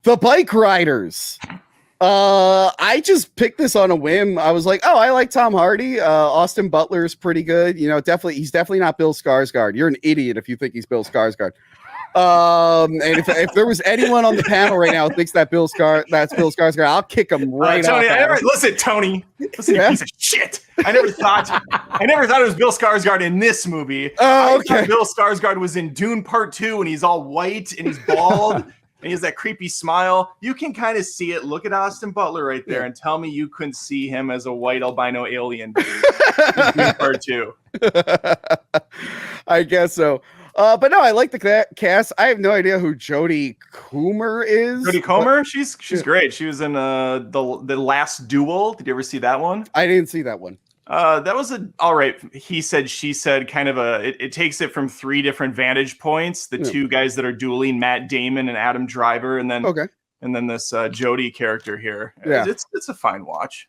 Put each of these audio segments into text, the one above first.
The Bike Riders. I just picked this on a whim. I was like, oh, I like Tom Hardy. Austin Butler is pretty good. You know, he's definitely not Bill Skarsgård. You're an idiot if you think he's Bill Skarsgård. And if there was anyone on the panel right now who thinks that's Bill Skarsgård, I'll kick him right Tony, off. Listen, Tony, listen, you piece of shit. I never thought it was Bill Skarsgård in this movie. Oh, okay. I thought Bill Skarsgård was in Dune Part 2 and he's all white and he's bald. And he has that creepy smile. You can kind of see it. Look at Austin Butler right there and tell me you couldn't see him as a white albino alien dude in Part 2. I guess so. But no, I like the cast. I have no idea who Jodie Comer is. Jodie Comer? She's great. She was in the Last Duel. Did you ever see that one? I didn't see that one. That was all right. He said, she said, kind of it takes it from three different vantage points. The two guys that are dueling, Matt Damon and Adam Driver, and then this Jodie character here. Yeah. It's a fine watch.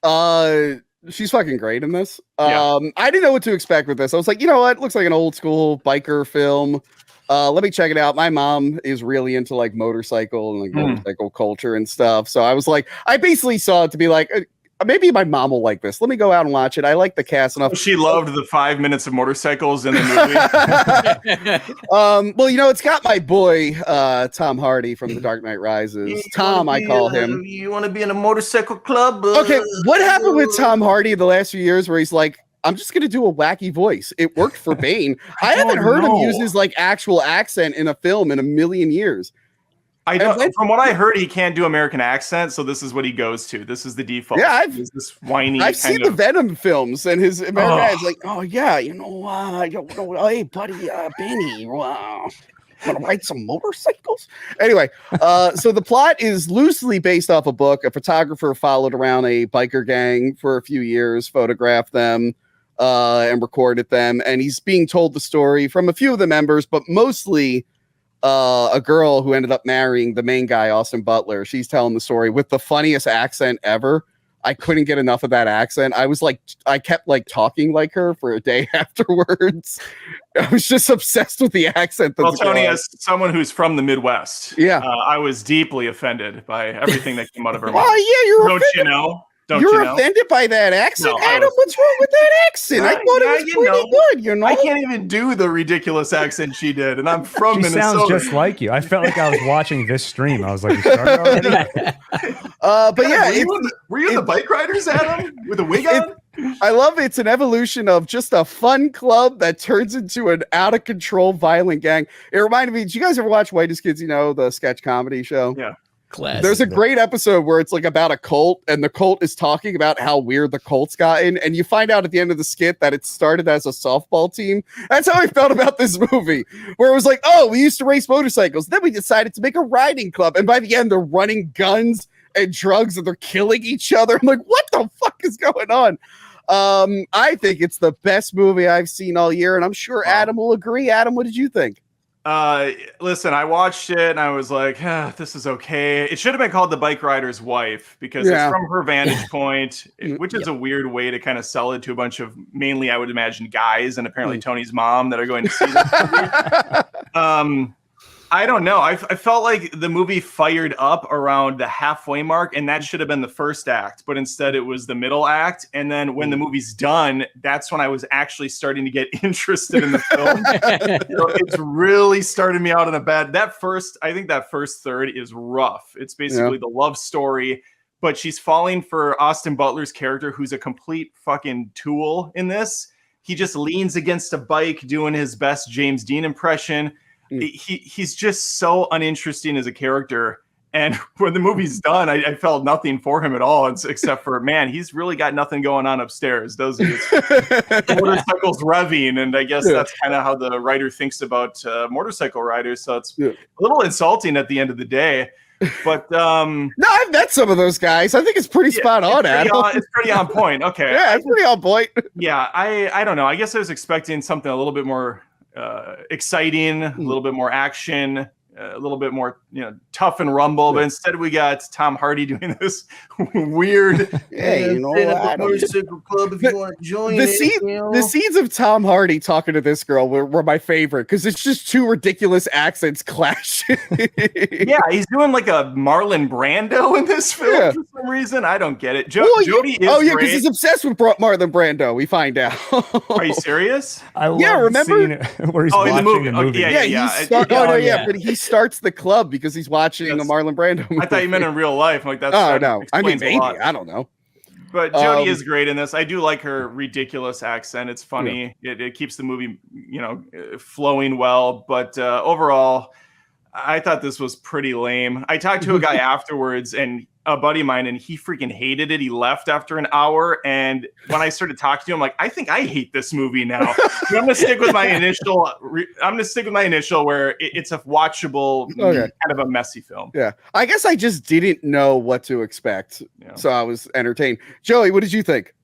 She's fucking great in this. I didn't know what to expect with this. I was like, you know what? Looks like an old school biker film. Let me check it out. My mom is really into like motorcycle and like motorcycle culture and stuff. So I was like, I basically saw it to be like, maybe my mom will like this. Let me go out and watch it. I like the cast enough. She loved the 5 minutes of motorcycles in the movie. Well, you know, it's got my boy Tom Hardy from The Dark Knight Rises. Tom, I call him. You want to be in a motorcycle club? Okay, what happened with Tom Hardy the last few years where he's like, I'm just gonna do a wacky voice? It worked for Bane. I haven't heard him use his like actual accent in a film in a million years. I don't. From what I heard, he can't do American accent, so this is what he goes to. This is the default. Yeah, this whiny. I've seen the Venom films, and his American accent's like, oh yeah, you know, hey buddy, Benny, want to ride some motorcycles? Anyway, so the plot is loosely based off a book. A photographer followed around a biker gang for a few years, photographed them, and recorded them, and he's being told the story from a few of the members, but mostly a girl who ended up marrying the main guy, Austin Butler. She's telling the story with the funniest accent ever. I couldn't get enough of that accent. I kept like talking like her for a day afterwards. I was just obsessed with the accent. Well, Tony, as someone who's from the Midwest, I was deeply offended by everything that came out of her mouth. Oh yeah, Don't you know? You're offended by that accent, No, Adam? What's wrong with that accent? I thought it was pretty good, you know? I can't even do the ridiculous accent she did, and I'm from Minnesota. Sounds just like you. I felt like I was watching this stream. I was like, you started already? But yeah, were you in the Bike Riders, Adam, with a wig on? I love it's an evolution of just a fun club that turns into an out of control violent gang. It reminded me, did you guys ever watch Whitest Kids You Know, the sketch comedy show? Yeah. Classic. There's a great episode where it's like about a cult, and the cult is talking about how weird the cult's gotten, and you find out at the end of the skit that it started as a softball team. That's how I felt about this movie, where it was like, oh, we used to race motorcycles, then we decided to make a riding club, and by the end they're running guns and drugs and they're killing each other. I'm like, what the fuck is going on? I think it's the best movie I've seen all year, and I'm sure Adam will agree. Adam, what did you think? Listen, I watched it and I was like, this is okay. It should have been called The Bike Rider's Wife because it's from her vantage point, which is a weird way to kind of sell it to a bunch of mainly, I would imagine, guys and apparently Tony's mom that are going to see this movie. I don't know. I felt like the movie fired up around the halfway mark, and that should have been the first act, but instead it was the middle act. And then when the movie's done, that's when I was actually starting to get interested in the film. So it's really started me out in a bad. I think that first third is rough. It's basically the love story, but she's falling for Austin Butler's character, who's a complete fucking tool in this. He just leans against a bike doing his best James Dean impression. He's just so uninteresting as a character, and when the movie's done, I felt nothing for him at all, except for, man, he's really got nothing going on upstairs, doesn't he? Motorcycles revving, and I guess that's kind of how the writer thinks about motorcycle riders, so it's a little insulting at the end of the day. But no, I've met some of those guys. I think it's pretty spot on, Adam. It's pretty on point. Okay. Yeah, it's pretty on point. Yeah, I don't know. I guess I was expecting something a little bit more exciting, a little bit more action, a little bit more, tough and rumble. But instead, we got Tom Hardy doing this weird. Hey, motorcycle club if you want to join the scenes of Tom Hardy talking to this girl were my favorite because it's just two ridiculous accents clashing. Yeah, he's doing like a Marlon Brando in this film for some reason. I don't get it. Jody is because he's obsessed with Marlon Brando. We find out. Are you serious? Remember where he's watching the movie? But he starts the club because he's watching a Marlon Brando movie. I thought you meant in real life. Like that's no. I mean, maybe I don't know. But Jodie is great in this. I do like her ridiculous accent. It's funny. Yeah. It keeps the movie, flowing well. But overall, I thought this was pretty lame. I talked to a guy afterwards, and a buddy of mine, and he freaking hated it. He left after an hour. And when I started talking to him, like, I think I hate this movie now. I'm going to stick with my initial. Where it's a watchable, kind of a messy film. Yeah. I guess I just didn't know what to expect. Yeah. So I was entertained. Joey, what did you think?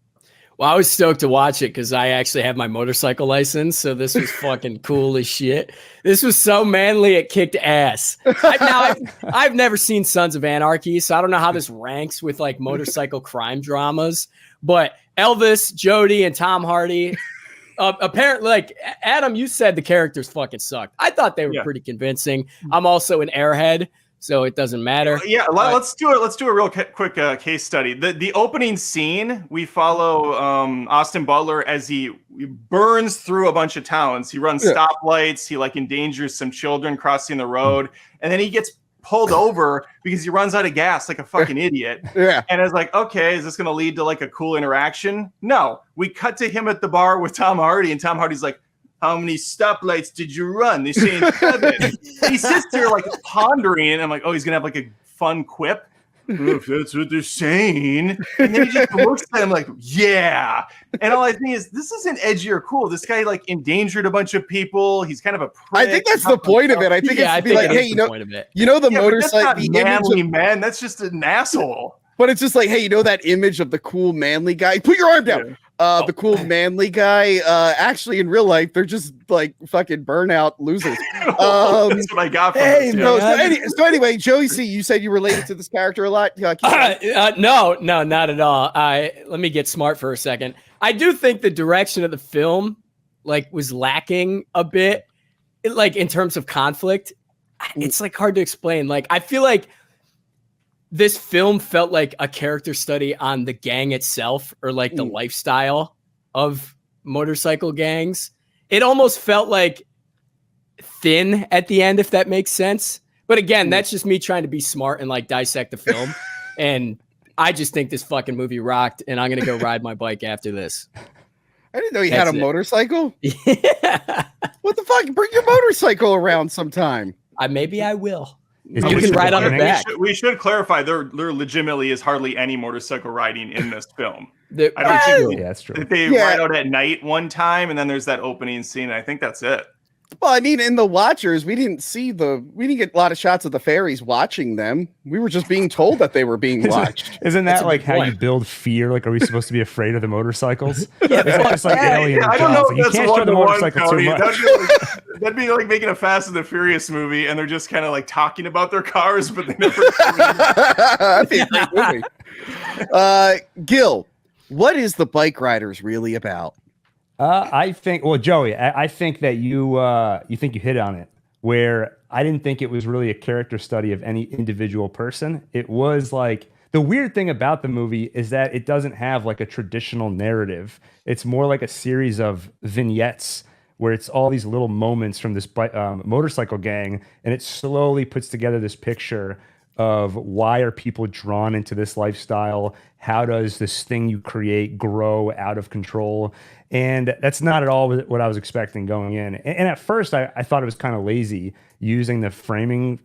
Well, I was stoked to watch it because I actually have my motorcycle license, so this was fucking cool as shit. This was so manly, it kicked ass. I've never seen Sons of Anarchy, so I don't know how this ranks with like motorcycle crime dramas. But Elvis, Jodie, and Tom Hardy, apparently, like Adam, you said the characters fucking sucked. I thought they were pretty convincing. I'm also an airhead, so it doesn't matter. Let's do it. Let's do a real quick case study. The opening scene, we follow Austin Butler as he burns through a bunch of towns. He runs stoplights. He like endangers some children crossing the road, and then he gets pulled over because he runs out of gas like a fucking idiot. Yeah. And I was like, okay, is this going to lead to like a cool interaction? No. We cut to him at the bar with Tom Hardy, and Tom Hardy's like, how many stoplights did you run? They say 7. He sits there like pondering, and I'm like, oh, he's gonna have like a fun quip. If that's what they're saying. And then he just looks at him like, yeah. And all I think is, this isn't edgy or cool. This guy like endangered a bunch of people. He's kind of a prick. I think that's the point of it. I think it's like, hey, the motorcycle, the manly man. That's just an asshole. But it's just like, hey, that image of the cool manly guy? Put your arm down. The cool manly guy. Actually, in real life, they're just like fucking burnout losers. That's what I got from this. So anyway, Joey C, you said you related to this character a lot. No, not at all. Let me get smart for a second. I do think the direction of the film like was lacking a bit, like in terms of conflict. It's like hard to explain. Like I feel like this film felt like a character study on the gang itself, or like the lifestyle of motorcycle gangs. It almost felt like thin at the end, if that makes sense. But again, that's just me trying to be smart and like dissect the film. And I just think this fucking movie rocked, and I'm going to go ride my bike after this. I didn't know you had a motorcycle. Yeah. What the fuck? Bring your motorcycle around sometime. Maybe I will. You can ride on the back. We should clarify there legitimately is hardly any motorcycle riding in this film. I don't think that's true. They ride out at night one time, and then there's that opening scene. I think that's it. Well, I mean, in the Watchers, we didn't get a lot of shots of the fairies watching them. We were just being told that they were being watched. Isn't that like how you build fear? Like, are we supposed to be afraid of the motorcycles? Yeah, it's just like Alien. I don't know if that's you can't show the motorcycle too much. That'd be like making a Fast and the Furious movie, and they're just kind of like talking about their cars, but they never. That'd be a great movie. Gil, what is the Bike Riders really about? I think, Joey, I think that you think you hit on it, where I didn't think it was really a character study of any individual person. It was like, the weird thing about the movie is that it doesn't have like a traditional narrative. It's more like a series of vignettes where it's all these little moments from this motorcycle gang, and it slowly puts together this picture of why are people drawn into this lifestyle? How does this thing you create grow out of control? And that's not at all what I was expecting going in. And at first, I thought it was kind of lazy using the framing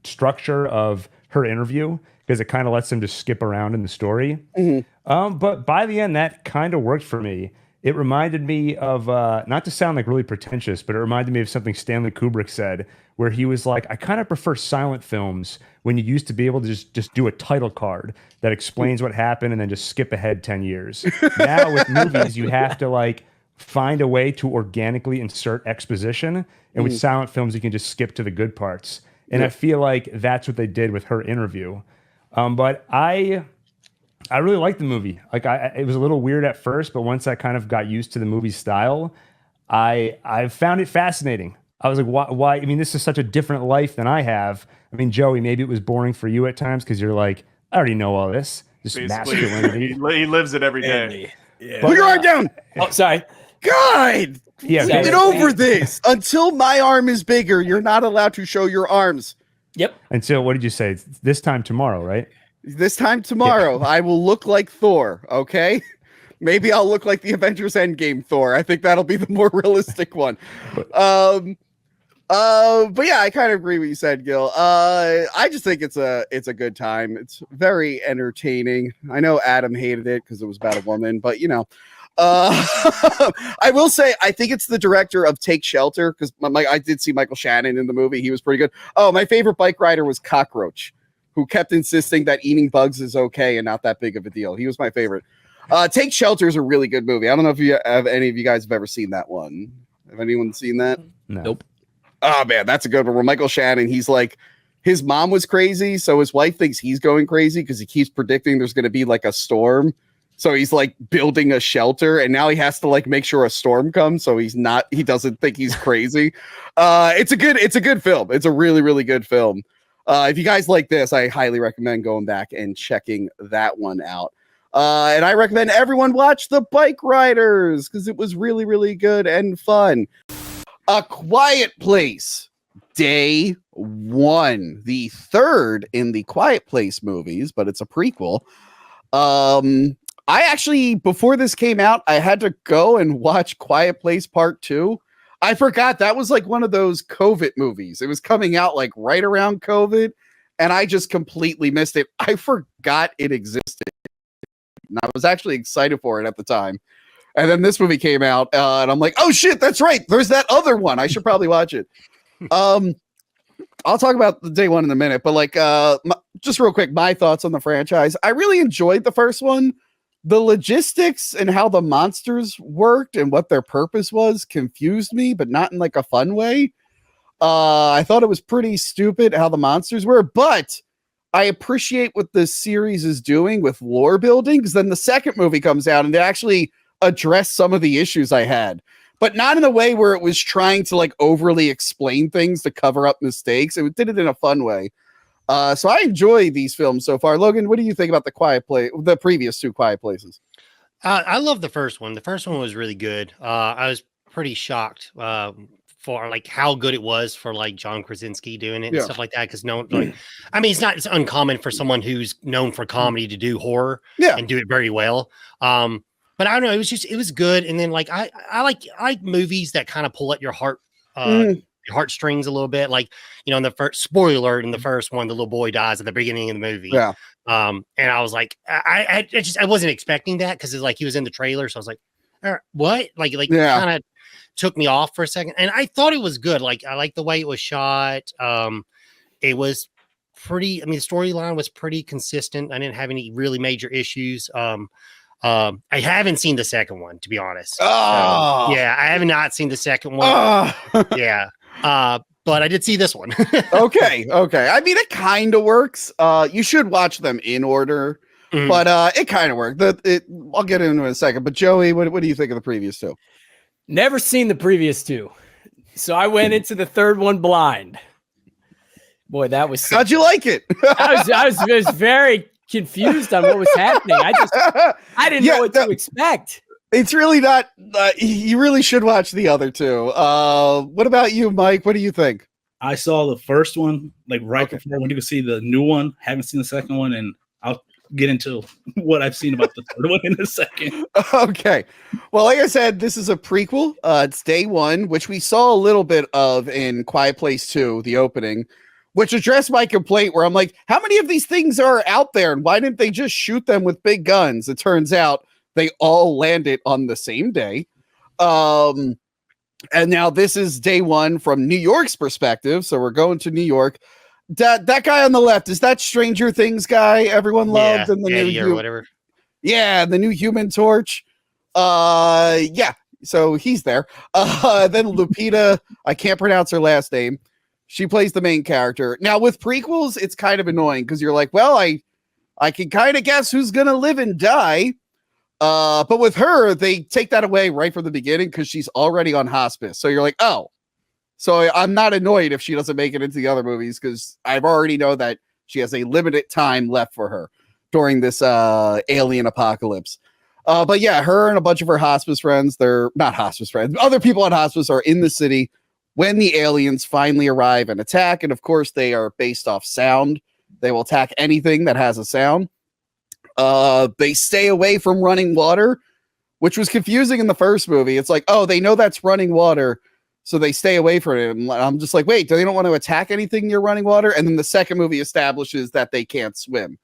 structure of her interview, because it kind of lets them just skip around in the story. Mm-hmm. But by the end, that kind of worked for me. It reminded me of, not to sound like really pretentious, but it reminded me of something Stanley Kubrick said, where he was like, I kind of prefer silent films when you used to be able to just do a title card that explains what happened and then just skip ahead 10 years. Now with movies, you have to like find a way to organically insert exposition. And with silent films, you can just skip to the good parts. And I feel like that's what they did with her interview. But I really liked the movie. Like it was a little weird at first, but once I kind of got used to the movie style, I found it fascinating. I was like, why? I mean, this is such a different life than I have. I mean, Joey, maybe it was boring for you at times because you're like, I already know all this. Just masculinity. He lives it every day. Yeah. Put your arm down. Oh, sorry. God. Yeah, get over this. Until my arm is bigger, you're not allowed to show your arms. Yep. Until, what did you say? This time tomorrow, right? This time tomorrow, I will look like Thor, okay? Maybe I'll look like the Avengers Endgame Thor. I think that'll be the more realistic one. But yeah, I kind of agree with what you said, Gil. I just think it's a good time. It's very entertaining. I know Adam hated it because it was about a woman, but you know. I will say I think it's the director of Take Shelter because I did see Michael Shannon in the movie. He was pretty good. Oh, my favorite bike rider was Cockroach, who kept insisting that eating bugs is okay and not that big of a deal. He was my favorite. Take Shelter is a really good movie. I don't know if any of you guys have ever seen that one. Have anyone seen that? No. Nope. Oh man, that's a good one. Where Michael Shannon, he's like, his mom was crazy, so his wife thinks he's going crazy because he keeps predicting there's going to be like a storm. So he's like building a shelter, and now he has to like make sure a storm comes. So he doesn't think he's crazy. It's a good film. It's a really, really good film. If you guys like this, I highly recommend going back and checking that one out. And I recommend everyone watch The Bike Riders because it was really, really good and fun. A Quiet Place, Day 1, the third in the Quiet Place movies, but it's a prequel. I actually, before this came out, I had to go and watch Quiet Place Part 2. I forgot that was like one of those COVID movies. It was coming out like right around COVID, and I just completely missed it. I forgot it existed. And I was actually excited for it at the time. And then this movie came out, and I'm like, oh shit, that's right. There's that other one. I should probably watch it. I'll talk about the Day 1 in a minute, but like, just real quick, my thoughts on the franchise. I really enjoyed the first one. The logistics and how the monsters worked and what their purpose was confused me, but not in like a fun way. I thought it was pretty stupid how the monsters were, but I appreciate what this series is doing with lore building, because then the second movie comes out and they actually address some of the issues I had, but not in a way where it was trying to like overly explain things to cover up mistakes. It did it in a fun way. So I enjoy these films so far. Logan, what do you think about the previous two Quiet Places? I love the first one. The first one was really good. I was pretty shocked for like how good it was for like John Krasinski doing it and stuff like that. Because it's uncommon for someone who's known for comedy to do horror and do it very well. But I don't know. It was good. And then like I like movies that kind of pull at your heart. Heartstrings a little bit, like, you know, in the first spoiler in the first one, the little boy dies at the beginning of the movie. And I was like, I wasn't expecting that because it's like he was in the trailer, so I was like, what? Like kind of took me off for a second, and I thought it was good. Like I liked the way it was shot. It was pretty. I mean, the storyline was pretty consistent. I didn't have any really major issues. I haven't seen the second one, to be honest. I have not seen the second one. But I did see this one. Okay. I mean, it kind of works. You should watch them in order, but it kind of worked. I'll get into it in a second. But Joey, what do you think of the previous two? Never seen the previous two, so I went into the third one blind. Boy, that was. How'd you like it? I was very confused on what was happening. I didn't know what to expect. It's really not. You really should watch the other two. What about you, Mike? What do you think? I saw the first one like before I went to go see the new one. Haven't seen the second one, and I'll get into what I've seen about the third one in a second. Okay. Well, like I said, this is a prequel. It's Day 1, which we saw a little bit of in Quiet Place 2, the opening, which addressed my complaint where I'm like, how many of these things are out there, and why didn't they just shoot them with big guns? It turns out they all landed on the same day. And now this is Day 1 from New York's perspective. So we're going to New York. That guy on the left, is that Stranger Things guy everyone loved? And the new whatever. Yeah, the new Human Torch. So he's there. Then Lupita, I can't pronounce her last name. She plays the main character. Now with prequels, it's kind of annoying because you're like, well, I can kind of guess who's gonna live and die. But with her, they take that away right from the beginning because she's already on hospice. So you're like, oh, so I'm not annoyed if she doesn't make it into the other movies because I've already know that she has a limited time left for her during this alien apocalypse. But yeah, her and a bunch of her hospice friends, they're not hospice friends, other people on hospice are in the city when the aliens finally arrive and attack. And of course, they are based off sound. They will attack anything that has a sound. They stay away from running water, which was confusing in the first movie. It's like, oh, they know that's running water, so they stay away from it. And I'm just like, wait, do they don't want to attack anything near running water? And then the second movie establishes that they can't swim,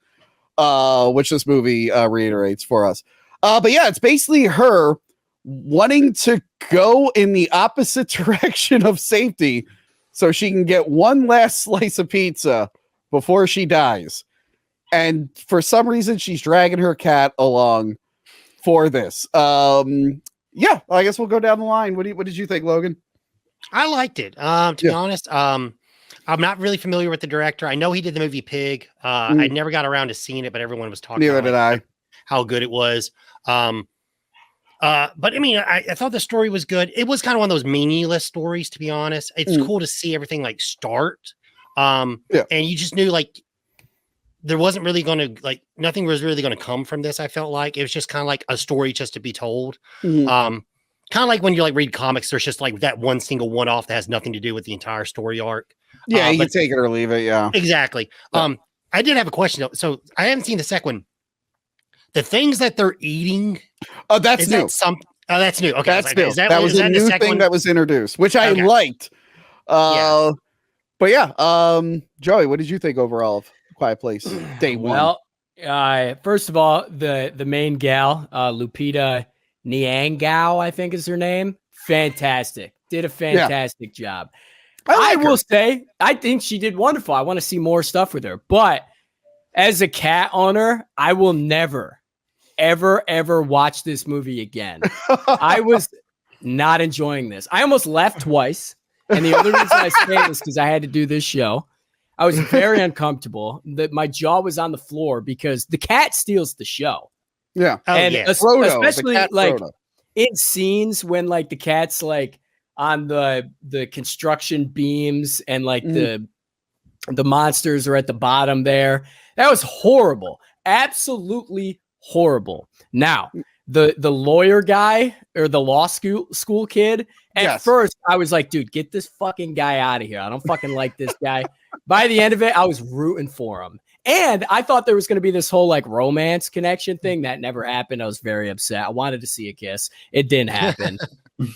which this movie reiterates for us. But yeah, it's basically her wanting to go in the opposite direction of safety so she can get one last slice of pizza before she dies. And for some reason, she's dragging her cat along for this. Yeah, I guess we'll go down the line. What did you think, Logan? I liked it. To be honest, I'm not really familiar with the director. I know he did the movie Pig. I never got around to seeing it, but everyone was talking Neither did I. How good it was. But I mean, I thought the story was good. It was kind of one of those meaningless stories, to be honest. It's cool to see everything like start. And you just knew like there wasn't really going to like nothing was really going to come from this. I felt like it was just kind of like a story just to be told. Kind of like when you like read comics, there's just like that one single one off that has nothing to do with the entire story arc. Yeah, you can take it or leave it. Yeah, exactly. Yeah. I did have a question though. So I haven't seen the second one. The things that they're eating. Oh, that's new. That's new. Okay, that's new. That was a new thing that was introduced, which I liked. But yeah, Joey, what did you think overall of Quiet Place Day One? Well, first of all, the main gal, Lupita Nyong'o, I think is her name. Fantastic. Did a fantastic job. I will say, I think she did wonderful. I want to see more stuff with her. But as a cat owner, I will never, ever watch this movie again. I was not enjoying this. I almost left twice. And the only reason I say this is because I had to do this show. I was very uncomfortable. My jaw was on the floor because the cat steals the show. Yeah. And Frodo, especially like Frodo. In scenes when like the cat's like on the construction beams and like the monsters are at the bottom there. That was horrible. Absolutely horrible. Now, the lawyer guy or the law school kid, at first I was like, dude, get this fucking guy out of here. I don't fucking like this guy. By the end of it, I was rooting for him. And I thought there was going to be this whole like romance connection thing that never happened. I was very upset. I wanted to see a kiss. It didn't happen.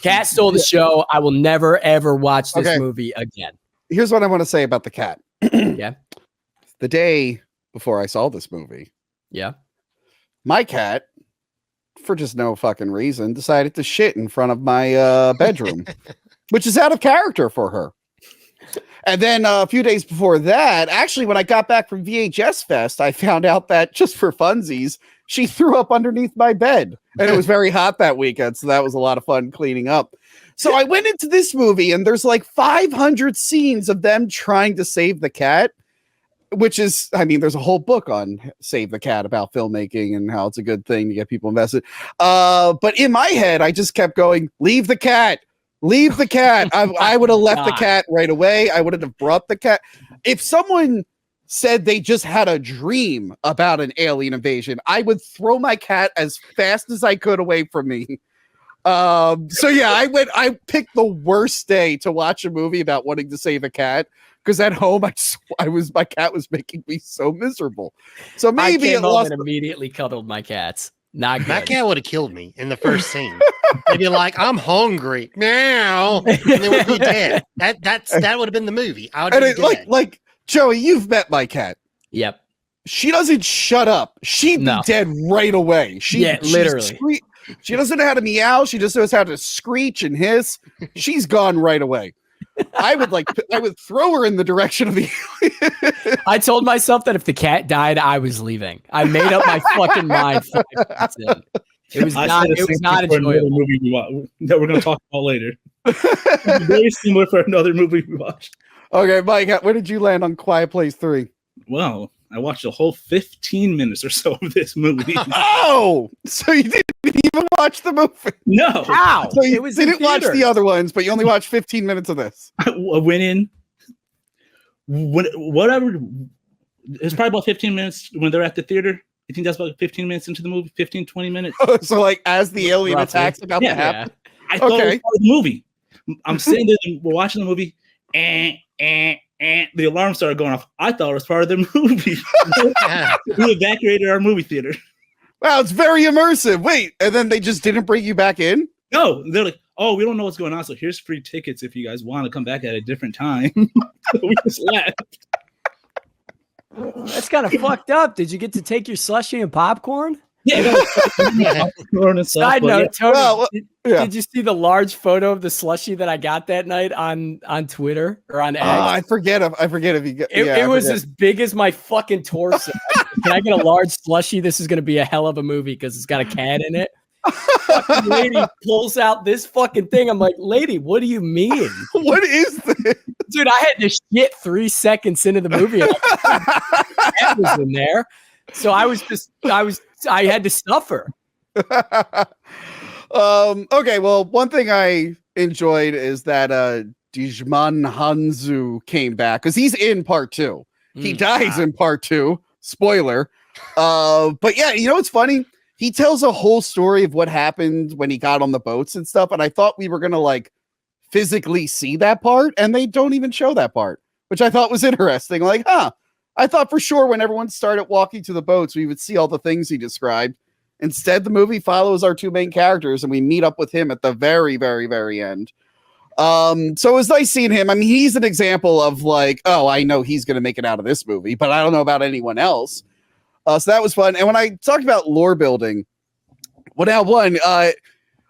Cat stole the show. I will never, ever watch this movie again. Here's what I want to say about the cat. Yeah. The day before I saw this movie. Yeah. My cat, for just no fucking reason, decided to shit in front of my bedroom, which is out of character for her. And then a few days before that, actually, when I got back from VHS Fest, I found out that just for funsies, she threw up underneath my bed. And it was very hot that weekend. So that was a lot of fun cleaning up. So I went into this movie and there's like 500 scenes of them trying to save the cat, which is, I mean, there's a whole book on Save the Cat about filmmaking and how it's a good thing to get people invested. But in my head, I just kept going, leave the cat. Leave the cat. I would have left the cat right away. I wouldn't have brought the cat. If someone said they just had a dream about an alien invasion, I would throw my cat as fast as I could away from me. So yeah, I picked the worst day to watch a movie about wanting to save a cat. Because at home, my cat was making me so miserable. So maybe I came home and immediately cuddled my cats. Not good. My cat would have killed me in the first scene. They'd be like, "I'm hungry, meow," and they would be dead. That would have been the movie. I would have been dead. Like Joey, you've met my cat. Yep. She doesn't shut up. She'd be dead right away. Literally. She doesn't know how to meow. She just knows how to screech and hiss. She's gone right away. I would throw her in the direction of the I told myself that if the cat died, I was leaving. I made up my fucking mind 5 minutes in. It was not enjoyable. Movie that we're going to talk about later. Very similar for another movie we watched. Okay, Mike, where did you land on Quiet Place 3? Well, I watched a whole 15 minutes or so of this movie. Oh, so you didn't even watch the movie? No. How? So you It was in didn't watch the theaters. other ones, but you only watched 15 minutes of this. I went in, whatever. It's probably about 15 minutes when they're at the theater. I think that's about 15 minutes into the movie, 15, 20 minutes. So like as the alien Roughly. attacks about to Yeah. happen. I thought it was Okay. part of the movie. I'm sitting there, and we're watching the movie, and the alarm started going off. I thought it was part of the movie. We evacuated our movie theater. Wow, it's very immersive. Wait, and then they just didn't bring you back in? No, they're like, oh, we don't know what's going on, so here's free tickets if you guys want to come back at a different time. So we just left. That's kind of fucked up. Did you get to take your slushy and popcorn? Yeah. Side note, Tony, Well, yeah. did you see the large photo of the slushy that I got that night on Twitter or on X? I forget if you get It was as big as my fucking torso. Can I get a large slushy? This is going to be a hell of a movie because it's got a cat in it. Fucking lady pulls out this fucking thing. I'm like, lady, what do you mean? What is this? Dude, I had to shit 3 seconds into the movie. That was in there. So I had to suffer. Okay, well, one thing I enjoyed is that Dijman Hanzu came back because he's in part 2. He dies in part 2. Spoiler. But yeah, you know what's funny? He tells a whole story of what happened when he got on the boats and stuff. And I thought we were gonna like physically see that part, and they don't even show that part, which I thought was interesting. Like, I thought for sure when everyone started walking to the boats, we would see all the things he described. Instead, the movie follows our two main characters, and we meet up with him at the very, very, very end. So it was nice seeing him. I mean, he's an example of like, oh, I know he's going to make it out of this movie, but I don't know about anyone else. So that was fun. And when I talked about lore building, well, now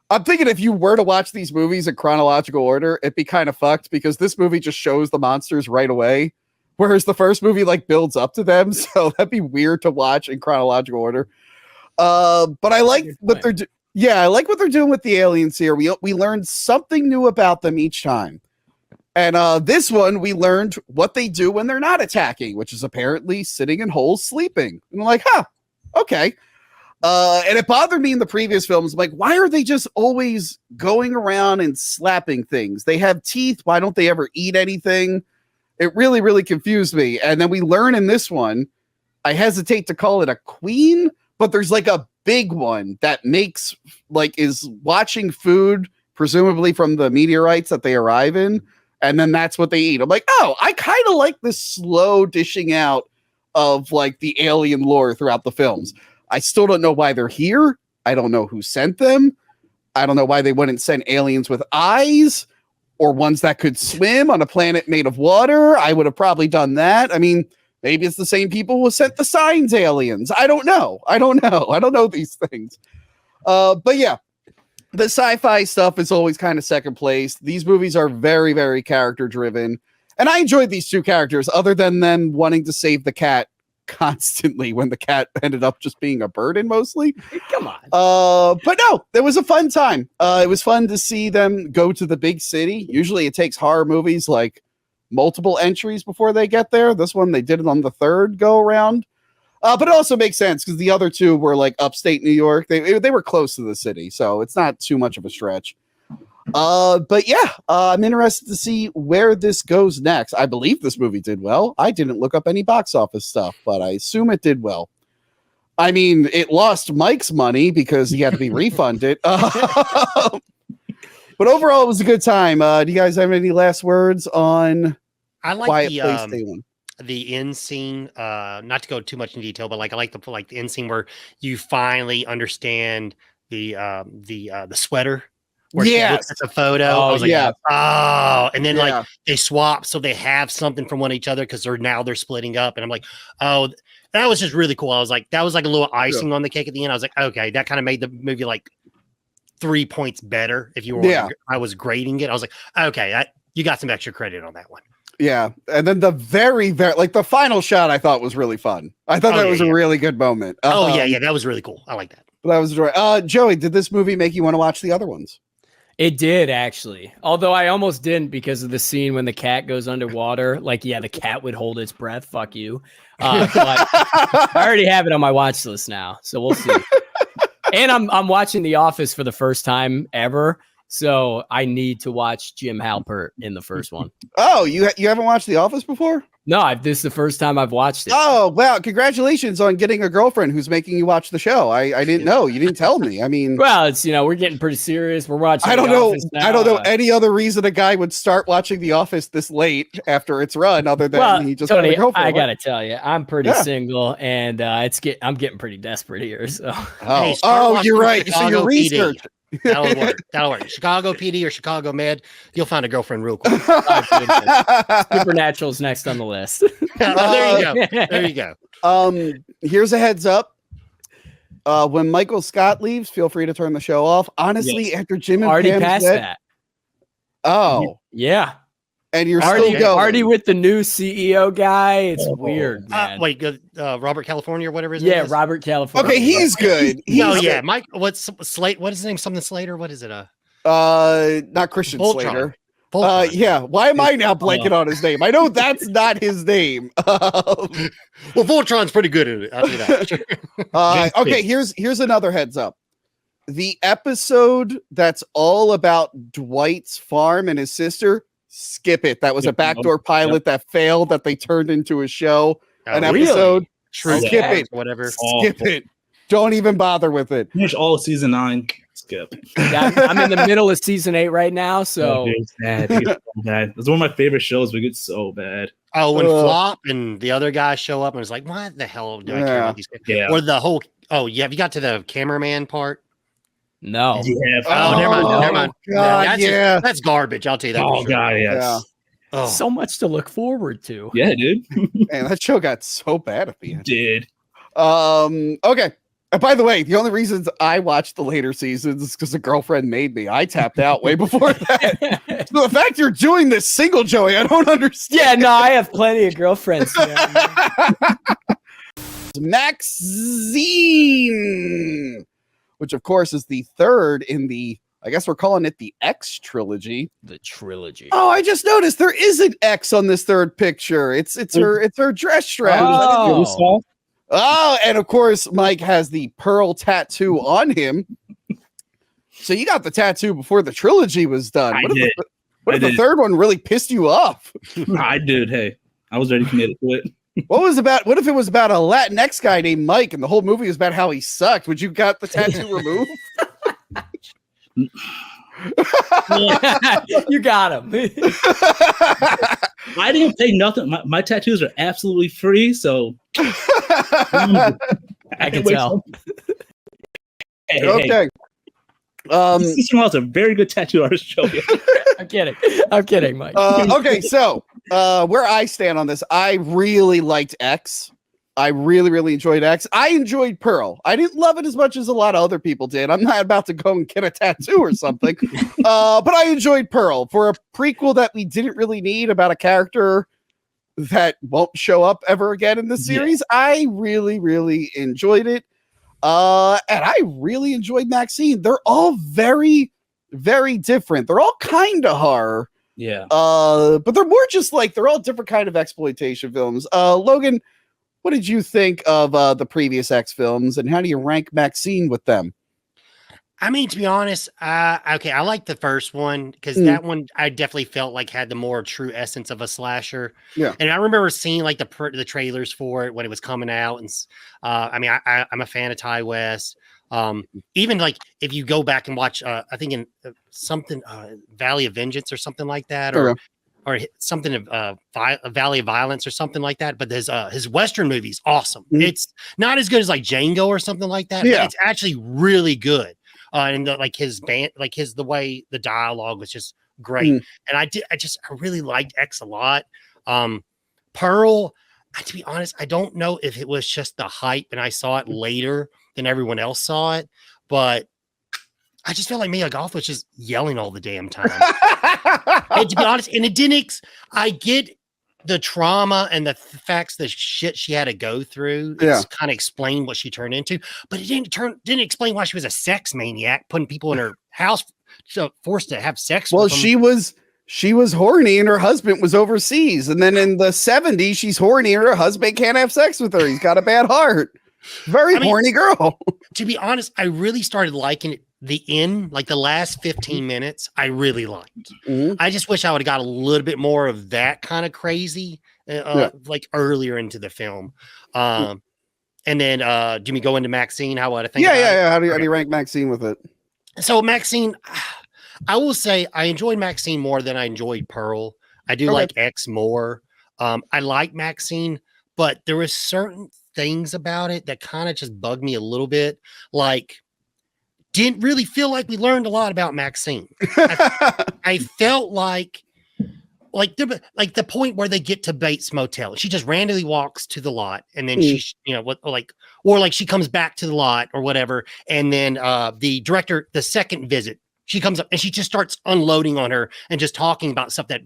I'm thinking if you were to watch these movies in chronological order, it'd be kind of fucked because this movie just shows the monsters right away. Whereas the first movie like builds up to them. So that'd be weird to watch in chronological order. But I like what they're I like what they're doing with the aliens here. We learned something new about them each time. And this one, we learned what they do when they're not attacking, which is apparently sitting in holes sleeping. And I'm like, okay. And it bothered me in the previous films. Like, why are they just always going around and slapping things? They have teeth. Why don't they ever eat anything? It really, really confused me. And then we learn in this one, I hesitate to call it a queen, but there's like a big one that is watching food, presumably from the meteorites that they arrive in. And then that's what they eat. I'm like, oh, I kind of like this slow dishing out of like the alien lore throughout the films. I still don't know why they're here. I don't know who sent them. I don't know why they wouldn't send aliens with eyes or ones that could swim on a planet made of water. I would have probably done that. I mean, maybe it's the same people who sent the signs aliens. I don't know. I don't know these things. But yeah, the sci-fi stuff is always kind of second place. These movies are very, very character driven. And I enjoyed these two characters other than them wanting to save the cat constantly when the cat ended up just being a burden mostly. Come on. But no, it was a fun time. It was fun to see them go to the big city. Usually it takes horror movies like multiple entries before they get there. This one, they did it on the third go around. But it also makes sense because the other two were like upstate New York. They were close to the city, so it's not too much of a stretch. But yeah, I'm interested to see where this goes next. I believe this movie did well. I didn't look up any box office stuff, but I assume it did well. I mean, it lost Mike's money because he had to be refunded. But overall, it was a good time. Do you guys have any last words on I like Quiet Place Day One? The end scene, not to go too much in detail, but like I like the end scene where you finally understand the sweater. Where she looks at the photo. I was like, and then like they swap so they have something from one each other because they're splitting up. And I'm like, oh, that was just really cool. I was like, that was like a little icing on the cake at the end. I was like, okay, that kind of made the movie like 3 points better. If you were, I was grading it. I was like, okay, you got some extra credit on that one. Yeah, and then the very, very like the final shot I thought was really fun. I thought that was a really good moment. That was really cool. I like that. That was Joey. Did this movie make you want to watch the other ones? It did actually, although I almost didn't because of the scene when the cat goes underwater. Like, yeah, the cat would hold its breath. Fuck you. But I already have it on my watch list now, so we'll see. And I'm watching The Office for the first time ever, so I need to watch Jim Halpert in the first one. Oh, you haven't watched The Office before? No, this is the first time I've watched it. Oh, wow. Congratulations on getting a girlfriend who's making you watch the show. I didn't know. You didn't tell me. I mean, well, it's, we're getting pretty serious. We're watching. I don't know any other reason a guy would start watching The Office this late after it's run other than he just Tony, got a girlfriend. I got to tell you, I'm pretty single and I'm getting pretty desperate here. So, you're right. So your research. That'll work. Chicago PD or Chicago Med, you'll find a girlfriend real quick. Supernatural's next on the list. There you go. Here's a heads up. When Michael Scott leaves, feel free to turn the show off. Honestly, after Jim and already Pam's past dead, that. Oh, yeah. And you're already still going. Already with the new CEO guy. It's weird, man. Wait, Robert California or whatever his name name is? Robert California. Okay, he's good. Yeah. Mike, what's Slate? What is his name? Something Slater? What is it? Not Christian Voltron. Slater. Voltron. Yeah. Why am I now blanking on his name? I know that's not his name. Well, Voltron's pretty good at it. I'll do that. Okay, here's another heads up. The episode that's all about Dwight's farm and his sister, skip it. That was a backdoor pilot that failed that they turned into a show. An episode. True. Skip it. Whatever. Skip it. Don't even bother with it. Finish all of season 9. Skip. Yeah, I'm in the middle of season 8 right now, so it's bad. It gets so bad. It's one of my favorite shows, but it gets so bad. Oh, when Flop and the other guy show up and it's like, what the hell do I care about these guys? Yeah. Or the whole have you got to the cameraman part? No. Yeah. Never mind. God, that's garbage. I'll tell you that. Oh, God, yes. Yeah. Oh. So much to look forward to. Yeah, dude. Man, that show got so bad at the end. Did. Okay. By the way, the only reasons I watched the later seasons is because a girlfriend made me. I tapped out way before that. So the fact you're doing this single, Joey, I don't understand. Yeah, no, I have plenty of girlfriends. Maxine, which of course is the third in the, I guess we're calling it the X trilogy. The trilogy. Oh, I just noticed there is an X on this third picture. It's her dress strap. Oh, and of course, Mike has the pearl tattoo on him. So you got the tattoo before the trilogy was done. What if the third one really pissed you off? I did. Hey, I was already committed to it. What if it was about a Latinx guy named Mike and the whole movie was about how he sucked? Would you got the tattoo removed? You got him. I didn't pay nothing. My tattoos are absolutely free, so I can tell. Okay. Sister-in-law's a very good tattoo artist, Joey. I'm kidding, Mike. Okay, so where I stand on this, I really liked X. I really, really enjoyed X. I enjoyed Pearl. I didn't love it as much as a lot of other people did. I'm not about to go and get a tattoo or something. But I enjoyed Pearl for a prequel that we didn't really need about a character that won't show up ever again in the series. Yeah. I really, really enjoyed it. And I really enjoyed Maxine. They're all very, very different. They're all kind of horror. Yeah. But they're more just like, they're all different kind of exploitation films. Logan, what did you think of the previous X films, and how do you rank Maxine with them? I mean, to be honest, I like the first one because that one I definitely felt like had the more true essence of a slasher. Yeah, and I remember seeing like the trailers for it when it was coming out, and I mean, I'm a fan of Ty West. Even like if you go back and watch, I think in something Valley of Vengeance or something like that, or something of Valley of Violence or something like that. But his Western movie's awesome. It's not as good as like Django or something like that, but it's actually really good. And his band, the way the dialogue was just great. And I really liked X a lot. Pearl, to be honest, I don't know if it was just the hype and I saw it later than everyone else saw it, but I just felt like Mia Goth was just yelling all the damn time. And to be honest, and it didn't. I get the trauma and the facts, the shit she had to go through. It's kind of explain what she turned into, but it didn't explain why she was a sex maniac, putting people in her house forced to have sex. Well, with him. she was horny and her husband was overseas, and then in the 70s, she's horny and her husband can't have sex with her. He's got a bad heart. Very horny girl. To be honest, I really started liking it. The end, like the last 15 minutes, I really liked. I just wish I would have got a little bit more of that kind of crazy, like earlier into the film. And then, do we go into Maxine? How would I think? Yeah. How do you rank Maxine with it? So Maxine, I will say I enjoyed Maxine more than I enjoyed Pearl. I do like X more. I like Maxine, but there were certain things about it that kind of just bugged me a little bit. Like, didn't really feel like we learned a lot about Maxine. I felt like the point where they get to Bates Motel, she just randomly walks to the lot, and then she, or she comes back to the lot or whatever, and then the director, the second visit, she comes up and she just starts unloading on her and just talking about stuff that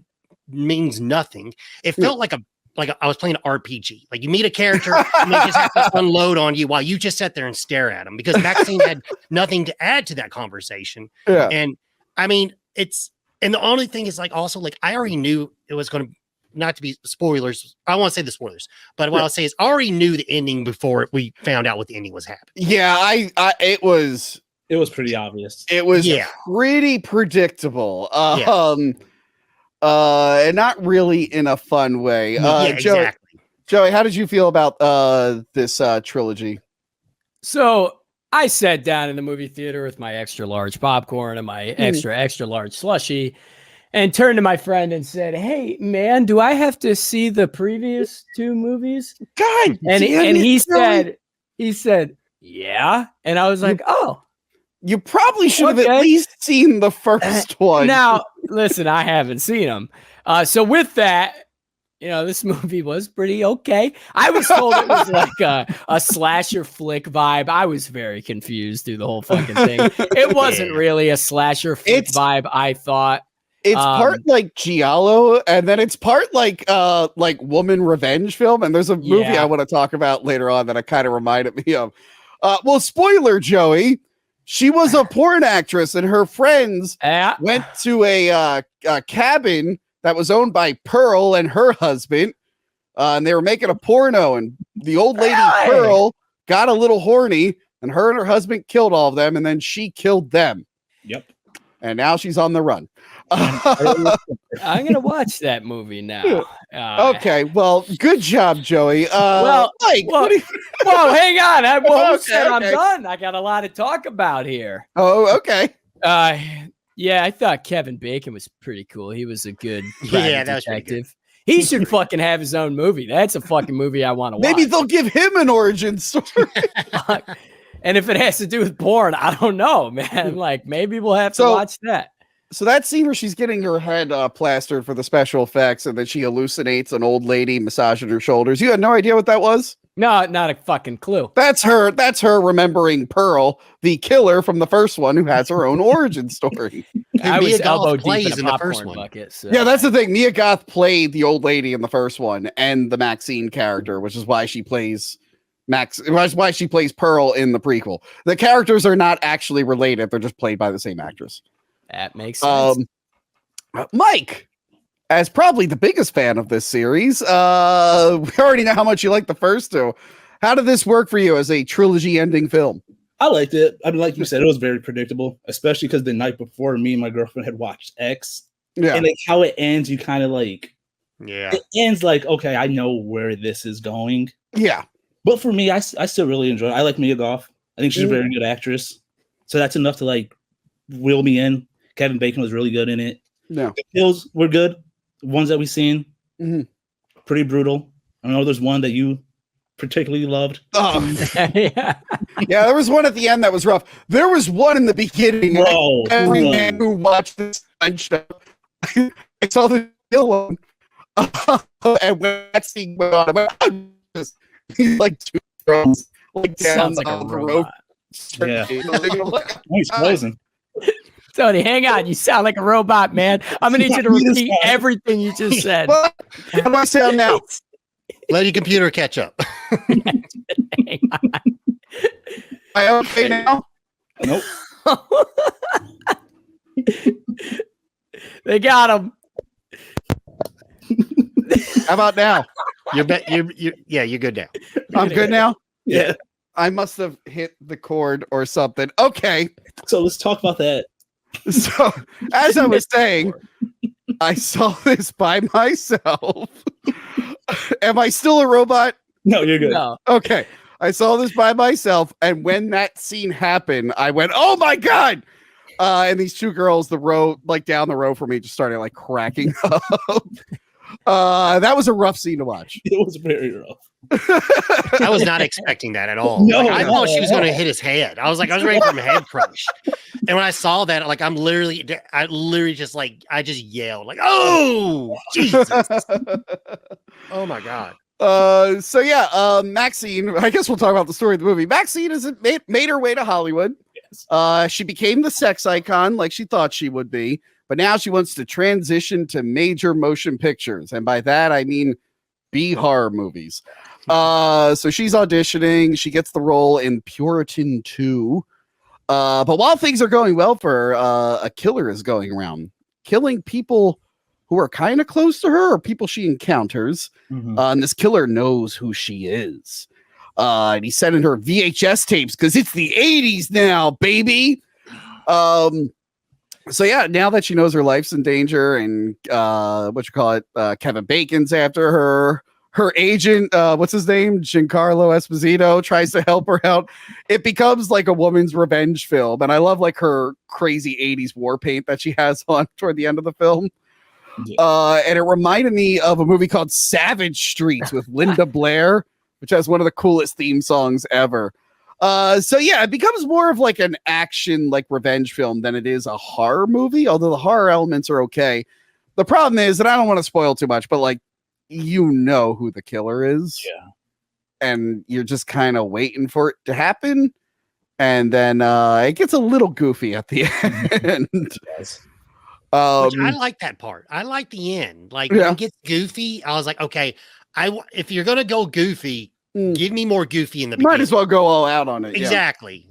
means nothing. It felt like I was playing an RPG. Like you meet a character and they just have to unload on you while you just sit there and stare at them, because Maxine had nothing to add to that conversation. Yeah. And I mean, and the only thing is also I already knew it was going to, not to be spoilers. I won't say the spoilers, but what I'll say is I already knew the ending before we found out what the ending was happening. Yeah. It was pretty obvious. It was pretty predictable. And not really in a fun way. Exactly. Joey, how did you feel about this trilogy? So I sat down in the movie theater with my extra large popcorn and my extra large slushie, and turned to my friend and said, "Hey man, do I have to see the previous two movies?" God, and he said, "Yeah," and I was like, "Oh." You probably should have at least seen the first one. Now, listen, I haven't seen them. So with that, this movie was pretty okay. I was told it was like a slasher flick vibe. I was very confused through the whole fucking thing. It wasn't really a slasher flick vibe, I thought. It's part like Giallo, and then it's part like woman revenge film. And there's a movie I want to talk about later on that it kind of reminded me of. Well, spoiler, Joey. She was a porn actress, and her friends went to a cabin that was owned by Pearl and her husband, and they were making a porno. And the old lady Pearl got a little horny, and her husband killed all of them, and then she killed them. Yep. And now she's on the run. I'm gonna watch that movie now. Okay, well, good job, Joey. Mike, whoa, hang on. I said I'm done. I got a lot to talk about here. Oh, okay. Yeah, I thought Kevin Bacon was pretty cool. He was a good detective. He should fucking have his own movie. That's a fucking movie I want to watch. Maybe they'll give him an origin story. And if it has to do with porn, I don't know, man. Maybe we'll have to watch that. So that scene where she's getting her head plastered for the special effects, and then she hallucinates an old lady massaging her shoulders. You had no idea what that was? No, not a fucking clue. That's her remembering Pearl, the killer from the first one, who has her own origin story. I was elbow deep in the first one. Bucket, so. Yeah, that's the thing. Mia Goth played the old lady in the first one and the Maxine character, which is why she plays why she plays Pearl in the prequel. The characters are not actually related. They're just played by the same actress. That makes sense. Mike, as probably the biggest fan of this series, we already know how much you like the first two. How did this work for you as a trilogy ending film? I liked it. I mean, like you said, it was very predictable, especially because the night before, me and my girlfriend had watched X. Yeah. And how it ends, you kind of it ends okay, I know where this is going. Yeah. But for me, I still really enjoy it. I like Mia Goth. I think she's a very good actress. So that's enough to reel me in. Kevin Bacon was really good in it. No. The kills were good. The ones that we've seen, pretty brutal. I know there's one that you particularly loved. Oh. Yeah, there was one at the end that was rough. There was one in the beginning. Every man who watched this show, I saw the kill one. And when that scene went on, I went, he's two girls down like on a the rope. Yeah. He's frozen. Tony, hang on. You sound like a robot, man. I'm going to need you to repeat everything you just said. What? How do I sound now? Let your computer catch up. Hang on. Am I okay now? Nope. They got him. How about now? You're good now. I'm good now? Yeah. I must have hit the cord or something. Okay. So let's talk about that. So, as I was saying, I saw this by myself. Am I still a robot? No, you're good. No. Okay. I saw this by myself, and when that scene happened, I went, "Oh my god!" And these two girls, down the row from me, just started like cracking up. That was a rough scene to watch. It was very rough. I was not expecting that at all. No, I thought she was going to hit his head. I was ready for a head crush. And when I saw that, like, I literally just yelled, like, "Oh, Jesus!" Oh my god. Maxine, I guess we'll talk about the story of the movie. Maxine made her way to Hollywood. Yes. She became the sex icon like she thought she would be, but now she wants to transition to major motion pictures. And by that, I mean B horror movies. So she's auditioning. She gets the role in Puritan 2. But while things are going well for her, a killer is going around, killing people who are kind of close to her or people she encounters. Mm-hmm. And this killer knows who she is. And he's sending her VHS tapes because it's the 80s now, baby. Now that she knows her life's in danger and Kevin Bacon's after her. Her agent, what's his name? Giancarlo Esposito tries to help her out. It becomes like a woman's revenge film. And I love like her crazy 80s war paint that she has on toward the end of the film. Yeah. And it reminded me of a movie called Savage Streets with Linda Blair, which has one of the coolest theme songs ever. It becomes more of like an action, like revenge film than it is a horror movie, although the horror elements are okay. The problem is, and I don't want to spoil too much, but like, you know who the killer is. Yeah. And you're just kind of waiting for it to happen. And then it gets a little goofy at the end. Yes. Which I like that part. I like the end. Like, when it gets goofy, I was like, okay, if you're going to go goofy, give me more goofy in the beginning. Might as well go all out on it. Exactly.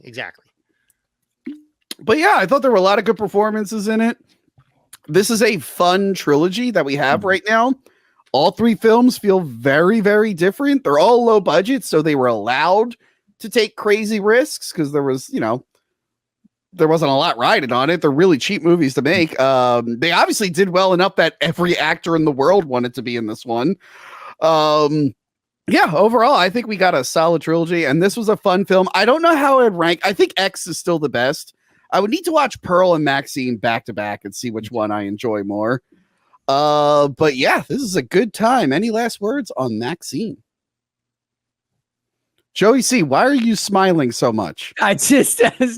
But yeah, I thought there were a lot of good performances in it. This is a fun trilogy that we have right now. All three films feel very, very different. They're all low budget, so they were allowed to take crazy risks because there wasn't a lot riding on it. They're really cheap movies to make. They obviously did well enough that every actor in the world wanted to be in this one. Overall, I think we got a solid trilogy, and this was a fun film. I don't know how I'd rank. I think X is still the best. I would need to watch Pearl and Maxine back to back and see which one I enjoy more. But yeah, this is a good time. Any last words on Maxine? Joey C, why are you smiling so much? I was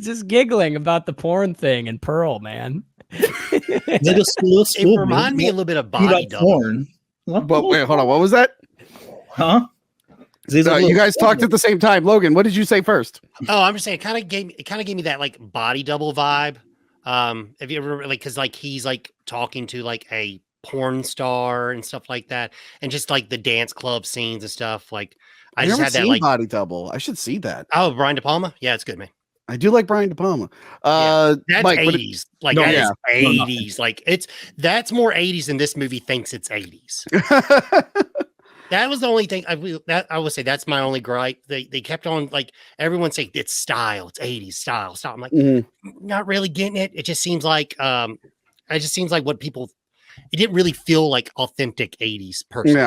just giggling about the porn thing and Pearl, man. It reminded me a little bit of Body Double. Porn. But wait, hold on. What was that? Huh? You guys talked at the same time. Logan, what did you say first? Oh, I'm just saying, it kind of gave me that like Body Double vibe. Have you ever because like he's like talking to like a porn star and stuff like that, and just like the dance club scenes and stuff. Like I just had that like Body Double. I should see that. Oh, Brian De Palma. Yeah, it's good, man. I do like Brian De Palma. That's Mike, 80s. Like that is 80s. Like that's more 80s than this movie thinks it's 80s. That was the only thing I would say. That's my only gripe. They kept on like everyone saying it's style, it's 80s style. I'm like, not really getting it. It just seems like what people. It didn't really feel like authentic 80s personally.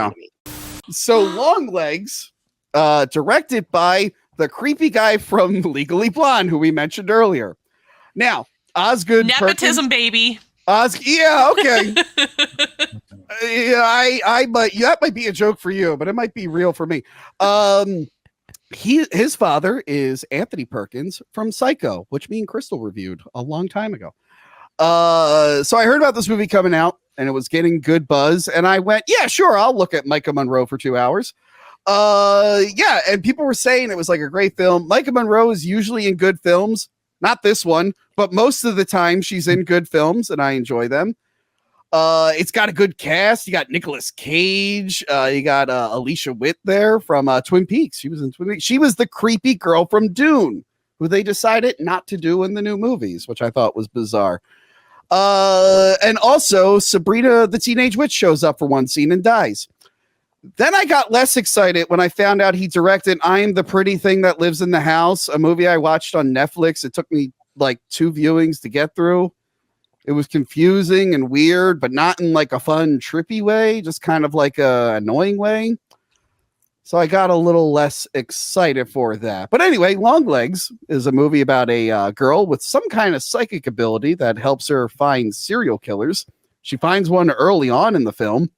Yeah. So Longlegs, directed by the creepy guy from Legally Blonde, who we mentioned earlier. Now, Osgood nepotism, Perkins, baby. Yeah, okay. That might be a joke for you, but it might be real for me. His father is Anthony Perkins from Psycho, which me and Crystal reviewed a long time ago. So I heard about this movie coming out and it was getting good buzz, and I went, yeah, sure, I'll look at Micah Monroe for 2 hours. And people were saying it was like a great film. Micah Monroe is usually in good films, not this one, but most of the time she's in good films, and I enjoy them. It's got a good cast. You got Nicolas Cage. You got Alicia Witt there from Twin Peaks. She was in Twin Peaks. She was the creepy girl from Dune, who they decided not to do in the new movies, which I thought was bizarre. And also, Sabrina the Teenage Witch shows up for one scene and dies. Then I got less excited when I found out he directed I Am the Pretty Thing That Lives in the House, a movie I watched on Netflix. It took me like 2 viewings to get through. It was confusing and weird, but not in like a fun, trippy way, just kind of like a annoying way. So I got a little less excited for that. But anyway, Longlegs is a movie about a girl with some kind of psychic ability that helps her find serial killers. She finds one early on in the film,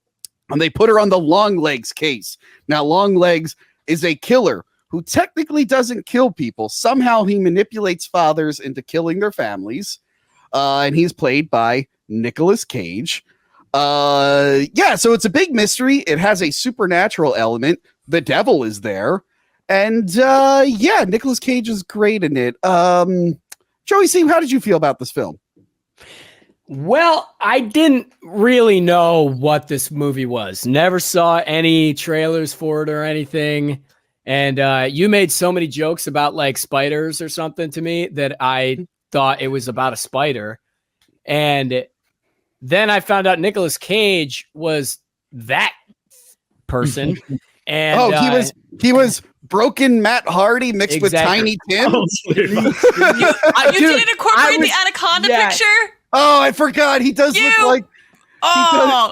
and they put her on the Longlegs case. Now, Longlegs is a killer who technically doesn't kill people. Somehow he manipulates fathers into killing their families. And he's played by Nicolas Cage. So it's a big mystery. It has a supernatural element. The devil is there. And Nicolas Cage is great in it. Joey C., how did you feel about this film? Well, I didn't really know what this movie was. Never saw any trailers for it or anything. And you made so many jokes about like spiders or something to me that I thought it was about a spider. And then I found out Nicolas Cage was that person. And he was broken Matt Hardy mixed with Tiny Tim. You didn't incorporate the Anaconda picture? Oh, I forgot. He does look like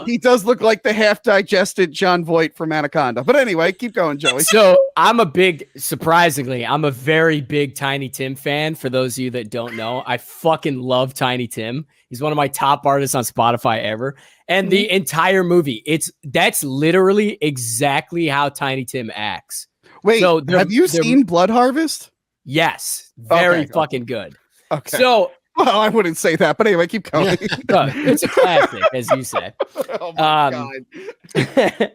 he does look like the half-digested John Voight from Anaconda. But anyway, keep going, Joey. So surprisingly, I'm a very big Tiny Tim fan. For those of you that don't know, I fucking love Tiny Tim. He's one of my top artists on Spotify ever. And the entire movie, that's literally exactly how Tiny Tim acts. Wait, so have you seen Blood Harvest? Yes. Very fucking good. Okay. So, well, I wouldn't say that, but anyway, keep going. It's a classic, as you said. Oh my God.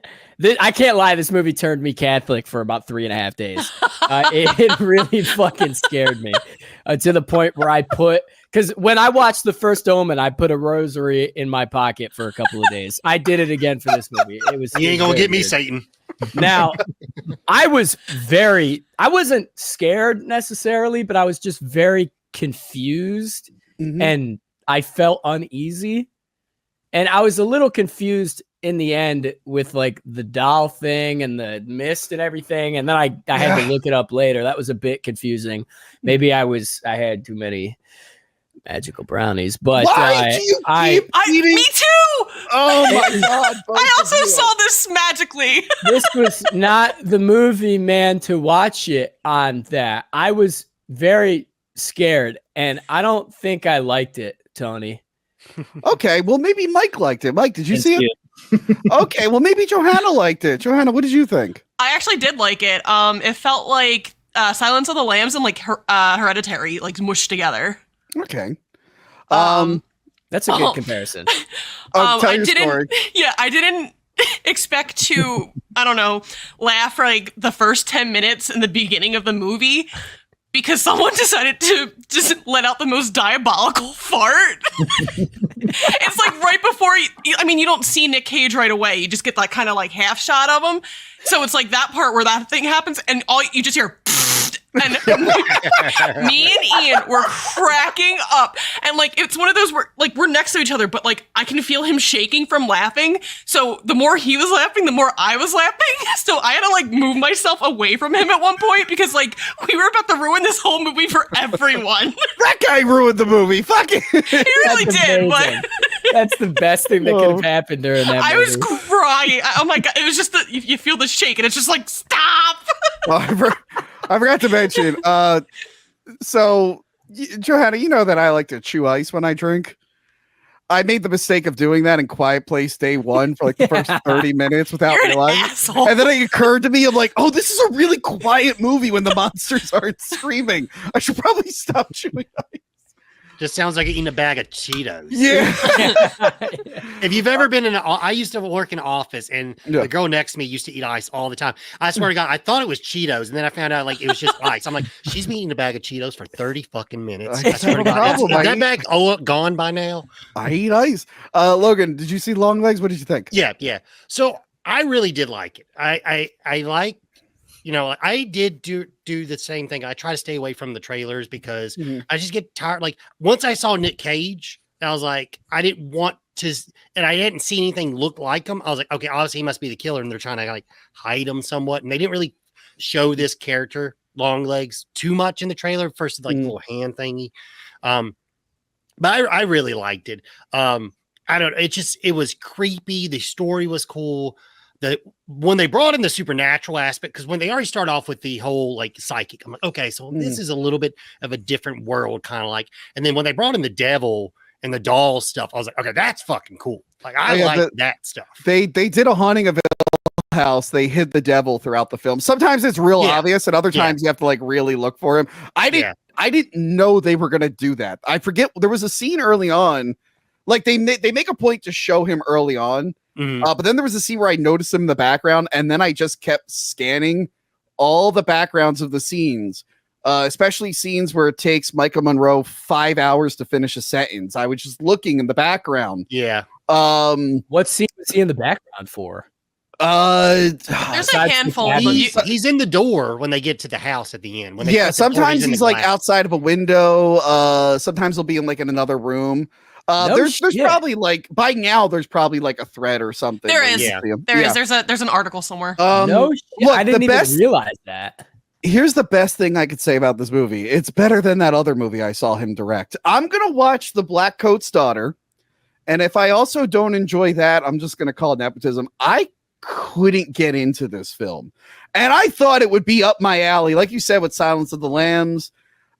I can't lie. This movie turned me Catholic for about 3.5 days. It really fucking scared me to the point where because when I watched the first Omen, I put a rosary in my pocket for a couple of days. I did it again for this movie. You ain't gonna get me, Satan. Now, I wasn't scared necessarily, but I was just very confused and I felt uneasy. And I was a little confused in the end with like the doll thing and the mist and everything. And then I had to look it up later. That was a bit confusing. Maybe I had too many magical brownies, but me too. Oh my God. I also saw this magically. This was not the movie, man, to watch it on that. I was very scared and I don't think I liked it, Tony. Okay, well maybe Mike liked it. Mike, did you see it? Okay, well maybe Johanna liked it. Johanna, what did you think? I actually did like it. It felt like Silence of the Lambs and like Hereditary like mushed together. Okay. That's a good comparison. Tell your story. Yeah, I didn't expect to, I don't know, laugh for like the first 10 minutes in the beginning of the movie because someone decided to just let out the most diabolical fart. It's like right before you don't see Nick Cage right away. You just get that kind of like half shot of him. So it's like that part where that thing happens and all you just hear and me and Ian were cracking up. And like it's one of those where like we're next to each other, but like I can feel him shaking from laughing. So the more he was laughing, the more I was laughing. So I had to like move myself away from him at one point because like we were about to ruin this whole movie for everyone. That guy ruined the movie. Fuck it. He really did, but that's the best thing that could have happened during that movie. I was crying. Oh my God. It was just you feel the shake and it's just like, stop. I forgot to mention, so Johanna, you know that I like to chew ice when I drink. I made the mistake of doing that in Quiet Place Day 1 for like the first 30 minutes without realizing. And then it occurred to me, I'm like, oh, this is a really quiet movie when the monsters aren't screaming. I should probably stop chewing ice. Just sounds like eating a bag of Cheetos. Yeah. If you've ever been I used to work in an office and the girl next to me used to eat ice all the time. I swear to God, I thought it was Cheetos. And then I found out like it was just ice. I'm like, she's been eating a bag of Cheetos for 30 fucking minutes. I swear to God. Is that bag gone by now? I eat ice. Logan, did you see Longlegs? What did you think? Yeah. So I really did like it. I like, I did do the same thing. I try to stay away from the trailers because I just get tired. Like once I saw Nick Cage, And I was like, I didn't want to, and I didn't see anything look like him. I was like, okay, obviously he must be the killer, and they're trying to like hide him somewhat. And they didn't really show this character, Longlegs, too much in the trailer. First, like little hand thingy. But I really liked it. I don't. It was creepy. The story was cool. When they brought in the supernatural aspect, because when they already start off with the whole like psychic, I'm like, okay, so this is a little bit of a different world, kind of like. And then when they brought in the devil and the doll stuff, I was like, okay, that's fucking cool. Like I like that stuff. They did a Haunting of Hill House. They hid the devil throughout the film. Sometimes it's real obvious, and other times you have to like really look for him. I didn't know they were gonna do that. I forget there was a scene early on, like they make a point to show him early on. But then there was a scene where I noticed him in the background, and then I just kept scanning all the backgrounds of the scenes, especially scenes where it takes Micah Monroe 5 hours to finish a sentence. I was just looking in the background. Yeah. What scene was he in the background for? There's a handful. He's in the door when they get to the house at the end. Sometimes he's like outside of a window. Sometimes he'll be in like in another room. There's probably like by now there's probably like a thread or something. There is. There's an article somewhere. Look, I didn't even realize that. Here's the best thing I could say about this movie. It's better than that other movie I saw him direct. I'm gonna watch The Black Coat's Daughter, and if I also don't enjoy that, I'm just gonna call it nepotism. I couldn't get into this film, and I thought it would be up my alley, like you said with Silence of the Lambs.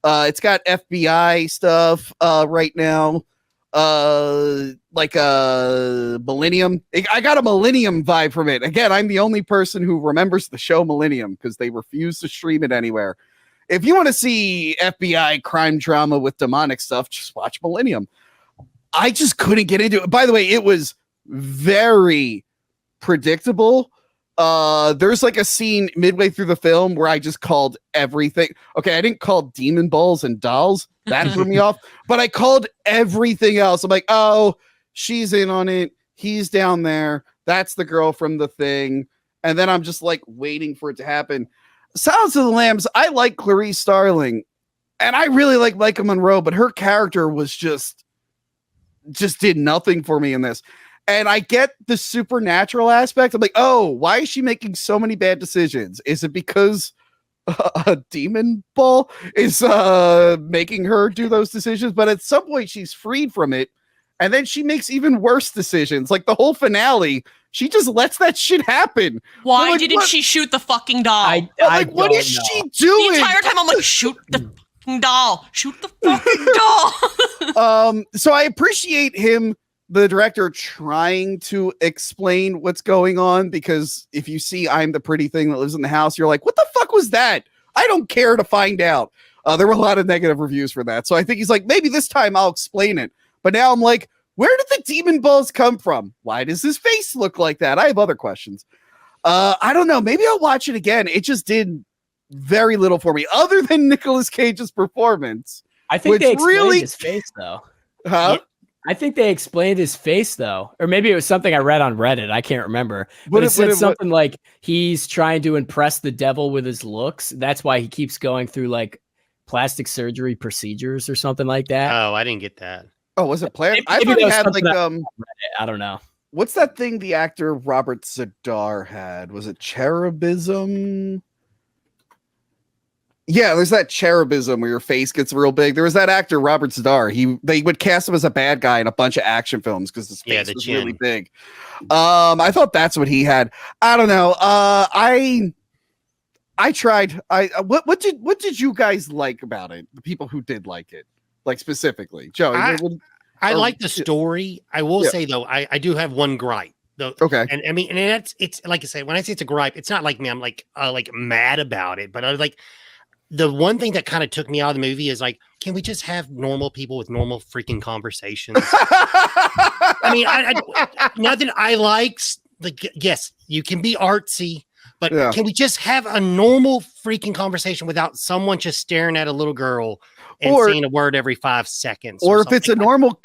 It's got FBI stuff right now. Like a Millennium. I got a Millennium vibe from it. Again, I'm the only person who remembers the show Millennium because they refuse to stream it anywhere. If you want to see FBI crime drama with demonic stuff, just watch Millennium. I just couldn't get into it. By the way, it was very predictable. There's like a scene midway through the film where I just called everything. Okay, I didn't call demon balls and dolls. That threw me off. But I called everything else. I'm like, oh, she's in on it. He's down there. That's the girl from the thing. And then I'm just like waiting for it to happen. Silence of the Lambs, I like Clarice Starling. And I really like Micah Monroe, but her character was just did nothing for me in this. And I get the supernatural aspect. I'm like, oh, why is she making so many bad decisions? Is it because a demon ball is making her do those decisions? But at some point, she's freed from it. And then she makes even worse decisions. Like the whole finale, she just lets that shit happen. Why like, didn't she shoot the fucking doll? What is she doing? The entire time I'm like, shoot the fucking doll. Shoot the fucking doll. So I appreciate him, the director, trying to explain what's going on, because if you see I'm the pretty thing that lives in the house, you're like, what the fuck was that? I don't care to find out. There were a lot of negative reviews for that. So I think he's like, maybe this time I'll explain it. But now I'm like, where did the demon balls come from? Why does his face look like that? I have other questions. I don't know. Maybe I'll watch it again. It just did very little for me other than Nicolas Cage's performance. I think they explained his face though. Huh? I think they explained his face though, or maybe it was something I read on Reddit. I can't remember, but it said something like he's trying to impress the devil with his looks. That's why he keeps going through like plastic surgery procedures or something like that. Oh, I didn't get that. Oh, was it planned? I thought he had like I don't know. What's that thing the actor Robert Zadar had? Was it cherubism? Yeah, there's that cherubism where your face gets real big. There was that actor Robert Zadar. They would cast him as a bad guy in a bunch of action films because his face was really big. I thought that's what he had. I don't know. I tried. What did you guys like about it? The people who did like it, like specifically, Joe. I like the story. I will say though, I do have one gripe. Though, okay, and I mean, and it's like I say, when I say it's a gripe, it's not like me. I'm like mad about it, but I was like. The one thing that kind of took me out of the movie is like, can we just have normal people with normal freaking conversations? I mean, nothing I like. Like, yes, you can be artsy, but can we just have a normal freaking conversation without someone just staring at a little girl and saying a word every 5 seconds? Or if it's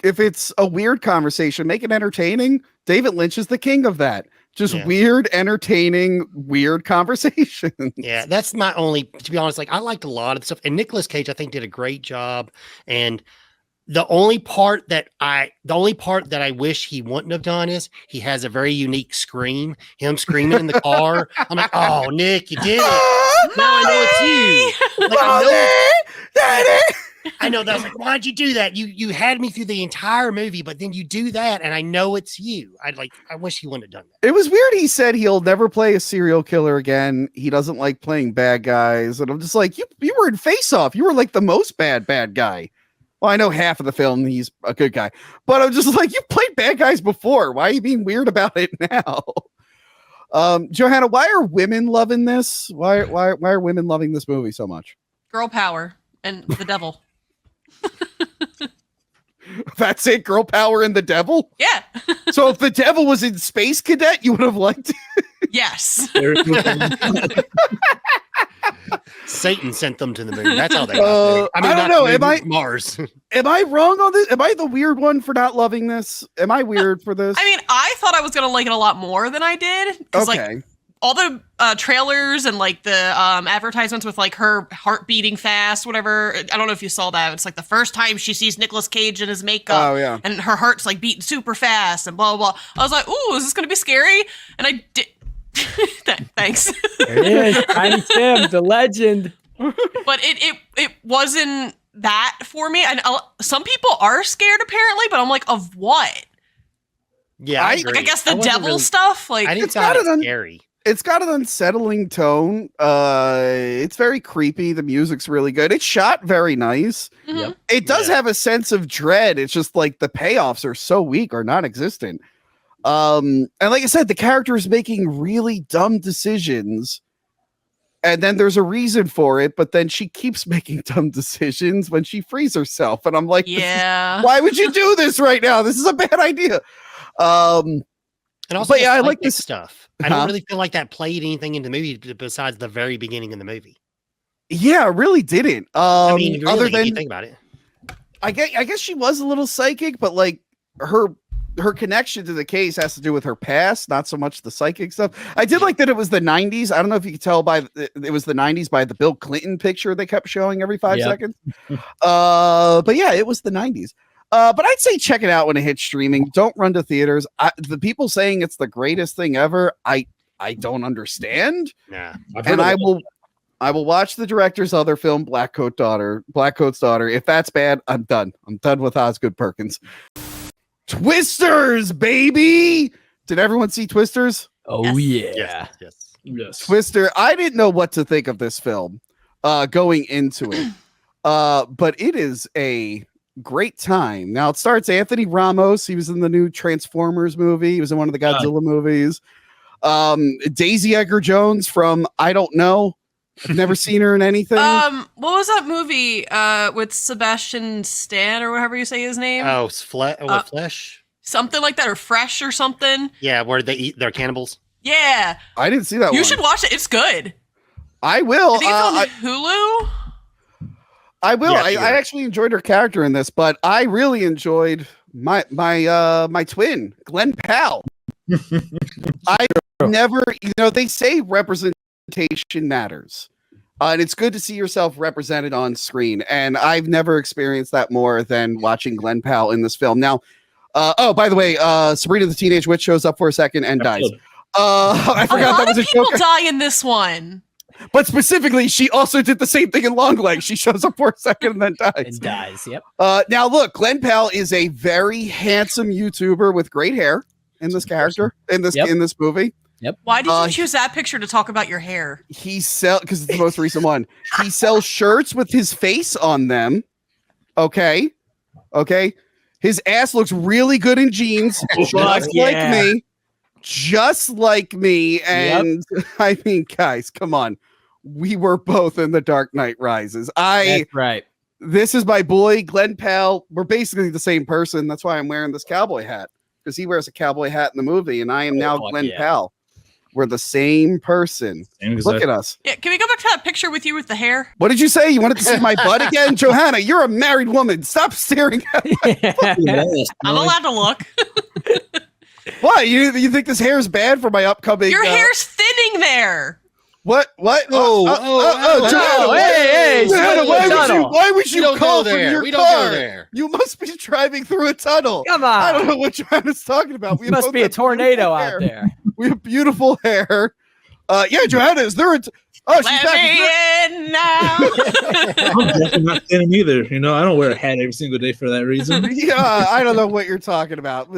if it's a weird conversation, make it entertaining. David Lynch is the king of that. Just weird, entertaining, weird conversations. Yeah, that's my only, to be honest, like I liked a lot of the stuff. And Nicolas Cage, I think, did a great job. And The only part that I wish he wouldn't have done is he has a very unique scream. Him screaming in the car. I'm like, oh, Nick, you did it. Now I know it's you. Like, I know that. I was like, why'd you do that? You had me through the entire movie, but then you do that, and I know it's you. I wish he wouldn't have done that. It was weird. He said he'll never play a serial killer again. He doesn't like playing bad guys, and I'm just like, you were in Face Off. You were like the most bad guy. Well, I know half of the film he's a good guy, but I'm just like, you played bad guys before. Why are you being weird about it now? Johanna, why are women loving this? Why are women loving this movie so much? Girl power and the devil. That's it, girl power and the devil? Yeah. So if the devil was in Space Cadet, you would have liked it? Yes. Satan sent them to the moon. That's how they got there. I mean, I don't know. Am I Mars? Am I wrong on this? Am I the weird one for not loving this? Am I weird for this? I mean, I thought I was gonna like it a lot more than I did. Okay. Like all the trailers and like the advertisements with like her heart beating fast, whatever. I don't know if you saw that. It's like the first time she sees Nicolas Cage in his makeup. Oh, yeah. And her heart's like beating super fast and blah, blah, blah. I was like, ooh, is this going to be scary? And I did. Thanks. There it is. Tiny Tim, the legend. But it wasn't that for me. And some people are scared apparently, but I'm like, of what? Yeah, I guess the devil stuff. Like, I didn't find it scary. It's got an unsettling tone. It's very creepy. The music's really good. It's shot very nice. Mm-hmm. It does have a sense of dread. It's just like the payoffs are so weak or non-existent. And like I said, the character is making really dumb decisions. And then there's a reason for it, but then she keeps making dumb decisions when she frees herself. And I'm like, yeah, why would you do this right now? This is a bad idea. And also, but yeah, I like this stuff. I don't really feel like that played anything in the movie besides the very beginning of the movie. Yeah, it really didn't. I mean, really, other than if you think about it, I guess she was a little psychic, but like her connection to the case has to do with her past, not so much the psychic stuff. I did like that it was the 90s. I don't know if you could tell by it was the 90s by the Bill Clinton picture they kept showing every 5 seconds. But yeah, it was the 90s. But I'd say check it out when it hits streaming. Don't run to theaters. The people saying it's the greatest thing ever, I don't understand. Nah. And I will watch the director's other film, Blackcoat's Daughter. If that's bad, I'm done. I'm done with Osgood Perkins. Twisters, baby. Did everyone see Twisters? Oh yeah. Yes. Twister. I didn't know what to think of this film going into it. But it is a great time. Now it starts Anthony Ramos. He was in the new Transformers movie. He was in one of the Godzilla movies. Daisy Edgar Jones from I Don't Know. I've never seen her in anything. What was that movie with Sebastian Stan or whatever you say his name? Oh, Flesh? Something like that, or Fresh or something. Yeah, where they're cannibals. Yeah. I didn't see that one. You should watch it. It's good. I will. I think it's on Hulu. I will. Yeah, I actually enjoyed her character in this, but I really enjoyed my twin, Glenn Powell. I never, they say representation matters. And it's good to see yourself represented on screen. And I've never experienced that more than watching Glenn Powell in this film. Now, by the way, Sabrina the Teenage Witch shows up for a second and dies. I forgot that was a joke. People die in this one. But specifically, she also did the same thing in Longlegs. She shows up for a second and then dies. And dies, yep. Now, look, Glenn Powell is a very handsome YouTuber with great hair in this character, in this movie. Yep. Why did you choose that picture to talk about your hair? Because it's the most recent one. He sells shirts with his face on them. Okay. His ass looks really good in jeans, just like me. And I mean, guys, come on. We were both in The Dark Knight Rises. That's right. This is my boy, Glenn Powell. We're basically the same person. That's why I'm wearing this cowboy hat, because he wears a cowboy hat in the movie, and I am now Glenn Powell. We're the same person. Look at us. Yeah, can we go back to that picture with you with the hair? What did you say? You wanted to see my butt again? Johanna, you're a married woman. Stop staring at me. I'm allowed to look. What? You think this hair is bad for my upcoming... Your hair's thinning there. What? Johanna, hey, why would you call go there. We don't go there. You must be driving through a tunnel. Come on. I don't know what Johanna's talking about. There must be a tornado out there. We have beautiful hair. Yeah, Johanna, is there a... Oh, she's back. In now. I'm definitely not kidding either. You know, I don't wear a hat every single day for that reason. Yeah, I don't know what you're talking about.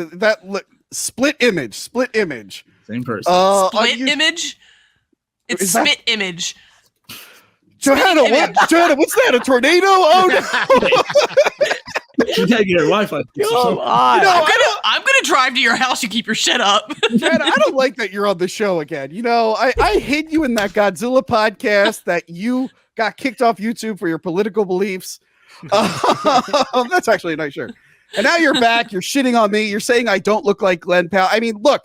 Split image. Same person. Split image? It's spit image. Johanna, Johanna, what's that? A tornado? Oh, no. You gotta get her Wi-Fi. Come on. I'm gonna drive to your house. You keep your shit up. Johanna, I don't like that you're on the show again. You know, I hate you in that Godzilla podcast that you got kicked off YouTube for your political beliefs. That's actually a nice shirt. And now you're back. You're shitting on me. You're saying I don't look like Glenn Powell. I mean, look,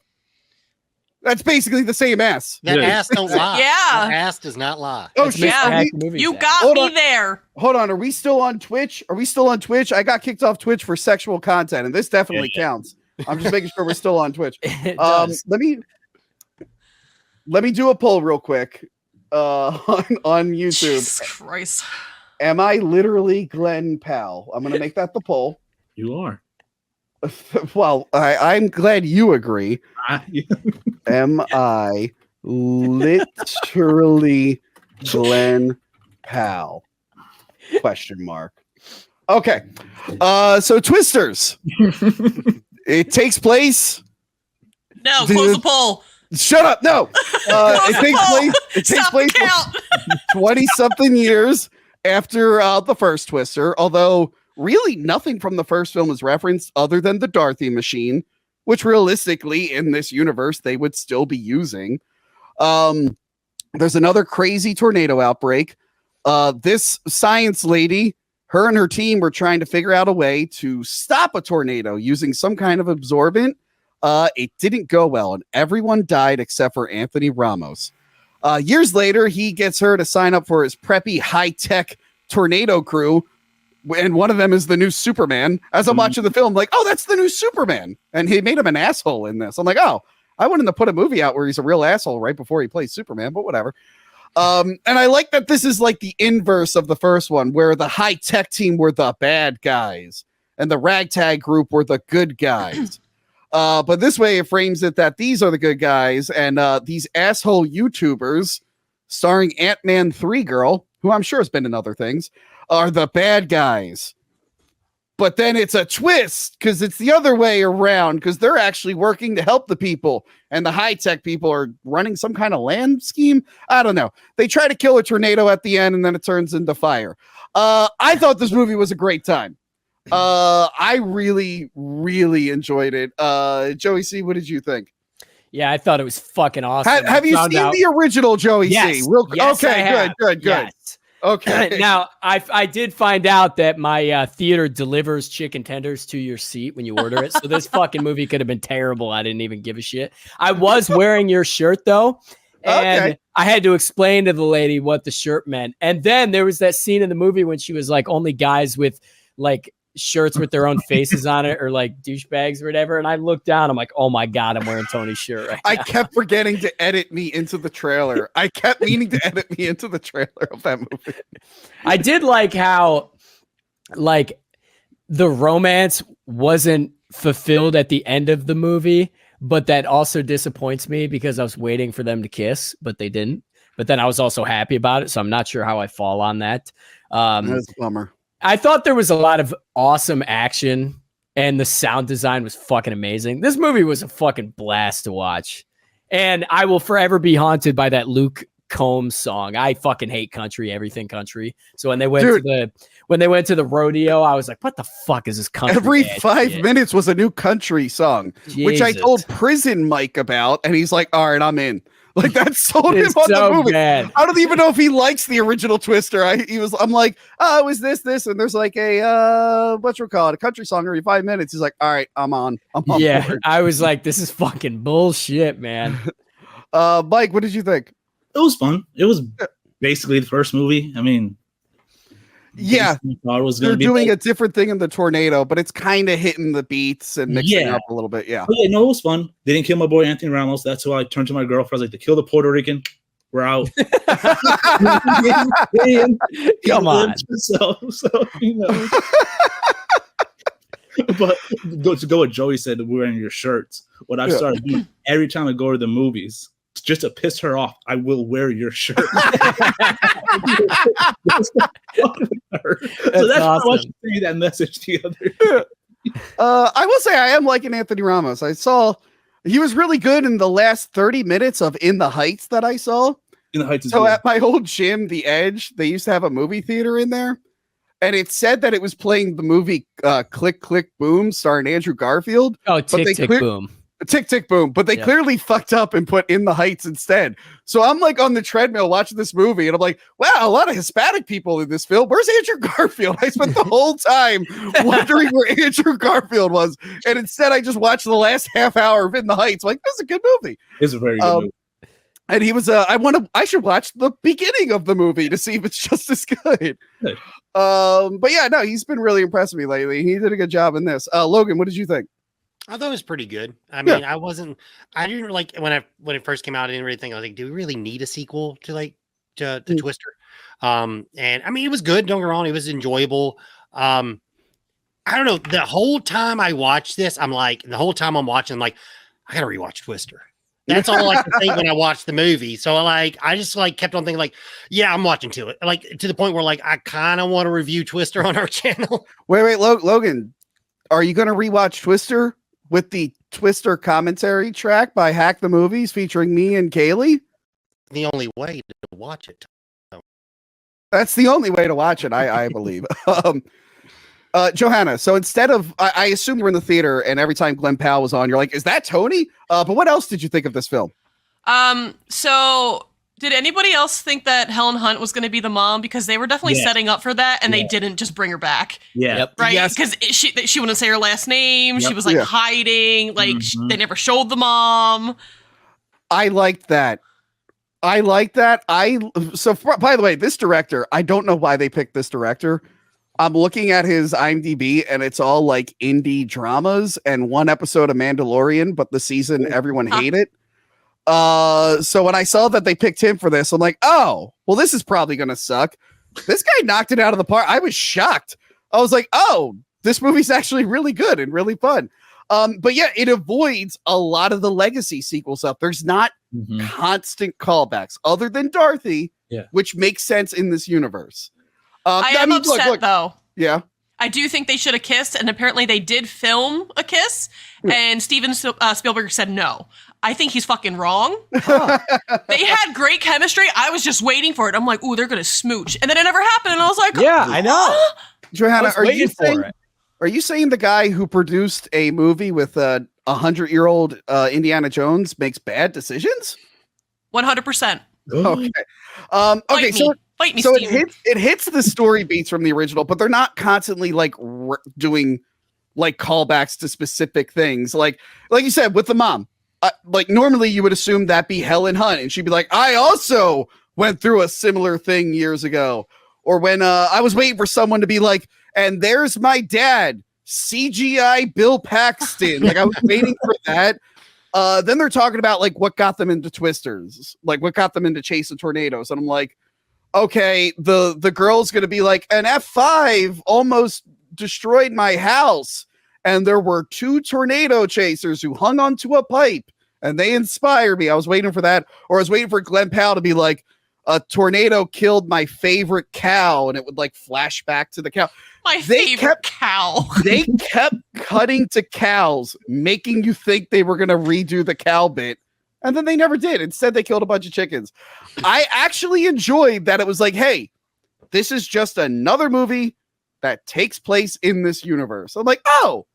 that's basically the same ass. That ass don't lie. Yeah. That ass does not lie. Oh, shit. Yeah. You got me there. Hold on. Are we still on Twitch? I got kicked off Twitch for sexual content, and this definitely counts. I'm just making sure we're still on Twitch. Let me do a poll real quick on YouTube. Jesus Christ. Am I literally Glenn Powell? I'm going to make that the poll. You are. Well, I'm glad you agree. Am I literally Glenn Powell? Question mark. Okay. So Twisters. It takes place. No, close the poll. Shut up. No. It takes place 20-something years after the first Twister, although really nothing from the first film is referenced other than the Dorothy machine, which realistically in this universe they would still be using. There's another crazy tornado outbreak. This science lady, her and her team were trying to figure out a way to stop a tornado using some kind of absorbent. It didn't go well, and everyone died except for Anthony Ramos. Years later, he gets her to sign up for his preppy high-tech tornado crew, and one of them is the new Superman. As I'm watching the film, like, oh, that's the new Superman. And he made him an asshole in this. I'm like, oh, I wouldn't have put a movie out where he's a real asshole right before he plays Superman, but whatever. And I like that this is like the inverse of the first one, where the high-tech team were the bad guys and the ragtag group were the good guys. But this way it frames it that these are the good guys, and these asshole YouTubers starring Ant-Man 3 Girl, who I'm sure has been in other things, are the bad guys. But then it's a twist because it's the other way around, because they're actually working to help the people, and the high-tech people are running some kind of land scheme. I don't know. They try to kill a tornado at the end, and then it turns into fire. I thought this movie was a great time. I really, really enjoyed it. Joey C, what did you think? Yeah, I thought it was fucking awesome. Have you seen the original Joey C? Yes, okay, good. Yes. Okay. Now, I did find out that my theater delivers chicken tenders to your seat when you order it. So this fucking movie could have been terrible. I didn't even give a shit. I was wearing your shirt though. And I had to explain to the lady what the shirt meant. And then there was that scene in the movie when she was like, only guys with like shirts with their own faces on it, or like douchebags or whatever. And I looked down, I'm like, oh my God, I'm wearing Tony's shirt right now. I kept forgetting to edit me into the trailer. I kept meaning to edit me into the trailer of that movie. I did like how like the romance wasn't fulfilled at the end of the movie, but that also disappoints me because I was waiting for them to kiss, but they didn't. But then I was also happy about it, so I'm not sure how I fall on that. That's a bummer. I thought there was a lot of awesome action, and the sound design was fucking amazing. This movie was a fucking blast to watch, and I will forever be haunted by that Luke Combs song. I fucking hate country, everything country. So when they went to the rodeo, I was like, "What the fuck is this country?" Every 5 minutes was a new country song, which I told Prison Mike about, and he's like, "All right, I'm in." Like that sold him on the movie. Bad. I don't even know if he likes the original Twister. I'm like, oh, it was this, and there's like a a country song every 5 minutes. He's like, all right, I'm on. Yeah, board. I was like, this is fucking bullshit, man. Mike, what did you think? It was fun. It was basically the first movie. I mean, yeah, they're doing a different thing in the tornado, but it's kind of hitting the beats and mixing up a little bit. Yeah. But yeah, no, it was fun. They didn't kill my boy Anthony Ramos. That's who I turned to my girlfriend. I was like, to kill the Puerto Rican. We're out. Come on. So you know. But to go what Joey said, wearing your shirts. What I've started doing every time I go to the movies, just to piss her off, I will wear your shirt. So that's awesome. How I should say that message the other. I will say I am liking Anthony Ramos. I saw he was really good in the last 30 minutes of In the Heights that I saw. In the Heights is so good. At my old gym, The Edge, they used to have a movie theater in there. And it said that it was playing the movie Click, Click, Boom, starring Andrew Garfield. Oh, Tick, Tick, Boom. Tick, Tick, Boom. But they clearly fucked up and put In the Heights instead. So I'm like on the treadmill watching this movie, and I'm like, wow, a lot of Hispanic people in this film. Where's Andrew Garfield? I spent the whole time wondering where Andrew Garfield was. And instead, I just watched the last half hour of In the Heights. I'm like, this is a good movie. It's a very good movie. And he was I should watch the beginning of the movie to see if it's just as good. But yeah, no, he's been really impressing me lately. He did a good job in this. Logan, what did you think? I thought it was pretty good. I mean, I didn't like when it first came out, I didn't really think, I was like, do we really need a sequel to Twister? And I mean, it was good. Don't get me wrong. It was enjoyable. I don't know. The whole time I watched this, I'm like, I got to rewatch Twister. That's all I could think when I watched the movie. So I just kept on thinking yeah, I'm watching to it. To the point where I kind of want to review Twister on our channel. Wait, Logan, are you going to rewatch Twister with the Twister commentary track by Hack the Movies featuring me and Kaylee? The only way to watch it. That's the only way to watch it, I believe. Johanna, so instead of, I assume you're in the theater and every time Glenn Powell was on, you're like, is that Tony? But what else did you think of this film? So did anybody else think that Helen Hunt was going to be the mom? Because they were definitely setting up for that, and they didn't just bring her back. Yeah. Yep. Right? Because she wouldn't say her last name. She was hiding. They never showed the mom. I liked that. By the way, this director, I don't know why they picked this director. I'm looking at his IMDb and it's all indie dramas and one episode of Mandalorian, but the season everyone hated. So when I saw that they picked him for this, I'm like, oh, well, this is probably going to suck. This guy knocked it out of the park. I was shocked. I was like, oh, this movie's actually really good and really fun. But yeah, it avoids a lot of the legacy sequel stuff. There's not constant callbacks other than Dorothy, which makes sense in this univerber. I am upset though. Yeah. I do think they should have kissed, and apparently they did film a kiss, and Steven Spielberg said no. I think he's fucking wrong. They had great chemistry. I was just waiting for it. I'm like, ooh, they're going to smooch. And then it never happened, and I was like, yeah, I know. Johanna, are you saying the guy who produced a movie with a 100-year-old Indiana Jones makes bad decisions? 100%. Okay. Okay, so it hits the story beats from the original, but they're not constantly doing callbacks to specific things. Like you said with the mom, normally you would assume that be Helen Hunt, and she'd be like, I also went through a similar thing years ago. Or when I was waiting for someone to be like, and there's my dad, CGI Bill Paxton. I was waiting for that. Then they're talking about what got them into Twisters, what got them into chasing tornadoes. And I'm like, okay, the girl's going to be like, an F5 almost destroyed my house. And there were 2 tornado chasers who hung onto a pipe and they inspired me. I was waiting for that. Or I was waiting for Glenn Powell to be like, a tornado killed my favorite cow. And it would flash back to the cow. Favorite cow. They kept cutting to cows, making you think they were going to redo the cow bit. And then they never did. Instead, they killed a bunch of chickens. I actually enjoyed that it was hey, this is just another movie that takes place in this universe. I'm like, oh,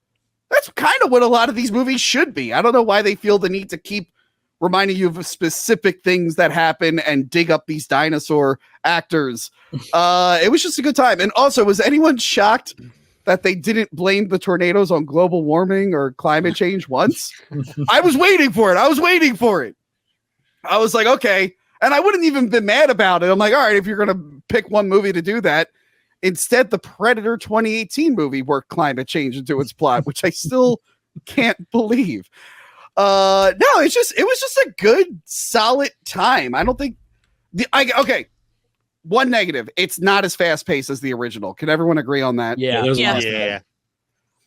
that's kind of what a lot of these movies should be. I don't know why they feel the need to keep reminding you of specific things that happen and dig up these dinosaur actors. It was just a good time. And also, was anyone shocked that they didn't blame the tornadoes on global warming or climate change once? I was waiting for it. I was like, okay. And I wouldn't even been mad about it. I'm like, all right, if you're going to pick one movie to do that. Instead, the Predator 2018 movie worked climate change into its plot, which I still can't believe. No, it was just a good, solid time. I don't think Okay. One negative. It's not as fast paced as the original. Can everyone agree on that? Yeah.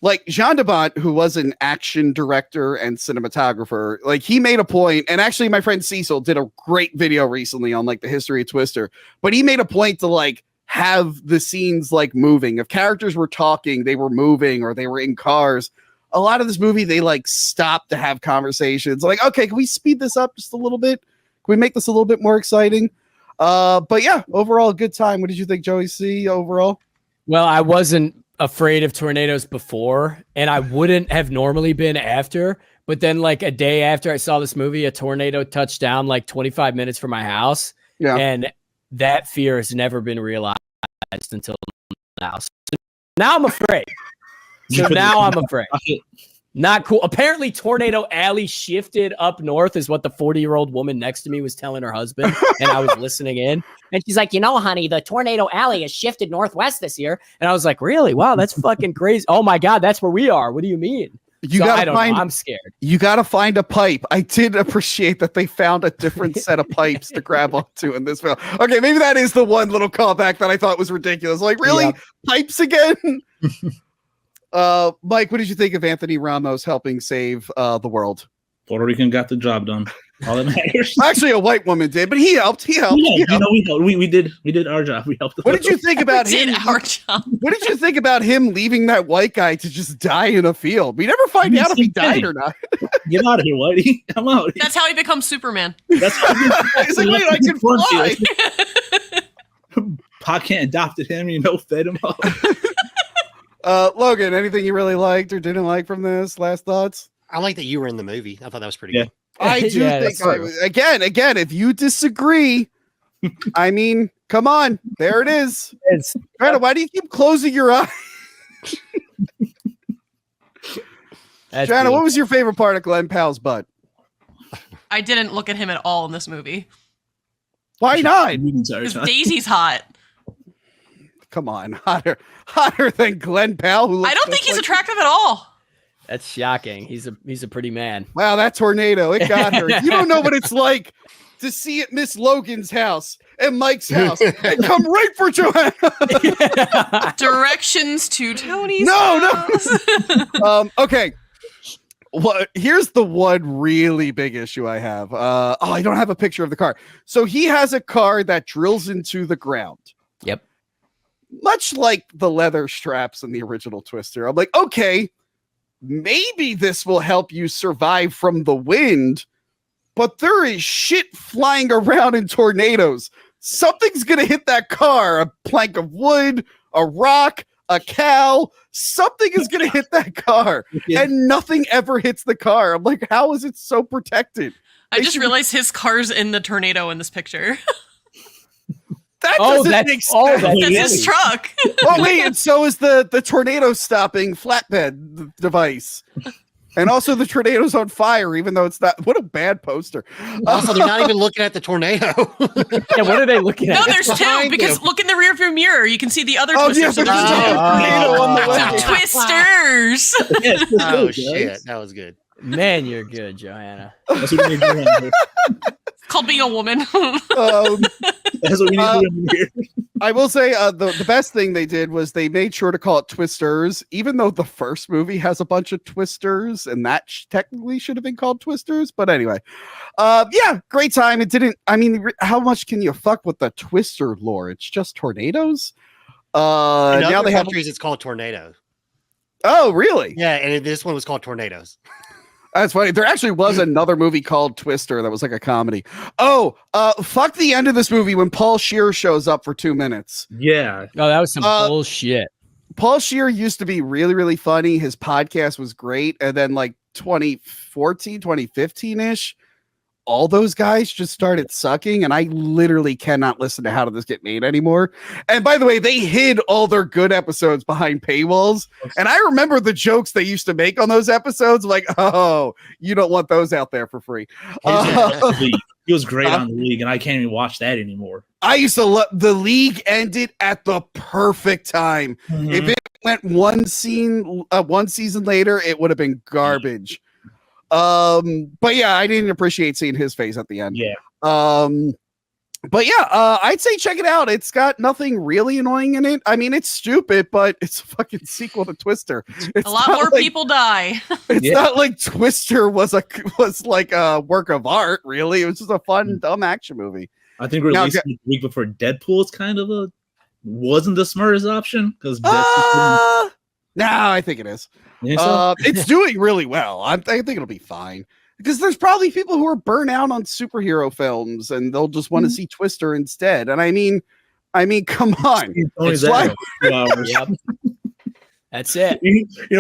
Like Jean de Bont, who was an action director and cinematographer, like he made a point, and actually my friend Cecil did a great video recently on like the history of Twister, but he made a point to like have the scenes like moving. If characters were talking, they were moving or they were in cars. A lot of this movie, they like stopped to have conversations. Like, okay, can we speed this up just a little bit? Can we make this a little bit more exciting? But yeah, overall, a good time. What did you think, Joey C, overall? Well, I wasn't afraid of tornadoes before, and I wouldn't have normally been after. But then, like a day after I saw this movie, a tornado touched down like 25 minutes from my house. Yeah. And that fear has never been realized until now. So now I'm afraid. Not cool. Apparently, Tornado Alley shifted up north is what the 40-year-old woman next to me was telling her husband, and I was listening in. And she's like, honey, the Tornado Alley has shifted northwest this year. And I was like, really? Wow, that's fucking crazy. Oh my God, that's where we are. What do you mean? I'm scared. You got to find a pipe. I did appreciate that they found a different set of pipes to grab onto in this film. Okay, maybe that is the one little callback that I thought was ridiculous. Like, really? Yep. Pipes again? Mike, what did you think of Anthony Ramos helping save the world? Puerto Rican got the job done. All that matters. Actually, a white woman did, but he helped. We did our job. We helped. What did you think about him? Our job. What did you think about him leaving that white guy to just die in a field? We never find out if he died or not. Get out of here, Whitey! Come out. That's how he becomes Superman. That's how he's like, wait, I can fly. Pa Kent adopted him, fed him up. Logan, anything you really liked or didn't like from this? Last thoughts? I like that you were in the movie. I thought that was pretty good. I do think again, if you disagree, I mean, come on, there it is. Brandon, why do you keep closing your eyes? Joanna, what was your favorite part of Glenn Powell's butt? I didn't look at him at all in this movie. Why not? Because Daisy's hot. Come on, hotter than Glenn Powell. I don't think he's attractive at all. That's shocking. He's a pretty man. Wow, that tornado, it got her. You don't know what it's like to see it Miss Logan's house and Mike's house and come right for Joanna. Directions to Tony's house. Okay. Well, here's the one really big issue I have. I don't have a picture of the car. So he has a car that drills into the ground. Yep. Much like the leather straps in the original Twister. I'm like, okay, maybe this will help you survive from the wind, but there is shit flying around in tornadoes. Something's going to hit that car. A plank of wood, a rock, a cow. Something is going to hit that car. And nothing ever hits the car. I'm like, how is it so protected? I just realized his car's in the tornado in this picture. That doesn't make sense. That's his truck. Oh, wait, and so is the tornado stopping flatbed device. And also the tornado's on fire, even though it's not. What a bad poster. Also, they're not even looking at the tornado. Yeah, what are they looking at? No, there's two, because look in the rearview mirror. You can see the other Twisters. Yeah, so there's Twisters. Oh, shit. That was good. Man, you're good, Joanna. It's called being a woman. That's what we need to do here. I will say the best thing they did was they made sure to call it Twisters, even though the first movie has a bunch of Twisters, and that technically should have been called Twisters. But anyway, yeah, great time. It didn't. I mean, how much can you fuck with the Twister lore? It's just tornadoes. In now other they have. countries, it's called Tornado. Oh, really? Yeah, and this one was called Tornadoes. That's funny. There actually was another movie called Twister that was like a comedy. Oh, fuck the end of this movie when Paul Scheer shows up for 2 minutes. Yeah. Oh, that was some bullshit. Paul Scheer used to be really, really funny. His podcast was great. And then like 2014, 2015-ish, all those guys just started sucking. And I literally cannot listen to How Did This Get Made anymore. And by the way, they hid all their good episodes behind paywalls. And I remember the jokes they used to make on those episodes. Like, oh, you don't want those out there for free. He was great on The League, and I can't even watch that anymore. I used to love The League. Ended at the perfect time. Mm-hmm. If it went one season later, it would have been garbage. But yeah, I didn't appreciate seeing his face at the end. Yeah. But yeah, I'd say check it out. It's got nothing really annoying in it. I mean, it's stupid, but it's a fucking sequel to Twister. It's a lot more people die. It's not like Twister was like a work of art, really. It was just a fun, dumb action movie. I think releasing the week before Deadpool is kind of wasn't the smartest option because no, I think it is. It's doing really well. I think it'll be fine. Because there's probably people who are burnt out on superhero films and they'll just want to see Twister instead. And I mean, come on. Yep. That's it.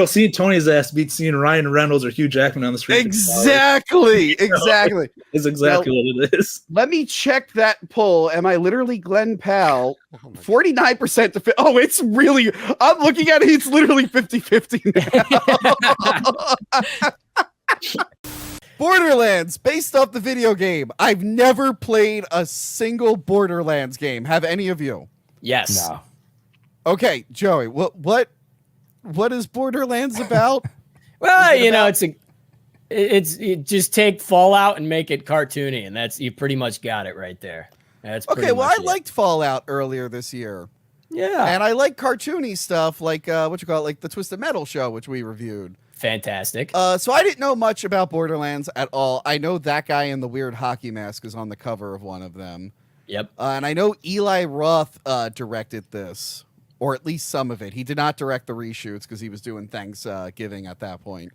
Seeing Tony's ass beat seeing Ryan Reynolds or Hugh Jackman on the screen. Exactly. Exactly. It's exactly what it is. Let me check that poll. Am I literally Glenn Powell? 49% to oh, it's really, I'm looking at it. It's literally 50-50 now. Borderlands, based off the video game. I've never played a single Borderlands game. Have any of you? Yes. No. Okay, Joey. What is Borderlands about? Well, it's just take Fallout and make it cartoony, and you pretty much got it right there. That's okay. Well, I liked Fallout earlier this year. Yeah, and I like cartoony stuff like like the Twisted Metal show, which we reviewed. Fantastic. So I didn't know much about Borderlands at all. I know that guy in the weird hockey mask is on the cover of one of them. Yep. And I know Eli Roth directed this, or at least some of it. He did not direct the reshoots because he was doing Thanksgiving at that point.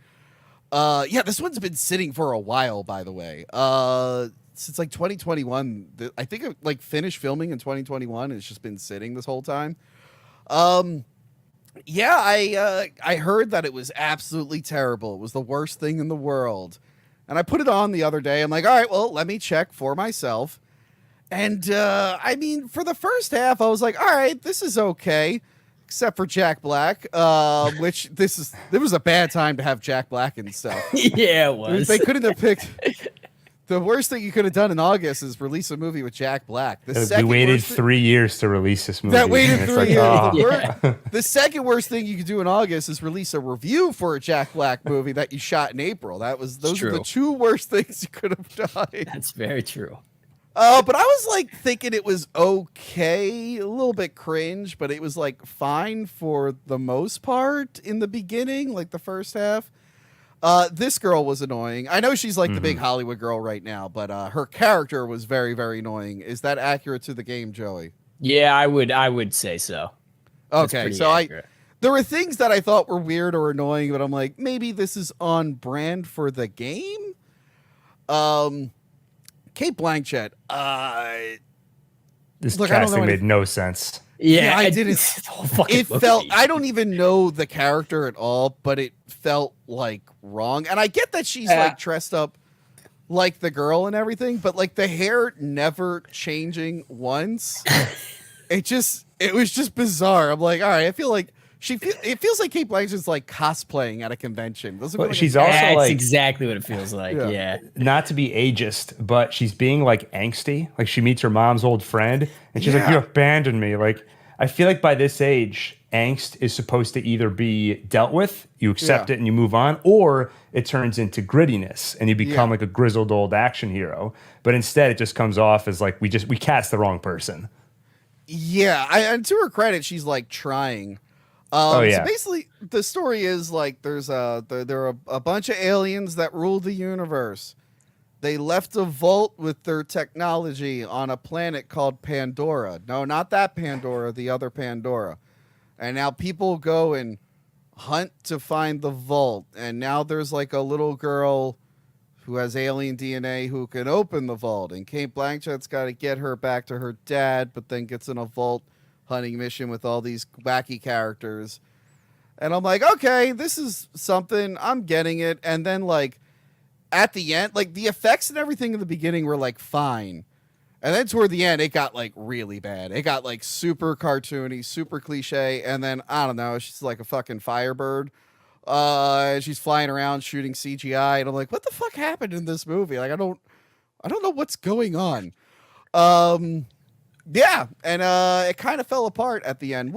Yeah, this one's been sitting for a while, by the way. Since like 2021. I think it finished filming in 2021. It's just been sitting this whole time. Yeah, I heard that it was absolutely terrible. It was the worst thing in the world. And I put it on the other day. I'm like, all right, well, let me check for myself. And I mean, for the first half, I was like, all right, this is okay. Except for Jack Black, which it was a bad time to have Jack Black and stuff. Yeah, it was. They couldn't have picked. The worst thing you could have done in August is release a movie with Jack Black. We waited 3 years to release this movie. That waited 3 years. Oh. The second worst thing you could do in August is release a review for a Jack Black movie that you shot in April. Those are the two worst things you could have done. That's very true. But I was thinking it was okay, a little bit cringe, but it was fine for the most part in the beginning, the first half. This girl was annoying. I know she's the big Hollywood girl right now, but her character was very, very annoying. Is that accurate to the game, Joey? Yeah, I would say so. Okay, so there were things that I thought were weird or annoying, but I'm like, maybe this is on brand for the game. Kate Blanchett. This casting made no sense. Yeah, I didn't. It felt. I don't even know the character at all, but it felt wrong. And I get that she's dressed up like the girl and everything, but the hair never changing once. It was just bizarre. I'm like, all right, I feel like it feels like Kate Blanchett's cosplaying at a convention. She's also that's exactly what it feels like. Yeah. Not to be ageist, but she's being angsty. She meets her mom's old friend and she's like, you abandoned me. I feel like by this age, angst is supposed to either be dealt with, you accept it and you move on, or it turns into grittiness and you become a grizzled old action hero. But instead it just comes off as we cast the wrong person. Yeah. And to her credit, she's trying. So basically, the story is there are a bunch of aliens that rule the universe. They left a vault with their technology on a planet called Pandora. No, not that Pandora, the other Pandora. And now people go and hunt to find the vault. And now there's a little girl who has alien DNA who can open the vault. And Kate Blanchett's got to get her back to her dad, but then gets in a vault hunting mission with all these wacky characters. And I'm like, okay, this is something. I'm getting it. And then at the end, the effects and everything in the beginning were fine. And then toward the end, it got really bad. It got super cartoony, super cliche. And then I don't know, she's a fucking Firebird. She's flying around shooting CGI. And I'm like, what the fuck happened in this movie? I don't know what's going on. Yeah, and it kind of fell apart at the end.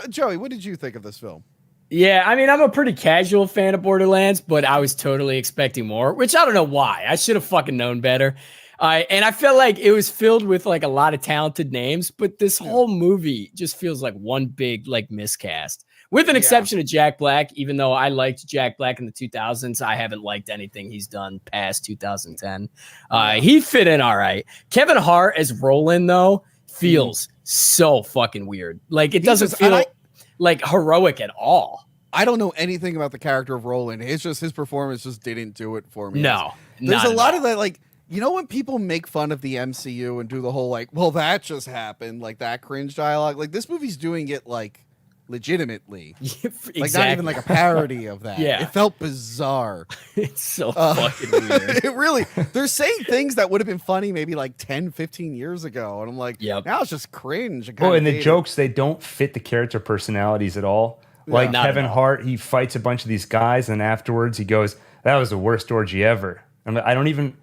Joey, what did you think of this film? Yeah, I mean, I'm a pretty casual fan of Borderlands, but I was totally expecting more, which I don't know why. I should have fucking known better. And I felt like it was filled with like a lot of talented names, but this whole movie just feels like one big like miscast. With an exception of Jack Black, even though I liked Jack Black in the 2000s, I haven't liked anything he's done past 2010. He fit in all right. Kevin Hart as Roland, though, feels so fucking weird. Like, it doesn't feel like heroic at all. I don't know anything about the character of Roland. It's just his performance just didn't do it for me. No. There's a lot of that, like, you know when people make fun of the MCU and do the whole, like, well, that just happened, like that cringe dialogue? Like, this movie's doing it, like, legitimately. Exactly. Like, not even like a parody of that. Yeah. It felt bizarre. It's so fucking weird. It really, they're saying things that would have been funny maybe like 10, 15 years ago. And I'm like, now it's just cringe. And the jokes, they don't fit the character personalities at all. Like Kevin Hart, he fights a bunch of these guys, and afterwards he goes, "That was the worst orgy ever." I'm like, I don't even.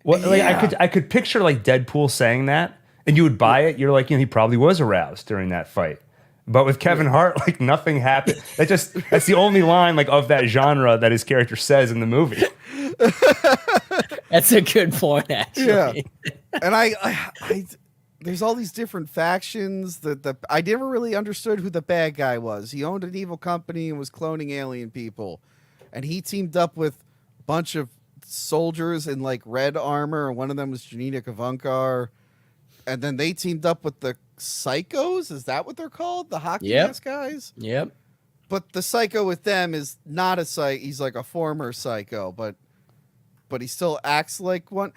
Like I could picture like Deadpool saying that, and you would buy it. You're like, he probably was aroused during that fight. But with Kevin Hart, like nothing happened. That's the only line like of that genre that his character says in the movie. That's a good point, actually. Yeah, and I there's all these different factions that I never really understood who the bad guy was. He owned an evil company and was cloning alien people, and he teamed up with a bunch of soldiers in like red armor, and one of them was Janina Kavankar, and then they teamed up with the Psychos. Is that what they're called? The hockey mask guys? Yep. But the Psycho with them is not a psych. He's like a former Psycho, but he still acts like one.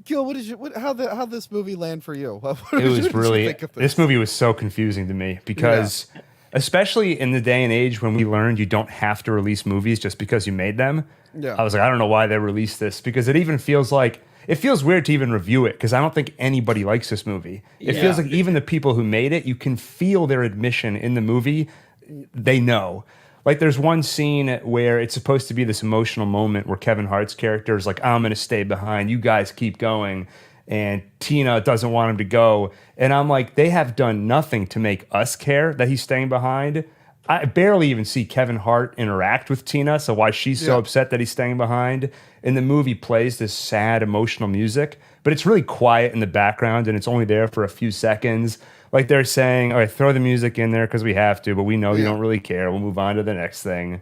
Gil, how this movie land for you? It was really, this movie was so confusing to me because especially in the day and age when we learned you don't have to release movies just because you made them. Yeah. I was like, I don't know why they released this, because it even feels like, it feels weird to even review it because I don't think anybody likes this movie. It feels like even the people who made it, you can feel their admission in the movie. They know. Like there's one scene where it's supposed to be this emotional moment where Kevin Hart's character is like, I'm going to stay behind. You guys keep going. And Tina doesn't want him to go. And I'm like, they have done nothing to make us care that he's staying behind. I barely even see Kevin Hart interact with Tina, so why she's so upset that he's staying behind. And the movie plays this sad, emotional music, but it's really quiet in the background, and it's only there for a few seconds. Like they're saying, all right, throw the music in there because we have to, but we know you don't really care. We'll move on to the next thing.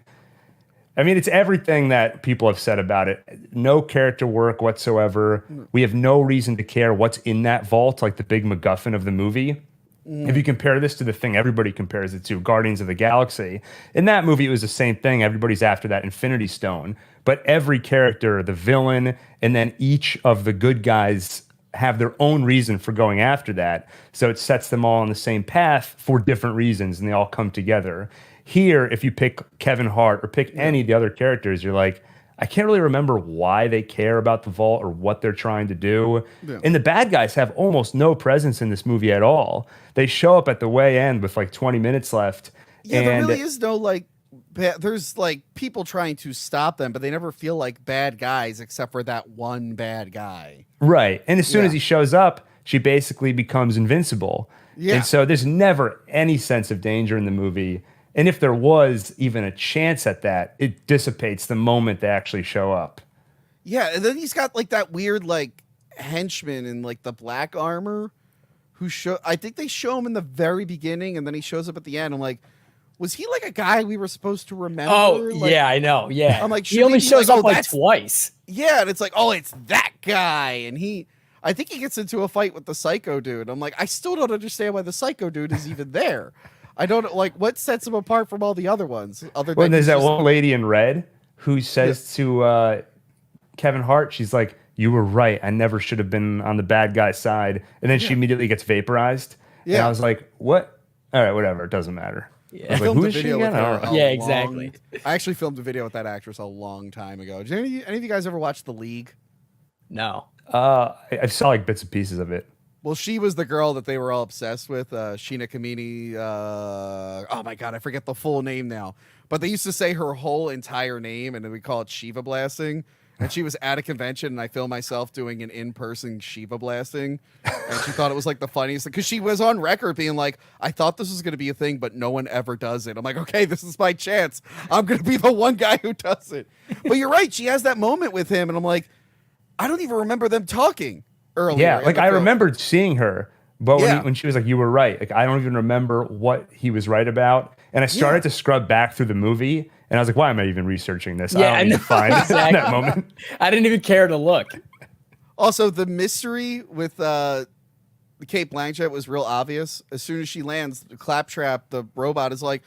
I mean, it's everything that people have said about it. No character work whatsoever. We have no reason to care what's in that vault, like the big MacGuffin of the movie. If you compare this to the thing everybody compares it to, Guardians of the Galaxy, in that movie it was the same thing. Everybody's after that Infinity Stone. But every character, the villain, and then each of the good guys have their own reason for going after that. So it sets them all on the same path for different reasons, and they all come together. Here, if you pick Kevin Hart or pick any of the other characters, you're like, I can't really remember why they care about the vault or what they're trying to do. Yeah. And the bad guys have almost no presence in this movie at all. They show up at the way end with like 20 minutes left. Yeah, there really is no like, there's like people trying to stop them, but they never feel like bad guys except for that one bad guy. Right. And as soon as he shows up, she basically becomes invincible. Yeah. And so there's never any sense of danger in the movie. And if there was even a chance at that, it dissipates the moment they actually show up. Yeah, and then he's got like that weird like henchman in like the black armor who I think they show him in the very beginning and then he shows up at the end. I'm like, was he like a guy we were supposed to remember? Oh, like, yeah, I know. Yeah. I'm like, he only shows up like twice. Yeah, and it's like, oh, it's that guy. And I think he gets into a fight with the Psycho dude. I'm like, I still don't understand why the Psycho dude is even there. I don't like what sets him apart from all the other ones. Other than there's that one lady in red who says to Kevin Hart, she's like, "You were right. I never should have been on the bad guy's side." And then she immediately gets vaporized. Yeah, and I was like, "What? All right, whatever. It doesn't matter." Yeah, I filmed a video with her. Exactly. I actually filmed a video with that actress a long time ago. Did any of you guys ever watch The League? No. I saw like bits and pieces of it. Well, she was the girl that they were all obsessed with, Sheena Kamini. Oh my God, I forget the full name now. But they used to say her whole entire name, and then we call it Shiva blasting. And she was at a convention, and I filmed myself doing an in-person Shiva blasting. And she thought it was like the funniest thing, because she was on record being like, I thought this was going to be a thing, but no one ever does it. I'm like, okay, this is my chance. I'm going to be the one guy who does it. But you're right. She has that moment with him, and I'm like, I don't even remember them talking. earlier. Yeah, like I remembered seeing her, but when she was like, "You were right," like I don't even remember what he was right about, and I started to scrub back through the movie, and I was like, "Why am I even researching this? Yeah, I don't need to find that moment." I didn't even care to look. Also, the mystery with Kate Blanchett was real obvious. As soon as she lands, Claptrap, the robot, is like,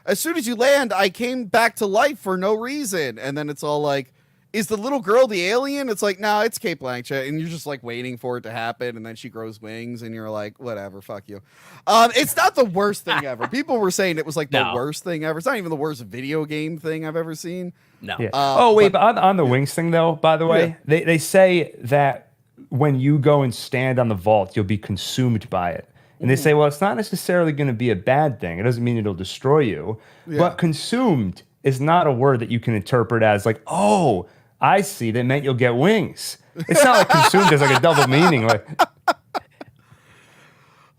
"As soon as you land, I came back to life for no reason," and then it's all like, is the little girl the alien? It's like, no, it's Kate Blanchett, and you're just like waiting for it to happen, and then she grows wings, and you're like, whatever, fuck you. It's not the worst thing ever. People were saying it was like the worst thing ever. It's not even the worst video game thing I've ever seen. No. Yeah. But on the wings thing though, by the way, they say that when you go and stand on the vault, you'll be consumed by it. And they say, well, it's not necessarily going to be a bad thing. It doesn't mean it'll destroy you. Yeah. But consumed is not a word that you can interpret as like, oh, I see. That meant you'll get wings. It's not like consumed as like a double meaning. Like,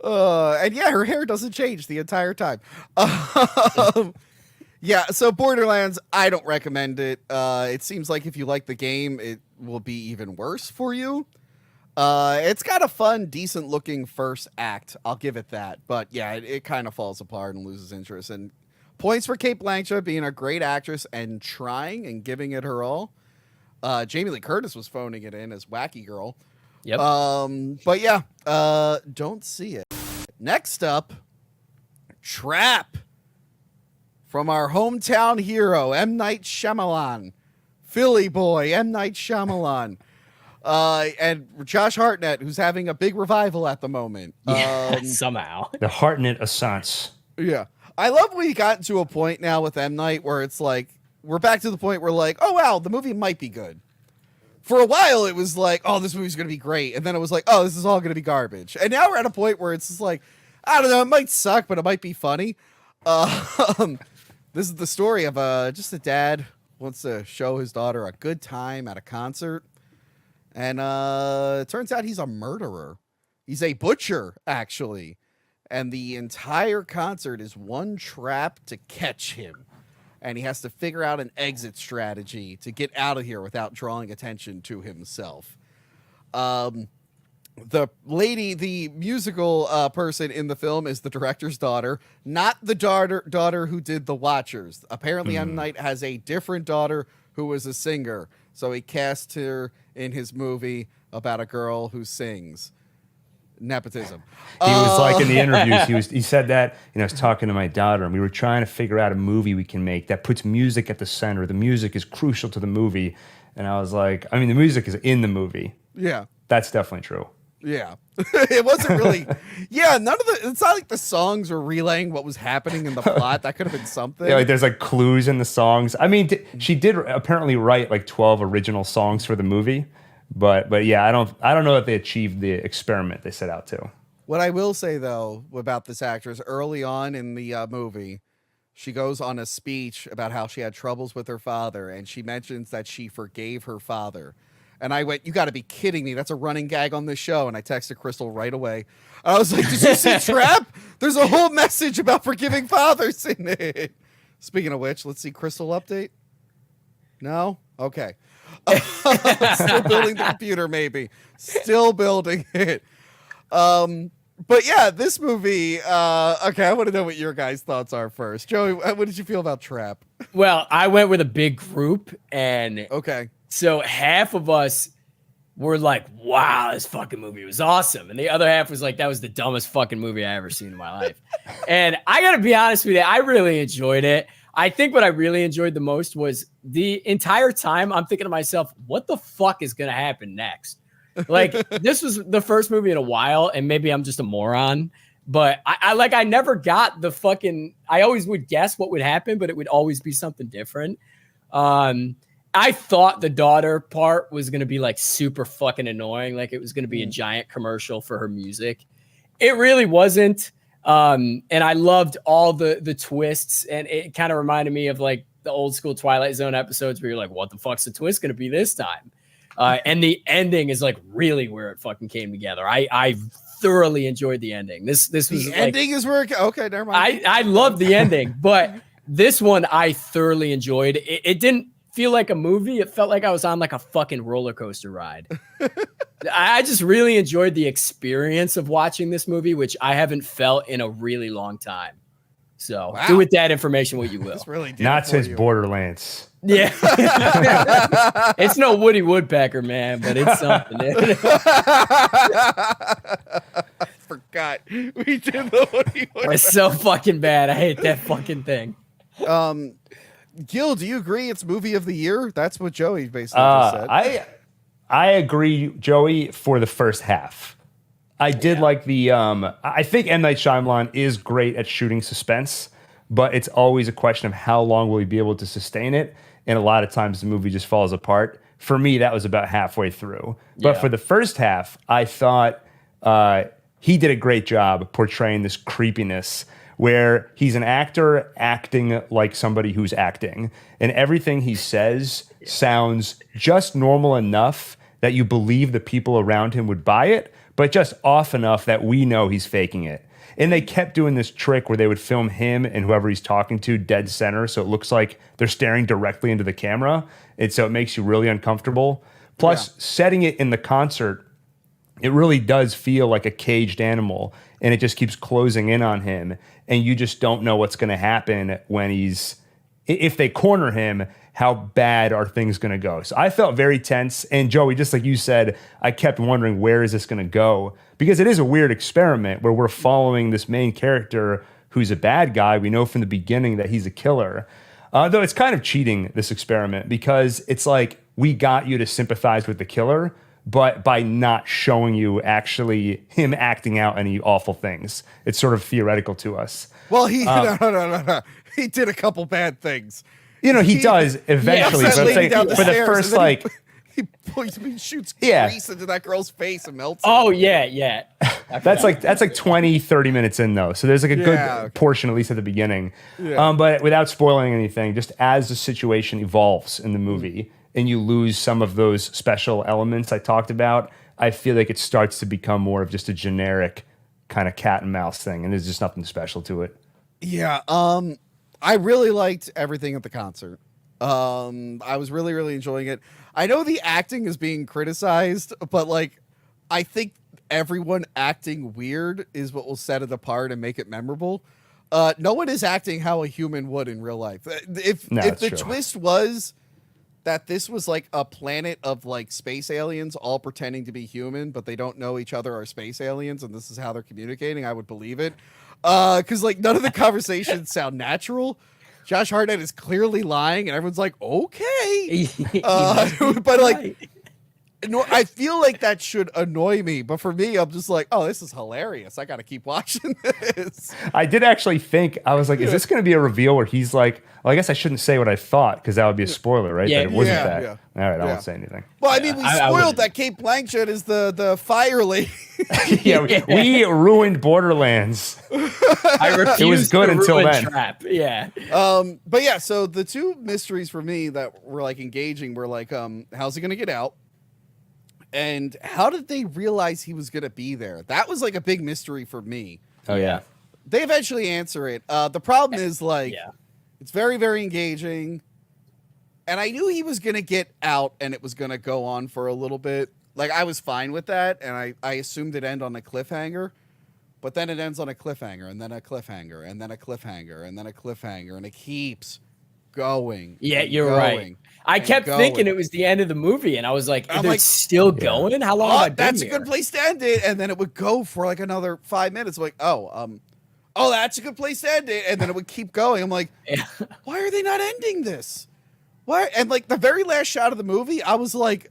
and yeah, her hair doesn't change the entire time. Yeah, so Borderlands, I don't recommend it. It seems like if you like the game, it will be even worse for you. It's got a fun, decent-looking first act. I'll give it that. But yeah, it kind of falls apart and loses interest. And points for Kate Blanchett being a great actress and trying and giving it her all. Jamie Lee Curtis was phoning it in as Wacky Girl. Yep. But yeah, don't see it. Next up, Trap. From our hometown hero, M. Night Shyamalan. Philly boy, M. Night Shyamalan. And Josh Hartnett, who's having a big revival at the moment. Yeah, somehow. The Hartnett Assance. Yeah. I love we got to a point now with M. Night where it's like, we're back to the point where like, oh, wow, the movie might be good. For a while, it was like, oh, this movie's going to be great. And then it was like, oh, this is all going to be garbage. And now we're at a point where it's just like, I don't know, it might suck, but it might be funny. This is the story of just a dad wants to show his daughter a good time at a concert. And it turns out he's a murderer. He's a butcher, actually. And the entire concert is one trap to catch him. And he has to figure out an exit strategy to get out of here without drawing attention to himself. The lady, the musical person in the film is the director's daughter, not the daughter who did The Watchers. Apparently, M. Night has a different daughter who was a singer. So he cast her in his movie about a girl who sings. Nepotism. He was like in the interviews, he said that, I was talking to my daughter and we were trying to figure out a movie we can make that puts music at the center. The music is crucial to the movie. And I was like, I mean, the music is in the movie. Yeah. That's definitely true. Yeah. It wasn't really, it's not like the songs were relaying what was happening in the plot. That could have been something. Yeah, like there's like clues in the songs. I mean, she did apparently write like 12 original songs for the movie. But yeah, I don't know if they achieved the experiment they set out to. What I will say though about this actress, early on in the movie, she goes on a speech about how she had troubles with her father, and she mentions that she forgave her father. And I went, you got to be kidding me! That's a running gag on this show. And I texted Crystal right away. I was like, did you see Trap? There's a whole message about forgiving fathers in it. Speaking of which, let's see Crystal update. No? Okay. Still building the computer, maybe. Still building it. But yeah, this movie, okay, I want to know what your guys' thoughts are first. Joey, what did you feel about Trap? Well, I went with a big group, and okay, so half of us were like, wow, this fucking movie was awesome. And the other half was like, that was the dumbest fucking movie I ever seen in my life. And I got to be honest with you, I really enjoyed it. I think what I really enjoyed the most was the entire time I'm thinking to myself, what the fuck is going to happen next? Like, this was the first movie in a while, and maybe I'm just a moron, but I never got the fucking, I always would guess what would happen, but it would always be something different. I thought the daughter part was going to be like super fucking annoying. Like it was going to be a giant commercial for her music. It really wasn't. And I loved all the twists, and it kind of reminded me of like the old school Twilight Zone episodes where you're like, what the fuck's the twist going to be this time? And the ending is like really where it fucking came together. I thoroughly enjoyed the ending. This was the ending is where okay, never mind. I loved the ending, but this one I thoroughly enjoyed. It didn't feel like a movie. It felt like I was on like a fucking roller coaster ride. I just really enjoyed the experience of watching this movie, which I haven't felt in a really long time. So do with that information what you will. Really not since Borderlands. Yeah. It's no Woody Woodpecker, man, but it's something. Forgot we did the Woody Woodpecker. It's so fucking bad. I hate that fucking thing. Gil, do you agree it's movie of the year? That's what Joey basically just said. I agree, Joey, for the first half. I did like the I think M. Night Shyamalan is great at shooting suspense, but it's always a question of how long will he be able to sustain it, and a lot of times the movie just falls apart. For me, that was about halfway through. But for the first half, I thought he did a great job portraying this creepiness where he's an actor acting like somebody who's acting, and everything he says sounds just normal enough that you believe the people around him would buy it, but just off enough that we know he's faking it. And they kept doing this trick where they would film him and whoever he's talking to dead center, so it looks like they're staring directly into the camera, and so it makes you really uncomfortable. Plus, setting it in the concert, it really does feel like a caged animal, and it just keeps closing in on him, and you just don't know what's going to happen when if they corner him, how bad are things going to go? So I felt very tense. And Joey, just like you said, I kept wondering, where is this going to go? Because it is a weird experiment where we're following this main character who's a bad guy. We know from the beginning that he's a killer. Though it's kind of cheating, this experiment, because it's like we got you to sympathize with the killer, but by not showing you actually him acting out any awful things. It's sort of theoretical to us. Well, no. He did a couple bad things. You know, he does eventually, but I'm saying for the first, like... He shoots grease into that girl's face and melts. Oh, yeah. That's like 20, 30 minutes in, though. So there's like a good portion, at least at the beginning. Yeah. But without spoiling anything, just as the situation evolves in the movie and you lose some of those special elements I talked about, I feel like it starts to become more of just a generic kind of cat and mouse thing, and there's just nothing special to it. Yeah. I really liked everything at the concert. I was really, really enjoying it. I know the acting is being criticized, but like, I think everyone acting weird is what will set it apart and make it memorable. No one is acting how a human would in real life. If the twist was that this was like a planet of like space aliens all pretending to be human, but they don't know each other are space aliens, and this is how they're communicating, I would believe it. Because like none of the conversations sound natural. Josh Hartnett is clearly lying, and everyone's like, okay. But like, no, I feel like that should annoy me. But for me, I'm just like, oh, this is hilarious. I got to keep watching this. I did actually think, I was like, is this going to be a reveal where he's like, well, I guess I shouldn't say what I thought because that would be a spoiler, right? Yeah, that it wasn't that. Yeah. All right, I won't say anything. Well, I mean, we spoiled that Kate Blanchett is the fire lady. We ruined Borderlands. I refuse. It was good until then. Trap. Yeah. But yeah, so the two mysteries for me that were like engaging were like, how's he gonna get out? And how did they realize he was gonna be there? That was like a big mystery for me. Oh yeah. They eventually answer it. The problem is like, it's very, very engaging. And I knew he was going to get out and it was going to go on for a little bit. Like, I was fine with that. And I assumed it'd end on a cliffhanger. But then it ends on a cliffhanger, and then a cliffhanger, and then a cliffhanger, and then a cliffhanger. And it keeps going. Yeah, you're right. I kept thinking it was the end of the movie. And I was like, it's still going? How long have I been That's here? a good place to end it. And then it would go for like another 5 minutes. I'm like, oh, that's a good place to end it. And then it would keep going. I'm like, why are they not ending this? Why? And like the very last shot of the movie, I was like,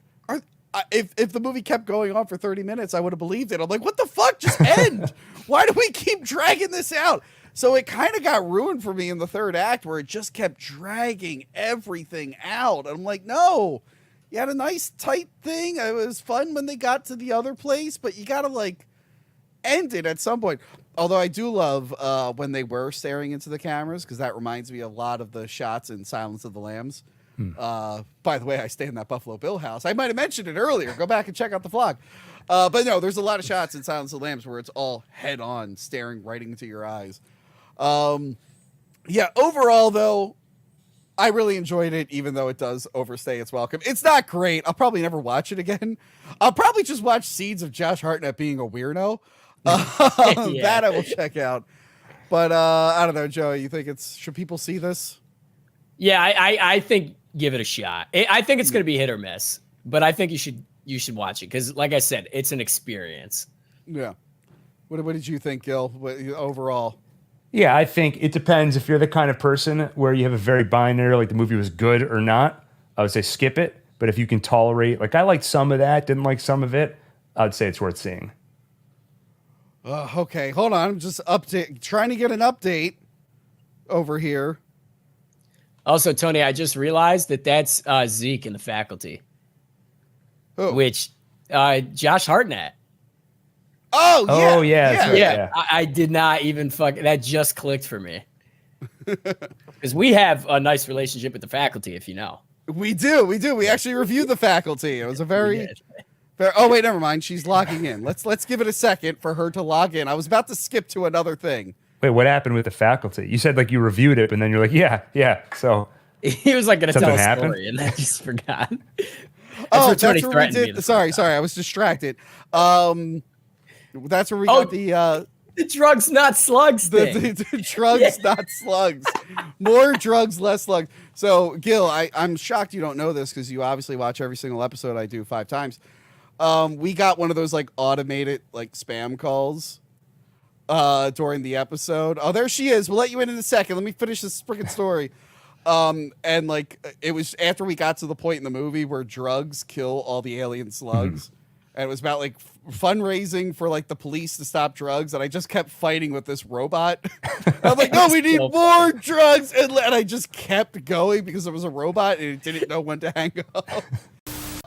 if the movie kept going on for 30 minutes, I would have believed it. I'm like, what the fuck? Just end. Why do we keep dragging this out? So it kind of got ruined for me in the third act where it just kept dragging everything out. And I'm like, no, you had a nice tight thing. It was fun when they got to the other place, but you got to like end it at some point. Although I do love when they were staring into the cameras, because that reminds me a lot of the shots in Silence of the Lambs. By the way, I stay in that Buffalo Bill house. I might have mentioned it earlier. Go back and check out the vlog. But no, there's a lot of shots in Silence of the Lambs where it's all head on, staring right into your eyes. Yeah, overall, though, I really enjoyed it, even though it does overstay its welcome. It's not great. I'll probably never watch it again. I'll probably just watch scenes of Josh Hartnett being a weirdo. That I will check out. But I don't know, Joey. You think should people see this? Yeah, I think give it a shot. I think it's going to be hit or miss, but I think you should watch it because, like I said, it's an experience. Yeah. What did you think, Gil? Overall? Yeah, I think it depends. If you're the kind of person where you have a very binary, like the movie was good or not, I would say skip it. But if you can tolerate, like I liked some of that, didn't like some of it, I would say it's worth seeing. Okay, hold on. I'm just trying to get an update over here. Also, Tony, I just realized that's Zeke in The Faculty. Who? Which Josh Hartnett. Oh yeah. I did not even that just clicked for me. Because we have a nice relationship with The Faculty, if you know. We do. We actually reviewed The Faculty. It was a very. Oh wait, never mind. She's logging in. Let's give it a second for her to log in. I was about to skip to another thing. Wait, what happened with The Faculty? You said like you reviewed it, and then you're like, yeah. So he was like going to tell a happened? story, and I just forgot. That's what we did. Sorry, I was distracted. That's where we got the drugs, not slugs. The drugs, not slugs. More drugs, less slugs. So, Gil, I'm shocked you don't know this because you obviously watch every single episode I do 5 times. We got one of those like automated like spam calls during the episode. Oh, there she is. We'll let you in a second. Let me finish this freaking story. And like it was after we got to the point in the movie where drugs kill all the alien slugs. And it was about like fundraising for like the police to stop drugs. And I just kept fighting with this robot. I'm like, no, we need more drugs. And I just kept going because it was a robot and it didn't know when to hang up.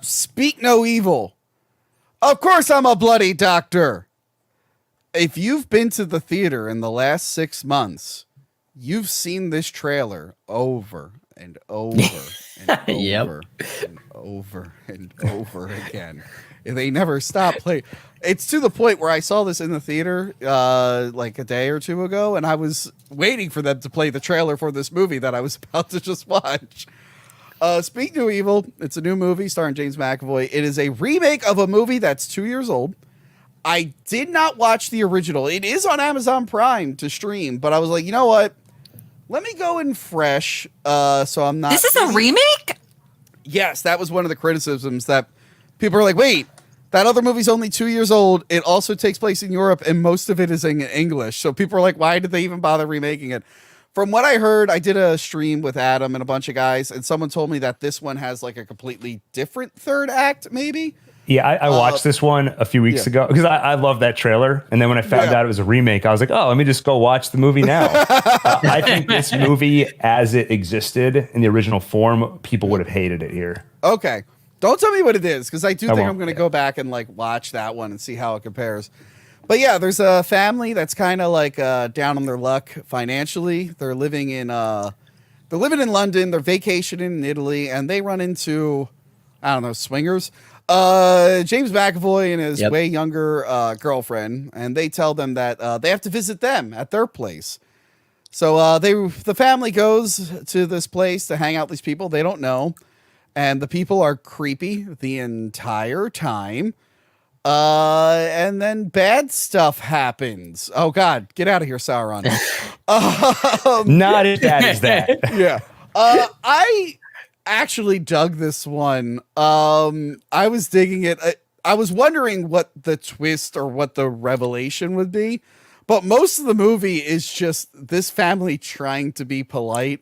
Speak no evil. Of course I'm a bloody doctor. If you've been to the theater in the last 6 months, you've seen this trailer over and over and over and over and over again. They never stop playing. It's to the point where I saw this in the theater like a day or two ago, and I was waiting for them to play the trailer for this movie that I was about to just watch. Speak No Evil. It's a new movie starring James McAvoy. It is a remake of a movie that's 2 years old. I did not watch the original. It is on Amazon Prime to stream, but I was like, you know what? Let me go in fresh. So I'm not. This is a remake? Yes, that was one of the criticisms that people are like, wait, that other movie's only 2 years old. It also takes place in Europe, and most of it is in English. So people are like, why did they even bother remaking it? From what I heard, I did a stream with Adam and a bunch of guys, and someone told me that this one has like a completely different third act, maybe. Yeah, I watched this one a few weeks ago because I love that trailer. And then when I found out it was a remake, I was like, oh, let me just go watch the movie now. I think this movie, as it existed in the original form, people would have hated it here. Okay. Don't tell me what it is, because I do think I'm going to go back and like watch that one and see how it compares. But yeah, there's a family that's kind of like down on their luck financially. They're living in London. They're vacationing in Italy, and they run into, I don't know, swingers. James McAvoy and his way younger girlfriend, and they tell them that they have to visit them at their place. So the family goes to this place to hang out with these people they don't know, and the people are creepy the entire time. And then bad stuff happens. Oh God, get out of here, Sauron. Not as bad as that. Yeah. I actually dug this one. I was digging it. I was wondering what the twist or what the revelation would be, but most of the movie is just this family trying to be polite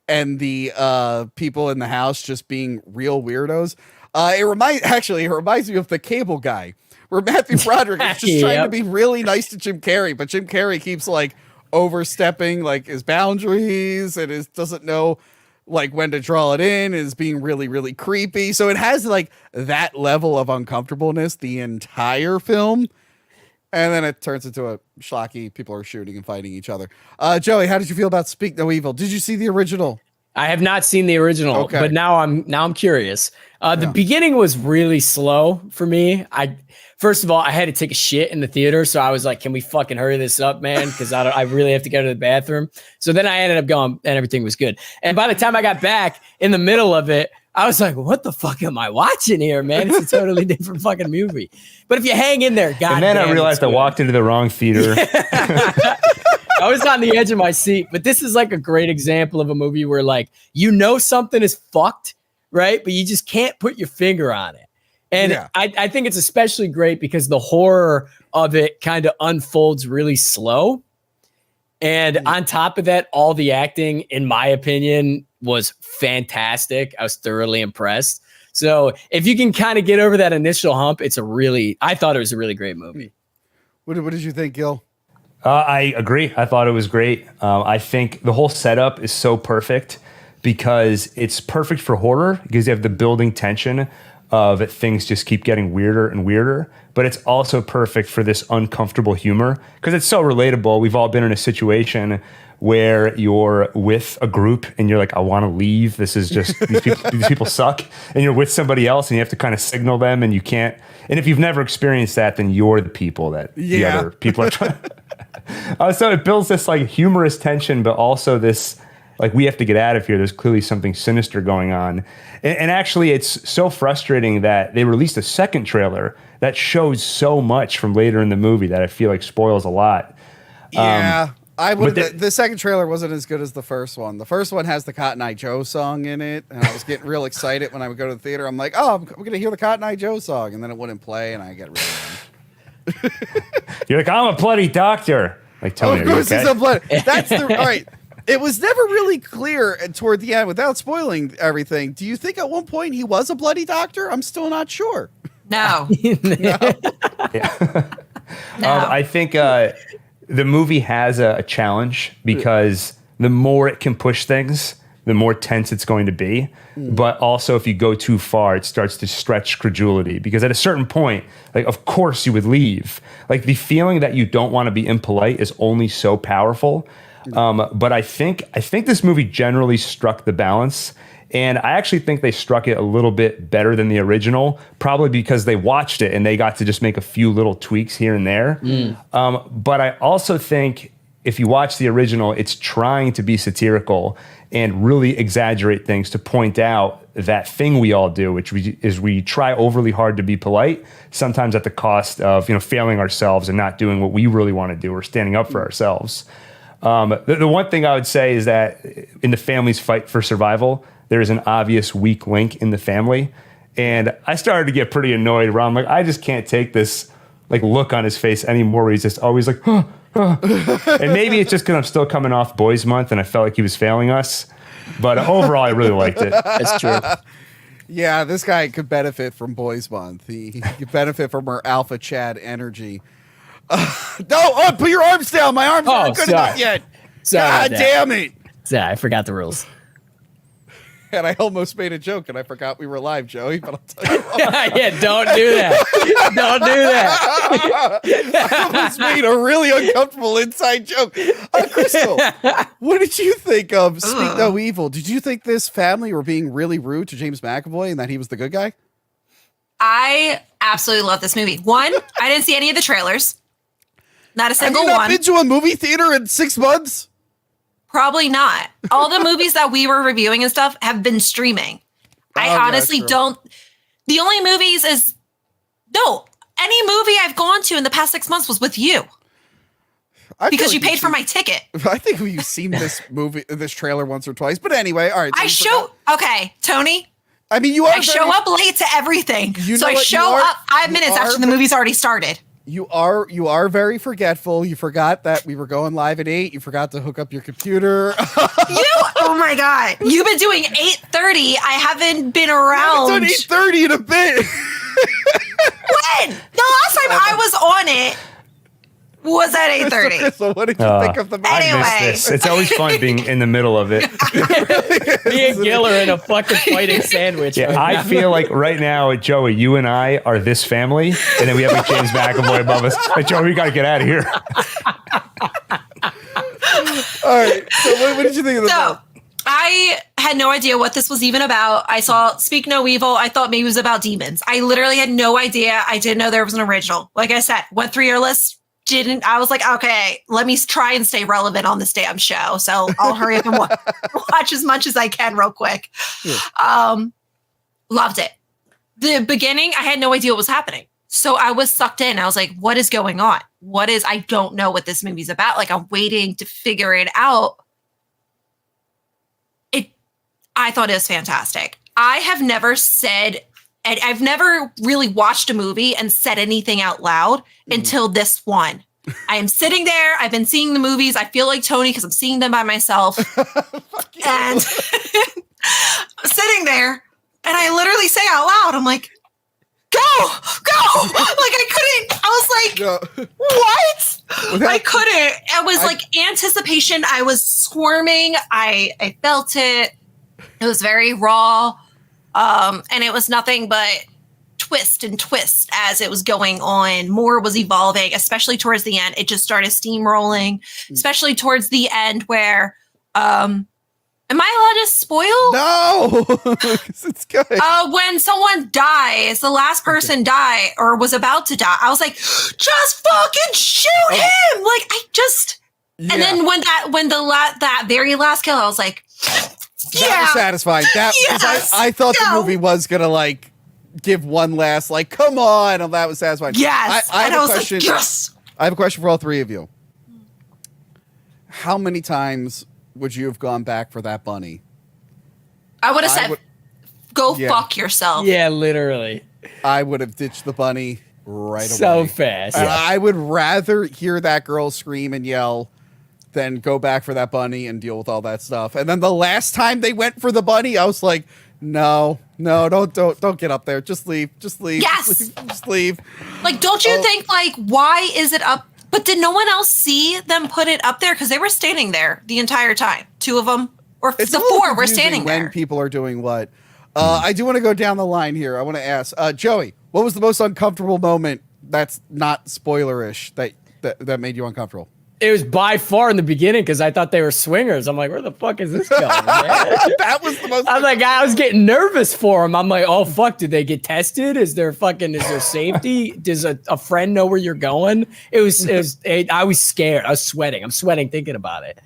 and the people in the house just being real weirdos. It reminds me of The Cable Guy, where Matthew Broderick is just trying to be really nice to Jim Carrey, but Jim Carrey keeps like overstepping like his boundaries and doesn't know like when to draw it in, is being really, really creepy. So it has like that level of uncomfortableness the entire film. And then it turns into a schlocky. People are shooting and fighting each other. Joey, how did you feel about Speak No Evil? Did you see the original? I have not seen the original, but now I'm curious. The beginning was really slow for me. First of all, I had to take a shit in the theater, so I was like, "Can we fucking hurry this up, man?" Because I really have to go to the bathroom. So then I ended up going, and everything was good. And by the time I got back in the middle of it, I was like, "What the fuck am I watching here, man? It's a totally different fucking movie." But if you hang in there, God. And then I realized I walked into the wrong theater. I was on the edge of my seat, but this is like a great example of a movie where like something is fucked, right? But you just can't put your finger on it. And I think it's especially great because the horror of it kind of unfolds really slow. And on top of that, all the acting, in my opinion, was fantastic. I was thoroughly impressed. So if you can kind of get over that initial hump, I thought it was a really great movie. What did you think, Gil? I agree. I thought it was great. I think the whole setup is so perfect because it's perfect for horror because you have the building tension of things just keep getting weirder and weirder. But it's also perfect for this uncomfortable humor because it's so relatable. We've all been in a situation where you're with a group and you're like, I want to leave. This is just, these people suck. And you're with somebody else and you have to kind of signal them and you can't. And if you've never experienced that, then you're the people that the other people are trying. So it builds this like humorous tension, but also this like we have to get out of here. There's clearly something sinister going on. And actually, it's so frustrating that they released a second trailer that shows so much from later in the movie that I feel like spoils a lot. Yeah, I would. The second trailer wasn't as good as the first one. The first one has the Cotton Eye Joe song in it, and I was getting real excited when I would go to the theater. I'm like, oh, I'm going to hear the Cotton Eye Joe song, and then it wouldn't play, and I get really You're like, I'm a bloody doctor. Like, Tony, of course, okay? he's a blood. That's the all right. It was never really clear toward the end, without spoiling everything. Do you think at one point he was a bloody doctor? I'm still not sure. No. No. I think the movie has a challenge because the more it can push things, the more tense it's going to be. But also, if you go too far, it starts to stretch credulity because at a certain point, like, of course you would leave. Like the feeling that you don't want to be impolite is only so powerful. But I think this movie generally struck the balance. And I actually think they struck it a little bit better than the original, probably because they watched it and they got to just make a few little tweaks here and there. But I also think if you watch the original, it's trying to be satirical and really exaggerate things to point out that thing we all do, which is we try overly hard to be polite, sometimes at the cost of failing ourselves and not doing what we really want to do or standing up for ourselves. The one thing I would say is that in the family's fight for survival, there is an obvious weak link in the family. And I started to get pretty annoyed where I'm like, I just can't take this like look on his face anymore where he's just always like, huh. And maybe it's just because I'm still coming off Boys Month and I felt like he was failing us. But overall, I really liked it. That's true. Yeah, this guy could benefit from Boys Month. He could benefit from our alpha Chad energy. No, put your arms down. My arms aren't good enough yet. Sorry God damn it. Sorry, I forgot the rules. And I almost made a joke and I forgot we were live, Joey, but I'll tell you what. Yeah, don't do that. Don't do that. I almost made a really uncomfortable inside joke. Crystal, what did you think of Speak No Evil? Did you think this family were being really rude to James McAvoy and that he was the good guy? I absolutely love this movie. One, I didn't see any of the trailers. Not a single one. Have you not been to a movie theater in 6 months? Probably not. All the movies that we were reviewing and stuff have been streaming. I honestly don't. The only movies is any movie I've gone to in the past 6 months was with you. Because you paid for my ticket. I think we've seen this trailer once or twice. But anyway, all right. Okay, Tony. I mean, I show up late to everything. So I show up 5 minutes after the movie's already started. You are very forgetful. You forgot that we were going live at 8. You forgot to hook up your computer. Oh my God. You've been doing 8:30. I haven't been around. It's done 8:30 in a bit. When? The last time I was on it was at 8:30. So what did you think of the movie? Anyway. It's always fun being in the middle of it. Me and Gil are in a fucking fighting sandwich. Yeah, I feel like right now, Joey, you and I are this family, and then we have like James McAvoy above us. Like, Joey, we got to get out of here. All right. So what did you think of the film? I had no idea what this was even about. I saw Speak No Evil. I thought maybe it was about demons. I literally had no idea. I didn't know there was an original. Like I said, went through your list. I was like, okay, let me try and stay relevant on this damn show. So I'll hurry up and watch as much as I can real quick. Yeah. Loved it. The beginning, I had no idea what was happening. So I was sucked in. I was like, what is going on? I don't know what this movie's about. Like, I'm waiting to figure it out. I thought it was fantastic. I have never said, and I've never really watched a movie and said anything out loud until this one. I am sitting there. I've been seeing the movies. I feel like Tony because I'm seeing them by myself. And sitting there, and I literally say out loud, I'm like, go. Like I was like, what? I couldn't. It was like anticipation. I was squirming. I felt it. It was very raw. And it was nothing but twist as it was going on. More was evolving, especially towards the end. It just started steamrolling, especially towards the end where, am I allowed to spoil? No, it's good. When someone dies, the last person die or was about to die, I was like, just fucking shoot him. Like and then when that very last kill, I was like, that was satisfying. I thought the movie was gonna like give one last like, come on, and that was satisfying. Yes, I have a question. Like, yes. I have a question for all three of you. How many times would you have gone back for that bunny? I would have said, go fuck yourself. Yeah, literally. I would have ditched the bunny right away. So fast. And I would rather hear that girl scream and yell than go back for that bunny and deal with all that stuff. And then the last time they went for the bunny, I was like, no, don't get up there. Just leave. Yes. Just leave. Like, don't you think, like, why is it up? But did no one else see them put it up there? Because they were standing there the entire time. Two of them, or the four were standing there. When people are doing what? I do want to go down the line here. I want to ask, Joey, what was the most uncomfortable moment that's not spoilerish that made you uncomfortable? It was by far in the beginning because I thought they were swingers. I'm like, where the fuck is this going? That was the most. I was getting nervous for them. I'm like, oh fuck, did they get tested? Is there safety? Does a friend know where you're going? I was scared. I was sweating. I'm sweating thinking about it.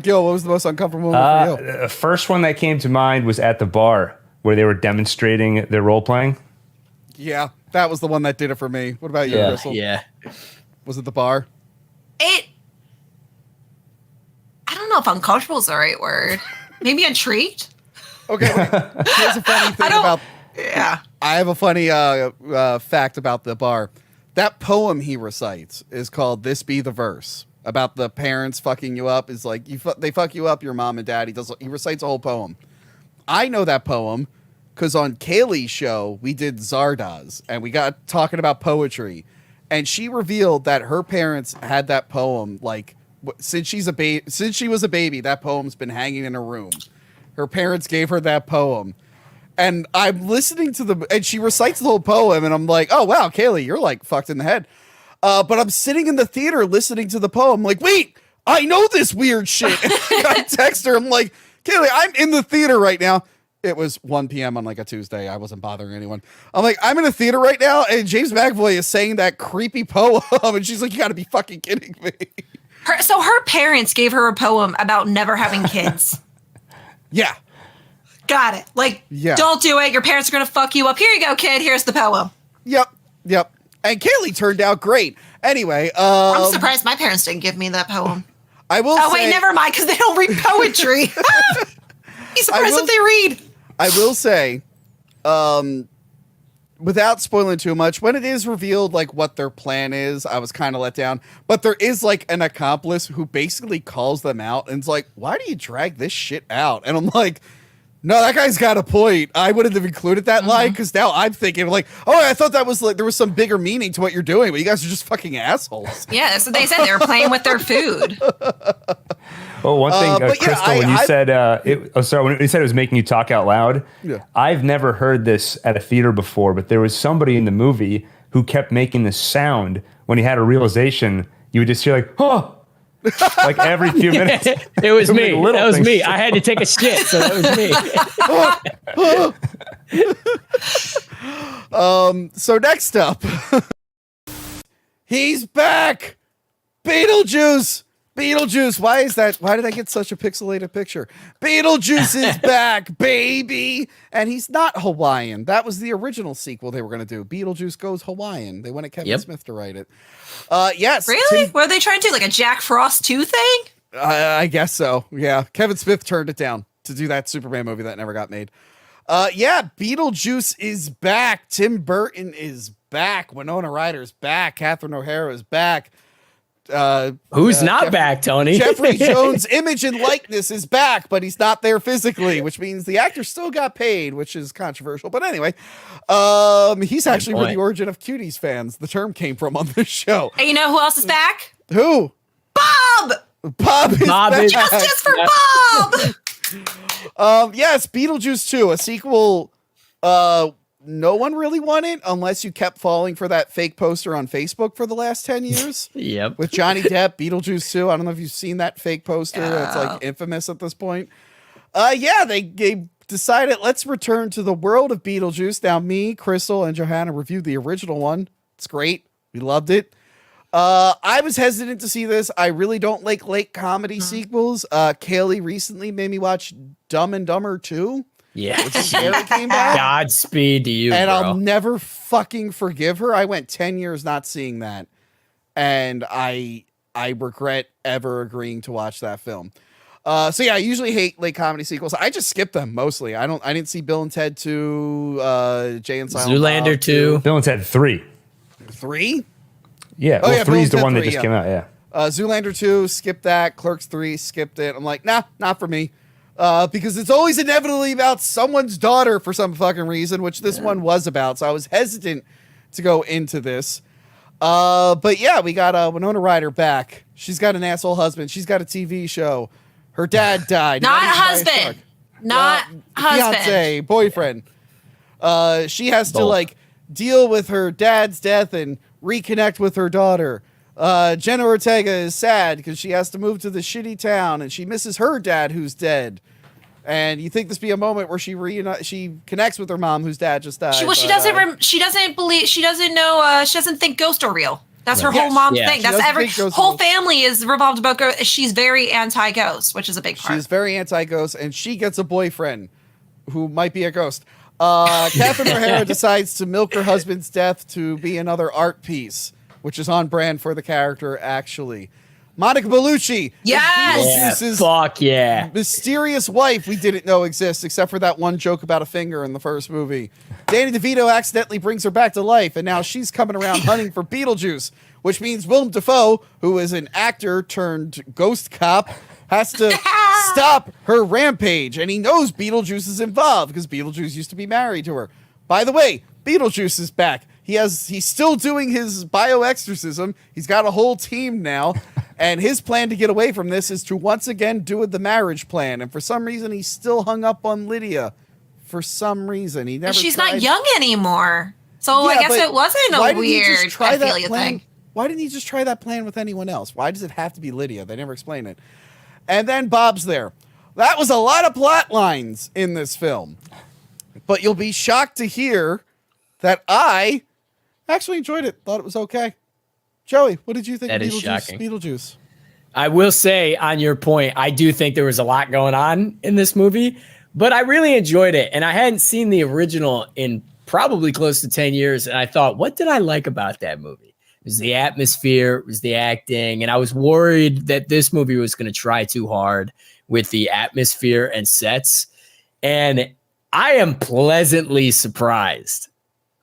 Gil, what was the most uncomfortable moment for you? The first one that came to mind was at the bar where they were demonstrating their role playing. Yeah, that was the one that did it for me. What about you, Crystal? Yeah. Was it the bar? I don't know if uncomfortable is the right word. Maybe intrigued. Okay, wait. Here's a funny thing about. Yeah. I have a funny fact about the bar. That poem he recites is called "This Be the Verse." About the parents fucking you up. Is like they fuck you up. Your mom and dad. He recites a whole poem. I know that poem because on Kaylee's show we did Zardoz and we got talking about poetry. And she revealed that her parents had that poem like since she was a baby. That poem's been hanging in her room. Her parents gave her that poem, and I'm listening to and she recites the whole poem, and I'm like, oh wow, Kaylee, you're like fucked in the head. But I'm sitting in the theater listening to the poem, like, wait, I know this weird shit. And I text her, I'm like, Kaylee, I'm in the theater right now. It was 1 p.m. on like a Tuesday. I wasn't bothering anyone. I'm like, I'm in a theater right now, and James McAvoy is saying that creepy poem, and she's like, you got to be fucking kidding me. So her parents gave her a poem about never having kids. Yeah. Got it. Like, don't do it. Your parents are going to fuck you up. Here you go, kid. Here's the poem. Yep. And Kaylee turned out great. Anyway. I'm surprised my parents didn't give me that poem. I will say. Wait, never mind, because they don't read poetry. Be surprised if they read. I will say, without spoiling too much, when it is revealed like what their plan is, I was kind of let down. But there is like an accomplice who basically calls them out and is like, why do you drag this shit out? And I'm like, no, that guy's got a point. I wouldn't have included that line because now I'm thinking like, oh, I thought that was like there was some bigger meaning to what you're doing, but you guys are just fucking assholes. Yeah, that's what they said. They were playing with their food. Well, one thing, Crystal, when you said when you said it was making you talk out loud, I've never heard this at a theater before, but there was somebody in the movie who kept making this sound when he had a realization. You would just hear like, oh, like every few minutes. It was me. That was me. I had to take a shit, so that was me. So next up, he's back. Beetlejuice. Why is that? Why did I get such a pixelated picture? Beetlejuice is back, baby. And he's not Hawaiian. That was the original sequel they were going to do. Beetlejuice Goes Hawaiian. They wanted Kevin Smith to write it. Yes. Really? Were they trying to do like a Jack Frost 2 thing? I guess so. Yeah. Kevin Smith turned it down to do that Superman movie that never got made. Yeah. Beetlejuice is back. Tim Burton is back. Winona Ryder's back. Catherine O'Hara is back. Who's not back, Tony? Jeffrey Jones' image and likeness is back, but he's not there physically, which means the actor still got paid, which is controversial. But anyway, he's actually where the origin of Cuties fans, the term came from on this show. And you know who else is back? Who? Bob! Bob is back. Justice for Bob! Yes, Beetlejuice 2, a sequel no one really wanted unless you kept falling for that fake poster on Facebook for the last 10 years. Yep. With Johnny Depp, Beetlejuice 2. I don't know if you've seen that fake poster. It's like infamous at this point. Yeah, they decided let's return to the world of Beetlejuice. Now me, Crystal, and Johanna reviewed the original one. It's great. We loved it. I was hesitant to see this. I really don't like late comedy sequels. Kaylee recently made me watch Dumb and Dumber 2. Yeah. Came back. Godspeed to you, and bro. I'll never fucking forgive her. I went 10 years not seeing that. And I regret ever agreeing to watch that film. So yeah, I usually hate late comedy sequels. I just skip them mostly. I didn't see Bill and Ted 2, Jay and Silent Zoolander Bob 2. Bill and Ted 3. 3? Yeah, well, 3 is the Ted one 3, that just came out, yeah. Zoolander 2, skipped that. Clerks 3, skipped it. I'm like, nah, not for me. Because it's always inevitably about someone's daughter for some fucking reason, which this one was about. So I was hesitant to go into this. But yeah, we got Winona Ryder back. She's got an asshole husband. She's got a TV show. Her dad died. Not husband. Not husband. Fiance, boyfriend. She has to like deal with her dad's death and reconnect with her daughter. Jenna Ortega is sad because she has to move to the shitty town and she misses her dad who's dead. And you think this be a moment where she connects with her mom whose dad just died. She doesn't think ghosts are real. That's her whole mom thing. That's whole family is revolved about ghosts. She's very anti-ghost, which is a big part. She's very anti-ghost, and she gets a boyfriend who might be a ghost. Catherine O'Hara decides to milk her husband's death to be another art piece, which is on brand for the character, actually. Monica Bellucci. Yes. Fuck yeah. Mysterious wife we didn't know exists, except for that one joke about a finger in the first movie. Danny DeVito accidentally brings her back to life, and now she's coming around hunting for Beetlejuice, which means Willem Dafoe, who is an actor turned ghost cop, has to stop her rampage, and he knows Beetlejuice is involved because Beetlejuice used to be married to her. By the way, Beetlejuice is back. He's still doing his bioexorcism. He's got a whole team now, and his plan to get away from this is to once again do the marriage plan. And for some reason, he's still hung up on Lydia. For some reason, he never. She's not young anymore, so I guess it wasn't a weird pedophilia thing. Why didn't he just try that plan with anyone else? Why does it have to be Lydia? They never explain it. And then Bob's there. That was a lot of plot lines in this film, but you'll be shocked to hear that I actually enjoyed it. Thought it was okay. Joey, what did you think of Beetlejuice? I will say, on your point, I do think there was a lot going on in this movie, but I really enjoyed it. And I hadn't seen the original in probably close to 10 years. And I thought, what did I like about that movie? It was the atmosphere, it was the acting. And I was worried that this movie was going to try too hard with the atmosphere and sets. And I am pleasantly surprised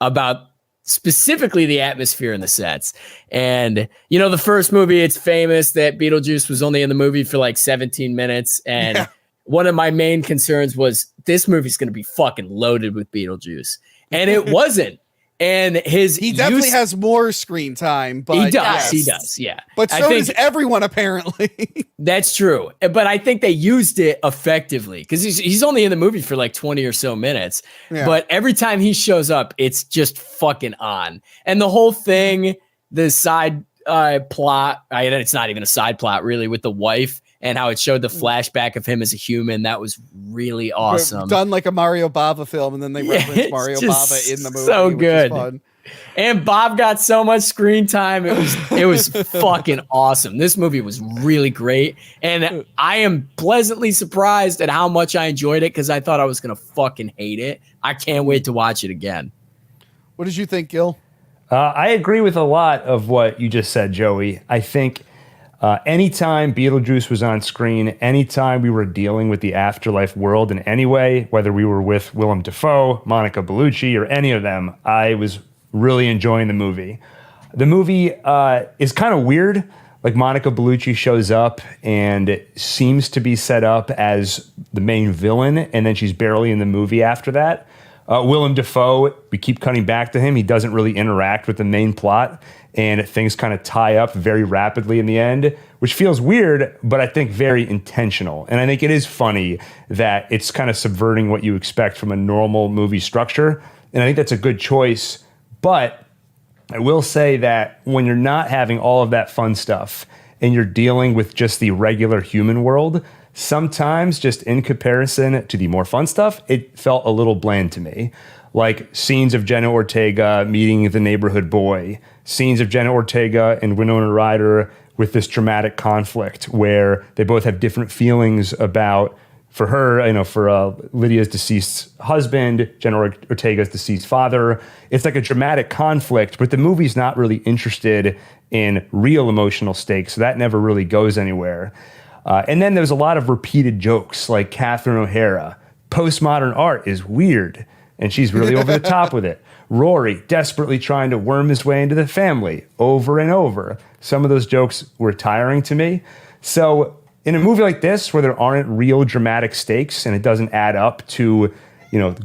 about specifically the atmosphere and the sets. And, you know, the first movie, it's famous that Beetlejuice was only in the movie for like 17 minutes. And one of my main concerns was this movie's going to be fucking loaded with Beetlejuice. And it wasn't. And he definitely has more screen time, but he does, yeah. But so does everyone, apparently. That's true. But I think they used it effectively because he's only in the movie for like 20 or so minutes. Yeah. But every time he shows up, it's just fucking on. And the whole thing, the side plot. It's not even a side plot, really, with the wife and how it showed the flashback of him as a human. That was really awesome. Done like a Mario Bava film, and then they reference Mario Bava in the movie. So which good. is fun. And Bob got so much screen time. It was fucking awesome. This movie was really great. And I am pleasantly surprised at how much I enjoyed it because I thought I was going to fucking hate it. I can't wait to watch it again. What did you think, Gil? I agree with a lot of what you just said, Joey. I think anytime Beetlejuice was on screen, anytime we were dealing with the afterlife world in any way, whether we were with Willem Dafoe, Monica Bellucci, or any of them, I was really enjoying the movie. The movie is kind of weird. Like Monica Bellucci shows up and seems to be set up as the main villain, and then she's barely in the movie after that. Willem Dafoe, we keep cutting back to him. He doesn't really interact with the main plot, and things kind of tie up very rapidly in the end, which feels weird, but I think very intentional. And I think it is funny that it's kind of subverting what you expect from a normal movie structure, and I think that's a good choice. But I will say that when you're not having all of that fun stuff and you're dealing with just the regular human world, sometimes just in comparison to the more fun stuff, it felt a little bland to me. Like scenes of Jenna Ortega meeting the neighborhood boy, scenes of Jenna Ortega and Winona Ryder with this dramatic conflict where they both have different feelings about, for her, for Lydia's deceased husband, Jenna Ortega's deceased father. It's like a dramatic conflict, but the movie's not really interested in real emotional stakes, so that never really goes anywhere. And then there's a lot of repeated jokes, like Catherine O'Hara. Postmodern art is weird, and she's really over the top with it. Rory desperately trying to worm his way into the family over and over. Some of those jokes were tiring to me. So in a movie like this, where there aren't real dramatic stakes and it doesn't add up to,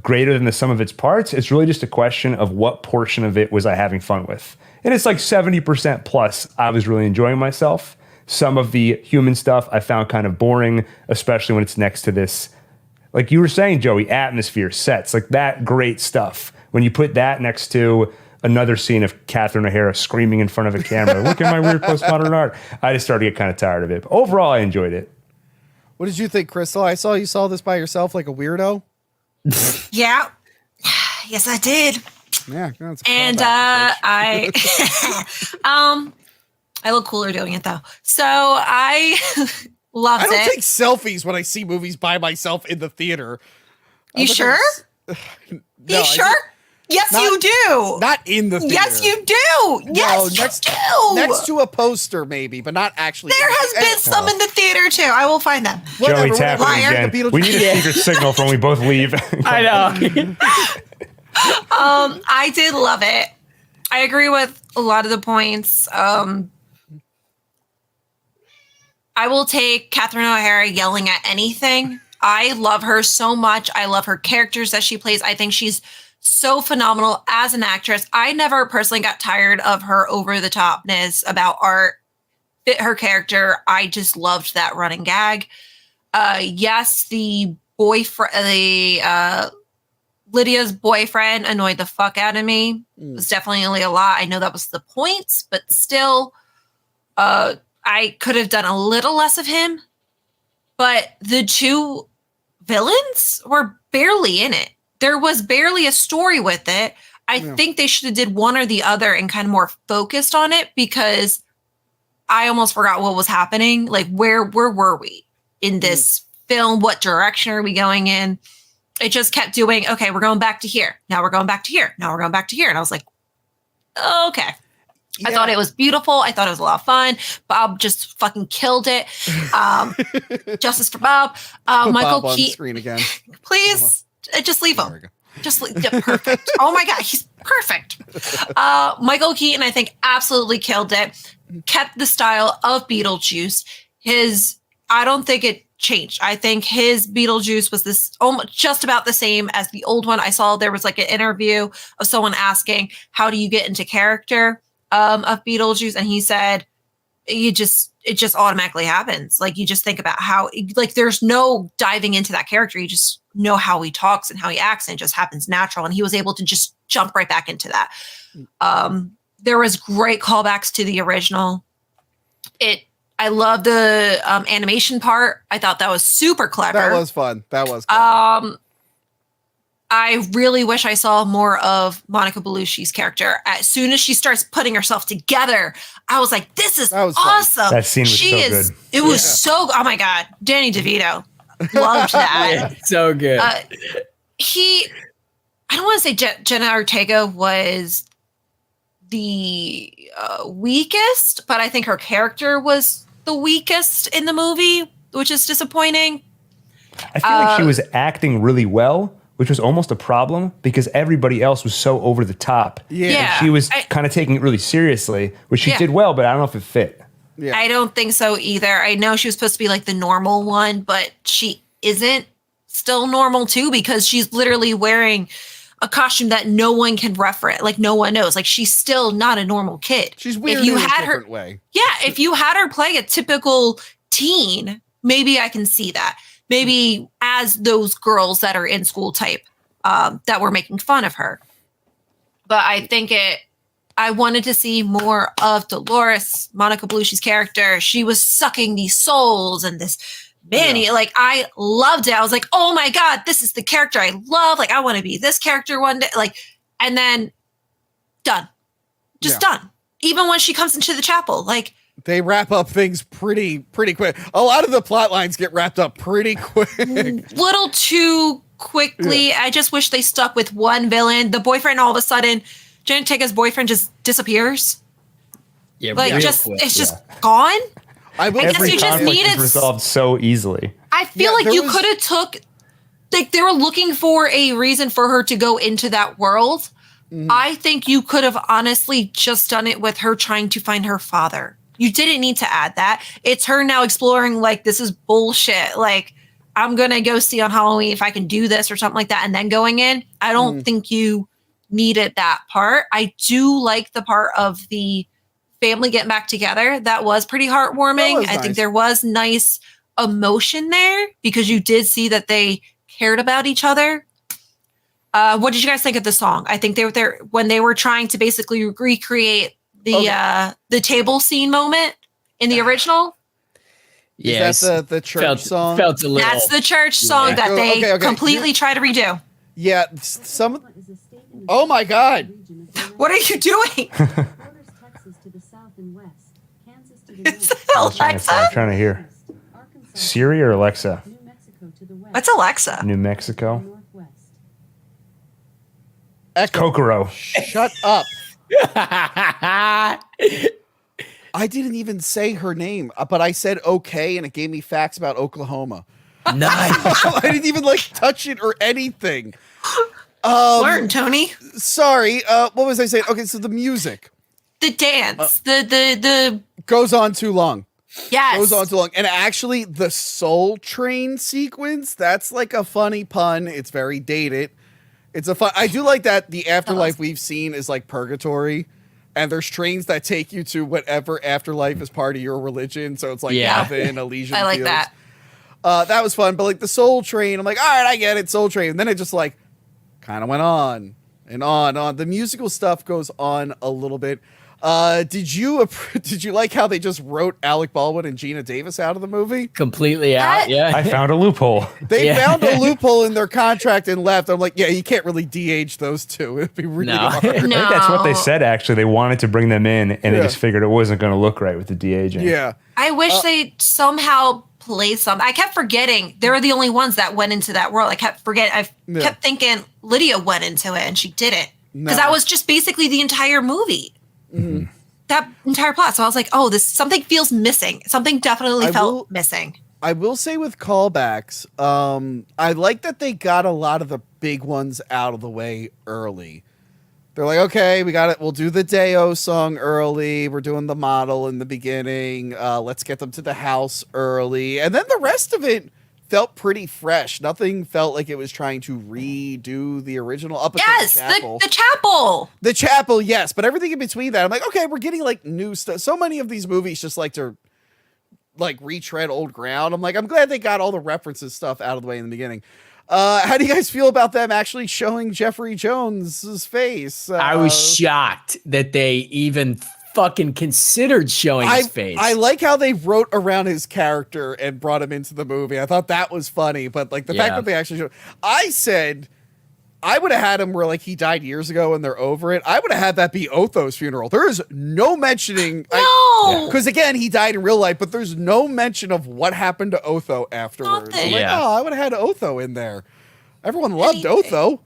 greater than the sum of its parts, it's really just a question of what portion of it was I having fun with. And it's like 70% plus I was really enjoying myself. Some of the human stuff I found kind of boring, especially when it's next to this, like you were saying, Joey, atmosphere, sets, like that great stuff. When you put that next to another scene of Catherine O'Hara screaming in front of a camera, look at my weird postmodern art, I just started to get kind of tired of it. But overall, I enjoyed it. What did you think, Crystal? I saw you saw this by yourself like a weirdo. Yeah. Yes, I did. Yeah. And I look cooler doing it though. So I loved it. I don't take selfies when I see movies by myself in the theater. You sure? No, you sure? Yes, you do. Not in the theater. Yes, you do. Yes, you do. Next to a poster, maybe, but not actually. There has been some in the theater too. I will find them. Joey tapping again. We need a secret signal from when we both leave. I know. I did love it. I agree with a lot of the points. I will take Catherine O'Hara yelling at anything. I love her so much. I love her characters that she plays. I think she's so phenomenal as an actress. I never personally got tired of her over the topness about art. Fit her character. I just loved that running gag. Yes, the boyfriend, Lydia's boyfriend annoyed the fuck out of me. It was definitely a lot. I know that was the point, but still, I could have done a little less of him. But the two villains were barely in it. There was barely a story with it. I think they should have did one or the other and kind of more focused on it, because I almost forgot what was happening. Like, where were we in this film? What direction are we going in? It just kept doing, okay, we're going back to here. Now we're going back to here. Now we're going back to here. And I was like, okay. Yeah. I thought it was beautiful. I thought it was a lot of fun. Bob just fucking killed it. Justice for Bob. Michael Bob on screen again. Please, just leave him. Just leave. Yeah, perfect. Oh my God, he's perfect. Michael Keaton, I think, absolutely killed it. Kept the style of Beetlejuice. I don't think it changed. I think his Beetlejuice was this almost just about the same as the old one. I saw there was like an interview of someone asking, how do you get into character of Beetlejuice? And he said, it just automatically happens. Like, you just think about how, like, there's no diving into that character. You just know how he talks and how he acts, and it just happens natural. And he was able to just jump right back into that. There was great callbacks to the original. I love the animation part. I thought that was super clever. That was fun. Clever. I really wish I saw more of Monica Bellucci's character. As soon as she starts putting herself together, I was like, this is awesome. That scene was good. It was so, oh my God. Danny DeVito. Loved that. So good. I don't want to say Jenna Ortega was the weakest, but I think her character was the weakest in the movie, which is disappointing. I feel like she was acting really well, which was almost a problem because everybody else was so over the top. Yeah. And she was kind of taking it really seriously, which she did well, but I don't know if it fit. Yeah. I don't think so either. I know she was supposed to be like the normal one, but she isn't still normal too because she's literally wearing a costume that no one can reference. Like no one knows. Like she's still not a normal kid. She's weird in a different way. Yeah. If you had her play a typical teen, maybe I can see that. Maybe as those girls that are in school type that were making fun of her. But I think I wanted to see more of Dolores, Monica Bellucci's character. She was sucking these souls and this Manny. Like I loved it. I was like, oh my God, this is the character I love. Like I want to be this character one day. Like, and then done. Just done. Even when she comes into the chapel, like they wrap up things pretty quick. A lot of the plot lines get wrapped up pretty quick. Little too quickly. Yeah. I just wish they stuck with one villain. The boyfriend, all of a sudden, Jenna Ortega's boyfriend just disappears. Yeah, like it's just gone. I guess you just needed resolved so easily. I feel like you could have took. Like they were looking for a reason for her to go into that world. Mm-hmm. I think you could have honestly just done it with her trying to find her father. You didn't need to add that. It's her now exploring like, this is bullshit. Like, I'm going to go see on Halloween if I can do this or something like that. And then going in, I don't think you needed that part. I do like the part of the family getting back together. That was pretty heartwarming. I think there was nice emotion there because you did see that they cared about each other. What did you guys think of the song? I think they were there when they were trying to basically recreate the table scene moment in the original. Yeah, is that the church song? That's the church song that they completely try to redo. Yeah, oh my God! What are you doing? Alexa? I'm trying to hear. Siri or Alexa? What's Alexa? New Mexico. Kokoro. Shut up. I didn't even say her name, but I said okay, and it gave me facts about Oklahoma. Nice. I didn't even touch it or anything. Learn, Tony. Sorry. What was I saying? Okay, so the music, the dance, the goes on too long. Yes, goes on too long, and actually, the Soul Train sequence. That's like a funny pun. It's very dated. It's a fun. I do like that the afterlife we've seen is like purgatory, and there's trains that take you to whatever afterlife is part of your religion. So it's like heaven, Elysian. I like fields. that. That was fun, but like the Soul Train, I'm like, all right, I get it, Soul Train. And then it just like kind of went on and on and on. The musical stuff goes on a little bit. Did you like how they just wrote Alec Baldwin and Gina Davis out of the movie? Completely out. Yeah, I found a loophole. They found a loophole in their contract and left. I'm like, yeah, you can't really de-age those two. It'd be really hard. I think that's what they said. Actually, they wanted to bring them in, and they just figured it wasn't going to look right with the de-aging. Yeah, I wish they somehow played some. I kept forgetting they were the only ones that went into that world. I kept forgetting. I kept thinking Lydia went into it, and she didn't because that was just basically the entire movie. Mm-hmm. That entire plot. So I was like, oh, something feels missing. Something definitely felt missing. I will say with callbacks, I like that they got a lot of the big ones out of the way early. They're like, okay, we got it. We'll do the Deo song early. We're doing the model in the beginning. Let's get them to the house early. And then the rest of it felt pretty fresh. Nothing felt like it was trying to redo the original up until the chapel. The chapel. The chapel, yes. But everything in between that, I'm like, okay, we're getting like new stuff. So many of these movies just like to like retread old ground. I'm like, I'm glad they got all the references stuff out of the way in the beginning. How do you guys feel about them actually showing Jeffrey Jones's face? I was shocked that they even fucking considered showing his face. I like how they wrote around his character and brought him into the movie. I thought that was funny, but like the fact that they actually showed, I said I would have had him where like he died years ago and they're over it. I would have had that be Otho's funeral. There is no mentioning. No, because again, he died in real life, but there's no mention of what happened to Otho afterwards. Nothing. Like, I would have had Otho in there. Everyone loved Otho.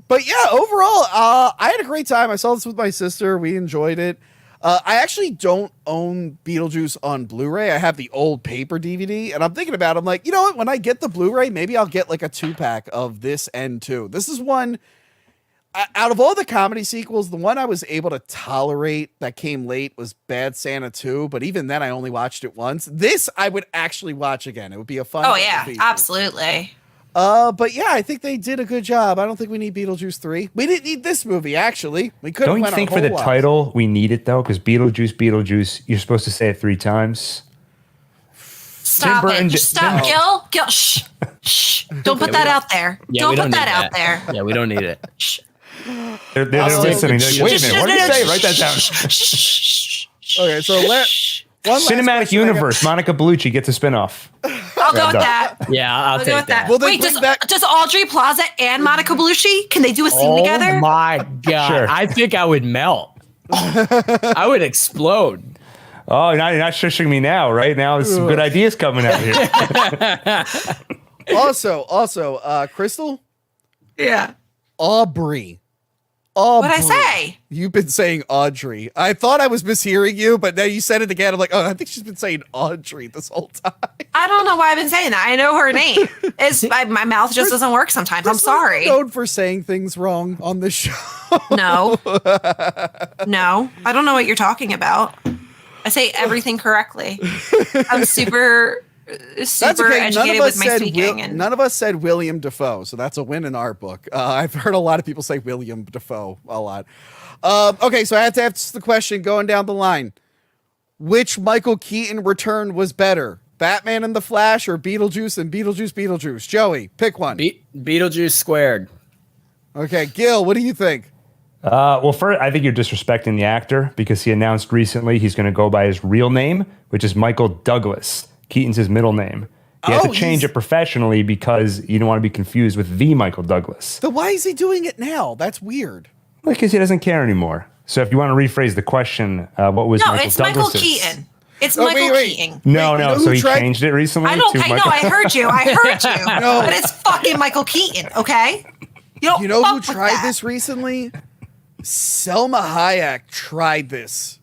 But yeah, overall, I had a great time. I saw this with my sister. We enjoyed it. I actually don't own Beetlejuice on Blu-ray. I have the old paper DVD, and I'm thinking about it. I'm like, you know what? When I get the Blu-ray, maybe I'll get like a 2-pack of this and 2. This is one, out of all the comedy sequels, the one I was able to tolerate that came late was Bad Santa 2, but even then I only watched it once. This I would actually watch again. It would be a fun feature. Absolutely. But yeah, I think they did a good job. I don't think we need Beetlejuice 3. We didn't need this movie, actually. We could. Don't you think for the title we need it though? Because Beetlejuice, you're supposed to say it 3 times. Stop it! Just stop, Gil. Shh, shh. Don't put that out there. Don't put that out there. Yeah, we don't need it. Shh. They're listening. They're like, wait a minute, what did you say? Write that down. Okay, so Cinematic Universe. Monica Bellucci gets a spinoff. I'll go with that. Yeah, I'll take that. Well, wait, does Audrey Plaza and Monica Bellucci, can they do a scene together? Oh my God. Sure. I think I would melt. I would explode. Oh, you're not shushing me now, right? Now there's some good ideas coming out here. Also, Crystal? Yeah. Aubrey. What'd I say? You've been saying Audrey. I thought I was mishearing you, but now you said it again. I'm like, I think she's been saying Audrey this whole time. I don't know why I've been saying that. I know her name. My mouth just doesn't work sometimes. I'm sorry. Known for saying things wrong on this show. No. No. I don't know what you're talking about. I say everything correctly. I'm super educated with my speaking. None of us said William Dafoe, so that's a win in our book. I've heard a lot of people say William Dafoe a lot. Okay, so I had to ask the question going down the line. Which Michael Keaton return was better? Batman and the Flash or Beetlejuice and Beetlejuice? Joey, pick one. Beetlejuice squared. Okay, Gil, what do you think? Well, first, I think you're disrespecting the actor because he announced recently he's going to go by his real name, which is Michael Douglas. Keaton's his middle name. He has to change it professionally because you don't want to be confused with the Michael Douglas. So why is he doing it now? That's weird. Because he doesn't care anymore. So if you want to rephrase the question, what was Michael Douglas? No, it's Michael Keaton. It's Michael Keaton. No. So he changed it recently? I heard you. No. But it's fucking Michael Keaton, okay? You know who tried this recently? Selma Hayek tried this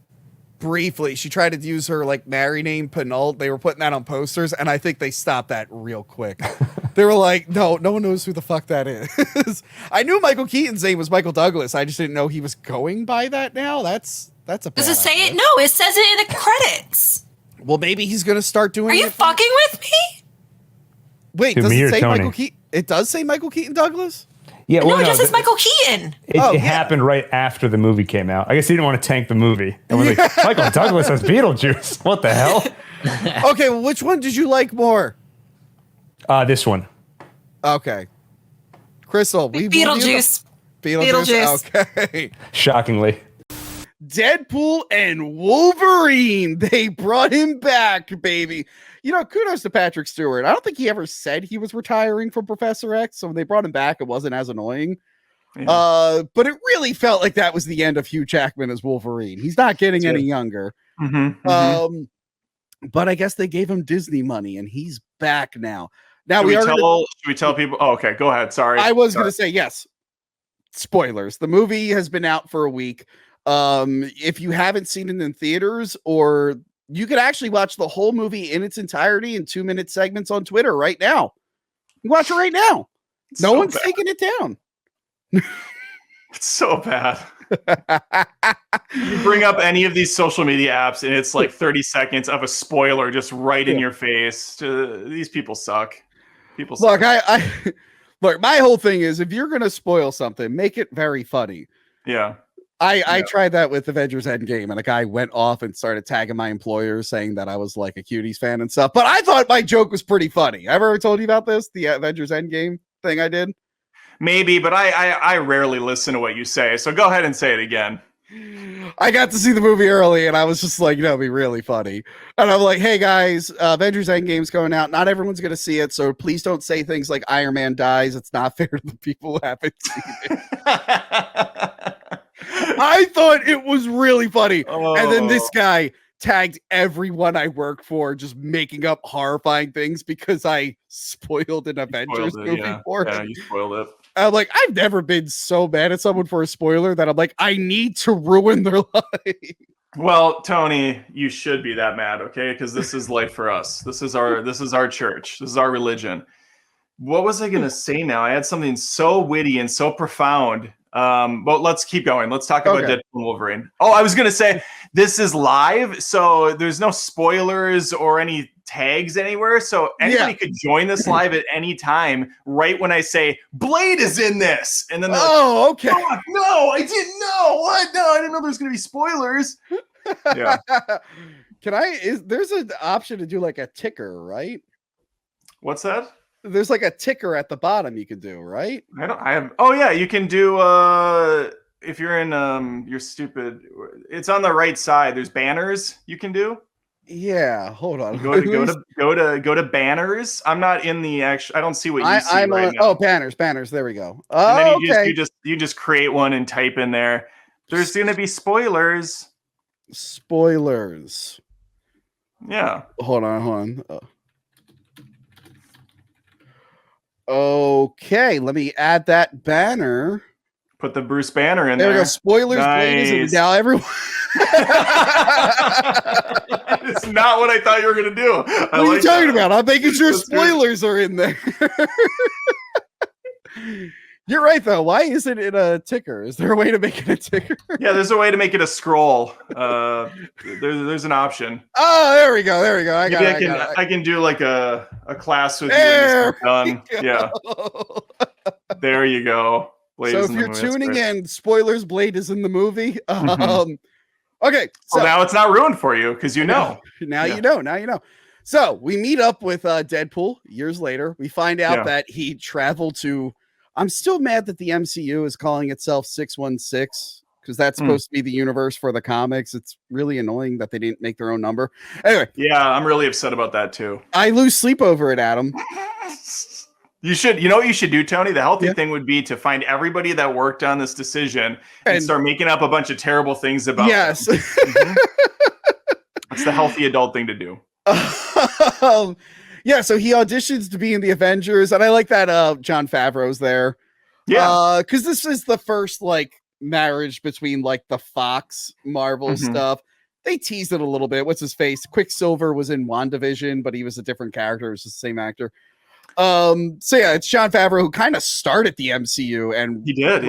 briefly. She tried to use her like married name Penult. They were putting that on posters, and I think they stopped that real quick. They were like, no one knows who the fuck that is. I knew Michael Keaton's name was Michael Douglas. I just didn't know he was going by that now. That's a Does it say it? No, it says it in the credits. Well, maybe he's gonna start doing it. Are you fucking with me? Wait, does it say Michael Keaton? It does say Michael Keaton Douglas? Yeah, no, it just says Michael Keaton. It happened right after the movie came out. I guess he didn't want to tank the movie. And we're like, Michael Douglas has Beetlejuice. What the hell? Okay, well, which one did you like more? This one. Okay. Crystal. Beetlejuice. Okay. Shockingly. Deadpool and Wolverine. They brought him back, baby. You know, kudos to Patrick Stewart. I don't think he ever said he was retiring from Professor X, so when they brought him back, it wasn't as annoying. Yeah. But it really felt like that was the end of Hugh Jackman as Wolverine. He's not getting any younger. But I guess they gave him Disney money, and he's back now. Now should we tell people? Oh, okay, go ahead. Sorry, I was going to say yes. Spoilers. The movie has been out for a week. If you haven't seen it in theaters, or you could actually watch the whole movie in its entirety in 2-minute segments on Twitter right now. You watch it right now. No one's taking it down. It's so bad. You bring up any of these social media apps and it's like 30 seconds of a spoiler just right in your face. These people suck. Look, look, my whole thing is if you're going to spoil something, make it very funny. Yeah. I tried that with Avengers Endgame, and a guy went off and started tagging my employer saying that I was like a Cuties fan and stuff. But I thought my joke was pretty funny. I ever told you about this? The Avengers Endgame thing I did? Maybe, but I rarely listen to what you say. So go ahead and say it again. I got to see the movie early, and I was just like, it'd be really funny. And I'm like, hey guys, Avengers Endgame's going out. Not everyone's going to see it, so please don't say things like Iron Man dies. It's not fair to the people who haven't seen it. I thought it was really funny. Oh. And then this guy tagged everyone I work for, just making up horrifying things because I spoiled an Avengers movie for him. Yeah, you spoiled it. I'm like, I've never been so mad at someone for a spoiler that I'm like, I need to ruin their life. Well, Tony, you should be that mad, okay? Because this is light for us. This is our church. This is our religion. What was I gonna say now? I had something so witty and so profound. But let's keep going. Let's talk about Deadpool and Wolverine. Oh, I was gonna say this is live, so there's no spoilers or any tags anywhere, so anybody could join this live at any time right when I say Blade is in this, and then they're okay. Oh, no, I didn't know. What? No, I didn't know there's gonna be spoilers. Yeah. There's an option to do like a ticker, right? What's that? There's like a ticker at the bottom you can do, right? You can do if you're in your stupid, it's on the right side. There's banners you can do. Yeah, hold on. Go to banners. I'm not in the actual. I don't see what you see right now. Oh, banners. There we go. Oh, and then you just create one and type in there. There's going to be spoilers. Spoilers. Yeah. Hold on. Okay, let me add that banner. Put the Bruce banner in there. There we go. Spoilers. Nice. Now everyone. It's not what I thought you were going to do. What are you talking about? I'm making sure spoilers are in there. You're right, though. Why isn't it a ticker? Is there a way to make it a ticker? Yeah, there's a way to make it a scroll. There's an option. Oh, there we go. I can do like a class with you when done. Yeah. There you go. Blade so if you're tuning in, spoilers, Blade is in the movie. Okay. So now it's not ruined for you because you know. Now you know. So we meet up with Deadpool years later. We find out that he traveled to. I'm still mad that the MCU is calling itself 616 because that's supposed to be the universe for the comics. It's really annoying that they didn't make their own number. Anyway. Yeah, I'm really upset about that too. I lose sleep over it, Adam. You know what you should do, Tony? The healthy thing would be to find everybody that worked on this decision and start making up a bunch of terrible things about them. That's the healthy adult thing to do. So he auditions to be in the Avengers, and I like that Jon Favreau's there. Yeah. Because this is the first like marriage between like the Fox Marvel stuff. They teased it a little bit. What's his face? Quicksilver was in WandaVision, but he was a different character. It was the same actor. It's Jon Favreau who kind of started the MCU, and he did,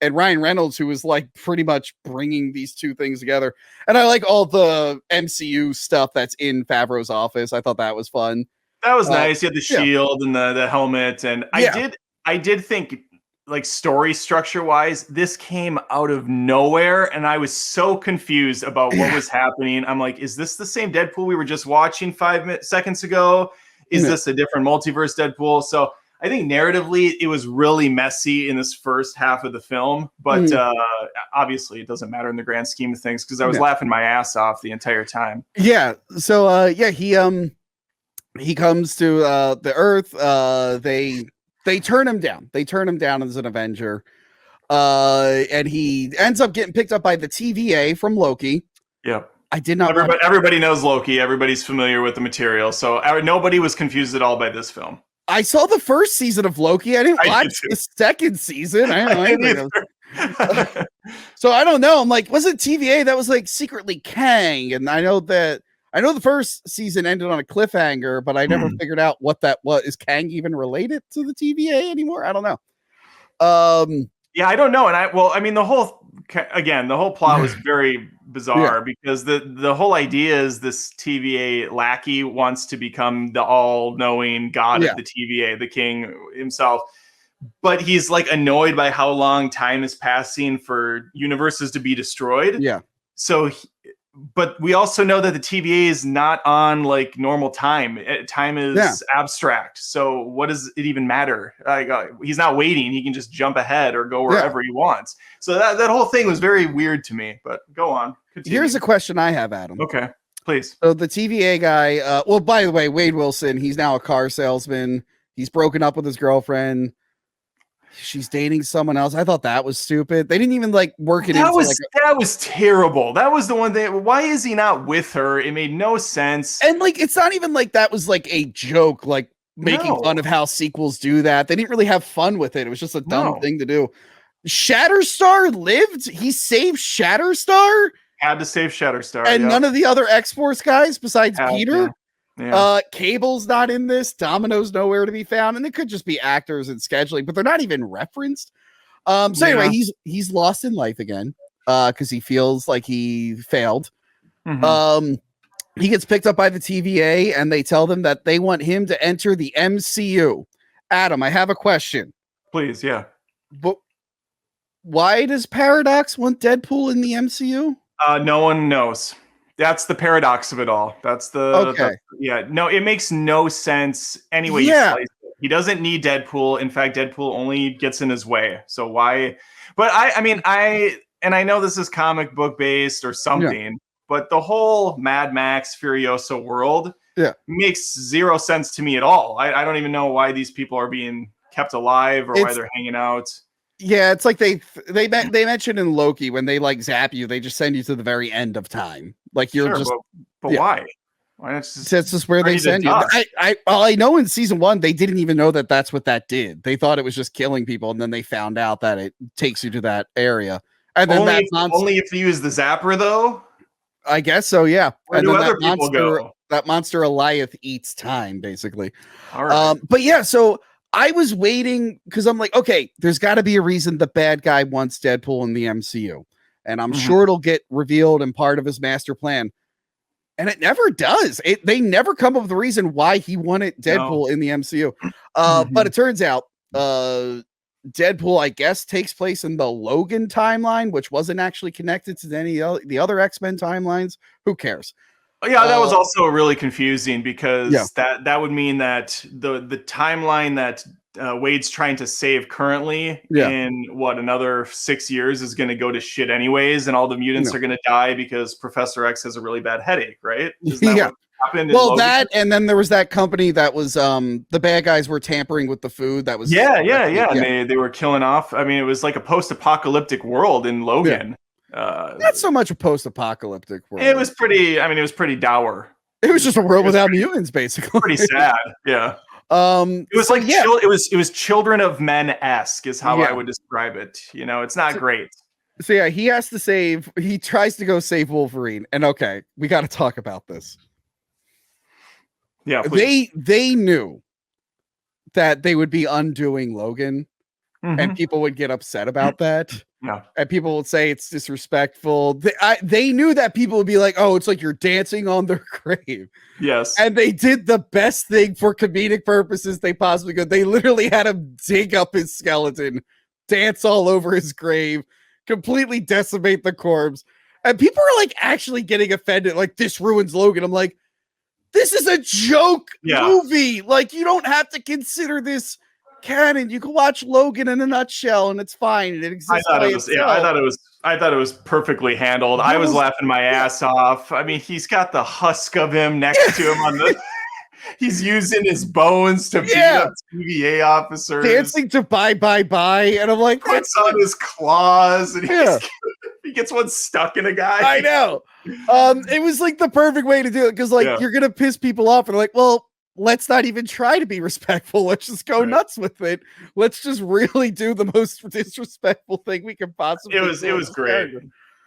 and Ryan Reynolds, who was like pretty much bringing these two things together. And I like all the MCU stuff that's in Favreau's office. I thought that was fun. That was nice. You had the shield and the helmet, and I did think like story structure wise, this came out of nowhere, and I was so confused about what was happening. I'm like, is this the same Deadpool we were just watching 5 seconds ago? Is this a different multiverse Deadpool? So I think narratively it was really messy in this first half of the film, but obviously it doesn't matter in the grand scheme of things because I was laughing my ass off the entire time. Yeah. So he comes to the Earth. They turn him down. They turn him down as an Avenger, and he ends up getting picked up by the TVA from Loki. Yep. I did not. Everybody knows Loki. Everybody's familiar with the material, so nobody was confused at all by this film. I saw the first season of Loki. I didn't watch the second season. I don't know. So I don't know. I'm like, was it TVA that was like secretly Kang? And I know the first season ended on a cliffhanger, but I never figured out what that was. Is Kang even related to the TVA anymore? I don't know. Yeah, I don't know. And the whole plot was very bizarre because the whole idea is this TVA lackey wants to become the all-knowing god of the TVA, the king himself. but he's like annoyed by how long time is passing for universes to be destroyed. Yeah. So, but we also know that the TVA is not on like normal time. Time is abstract. So what does it even matter? He's not waiting. He can just jump ahead or go wherever he wants. So that whole thing was very weird to me, but go on. Continue. Here's a question I have, Adam. Okay, please. So the TVA guy, well, by the way, Wade Wilson, he's now a car salesman. He's broken up with his girlfriend. She's dating someone else. I thought that was stupid. They didn't even like work it that was terrible. That was the one thing. Why is he not with her? It made no sense. And like, it's not even like that was like a joke, like making fun of how sequels do that. They didn't really have fun with it. It was just a dumb thing to do. Shatterstar lived. He saved Shatterstar. Had to save Shatterstar. And none of the other X-Force guys besides Peter. Yeah. Yeah. Cable's not in this. Domino's nowhere to be found, and it could just be actors and scheduling, but they're not even referenced. So anyway, he's lost in life again because he feels like he failed. Mm-hmm. He gets picked up by the TVA, and they tell them that they want him to enter the MCU. Adam, I have a question. Please, yeah. But why does Paradox want Deadpool in the MCU? No one knows. That's the paradox of it all. That's no, it makes no sense anyway. He doesn't need Deadpool. In fact, Deadpool only gets in his way. So why? But I know this is comic book based or something, but the whole Mad Max Furiosa world makes zero sense to me at all. I don't even know why these people are being kept alive or why they're hanging out. Yeah, it's like they mentioned in Loki when they like zap you, they just send you to the very end of time. Like you're but why? Why not just? That's just where they send you. I know in season 1 they didn't even know that that's what that did. They thought it was just killing people, and then they found out that it takes you to that area. And then only if you use the zapper, though. I guess so. Yeah. Where do other people go? That monster Eliath eats time, basically. All right. But yeah, so I was waiting because I'm like, okay, there's got to be a reason the bad guy wants Deadpool in the MCU. And I'm sure it'll get revealed in part of his master plan. And it never does. They never come up with a reason why he wanted Deadpool in the MCU. But it turns out Deadpool, I guess, takes place in the Logan timeline, which wasn't actually connected to any of the other X-Men timelines. Who cares? Yeah, that was also really confusing because that would mean that the timeline that Wade's trying to save currently in another 6 years is going to go to shit anyways, and all the mutants are going to die because Professor X has a really bad headache, right? Isn't that what happened? Well, that and then there was that company that was the bad guys were tampering with the food that was and they were killing off. I mean, it was like a post-apocalyptic world in Logan. Not so much a post-apocalyptic world. It was pretty dour. It was just a world without mutants, basically. Pretty sad. Yeah. It was like it was Children of Men-esque is how I would describe it. You know, it's not great. So yeah, he tries to go save Wolverine, and okay, we got to talk about this. Yeah, please. They knew that they would be undoing Logan, and people would get upset about that. No. And people would say it's disrespectful. They knew that people would be like, oh, it's like you're dancing on their grave. Yes. And they did the best thing for comedic purposes they possibly could. They literally had him dig up his skeleton, dance all over his grave, completely decimate the corpse. And people are like actually getting offended. Like, this ruins Logan. I'm like, this is a joke movie. Like, you don't have to consider this canon. You can watch Logan in a nutshell and it's fine. It exists. I thought it was perfectly handled. I was laughing my ass off. I mean, he's got the husk of him next to him on the he's using his bones to beat up TVA officers. Dancing to bye. And I'm like, puts on his claws and he gets one stuck in a guy. I know. It was like the perfect way to do it because you're gonna piss people off and like, well, let's not even try to be respectful. Let's just go nuts with it. Let's just really do the most disrespectful thing we can possibly do. It was great.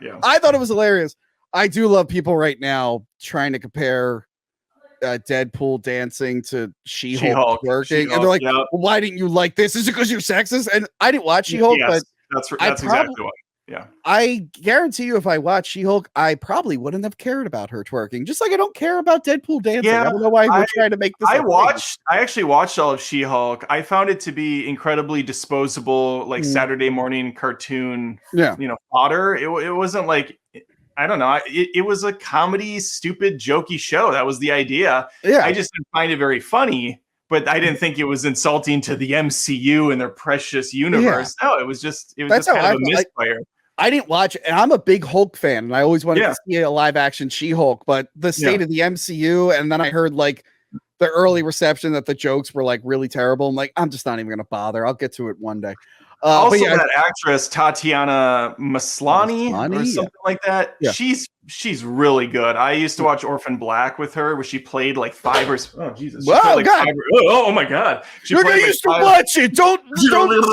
Yeah. I thought it was hilarious. I do love people right now trying to compare Deadpool dancing to She-Hulk working. And they're like, well, why didn't you like this? Is it because you're sexist? And I didn't watch She-Hulk, but that's exactly why. Yeah. I guarantee you, if I watched She-Hulk, I probably wouldn't have cared about her twerking. Just like I don't care about Deadpool dancing. Yeah, I don't know why we're trying to make this. I actually watched all of She-Hulk. I found it to be incredibly disposable, like Saturday morning cartoon. Fodder. It wasn't like, I don't know. It was a comedy, stupid, jokey show. That was the idea. Yeah. I just didn't find it very funny, but I didn't think it was insulting to the MCU and their precious universe. Yeah. No, it was just kind of a misfire. I didn't watch it, and I'm a big Hulk fan, and I always wanted to see a live action She-Hulk, but the state of the MCU, and then I heard like the early reception that the jokes were like really terrible. I'm like, I'm just not even gonna bother. I'll get to it one day. Also, that actress Tatiana Maslany or something like that. Yeah. She's really good. I used to watch Orphan Black with her, where she played like 5 or Jesus. Wow, God. Oh my God. I used to watch it. Don't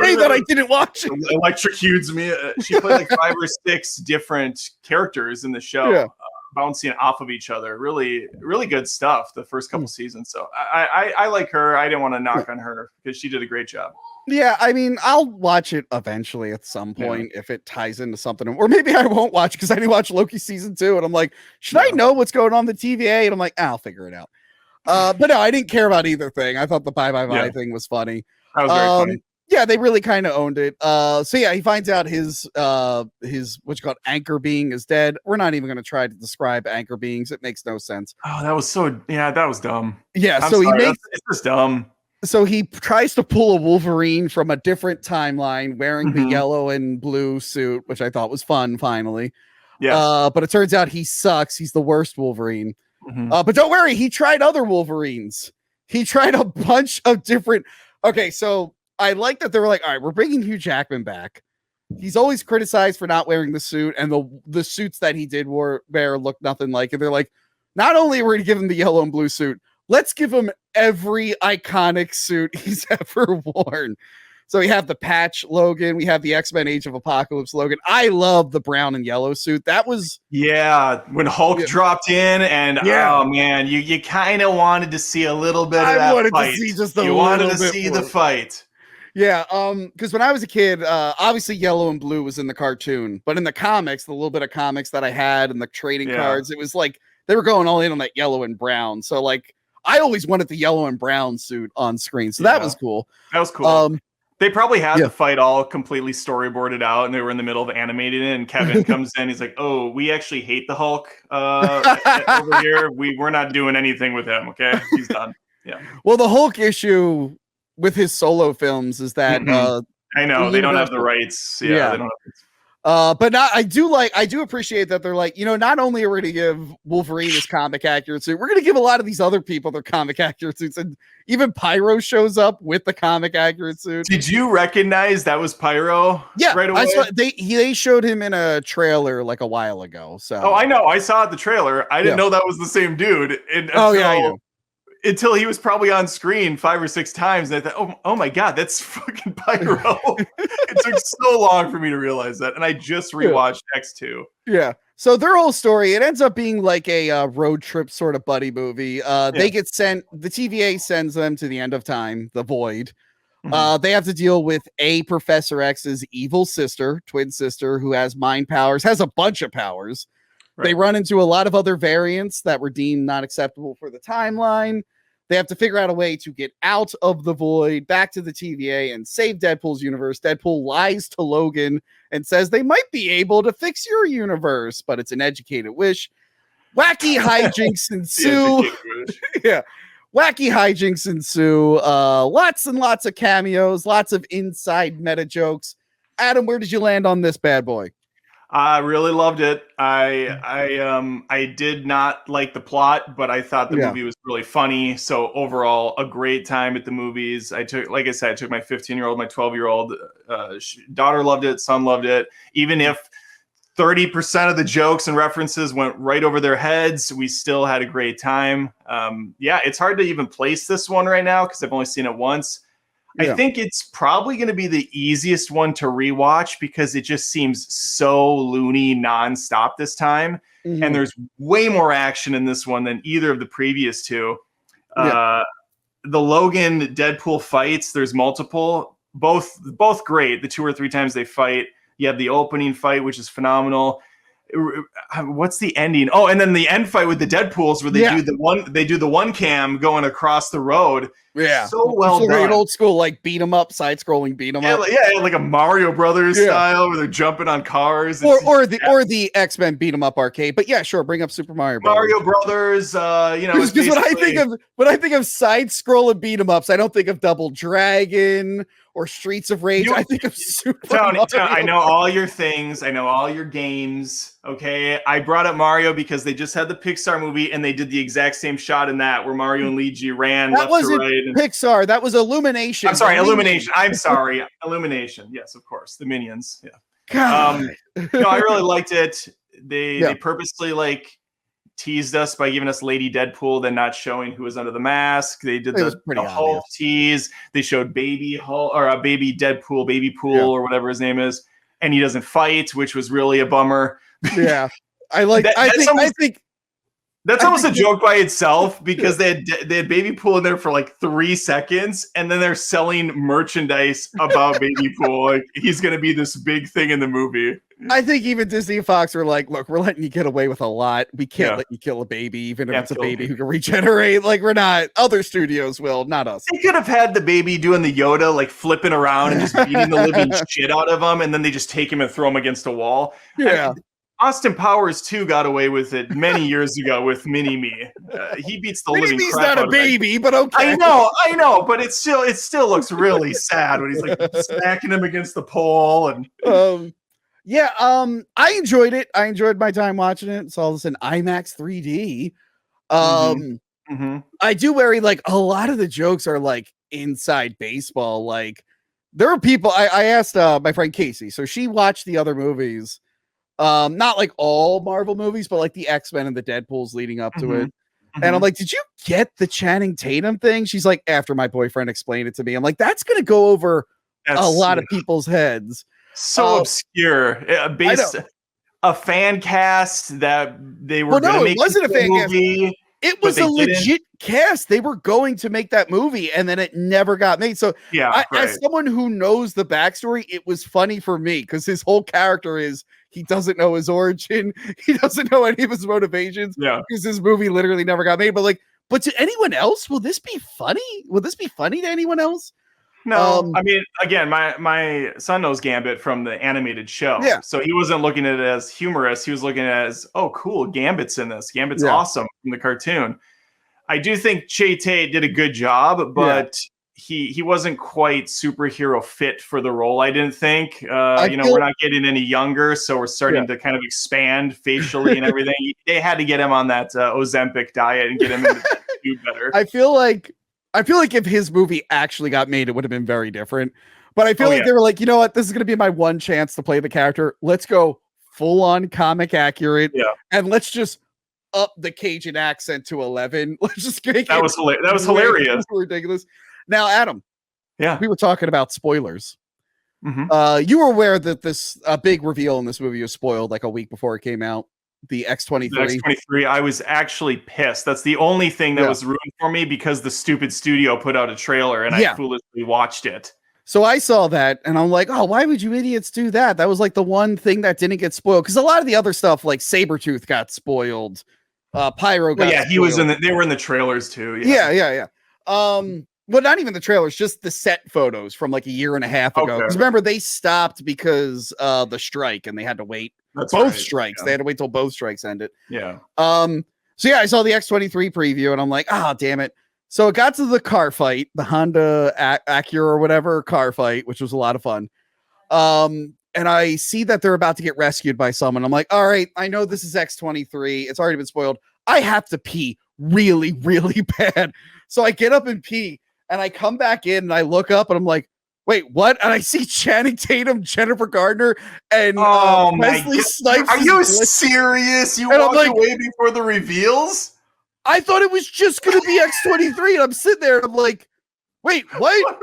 say that I didn't watch it. Electrocutes me. She played like 5 or 6 different characters in the show, bouncing off of each other. Really, really good stuff. The first couple seasons. So I like her. I didn't want to knock on her because she did a great job. Yeah, I mean, I'll watch it eventually at some point if it ties into something. Or maybe I won't watch because I didn't watch Loki season 2. And I'm like, should I know what's going on the TVA? And I'm like, I'll figure it out. But no, I didn't care about either thing. I thought the bye thing was funny. That was very funny. Yeah, they really kind of owned it. So yeah, he finds out his what's called anchor being is dead. We're not even going to try to describe anchor beings. It makes no sense. Oh, that was that was dumb. Yeah, so it's just dumb. So he tries to pull a Wolverine from a different timeline wearing the yellow and blue suit, which I thought was fun, finally. Yeah. But it turns out he sucks. He's the worst Wolverine. But don't worry, he tried other Wolverines. He tried a bunch of different... Okay, so I like that they were like, all right, we're bringing Hugh Jackman back. He's always criticized for not wearing the suit, and the suits that he did wear looked nothing like it. They're like, not only are we going to give him the yellow and blue suit, let's give him every iconic suit he's ever worn. So we have the Patch Logan. We have the X-Men Age of Apocalypse Logan. I love the brown and yellow suit. That was... Yeah, when Hulk dropped in and, oh, man, you kind of wanted to see a little bit of that fight. I wanted to see just a little bit. You wanted to see the fight. Yeah, because when I was a kid, obviously yellow and blue was in the cartoon. But in the comics, the little bit of comics that I had and the trading cards, it was like they were going all in on that yellow and brown. So, like, I always wanted the yellow and brown suit on screen. So that was cool. That was cool. They probably had the fight all completely storyboarded out, and they were in the middle of animating it. And Kevin comes in. He's like, oh, we actually hate the Hulk over here. We're not doing anything with him. Okay. He's done. Yeah. Well, the Hulk issue with his solo films is that I know they don't have the rights. Yeah. They don't have rights. But I do appreciate that they're like, not only are we going to give Wolverine his comic accurate suit, we're going to give a lot of these other people their comic accurate suits, and even Pyro shows up with the comic accurate suit. Did you recognize that was Pyro? Yeah, right away. They showed him in a trailer like a while ago. So I know, I saw the trailer. I didn't know that was the same dude. And I know. Until he was probably on screen 5 or 6 times. And I thought, oh my God, that's fucking Pyro. It took so long for me to realize that. And I just rewatched X2. Yeah. So their whole story, it ends up being like a road trip sort of buddy movie. They get sent, the TVA sends them to the end of time, the void. They have to deal with Professor X's evil sister, twin sister, who has mind powers, has a bunch of powers. Right. They run into a lot of other variants that were deemed not acceptable for the timeline. They have to figure out a way to get out of the void, back to the TVA, and save Deadpool's universe. Deadpool lies to Logan and says they might be able to fix your universe, but it's an educated wish. Wacky hijinks ensue. Wacky hijinks ensue. Lots and lots of cameos, lots of inside meta jokes. Adam, where did you land on this bad boy? I really loved it. I did not like the plot, but I thought the movie was really funny. So overall, a great time at the movies. I took my 15-year-old, my 12-year-old daughter loved it, son loved it. Even if 30% of the jokes and references went right over their heads, we still had a great time. It's hard to even place this one right now because I've only seen it once. I think it's probably going to be the easiest one to rewatch because it just seems so loony nonstop this time. And there's way more action in this one than either of the previous two. The Logan Deadpool fights, there's multiple, both great. The 2 or 3 times they fight, You have the opening fight, which is phenomenal. What's the ending? Oh, and then the end fight with the Deadpools, where they do the one cam going across the road. Yeah, so well done. An old school like beat 'em up, side scrolling beat 'em up. Yeah, like a Mario Brothers style where they're jumping on cars. Or the X-Men beat 'em up arcade. But yeah, sure, bring up Super Mario Brothers. Mario Brothers, because when I think of side scrolling beat 'em ups, I don't think of Double Dragon or Streets of Rage. I think of Super Mario. I know all your things. I know all your games. Okay, I brought up Mario because they just had the Pixar movie and they did the exact same shot in that where Mario and Luigi ran left to right. Pixar. That was Illumination. I'm sorry, Illumination. I'm sorry, Illumination. Yes, of course, the Minions. Yeah. God. No, I really liked it. They purposely like teased us by giving us Lady Deadpool, then not showing who was under the mask. They did the Hulk tease. They showed Baby Hulk or a Baby Deadpool, Baby Pool or whatever his name is, and he doesn't fight, which was really a bummer. Yeah, I like. I think that's almost a joke by itself because they had Baby Pool in there for like 3 seconds, and then they're selling merchandise about Baby Pool. Like he's going to be this big thing in the movie. I think even Disney and Fox are like, look, we're letting you get away with a lot. We can't let you kill a baby, even if it's a baby who can regenerate. Like we're not. Other studios will, not us. They could have had the baby doing the Yoda, like flipping around and just beating the living shit out of him, and then they just take him and throw him against a wall. Yeah. Austin Powers 2 got away with it many years ago with Mini-Me. He beats the living crap out of not a baby, but okay. I know, but it still looks really sad when he's like smacking him against the pole and. I enjoyed it. I enjoyed my time watching it. Saw this in IMAX 3D. I do worry like a lot of the jokes are like inside baseball. Like there are people. I asked my friend Casey, so she watched the other movies. Not like all Marvel movies, but like the X-Men and the Deadpools leading up to it. And I'm like, did you get the Channing Tatum thing? She's like, after my boyfriend explained it to me, I'm like, that's going to go over a lot of people's heads. So obscure. Based a fan cast that they were going to make. It wasn't a fan cast. It was a legit cast. They were going to make that movie, and then it never got made. So, as someone who knows the backstory, it was funny for me because his whole character is he doesn't know his origin, he doesn't know any of his motivations. Because this movie literally never got made. But to anyone else, will this be funny? Will this be funny to anyone else? No, I mean, again, my son knows Gambit from the animated show. Yeah. So he wasn't looking at it as humorous. He was looking at it as, oh, cool, Gambit's in this. Gambit's awesome from the cartoon. I do think Che-Tay did a good job, but he wasn't quite superhero fit for the role, I didn't think. We're not getting any younger, so we're starting to kind of expand facially and everything. They had to get him on that Ozempic diet and get him to do better. I feel like if his movie actually got made, it would have been very different. But I feel like they were like, you know what? This is going to be my one chance to play the character. Let's go full on comic accurate. Yeah. And let's just up the Cajun accent to 11. Let's just make that was hilarious. Ridiculous. Now, Adam. Yeah. We were talking about spoilers. You were aware that this big reveal in this movie was spoiled like a week before it came out. The X-23. The X-23, I was actually pissed. That's the only thing that was ruined for me because the stupid studio put out a trailer and I foolishly watched it. So I saw that and I'm like, oh, why would you idiots do that? That was like the one thing that didn't get spoiled because a lot of the other stuff like Sabretooth got spoiled. Pyro got spoiled. He was they were in the trailers too. Yeah. Well, not even the trailers, just the set photos from like a year and a half ago. Because remember, they stopped because the strike and they had to wait. Strikes. They had to wait till both strikes ended. Yeah. So I saw the X-23 preview and I'm like, damn it. So it got to the car fight, the Honda Acura or whatever car fight, which was a lot of fun. And I see that they're about to get rescued by someone. I'm like, all right, I know this is X-23. It's already been spoiled. I have to pee really, really bad. So I get up and pee and I come back in and I look up and I'm like, wait, what? And I see Channing Tatum, Jennifer Gardner, and Wesley Snipes. Are you serious? You walked away before the reveals? I thought it was just going to be X-23, and I'm sitting there, and I'm like, wait, what?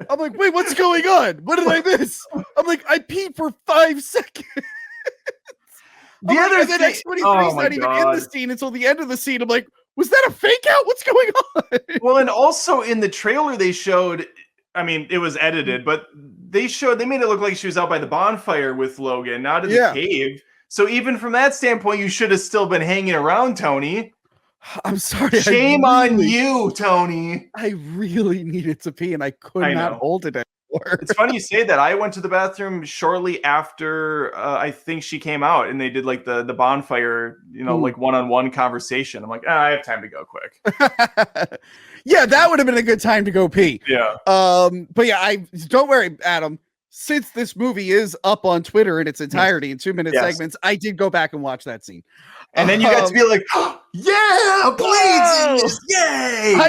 I'm like, wait, what's going on? What did I miss? I'm like, I peed for 5 seconds. The other thing, X-23 is not even in the scene until the end of the scene. I'm like, was that a fake out? What's going on? Well, and also in the trailer they showed I mean, it was edited, but they made it look like she was out by the bonfire with Logan, not in the cave. So even from that standpoint, you should have still been hanging around, Tony. I'm sorry. Shame on you, Tony. I really needed to pee and I could not hold it anymore. It's funny you say that. I went to the bathroom shortly after I think she came out and they did like the bonfire, like one-on-one conversation. I'm like, I have time to go quick. Yeah, that would have been a good time to go pee. Yeah. But yeah, don't worry, Adam. Since this movie is up on Twitter in its entirety in 2-minute segments, I did go back and watch that scene. And then you got to be like, yeah, Blade's in this, yay! I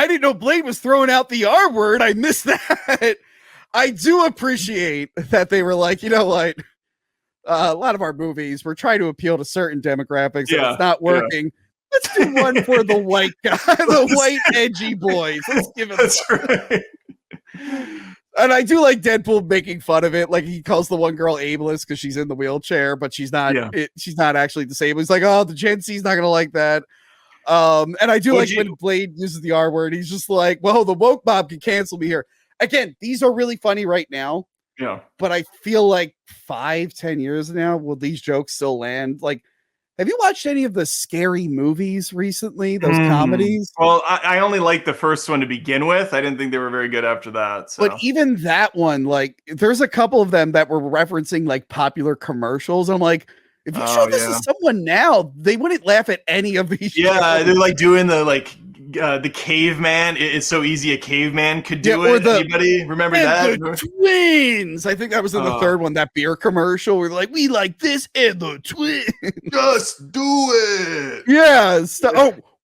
didn't know Blade was throwing out the R word. I missed that. I do appreciate that they were like, you know what? A lot of our movies, we're trying to appeal to certain demographics, and it's not working. Yeah. Let's do one for the white guy, the white edgy boys. Let's give it. That's right. And I do like Deadpool making fun of it. Like he calls the one girl ableist because she's in the wheelchair, but she's not. She's not actually disabled. He's like, oh, the Gen Z's not gonna like that. And I do when Blade uses the R word. He's just like, well, the woke mob can cancel me here. Again, these are really funny right now. Yeah. But I feel like 5-10 years now, will these jokes still land? Like, have you watched any of the Scary Movies recently? Those comedies? Well, I only liked the first one to begin with. I didn't think they were very good after that. So. But even that one, like, there's a couple of them that were referencing like popular commercials. I'm like, if you show this to someone now, they wouldn't laugh at any of these. Yeah, shows. They're like doing the caveman. It's so easy a caveman could do it. Anybody remember that? The twins. I think that was in the third one, that beer commercial. We're like, we like this and the twins. Just do it. Yeah.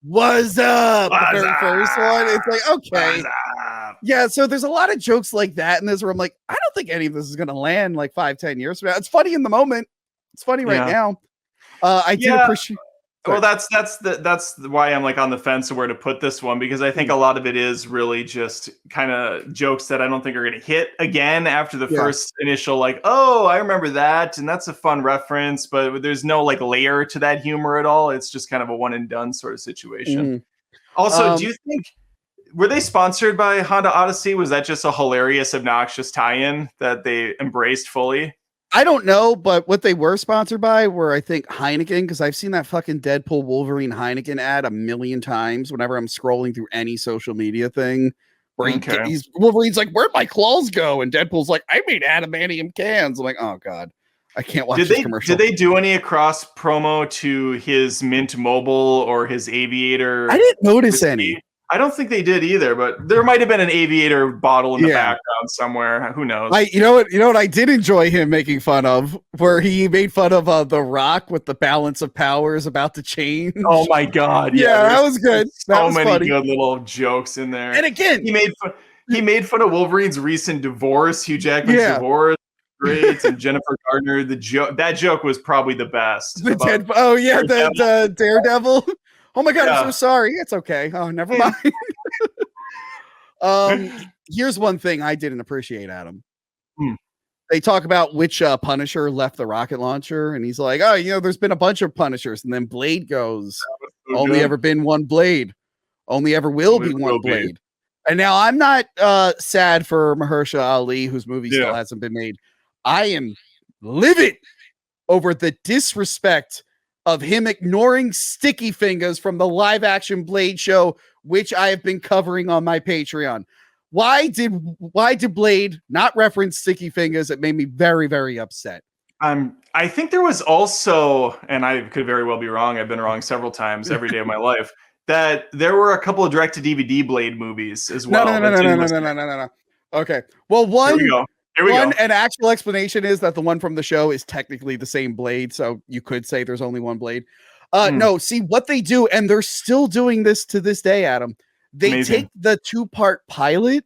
What's up? The very first one. It's like, okay. Yeah. So there's a lot of jokes like that in this where I'm like, I don't think any of this is going to land like 5-10 years from now. It's funny in the moment. It's funny right now. I do appreciate. Well, that's why I'm like on the fence of where to put this one, because I think a lot of it is really just kind of jokes that I don't think are going to hit again after the first initial like, oh, I remember that, and that's a fun reference, but there's no like layer to that humor at all. It's just kind of a one and done sort of situation. Also, do you think were they sponsored by Honda Odyssey? Was that just a hilarious, obnoxious tie-in that they embraced fully? I don't know, but what they were sponsored by were, I think, Heineken, because I've seen that fucking Deadpool Wolverine Heineken ad a million times whenever I'm scrolling through any social media thing. Where Wolverine's like, where'd my claws go? And Deadpool's like, I made adamantium cans. I'm like, oh god, I can't watch this commercial. Did they do any cross promo to his Mint Mobile or his Aviator? I didn't notice any. I don't think they did either, but there might have been an Aviator bottle in the background somewhere. Who knows? You know what I did enjoy him making fun of, where he made fun of The Rock with the balance of power is about to change. Oh my god! Yeah, that was good. So many good little jokes in there. And again, he made fun of Wolverine's recent divorce, Hugh Jackman's divorce. Great, and Jennifer Gardner. That joke was probably the best. The Daredevil. Oh my god, I'm so sorry. It's okay. Oh, never mind. Here's one thing I didn't appreciate, Adam. They talk about which Punisher left the rocket launcher, and he's like, oh, there's been a bunch of Punishers. And then Blade goes, only ever been one Blade. Only ever will be one Blade. And now I'm not sad for Mahershala Ali, whose movie still hasn't been made. I am livid over the disrespect of him ignoring Sticky Fingers from the live action Blade show, which I have been covering on my Patreon. Why did Blade not reference Sticky Fingers? It made me very, very upset. I think there was also, and I could very well be wrong, I've been wrong seveul times every day of my life, that there were a couple of direct-to-DVD Blade movies as well. No. Okay. Well, one... Here we go. An actual explanation is that the one from the show is technically the same Blade, so you could say there's only one Blade. No, see what they do, and they're still doing this to this day, Adam. They take the 2-part pilot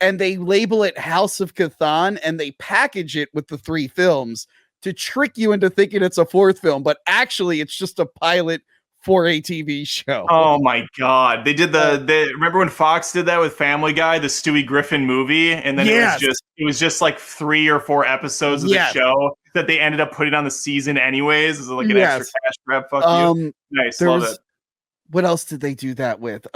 and they label it House of Chthon, and they package it with the 3 films to trick you into thinking it's a 4th film, but actually it's just a pilot for a TV show. Oh my god. They did remember when Fox did that with Family Guy, the Stewie Griffin movie, and then it was just like 3 or 4 episodes of the show that they ended up putting on the season anyways. It was like an extra cash grab. Fuck you. Nice, love it. What else did they do that with?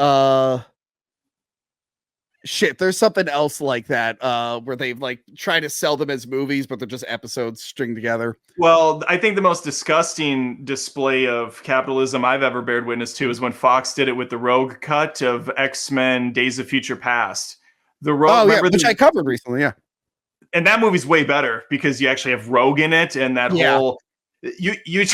Shit, there's something else like that where they like try to sell them as movies, but they're just episodes stringed together. Well, I think the most disgusting display of capitalism I've ever bared witness to is when Fox did it with the Rogue cut of X-Men Days of Future Past. The Rogue, which I covered recently, yeah. And that movie's way better because you actually have Rogue in it, and that whole you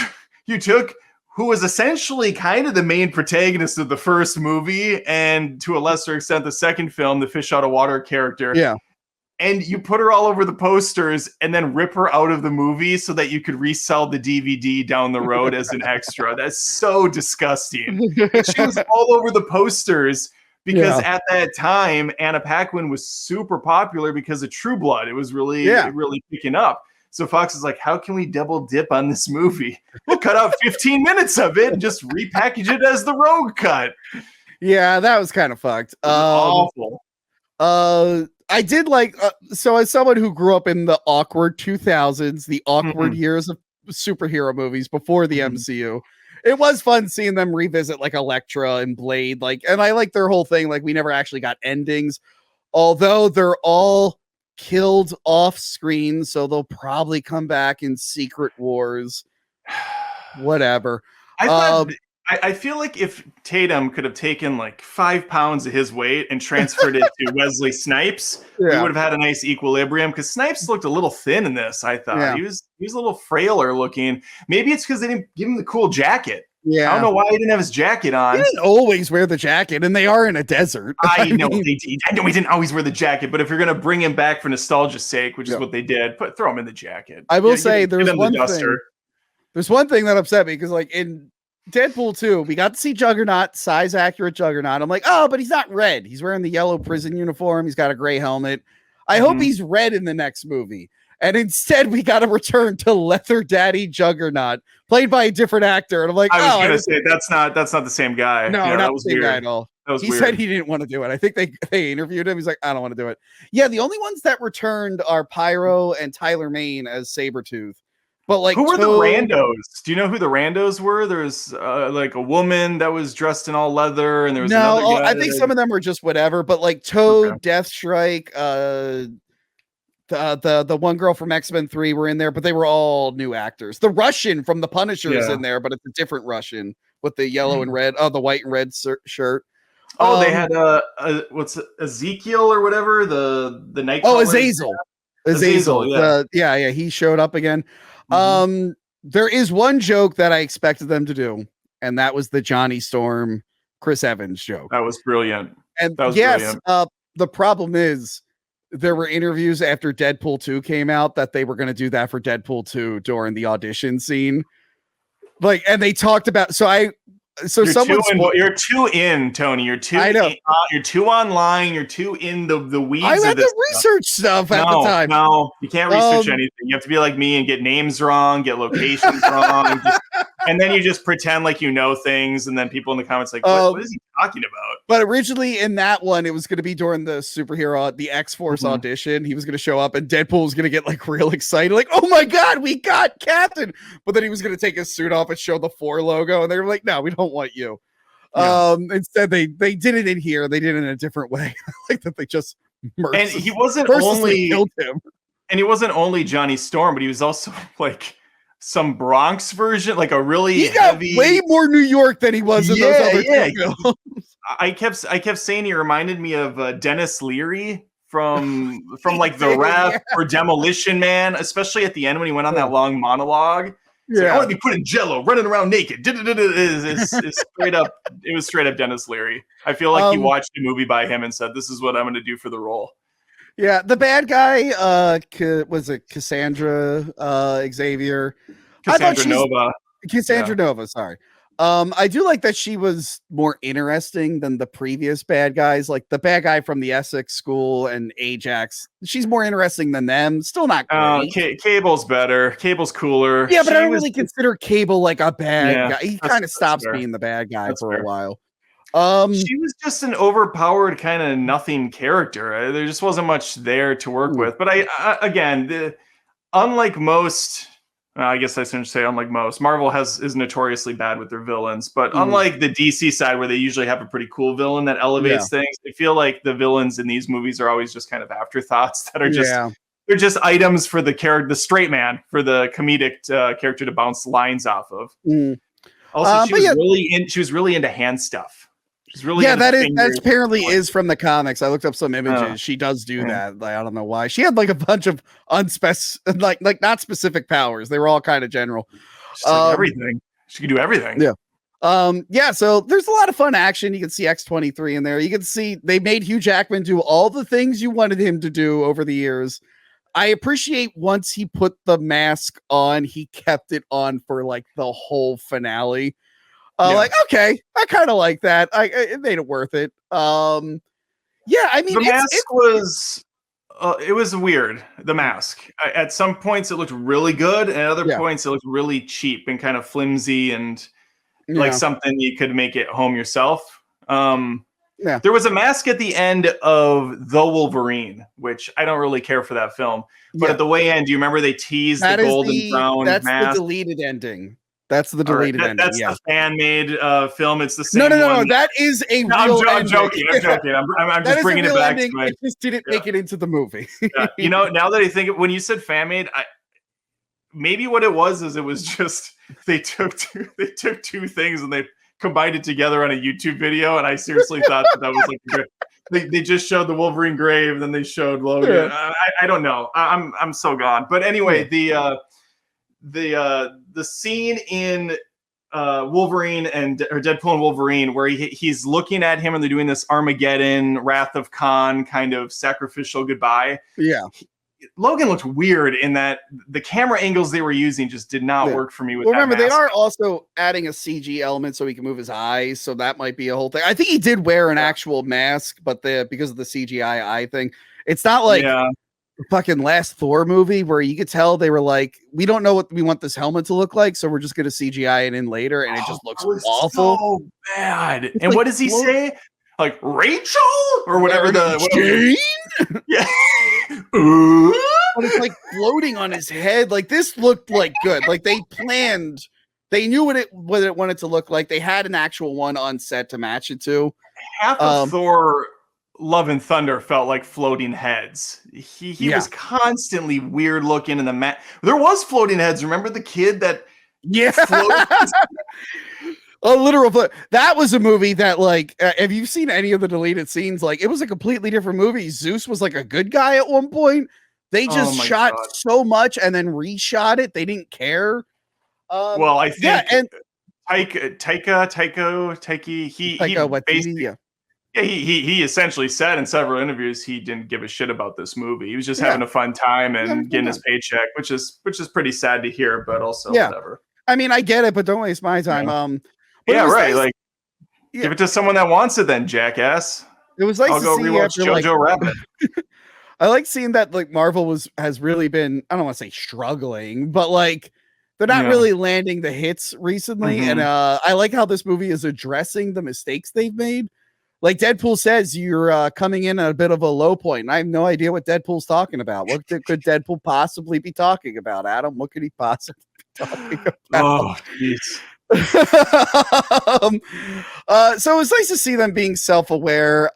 took who was essentially kind of the main protagonist of the first movie, and to a lesser extent the second film, the fish out of water character. Yeah. And you put her all over the posters and then rip her out of the movie so that you could resell the DVD down the road as an extra. That's so disgusting. She was all over the posters because at that time, Anna Paquin was super popular because of True Blood. It was really picking up. So Fox is like, how can we double dip on this movie? We'll cut out 15 minutes of it and just repackage it as the Rogue cut. Yeah, that was kind of fucked. Awful. I did like, so as someone who grew up in the awkward 2000s, the awkward years of superhero movies before the MCU, it was fun seeing them revisit like Elektra and Blade. Like, and I like their whole thing. Like, we never actually got endings, although they're all killed off screen, so they'll probably come back in Secret Wars. Whatever. I feel like if Tatum could have taken like 5 pounds of his weight and transferred it to Wesley Snipes, we would have had a nice equilibrium, because Snipes looked a little thin in this. I thought he was a little frailer looking. Maybe it's because they didn't give him the cool jacket. I don't know why he didn't have his jacket on. He didn't always wear the jacket, and they are in a desert. I know he didn't always wear the jacket, but if you're going to bring him back for nostalgia's sake, which is what they did, throw him in the jacket. I will say there's one thing. There's one thing that upset me, because like in Deadpool 2, we got to see Juggernaut, size accurate Juggernaut. I'm like, oh, but he's not red. He's wearing the yellow prison uniform. He's got a gray helmet. I hope he's red in the next movie. And instead, we got to return to Leather Daddy Juggernaut, played by a different actor. And I'm like, I was going to say that's not the same guy. No, not the same guy at all. He said he didn't want to do it. I think they interviewed him. He's like, I don't want to do it. Yeah, the only ones that returned are Pyro and Tyler Mane as Sabretooth. But like, who were the randos? Do you know who the randos were? There's like a woman that was dressed in all leather, and there was another guy I think some of them were just whatever. But like Toad, Deathstrike, the one girl from X-Men 3 were in there, but they were all new actors. The Russian from The Punisher is in there, but it's a different Russian with the yellow and red, the white and red shirt. Oh, they had what's Ezekiel or whatever, the night. Oh, Azazel. Yeah, he showed up again. There is one joke that I expected them to do, and that was the Johnny Storm, Chris Evans joke. That was brilliant. And brilliant. The problem is there were interviews after Deadpool 2 came out that they were going to do that for Deadpool 2 during the audition scene. Like, and they talked about, you're too in, Tony. You're too. I know. You're too online. You're too in the weeds. I had to research stuff at the time. No, you can't research anything. You have to be like me and get names wrong, get locations wrong, and then you just pretend like you know things, and then people in the comments like, what is he talking about? But originally in that one, it was going to be during the X-Force audition. He was going to show up, and Deadpool was going to get like real excited, like, "Oh my god, we got Captain!" But then he was going to take his suit off and show the 4 logo, and they were like, "No, we don't want you." Instead, they did it in here. They did it in a different way, like that. They just and he wasn't only killed him, and he wasn't only Johnny Storm, but he was also like some Bronx version, like a really heavy, way more New York than he was in those other films. I kept saying he reminded me of Dennis Leary from like The Ref or Demolition Man, especially at the end when he went on that long monologue. Like, I want to be put in jello, running around naked. It's straight up. It was straight up Dennis Leary. I feel like he watched a movie by him and said, "This is what I'm going to do for the role." Yeah, the bad guy was it Cassandra Xavier? Cassandra Nova. Cassandra Nova, sorry. I do like that she was more interesting than the previous bad guys, like the bad guy from the Essex School and Ajax. She's more interesting than them. Still not great. Cable's better. Cable's cooler. Yeah, but I don't really consider Cable like a bad guy. He kind of stops being the bad guy for a while. She was just an overpowered kind of nothing character. There just wasn't much there to work with. But unlike most, I guess I shouldn't say unlike most. Marvel is notoriously bad with their villains, but unlike the DC side where they usually have a pretty cool villain that elevates things, I feel like the villains in these movies are always just kind of afterthoughts that are just they're just items for the straight man, for the comedic character to bounce lines off of. Also, she was really into hand stuff. She's really that apparently is from the comics. I looked up some images. She does do that. Like, I don't know why. She had like a bunch of like not specific powers. They were all kind of general. Everything. She could do everything. Yeah. So there's a lot of fun action. You can see X-23 in there. You can see they made Hugh Jackman do all the things you wanted him to do over the years. I appreciate once he put the mask on, he kept it on for like the whole finale. Like, okay, I kind of like that. It made it worth it. I mean, the mask was it was weird. The mask at some points it looked really good, and at other points it looked really cheap and kind of flimsy and like something you could make it home yourself. There was a mask at the end of The Wolverine, which I don't really care for that film. But at the way end, do you remember they teased the golden brown mask? That's the deleted ending. That's the deleted ending. That's the fan-made film. It's the same. No. That is a real. I'm joking. I'm just bringing it back. It just didn't make it into the movie. You know, now that I think, when you said fan-made, maybe what it was just they took two things and they combined it together on a YouTube video, and I seriously thought that was like they just showed the Wolverine grave, and then they showed Logan. I don't know. I'm so gone. But anyway, the scene in Wolverine or Deadpool and Wolverine where he's looking at him and they're doing this Armageddon, Wrath of Khan kind of sacrificial goodbye. Logan looked weird in that the camera angles they were using just did not work for me. Remember, they are also adding a CG element so he can move his eyes, so that might be a whole thing. I think he did wear an actual mask, but because of the CGI eye thing, it's not like the fucking last Thor movie where you could tell they were like, we don't know what we want this helmet to look like, so we're just gonna CGI it in later, and it just looks awful, so bad. And like, what does he say? Like Rachel or whatever yeah. But it's like floating on his head. Like this looked like good. Like they knew what it wanted to look like. They had an actual one on set to match it to. Half of Thor Love and Thunder felt like floating heads. He was constantly weird looking in the there was floating heads. Remember the kid that floated? A literal that was a movie that, like, have you seen any of the deleted scenes? Like, it was a completely different movie. Zeus was like a good guy at one point. They just shot so much and then reshot it. They didn't care. Well, I think and Taika, he essentially said in several interviews he didn't give a shit about this movie. He was just having a fun time and getting his paycheck, which is pretty sad to hear, but also whatever. I mean, I get it, but don't waste my time. Right. Like, give it to someone that wants it, then, jackass. It was nice I'll go rewatch Jojo Rabbit. I like seeing that, like, Marvel has really been, I don't want to say struggling, but like they're not really landing the hits recently. And I like how this movie is addressing the mistakes they've made. Like Deadpool says, you're coming in at a bit of a low point. And I have no idea what Deadpool's talking about. What could Deadpool possibly be talking about, Adam? What could he possibly be talking about? Oh, jeez. So it was nice to see them being self-aware.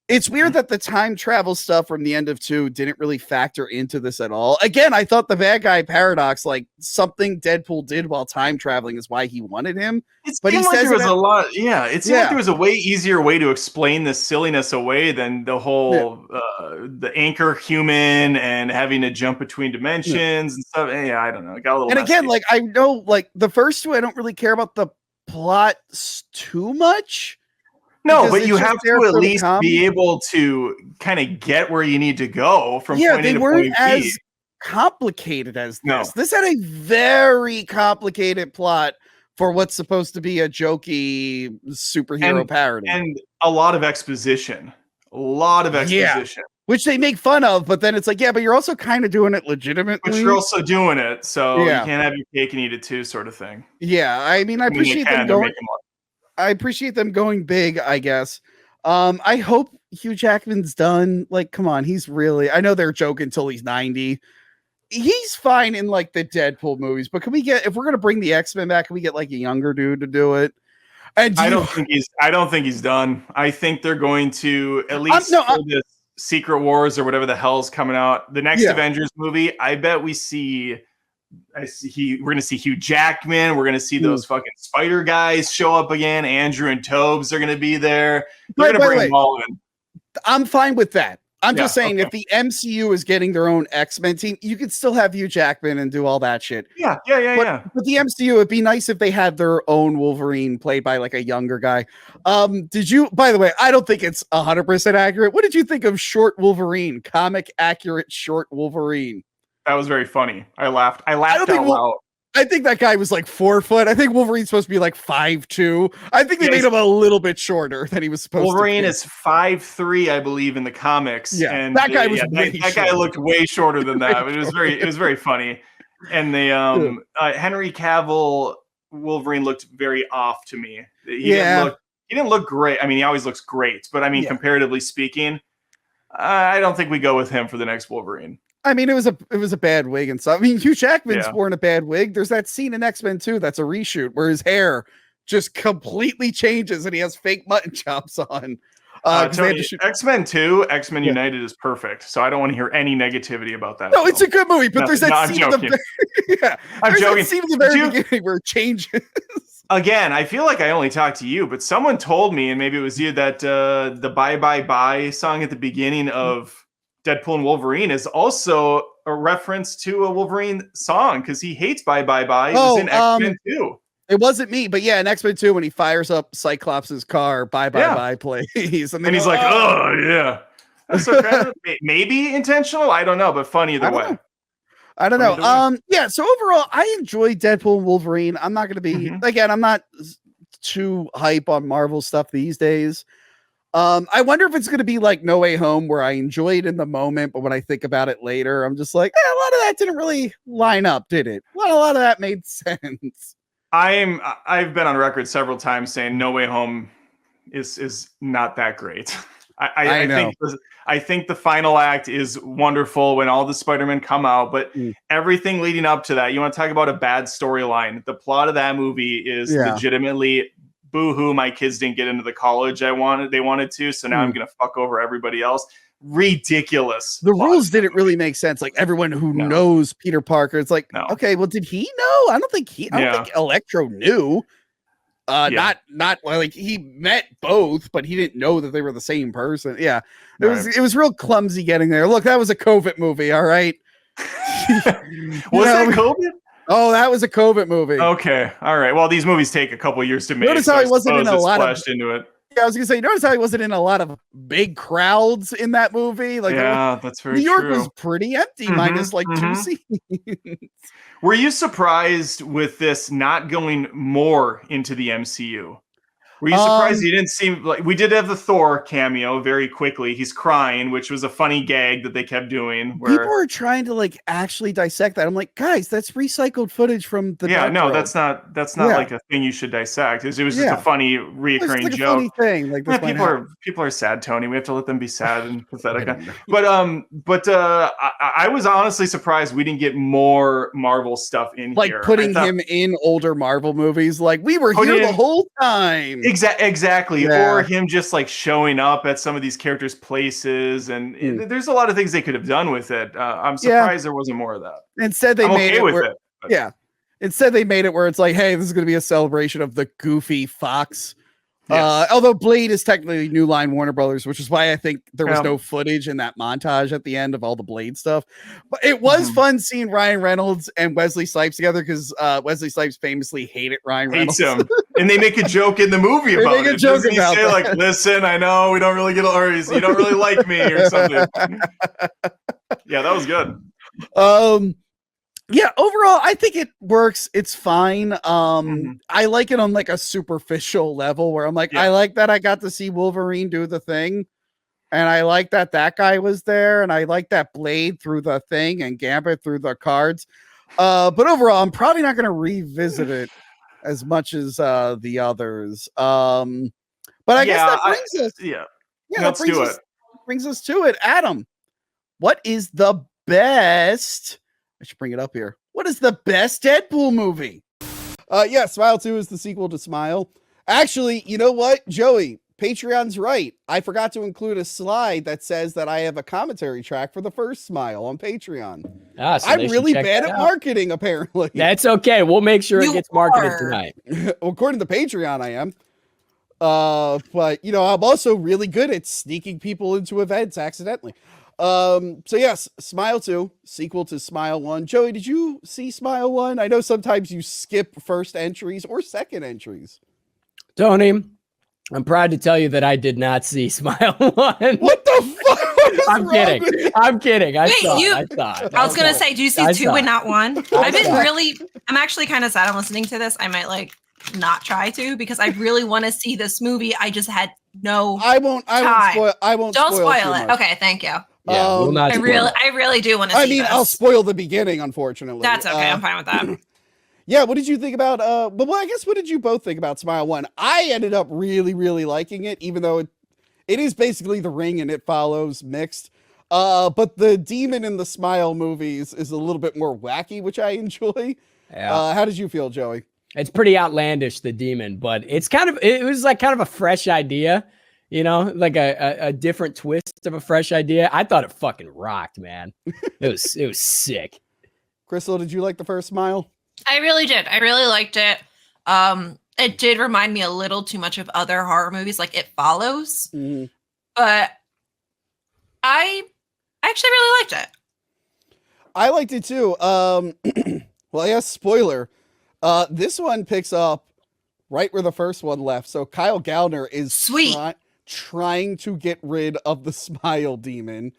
It's weird that the time travel stuff from the end of 2 didn't really factor into this at all. Again, I thought the bad guy paradox, like something Deadpool did while time traveling is why he wanted him. But he says there was a lot. Yeah, it seemed like there was a way easier way to explain this silliness away than the whole the anchor human and having to jump between dimensions and stuff. Yeah, I don't know. It got a little. And messy. Again, like I know, like the first 2, I don't really care about the plot too much. No, but you have to at least be able to kind of get where you need to go from point A to point B. They weren't as complicated as this. No. This had a very complicated plot for what's supposed to be a jokey superhero parody. And a lot of exposition. Which they make fun of, but then it's like, but you're also kind of doing it legitimately. But you're also doing it, so you can't have your cake and eat it too, sort of thing. Yeah, I mean, I appreciate them going. I appreciate them going big, I guess. I hope Hugh Jackman's done. Like, come on, he's really. I know they're joking till he's 90. he's fine in like the Deadpool movies, but can we get, if we're gonna bring the X-Men back, can we get like a younger dude to do it? And I don't think he's done. I think they're going to, at least for this Secret Wars or whatever the hell's coming out, the next Avengers movie. I bet we're going to see Hugh Jackman. We're going to see those fucking Spider guys show up again. Andrew and Tobes are going to be there. They're going to bring them all in. I'm fine with that. I'm just saying, if the MCU is getting their own X-Men team, you could still have Hugh Jackman and do all that shit. Yeah. But the MCU, it'd be nice if they had their own Wolverine played by like a younger guy. Did you, by the way, I don't think it's 100% accurate. What did you think of Short Wolverine, comic accurate Short Wolverine? That was very funny. I laughed out loud. I think that guy was like 4 foot. I think Wolverine's supposed to be like 5'2". I think they made him a little bit shorter than he was supposed Wolverine to be. is 5'3", I believe, in the comics. Yeah, and that guy was that guy looked way shorter than that. It was very funny. And they Henry Cavill Wolverine looked very off to me. He didn't look great. I mean, he always looks great, but I mean, comparatively speaking, I don't think we go with him for the next Wolverine. I mean, it was a bad wig and stuff. I mean, Hugh Jackman's worn a bad wig. There's that scene in X-Men 2 that's a reshoot where his hair just completely changes and he has fake mutton chops on. X-Men 2, X-Men United is perfect. So I don't want to hear any negativity about that. No, it's a good movie, but there's that scene at the very beginning where it changes. Again, I feel like I only talked to you, but someone told me, and maybe it was you, that the Bye Bye Bye song at the beginning of Deadpool and Wolverine is also a reference to a Wolverine song because he hates Bye Bye Bye. It was in X-Men 2. It wasn't me, but yeah, in X-Men 2, when he fires up Cyclops' car, Bye Bye Bye plays. And he's like, oh, yeah. That's okay. Maybe intentional. I don't know, but fun either way. I don't know. Yeah, so overall, I enjoy Deadpool and Wolverine. I'm not going to be, again, I'm not too hype on Marvel stuff these days. I wonder if it's going to be like No Way Home, where I enjoy it in the moment, but when I think about it later, I'm just like, a lot of that didn't really line up, did it? A lot of that made sense. I've been on record several times saying No Way Home is not that great. I think the final act is wonderful when all the Spider-Men come out, but everything leading up to that, you want to talk about a bad storyline. The plot of that movie is legitimately boo-hoo, my kids didn't get into the college they wanted to, so now I'm gonna fuck over everybody else. Ridiculous. The rules didn't really make sense. Like everyone who knows Peter Parker, it's like, okay, well, did he know? I don't think Electro knew. Not like he met both, but he didn't know that they were the same person. Yeah, it was real clumsy getting there. Look, that was a COVID movie. All right. Was that COVID? Oh, that was a COVID movie. Okay. All right. Well, these movies take a couple years to make. Notice how he wasn't in a lot of into it. Yeah, I was gonna say, notice how he wasn't in a lot of big crowds in that movie. Like, that's very New York true. was pretty empty, minus like 2 scenes. Were you surprised with this not going more into the MCU? Were you surprised he didn't seem like we did have the Thor cameo very quickly? He's crying, which was a funny gag that they kept doing. People were trying to like actually dissect that. I'm like, guys, that's recycled footage from the. Yeah, no, that's not like a thing you should dissect. It was just a funny reoccurring joke. A funny thing. Like people are sad, Tony. We have to let them be sad and pathetic. But I was honestly surprised we didn't get more Marvel stuff in like here. Like putting him in older Marvel movies. Like we were here the whole time. Exactly. Or him just like showing up at some of these characters' places. And there's a lot of things they could have done with it. I'm surprised there wasn't more of that. Instead, they made it. Instead, they made it where it's like, hey, this is going to be a celebration of the goofy Fox. Yes. Although Blade is technically New Line Warner Brothers, which is why I think there was no footage in that montage at the end of all the Blade stuff. But it was fun seeing Ryan Reynolds and Wesley Snipes together because Wesley Snipes famously hated Ryan Reynolds. Hates him. And they make a joke in the movie about it. Doesn't he say like, listen, I know we don't really you don't really like me or something. Yeah, that was good. Yeah, overall, I think it works. It's fine. I like it on like a superficial level where I'm like, I like that I got to see Wolverine do the thing. And I like that guy was there. And I like that Blade through the thing and Gambit through the cards. But overall, I'm probably not going to revisit it as much as the others. But I guess that brings us. Brings us to it. Adam, what is the best should bring it up here. What is the best Deadpool movie? Yeah, Smile 2 is the sequel to Smile. Actually, you know what, Joey? Patreon's right. I forgot to include a slide that says that I have a commentary track for the first Smile on Patreon. So I'm really bad at marketing, apparently. That's okay. We'll make sure it gets marketed tonight. Well, according to Patreon, I am. But you know, I'm also really good at sneaking people into events accidentally. So yes, Smile 2, sequel to Smile 1. Joey, did you see Smile 1? I know sometimes you skip first entries or second entries. Tony, I'm proud to tell you that I did not see Smile 1. What the fuck? I'm kidding. I'm kidding. I was gonna say, do you see 2 and not 1? I'm actually kind of sad I'm listening to this. I might like not try to, because I really want to see this movie. I just had no I won't spoil it. Okay, thank you. Yeah, I really do want to see this. I'll spoil the beginning, unfortunately. That's okay. I'm fine with that. Yeah, what did you think about well, I guess what did you both think about Smile 1? I ended up really, really liking it, even though it is basically The Ring and It Follows mixed. But the demon in the Smile movies is a little bit more wacky, which I enjoy. Yeah. How did you feel, Joey? It's pretty outlandish, the demon, but it was like kind of a fresh idea, you know, like a different twist of a fresh idea. I thought it fucking rocked, man. It was sick. Crystal, did you like the first Smile? I really did. I really liked it. It did remind me a little too much of other horror movies, like It Follows. Mm-hmm. But I actually really liked it. I liked it too. Well, yes, spoiler. This one picks up right where the first one left. So Kyle Gallner is trying to get rid of the Smile demon.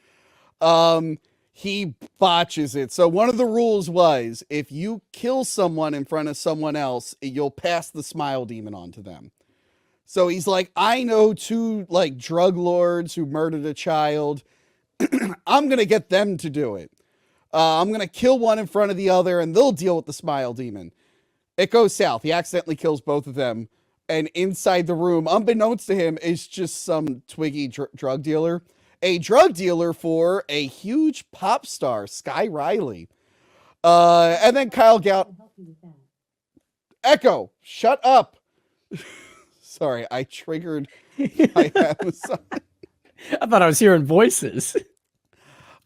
He botches it. So one of the rules was if you kill someone in front of someone else, you'll pass the Smile demon on to them. So he's like, I know 2 like drug lords who murdered a child. I'm going to get them to do it. I'm going to kill one in front of the other and they'll deal with the Smile demon. It goes south. He accidentally kills both of them. And inside the room, unbeknownst to him, is just some twiggy drug dealer. A drug dealer for a huge pop star, Sky Riley. And then Kyle Echo, shut up. Sorry, I triggered my Amazon. I thought I was hearing voices.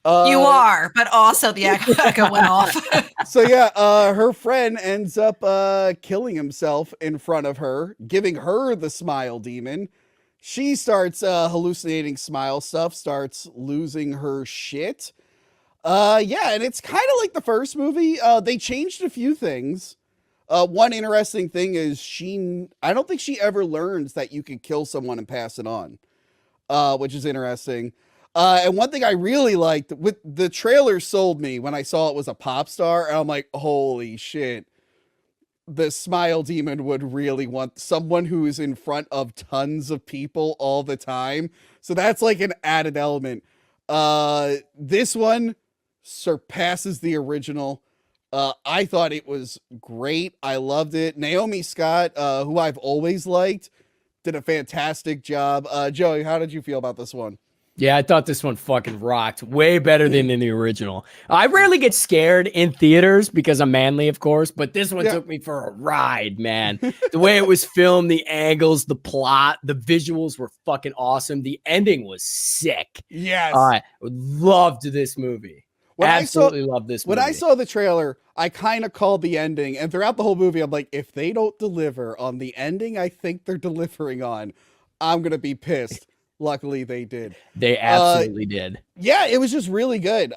You are, but also the echo went off. So yeah, her friend ends up killing himself in front of her, giving her the Smile demon. She starts hallucinating Smile stuff, starts losing her shit. Yeah, and it's kind of like the first movie. They changed a few things. One interesting thing is I don't think she ever learns that you can kill someone and pass it on, which is interesting. And one thing I really liked, with the trailer sold me when I saw it was a pop star, and I'm like, holy shit. The Smile demon would really want someone who is in front of tons of people all the time. So that's like an added element. This one surpasses the original. I thought it was great. I loved it. Naomi Scott, who I've always liked, did a fantastic job. Joey, how did you feel about this one? Yeah, I thought this one fucking rocked. Way better than in the original. I rarely get scared in theaters because I'm manly, of course, but this one took me for a ride, man. The way it was filmed, the angles, the plot, the visuals were fucking awesome. The ending was sick. Yes. I loved this movie. Absolutely loved this movie. When I saw the trailer, I kind of called the ending, and throughout the whole movie, I'm like, if they don't deliver on the ending I think they're delivering on, I'm going to be pissed. Luckily, they did. They absolutely did. Yeah, it was just really good.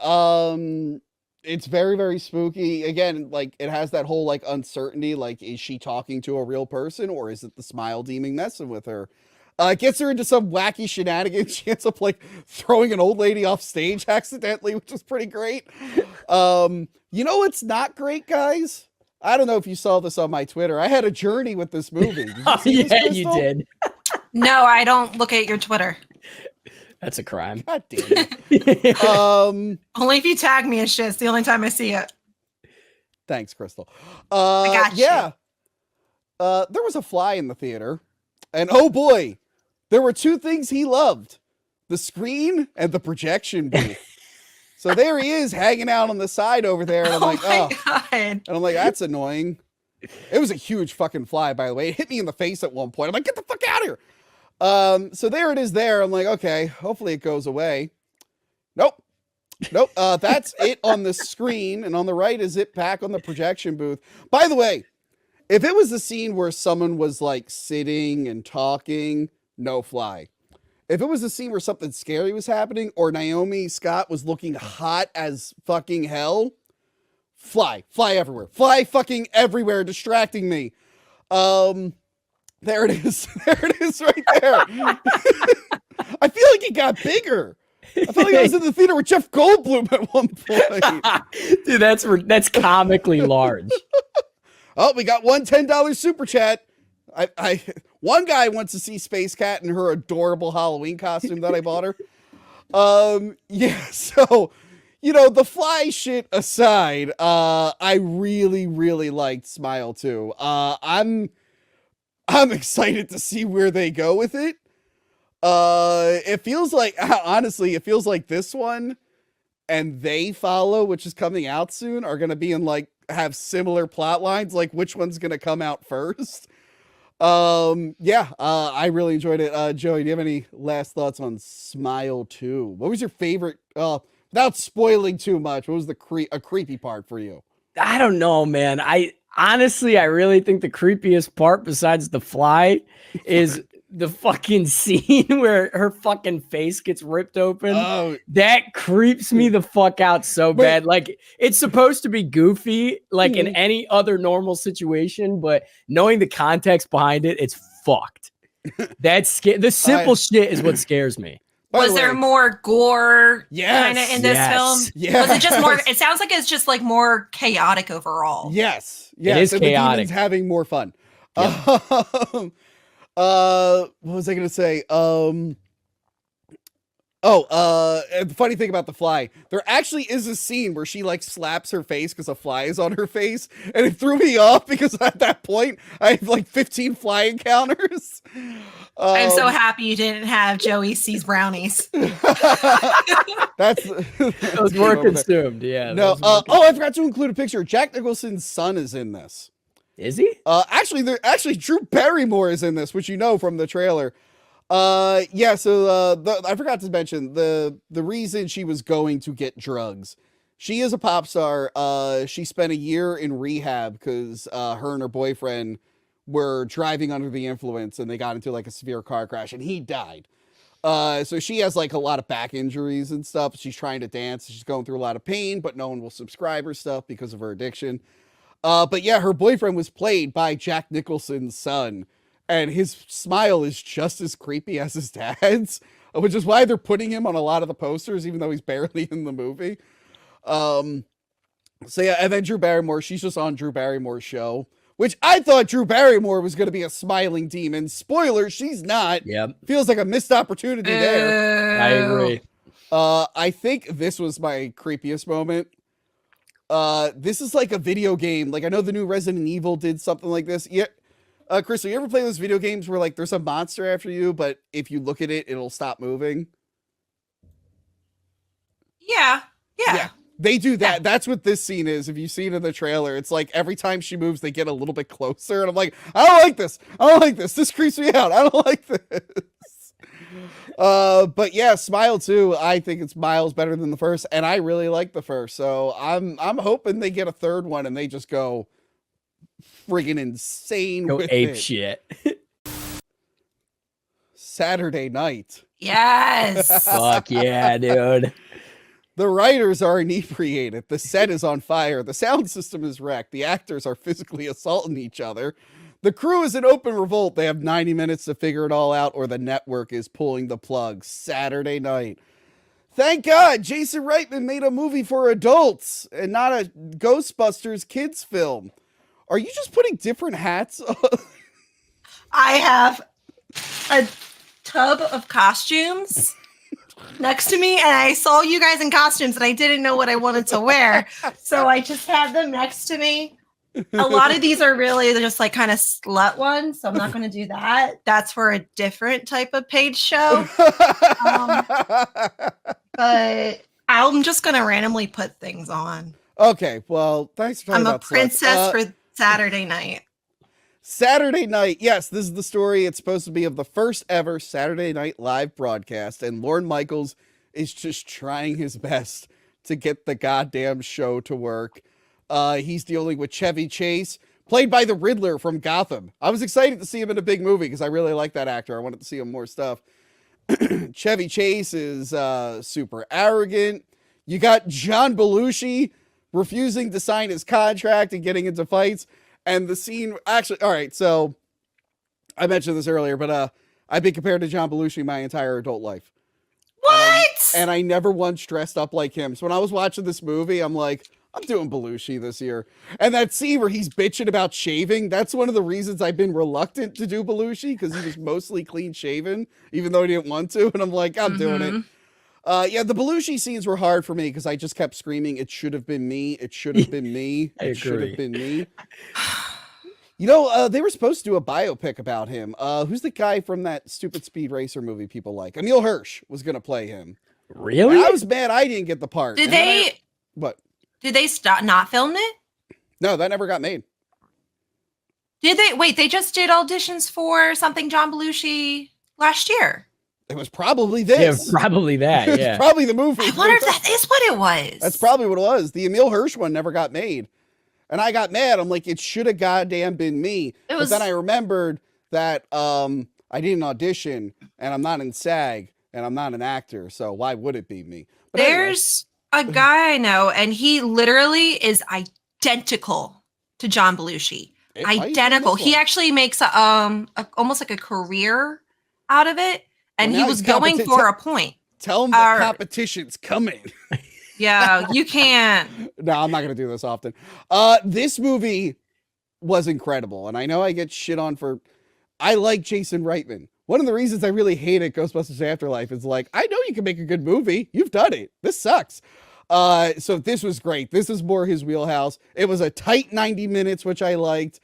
It's very, very spooky. Again, like it has that whole like uncertainty. Like, is she talking to a real person or is it the Smile demon messing with her? It gets her into some wacky shenanigans. She ends up like throwing an old lady off stage accidentally, which is pretty great. You know what's not great, guys? I don't know if you saw this on my Twitter. I had a journey with this movie. Yeah, you did. No, I don't look at your Twitter. That's a crime. God damn it. Only if you tag me and shit. It's the only time I see it. Thanks, Crystal. I got you. Yeah. There was a fly in the theater. And oh boy, there were 2 things he loved. The screen and the projection booth. So there he is hanging out on the side over there. And I'm like, oh. God. And I'm like, that's annoying. It was a huge fucking fly, by the way. It hit me in the face at one point. I'm like, get the fuck out of here. So there it is there. I'm like, okay, hopefully it goes away. Nope. That's it on the screen. And on the right is it back on the projection booth. By the way, if it was the scene where someone was like sitting and talking, no fly. If it was a scene where something scary was happening or Naomi Scott was looking hot as fucking hell, fly everywhere. Fly fucking everywhere, distracting me. There it is. There it is right there. I feel like it got bigger. I felt like I was in the theater with Jeff Goldblum at one point. Dude, that's comically large. Oh, we got one $10 super chat. One guy wants to see Space Cat in her adorable Halloween costume that I bought her. Yeah, so the fly shit aside, I really, really liked Smile 2. I'm excited to see where they go with it. It feels like, honestly, it feels like this one and They Follow, which is coming out soon, are going to be have similar plot lines, like which one's going to come out first. I really enjoyed it. Joey, do you have any last thoughts on Smile 2? What was your favorite, without spoiling too much, what was a creepy part for you? I don't know, man. I really think the creepiest part besides the fly is the fucking scene where her fucking face gets ripped open. Oh. That creeps me the fuck out so bad. Like, it's supposed to be goofy, like in any other normal situation, but knowing the context behind it, it's fucked. The simple shit is what scares me. Was there more gore kind of in this film? Yes. Was it just more? It sounds like it's just like more chaotic overall. Yes. It is chaotic. The demons having more fun. Yeah. What was I going to say? The funny thing about the fly, there actually is a scene where she like slaps her face because a fly is on her face, and it threw me off because at that point I have like 15 fly encounters. I'm so happy you didn't have Joey sees brownies. That's those were consumed. Yeah. No. I forgot to include a picture. Jack Nicholson's son is in this. Is he? Actually, Drew Barrymore is in this, which you know from the trailer. I forgot to mention the reason she was going to get drugs. She is a pop star. She spent a year in rehab because her and her boyfriend were driving under the influence and they got into like a severe car crash and he died. So she has like a lot of back injuries and stuff. She's trying to dance. She's going through a lot of pain, but no one will subscribe her stuff because of her addiction. But yeah, her boyfriend was played by Jack Nicholson's son, and his smile is just as creepy as his dad's, which is why they're putting him on a lot of the posters, even though he's barely in the movie. And then Drew Barrymore, she's just on Drew Barrymore's show, which I thought Drew Barrymore was going to be a smiling demon. Spoiler, she's not. Yep. Feels like a missed opportunity there. I agree. I think this was my creepiest moment. This is like a video game. Like I know the new Resident Evil did something like this. Yeah. Crystal, you ever play those video games where like there's a monster after you, but if you look at it, it'll stop moving? Yeah. They do that. Yeah. That's what this scene is. If you've seen in the trailer, it's like every time she moves, they get a little bit closer. And I'm like, I don't like this. This creeps me out. I don't like this. But yeah, Smile 2, I think it's miles better than the first, and I really like the first. So I'm hoping they get a third one and they just go friggin' insane. Go with ape it. shit. Saturday night. Yes. Fuck yeah, dude. The writers are inebriated. The set is on fire. The sound system is wrecked. The actors are physically assaulting each other. The crew is in open revolt. They have 90 minutes to figure it all out, or the network is pulling the plug. Saturday night. Thank God Jason Reitman made a movie for adults and not a Ghostbusters kids film. Are you just putting different hats on? I have a tub of costumes next to me, and I saw you guys in costumes, and I didn't know what I wanted to wear. So I just had them next to me. A lot of these are really just like kind of slut ones, so I'm not going to do that. That's for a different type of page show. But I'm just gonna randomly put things on. Okay, well, thanks for talking I'm a about princess for Saturday night. Saturday night, yes, this is the story. It's supposed to be of the first ever Saturday Night Live broadcast, and Lorne Michaels is just trying his best to get the goddamn show to work. He's dealing with Chevy Chase, played by the Riddler from Gotham. I was excited to see him in a big movie because I really like that actor. I wanted to see him more stuff. Chevy Chase is super arrogant. You got John Belushi refusing to sign his contract and getting into fights. And the scene, actually, all right, so I mentioned this earlier, but I've been compared to John Belushi my entire adult life. What? And I never once dressed up like him. So when I was watching this movie, I'm like, I'm doing Belushi this year. And that scene where he's bitching about shaving, that's one of the reasons I've been reluctant to do Belushi, because he was mostly clean shaven, even though he didn't want to. And I'm like, I'm doing it. Yeah, the Belushi scenes were hard for me because I just kept screaming, it should have been me. It should have been me. It should have been me. You know, they were supposed to do a biopic about him. Who's the guy from that stupid Speed Racer movie people like? Emil Hirsch was going to play him. Really? And I was mad I didn't get the part. Did they? What? Did they stop not film it? No, that never got made. Did they? Wait, they just did auditions for something John Belushi last year. It was probably this. Yeah, probably that. Yeah. Probably the movie. I wonder if that is what it was. That's probably what it was. The Emil Hirsch one never got made. And I got mad. I'm like, it should have goddamn been me. But then I remembered that I didn't audition, and I'm not in SAG, and I'm not an actor, so why would it be me? But There's a guy I know, and he literally is identical to John Belushi. Identical. He actually makes almost like a career out of it, and he was going for a point. Tell him the competition's coming. Yeah, you can't. No, I'm not going to do this often. This movie was incredible, and I know I get shit on for... I like Jason Reitman. One of the reasons I really hated Ghostbusters Afterlife is like, I know you can make a good movie. You've done it. This sucks. So this was great. This is more his wheelhouse. It was a tight 90 minutes, which I liked.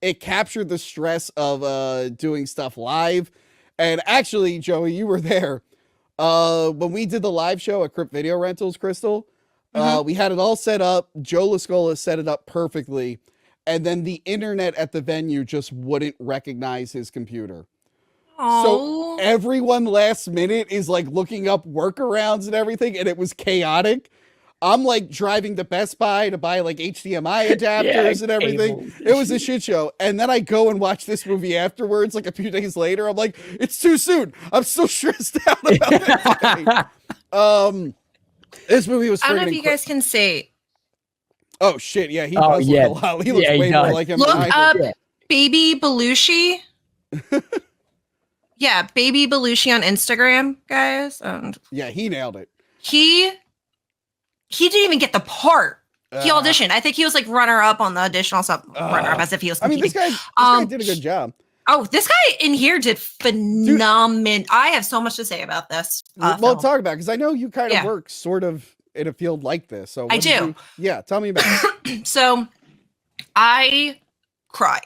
It captured the stress of doing stuff live. And actually, Joey, you were there. When we did the live show at Crypt Video Rentals, Crystal, we had it all set up. Joe Lascola set it up perfectly. And then the internet at the venue just wouldn't recognize his computer. Aww. So everyone last minute is like looking up workarounds and everything. And it was chaotic. I'm like driving to Best Buy to buy like HDMI adapters and everything. It was a shit show. And then I go and watch this movie afterwards, like a few days later. I'm like, it's too soon. I'm so stressed out about it. This movie was. I don't know if you guys can see. Oh shit! Yeah, he does look a lot. He looks way more like him. Look up Baby Belushi. Yeah, Baby Belushi on Instagram, guys. Yeah, he nailed it. He didn't even get the part. He auditioned. I think he was like runner up on the audition or something. Runner up as if he was competing. I mean, this guy did a good job. Oh, this guy in here did phenomenal. I have so much to say about this. Well, talk about it, because I know you kind of work sort of in a field like this. So I do. Tell me about it. So I cried.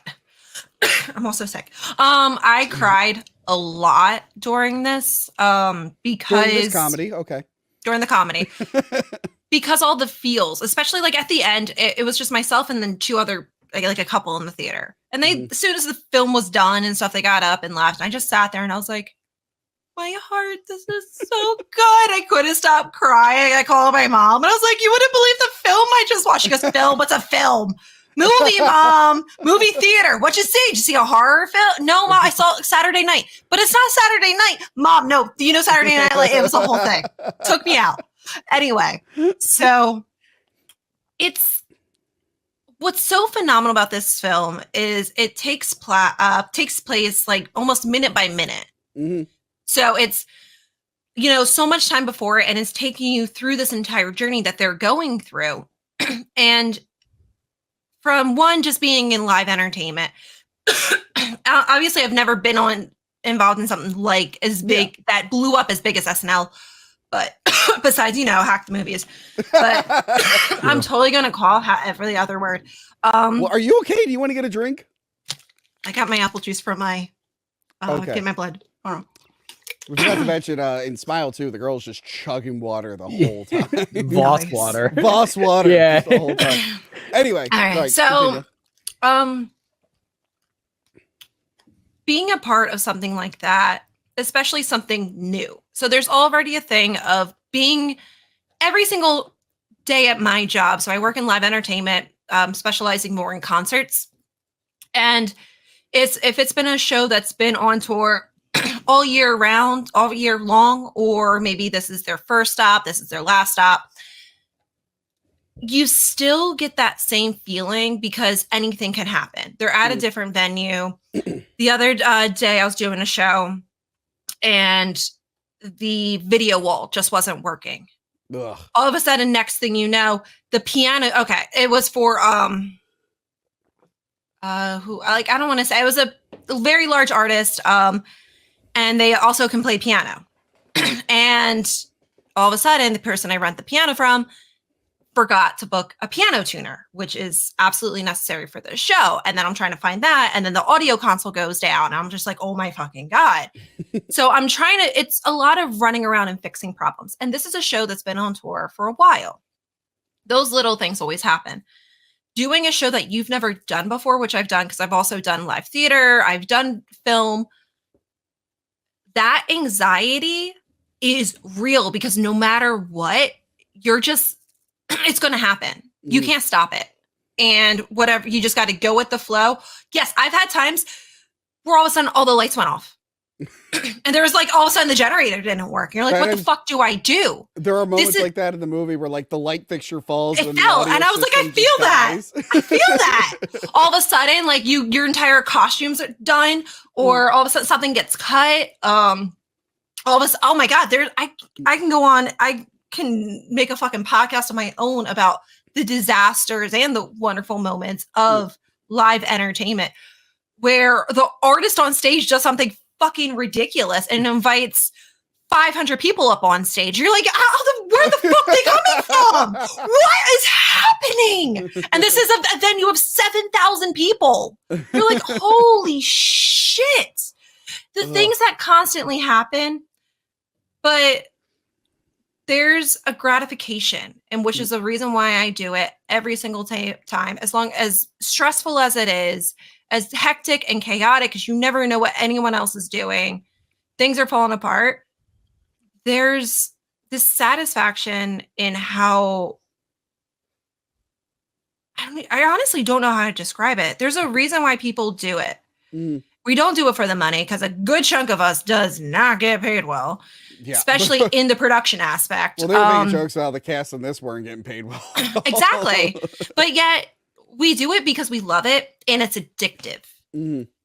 I'm also sick. I cried a lot during this. Because during this comedy, okay. During the comedy. Because all the feels, especially like at the end, it was just myself and then two other, like a couple in the theater. And they, as soon as the film was done and stuff, they got up and left. And I just sat there and I was like, my heart, this is so good. I couldn't stop crying. I called my mom and I was like, you wouldn't believe the film I just watched. She goes, film? What's a film? Movie, Mom. Movie theater. What'd you see? Did you see a horror film? No, Mom, I saw Saturday night. But it's not Saturday night. Mom, no. Do you know Saturday Night? Like, it was the whole thing. Took me out. Anyway, so what's so phenomenal about this film is it takes place like almost minute by minute. Mm-hmm. So it's, so much time before it, and it's taking you through this entire journey that they're going through. And from one, just being in live entertainment, obviously I've never been involved in something like as big that blew up as big as SNL. But besides, hack the movies. But I'm totally going to call every other word. Well, are you okay? Do you want to get a drink? I got my apple juice from my, get my blood. Hold on. We forgot to mention in Smile too, the girl's just chugging water the whole time. Voss water. Voss water. Yeah. The whole time. Anyway. All right. So, being a part of something like that, especially something new. So there's already a thing of being every single day at my job. So I work in live entertainment, specializing more in concerts. And if it's been a show that's been on tour all year round, all year long, or maybe this is their first stop, this is their last stop, you still get that same feeling because anything can happen. They're at a different venue. The other day I was doing a show and the video wall just wasn't working. Ugh. All of a sudden, next thing you know, the piano, okay, it was for I don't want to say, it was a very large artist, and they also can play piano. And all of a sudden, the person I rent the piano from forgot to book a piano tuner, which is absolutely necessary for the show. And then I'm trying to find that, and then the audio console goes down. I'm just like, oh my fucking God. So it's a lot of running around and fixing problems. And this is a show that's been on tour for a while. Those little things always happen. Doing a show that you've never done before, which I've done because I've also done live theater, I've done film. That anxiety is real because no matter what, it's going to happen. You can't stop it. And whatever, you just got to go with the flow. Yes, I've had times where all of a sudden all the lights went off. And there was like all of a sudden the generator didn't work. You're like, what the fuck do I do? There are moments like that in the movie where like the light fixture falls. It fell, and I was like, I feel that. I feel that. All of a sudden, like your entire costumes are done, or all of a sudden something gets cut. All of a sudden, oh my God, I can go on. I can make a fucking podcast of my own about the disasters and the wonderful moments of live entertainment, where the artist on stage does something fucking ridiculous and invites 500 people up on stage. You're like, where the fuck are they coming from? What is happening? And this is a venue of 7,000 people. You're like, holy shit. The things that constantly happen, but there's a gratification, and which is the reason why I do it every single time, as long as stressful as it is, as hectic and chaotic, because you never know what anyone else is doing. Things are falling apart. There's this satisfaction in how, I honestly don't know how to describe it. There's a reason why people do it. We don't do it for the money, because a good chunk of us does not get paid well, especially in the production aspect. Well, they were making jokes about the cast on this weren't getting paid well. Exactly. But yet we do it because we love it, and it's addictive.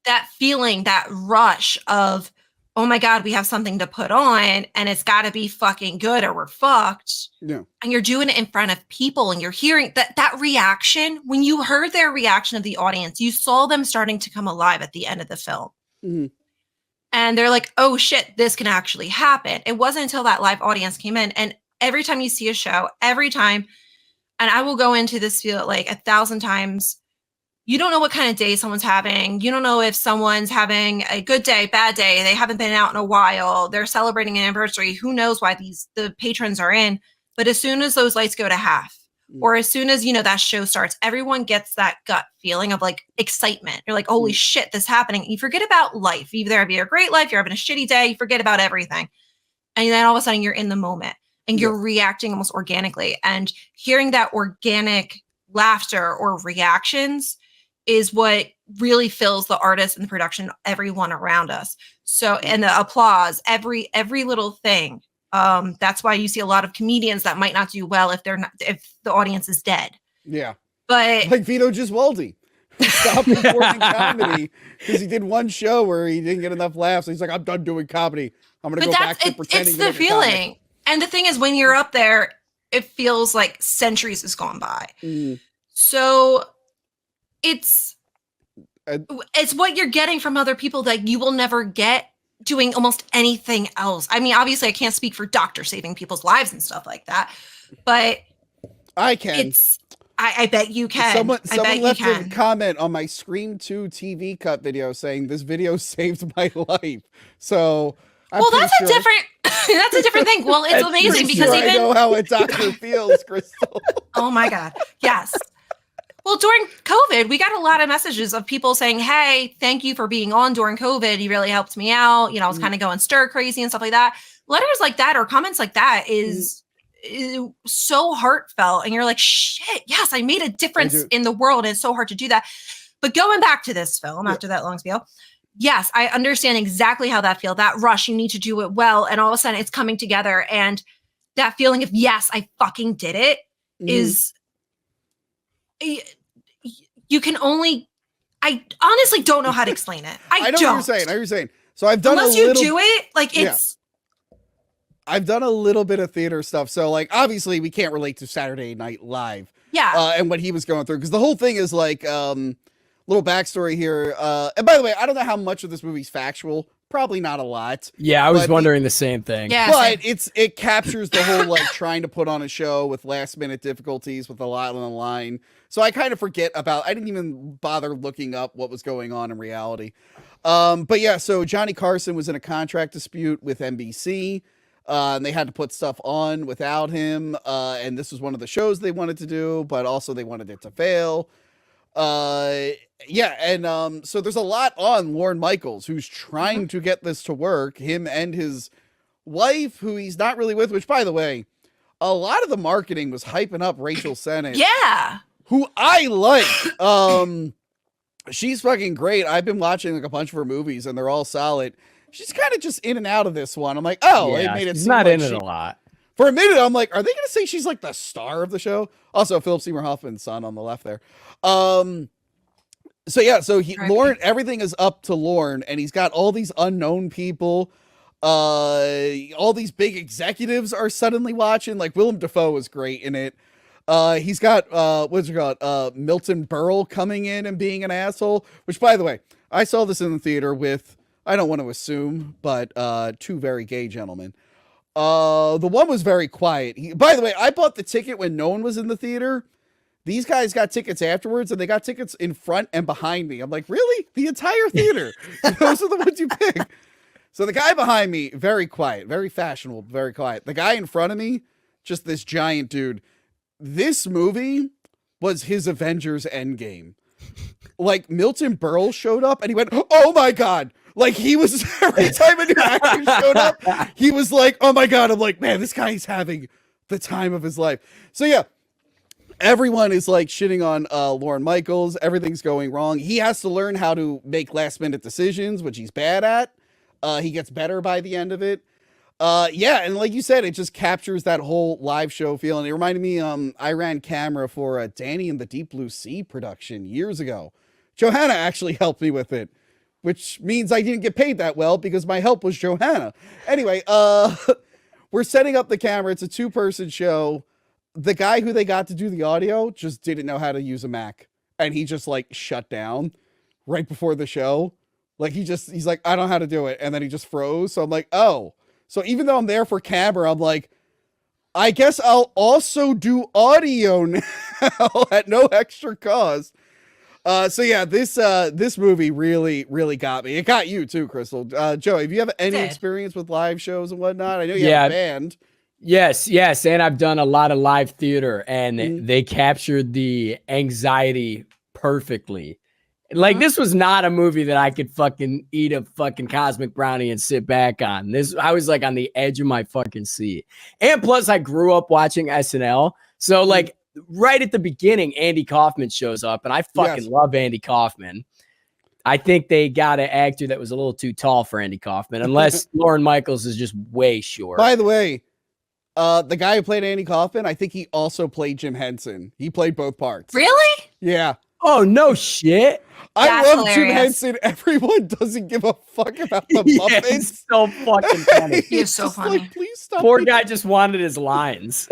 That feeling, that rush of, oh my God, we have something to put on, and it's got to be fucking good or we're fucked. Yeah. And you're doing it in front of people, and you're hearing that reaction. When you heard their reaction of the audience, you saw them starting to come alive at the end of the film. And they're like, oh shit, this can actually happen. It wasn't until that live audience came in. And every time you see a show, every time, and I will go into this field like 1,000 times, you don't know what kind of day someone's having. You don't know if someone's having a good day, bad day. They haven't been out in a while. They're celebrating an anniversary. Who knows why the patrons are in. But as soon as those lights go to half, or as soon as, that show starts, everyone gets that gut feeling of like excitement. You're like, holy shit, this is happening. You forget about life. Either having a great life, you're having a shitty day, you forget about everything. And then all of a sudden you're in the moment and you're reacting almost organically. And hearing that organic laughter or reactions is what really fills the artist and the production, everyone around us. So, and the applause, every little thing. That's why you see a lot of comedians that might not do well if the audience is dead. Yeah. But like Vito Giswaldi, who stopped performing comedy because he did one show where he didn't get enough laughs. He's like, I'm done doing comedy. I'm going to go back to pretending. It's the feeling. And the thing is, when you're up there, it feels like centuries has gone by. So it's what you're getting from other people that you will never get doing almost anything else. I mean, obviously I can't speak for doctors saving people's lives and stuff like that, but I can. I bet you can. Someone left a comment on my Scream 2 TV cut video saying this video saved my life. So Well, that's a different. That's a different thing. Well, it's amazing because even I know how a doctor feels, Crystal. Oh my God. Yes. Well, during COVID, we got a lot of messages of people saying, hey, thank you for being on during COVID. You really helped me out. You know, I was kind of going stir crazy and stuff like that. Letters like that or comments like that is so heartfelt. And you're like, shit, yes, I made a difference in the world. And it's so hard to do that. But going back to this film after that long spiel, yes, I understand exactly how that feels. That rush, you need to do it well. And all of a sudden it's coming together. And that feeling of, yes, I fucking did it is... You can only, I honestly don't know how to explain it. I know what you're saying. I know what you're saying. So I've done unless you do it, like it's. I've done a little bit of theater stuff. So like, obviously we can't relate to Saturday Night Live. Yeah. And what he was going through. Because the whole thing is like, little backstory here. And by the way, I don't know how much of this movie's factual. Probably not a lot. Yeah, I was wondering the same thing. Yeah, but it captures the whole like trying to put on a show with last minute difficulties with a lot on the line. So I kind of forget about. I didn't even bother looking up what was going on in reality. But yeah, so Johnny Carson was in a contract dispute with NBC. And they had to put stuff on without him. And this was one of the shows they wanted to do, but also they wanted it to fail. Yeah, and so there's a lot on Lorne Michaels, who's trying to get this to work, him and his wife, who he's not really with, which, by the way, a lot of the marketing was hyping up Rachel Sennett. Yeah. Who I like. She's fucking great. I've been watching like a bunch of her movies, and they're all solid. She's kind of just in and out of this one. I'm like, oh, yeah, it made it she's seem not like in it a lot. For a minute, I'm like, are they going to say she's like the star of the show? Also, Philip Seymour Hoffman's son on the left there. So yeah, so Lorne, everything is up to Lorne, and he's got all these unknown people. All these big executives are suddenly watching. Like Willem Dafoe was great in it. He's got what's it called? Milton Berle coming in and being an asshole. Which, by the way, I saw this in the theater with, I don't want to assume, but two very gay gentlemen. The one was very quiet. By the way, I bought the ticket when no one was in the theater. These guys got tickets afterwards, and they got tickets in front and behind me. I'm like, really? The entire theater? Those are the ones you pick. So the guy behind me, very quiet, very fashionable, very quiet. The guy in front of me, just this giant dude. This movie was his Avengers Endgame. Like, Milton Berle showed up, and he went, oh my God. Like, he was, every time a new actor showed up, he was like, oh my God. I'm like, man, this guy's having the time of his life. So yeah. Everyone is like shitting on Lorne Michaels. Everything's going wrong. He has to learn how to make last minute decisions, which he's bad at. He gets better by the end of it. Yeah, and like you said, it just captures that whole live show feeling. It reminded me, I ran camera for a Danny and the Deep Blue Sea production years ago. Johanna actually helped me with it, which means I didn't get paid that well because my help was Johanna. Anyway, we're setting up the camera. It's a 2-person show. The guy who they got to do the audio just didn't know how to use a Mac, and he just like shut down right before the show. Like he's like, I don't know how to do it. And then he just froze. So I'm like, oh, so even though I'm there for camera, I'm like, I guess I'll also do audio now at no extra cost. So yeah, this movie really, really got me. It got you too, Crystal. Joey, have you have any experience with live shows and whatnot? I know you have a band. Yes. And I've done a lot of live theater, and they captured the anxiety perfectly. Like, this was not a movie that I could fucking eat a fucking cosmic brownie and sit back on. I was like on the edge of my fucking seat. And plus, I grew up watching SNL. So like right at the beginning, Andy Kaufman shows up, and I fucking love Andy Kaufman. I think they got an actor that was a little too tall for Andy Kaufman, unless Lorne Michaels is just way short. By the way, the guy who played Andy Kaufman, I think he also played Jim Henson. He played both parts. Really? Yeah. Oh, no shit. I love hilarious. Jim Henson. Everyone doesn't give a fuck about the Muppets. It's so fucking funny. He is so funny. Like, please stop. Poor guy just wanted his lines.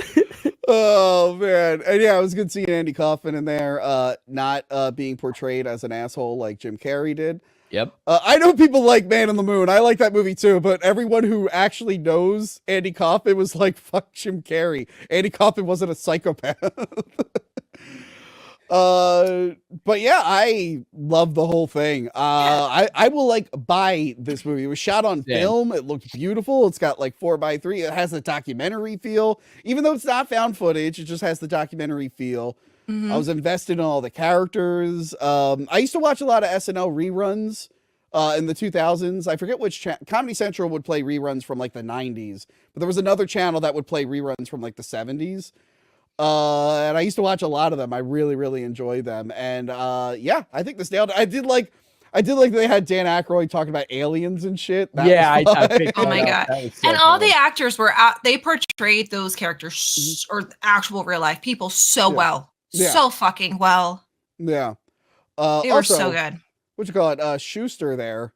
Oh, man. And yeah, it was good seeing Andy Kaufman in there, not being portrayed as an asshole like Jim Carrey did. Yep. I know people like Man on the Moon. I like that movie too, but everyone who actually knows Andy Kaufman was like, fuck Jim Carrey. Andy Kaufman wasn't a psychopath. But yeah, I love the whole thing. I will like buy this movie. It was shot on film. It looked beautiful. It's got like 4:3. It has a documentary feel, even though it's not found footage. It just has the documentary feel. I was invested in all the characters. I used to watch a lot of SNL reruns in the 2000s. I forget which Comedy Central would play reruns from like the 90s, but there was another channel that would play reruns from like the 70s. And I used to watch a lot of them. I really, really enjoy them. And yeah, I think this nailed it. I did like they had Dan Aykroyd talking about aliens and shit. I oh my god! So and all the actors were they portrayed those characters or actual real life people so well, so fucking well. Yeah, they were so good. What you call it? Schuster there.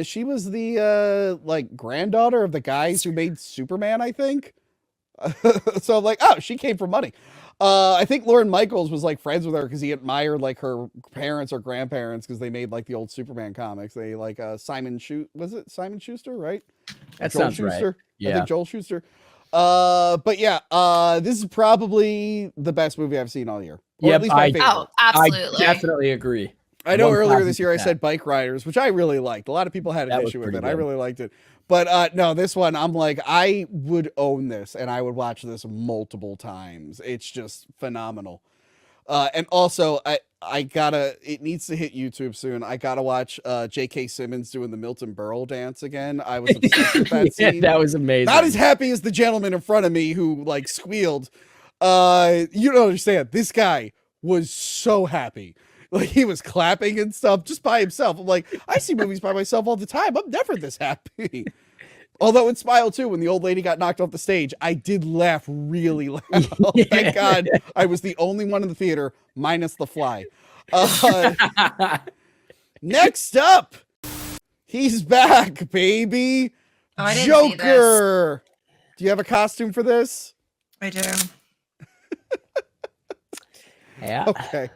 She was the like granddaughter of the guys who made Superman, I think. So I'm like, oh, she came from money. I think Lorne Michaels was like friends with her because he admired like her parents or grandparents because they made like the old Superman comics. They like Simon Schuster, right? That Joel sounds Schuster. right. Yeah. I think Joel Schuster. But yeah, this is probably the best movie I've seen all year. Or at least my favorite. Oh, absolutely. I definitely agree. I know earlier this year I said Bike Riders, which I really liked. A lot of people had an issue with it. Good. I really liked it. But no, this one, I'm like, I would own this and I would watch this multiple times. It's just phenomenal. And also, it needs to hit YouTube soon. I gotta watch J.K. Simmons doing the Milton Berle dance again. I was obsessed with that scene. That was amazing. Not as happy as the gentleman in front of me who like squealed. You don't understand. This guy was so happy. Like he was clapping and stuff just by himself. I'm like, I see movies by myself all the time. I'm never this happy. Although in Smile 2, when the old lady got knocked off the stage, I did laugh really loud. Thank God I was the only one in the theater, minus the fly. Next up, he's back, baby. Oh, I didn't Joker. Do you have a costume for this? I do. Yeah. Okay.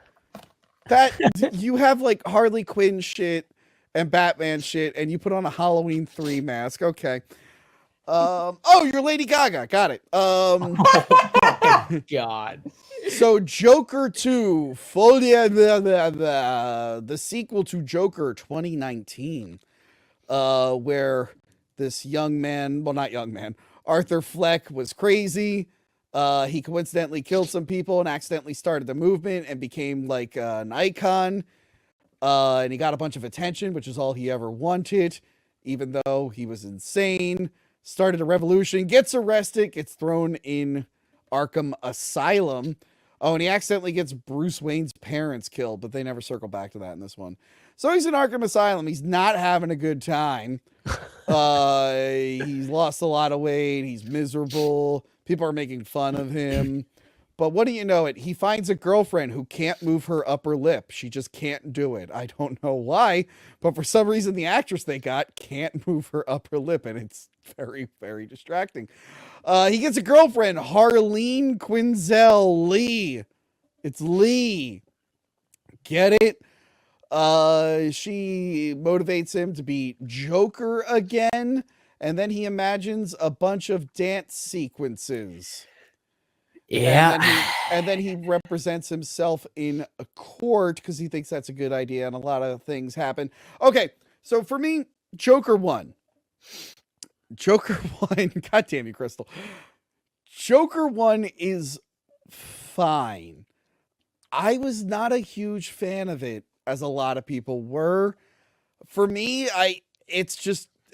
That you have like Harley Quinn shit and Batman shit, and you put on a Halloween 3 mask. Okay. Oh, you're Lady Gaga. Got it. God. So Joker 2, the sequel to Joker 2019, where this young man, well, not young man, Arthur Fleck was crazy. He coincidentally killed some people and accidentally started the movement and became like an icon. And he got a bunch of attention, which is all he ever wanted, even though he was insane. Started a revolution, gets arrested, gets thrown in Arkham Asylum. Oh, and he accidentally gets Bruce Wayne's parents killed, but they never circle back to that in this one. So he's in Arkham Asylum. He's not having a good time. He's lost a lot of weight. He's miserable. People are making fun of him. But what do you know it? He finds a girlfriend who can't move her upper lip. She just can't do it. I don't know why, but for some reason the actress they got can't move her upper lip, and it's very, very distracting. He gets a girlfriend, Harleen Quinzel Lee. It's Lee. Get it? She motivates him to be Joker again, and then he imagines a bunch of dance sequences. Yeah. And then he represents himself in a court because he thinks that's a good idea, and a lot of things happen. Okay, so for me, Joker 1. God damn you, Crystal. Joker 1 is fine. I was not a huge fan of it, as a lot of people were. For me,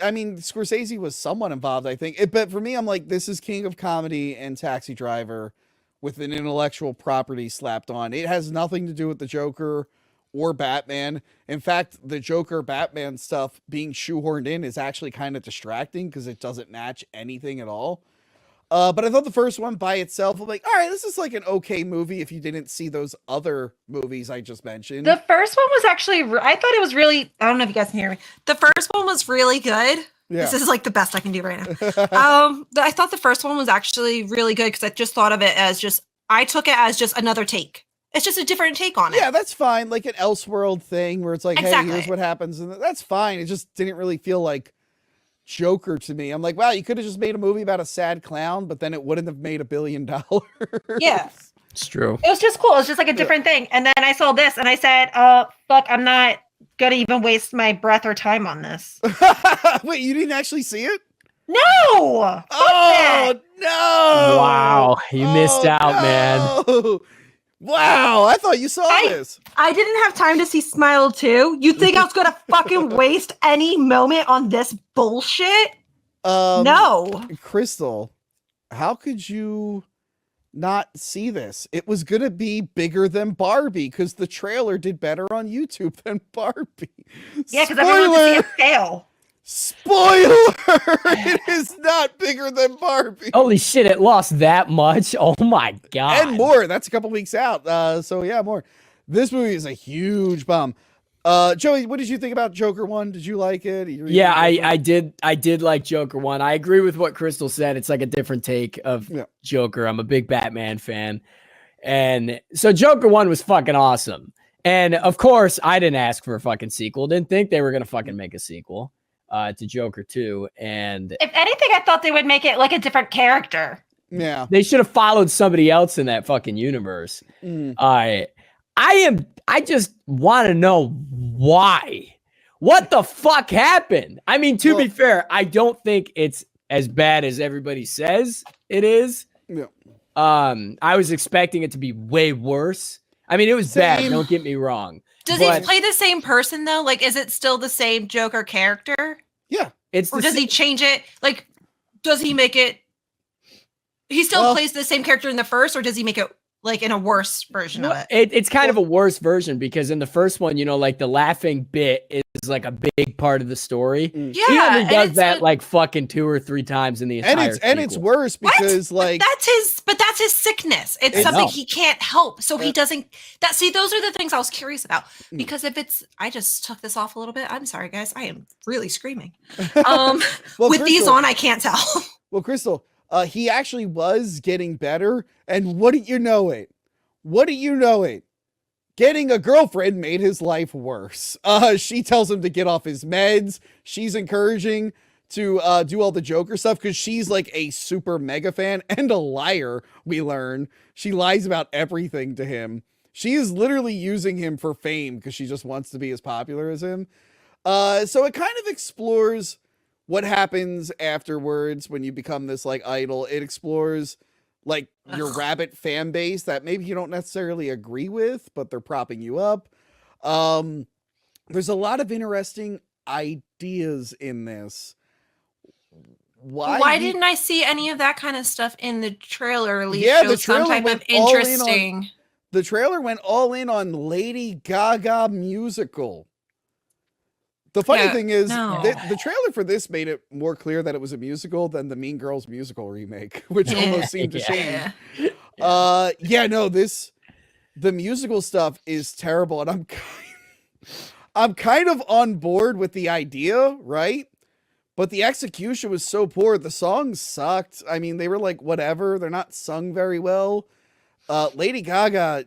Scorsese was somewhat involved, I think. But for me, I'm like, this is King of Comedy and Taxi Driver with an intellectual property slapped on. It has nothing to do with the Joker or Batman. In fact, the Joker Batman stuff being shoehorned in is actually kind of distracting because it doesn't match anything at all. But I thought the first one by itself, I'm like, all right, this is like an okay movie if you didn't see those other movies I just mentioned. The first one was actually, I thought it was really, I don't know if you guys can hear me. The first one was really good. Yeah. This is like the best I can do right now. I thought the first one was actually really good because I just thought of it as I took it as just another take. It's just a different take on it. Yeah, that's fine. Like an Elseworld thing where it's like, exactly. Hey, here's what happens. And that's fine. It just didn't really feel like Joker to me. I'm like, wow, you could have just made a movie about a sad clown, but then it wouldn't have made $1 billion. Yeah. It's true. It was just cool. It was just like a different thing. And then I saw this and I said, fuck, I'm not gonna even waste my breath or time on this. Wait, you didn't actually see it? No. Oh no! Wow, you missed out, man. Wow, I thought you saw this. I didn't have time to see Smile 2. You think I was gonna fucking waste any moment on this bullshit? No. Crystal, how could you not see this? It was gonna be bigger than Barbie because the trailer did better on YouTube than Barbie. Yeah, because everyone wants to see it fail. Spoiler! It is not bigger than Barbie. Holy shit, it lost that much? Oh my god. And more. That's a couple weeks out. So yeah, more. This movie is a huge bomb. Joey, what did you think about Joker 1? Did you like it? Yeah, I did like Joker 1. I agree with what Crystal said. It's like a different take of Joker. I'm a big Batman fan. And so Joker 1 was fucking awesome. And of course, I didn't ask for a fucking sequel. Didn't think they were going to fucking make a sequel to Joker 2. And if anything, I thought they would make it like a different character. Yeah. They should have followed somebody else in that fucking universe. I just want to know why. What the fuck happened? I mean, to be fair, I don't think it's as bad as everybody says it is. Yeah. I was expecting it to be way worse. I mean, it was bad. Don't get me wrong. Does he play the same person though? Like, is it still the same Joker character? Yeah. Or does he change it? Like, does he make it? He still plays the same character in the first, or does he make it like in a worse version of it? It's kind of a worse version because in the first one, you know, like the laughing bit is like a big part of the story. Yeah, he only does that like fucking 2 or 3 times in the entire and it's worse because like that's his sickness. It's something he can't help. So he doesn't those are the things I was curious about. Because if it's I just took this off a little bit. I'm sorry guys. I am really screaming. With these on, I can't tell. Well, Crystal, he actually was getting better, and wouldn't you know it? Getting a girlfriend made his life worse. She tells him to get off his meds. She's encouraging to do all the Joker stuff because she's like a super mega fan and a liar, we learn. She lies about everything to him. She is literally using him for fame because she just wants to be as popular as him. So it kind of explores what happens afterwards when you become this like idol. It explores like your rabbit fan base that maybe you don't necessarily agree with, but they're propping you up. There's a lot of interesting ideas in this. Why didn't I see any of that kind of stuff in the trailer? At least the trailer some type of interesting. The trailer went all in on Lady Gaga musical. The funny thing is, the trailer for this made it more clear that it was a musical than the Mean Girls musical remake, which almost seemed to change. The musical stuff is terrible, and I'm kind of on board with the idea, right? But the execution was so poor. The songs sucked. I mean, they were like whatever. They're not sung very well. Lady Gaga,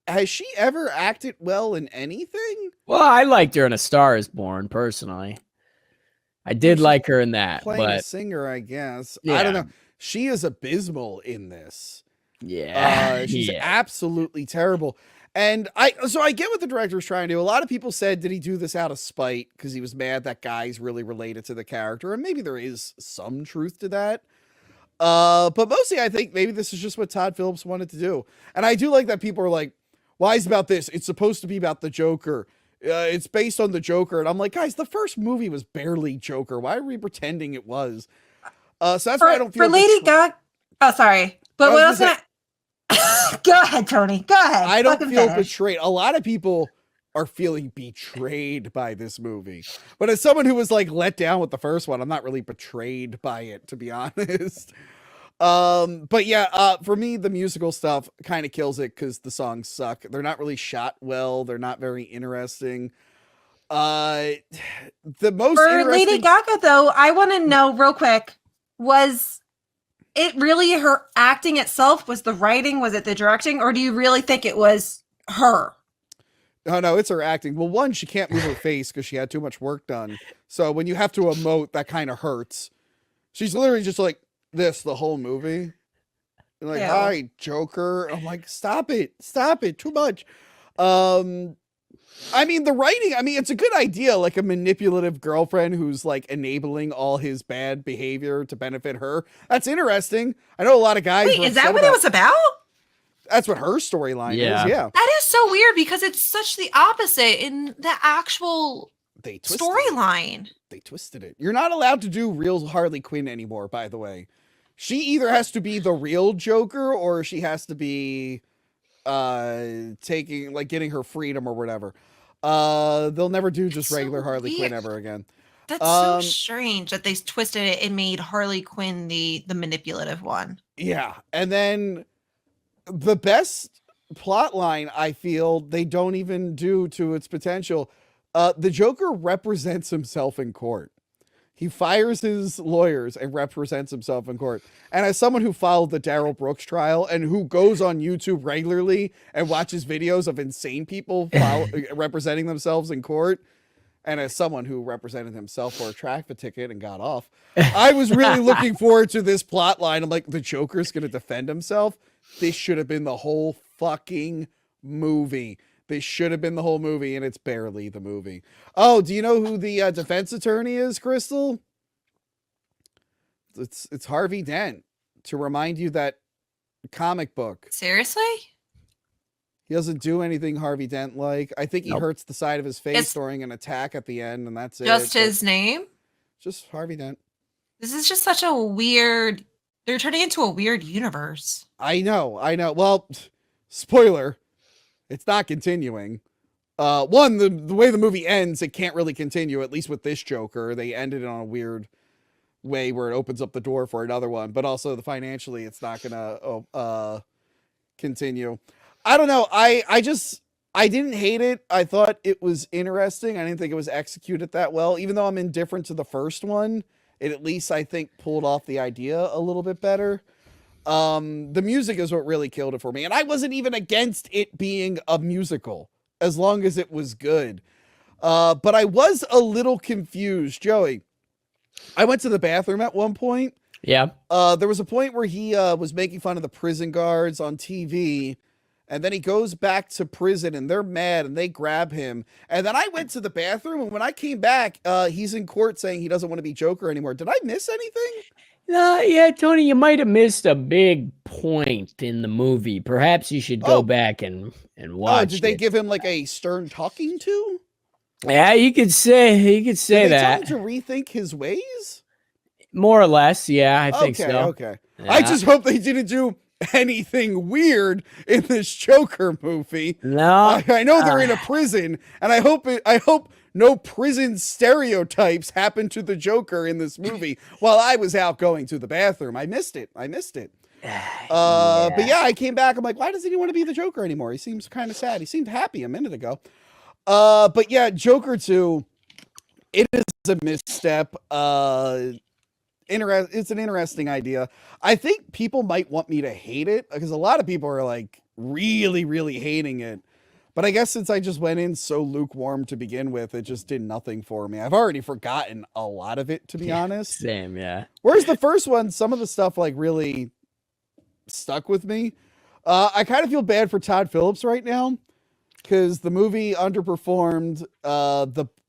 has she ever acted well in anything? Well, I liked her in A Star Is Born, personally. I did like her in that. Playing a singer, I guess. Yeah. I don't know. She is abysmal in this. Yeah. She's absolutely terrible. And I get what the director was trying to do. A lot of people said, did he do this out of spite? Because he was mad that guy's really related to the character. And maybe there is some truth to that. But mostly I think maybe this is just what Todd Phillips wanted to do. And I do like that people are like, why is it about this? It's supposed to be about the Joker. It's based on the Joker. And I'm like, guys, the first movie was barely Joker. Why are we pretending it was? So that's why I don't feel for Lady Gaga. Oh, sorry. But what else? Go ahead, Tony. Go ahead. I don't feel betrayed. A lot of people are feeling betrayed by this movie. But as someone who was like let down with the first one, I'm not really betrayed by it, to be honest. But yeah, for me, the musical stuff kind of kills it because the songs suck. They're not really shot well. They're not very interesting. The most for interesting... Lady Gaga, though, I want to know real quick, was it really her acting itself? Was the writing? Was it the directing? Or do you really think it was her? Oh, no, it's her acting. Well, one, she can't move her face because she had too much work done. So when you have to emote, that kind of hurts. She's literally just like this the whole movie. Like, Ew. hi, Joker. I'm like, stop it, too much. I mean, the writing, I mean, it's a good idea, like a manipulative girlfriend who's like enabling all his bad behavior to benefit her. That's interesting. I know a lot of guys. Wait, is that what it was about? That's what her storyline is. Yeah. That is so weird because it's such the opposite in the actual storyline. They twisted it. You're not allowed to do real Harley Quinn anymore, by the way. She either has to be the real Joker or she has to be getting her freedom or whatever. They'll never do just regular Harley Quinn ever again. That's so strange that they twisted it and made Harley Quinn the manipulative one. Yeah. And then the best plot line, I feel, they don't even do to its potential. The Joker represents himself in court. He fires his lawyers and represents himself in court. And as someone who followed the Darryl Brooks trial and who goes on YouTube regularly and watches videos of insane people representing themselves in court, and as someone who represented himself for a traffic ticket and got off, I was really looking forward to this plot line. I'm like, the Joker's going to defend himself. This should have been the whole fucking movie. This should have been the whole movie, and it's barely the movie. Oh, do you know who the defense attorney is, Crystal? It's Harvey Dent, to remind you that comic book. Seriously? He doesn't do anything Harvey Dent like. I think he hurts the side of his face during an attack at the end, and that's just his name? Just Harvey Dent. This is just such a weird... They're turning into a weird universe. I know. Well, spoiler. It's not continuing. One, the way the movie ends, it can't really continue, at least with this Joker. They ended it on a weird way where it opens up the door for another one, but also financially, it's not gonna continue. I don't know. I didn't hate it. I thought it was interesting. I didn't think it was executed that well, even though I'm indifferent to the first one. It at least, I think, pulled off the idea a little bit better. The music is what really killed it for me. And I wasn't even against it being a musical as long as it was good. But I was a little confused. Joey, I went to the bathroom at one point. Yeah. There was a point where he was making fun of the prison guards on TV. And then he goes back to prison and they're mad and they grab him. And then I went to the bathroom, and when I came back, he's in court saying he doesn't want to be Joker anymore. Did I miss anything? Yeah, Tony, you might have missed a big point in the movie. Perhaps you should go back and watch. Did they give him like a stern talking to? Yeah, you could say Did they that. tell him to rethink his ways? More or less, yeah, I think so. Okay. Yeah. I just hope they didn't do anything weird in this Joker movie. No, I know they're in a prison, and I hope no prison stereotypes happen to the Joker in this movie while I was out going to the bathroom. I missed it. But yeah, I came back. I'm like, why doesn't he want to be the Joker anymore? He seems kind of sad. He seemed happy a minute ago. But yeah, Joker 2, it is a misstep. It's an interesting idea. I think people might want me to hate it because a lot of people are like really, really hating it. But I guess since I just went in so lukewarm to begin with, it just did nothing for me. I've already forgotten a lot of it, to be honest. Same, yeah. Whereas the first one, some of the stuff like really stuck with me. I kind of feel bad for Todd Phillips right now because the movie underperformed.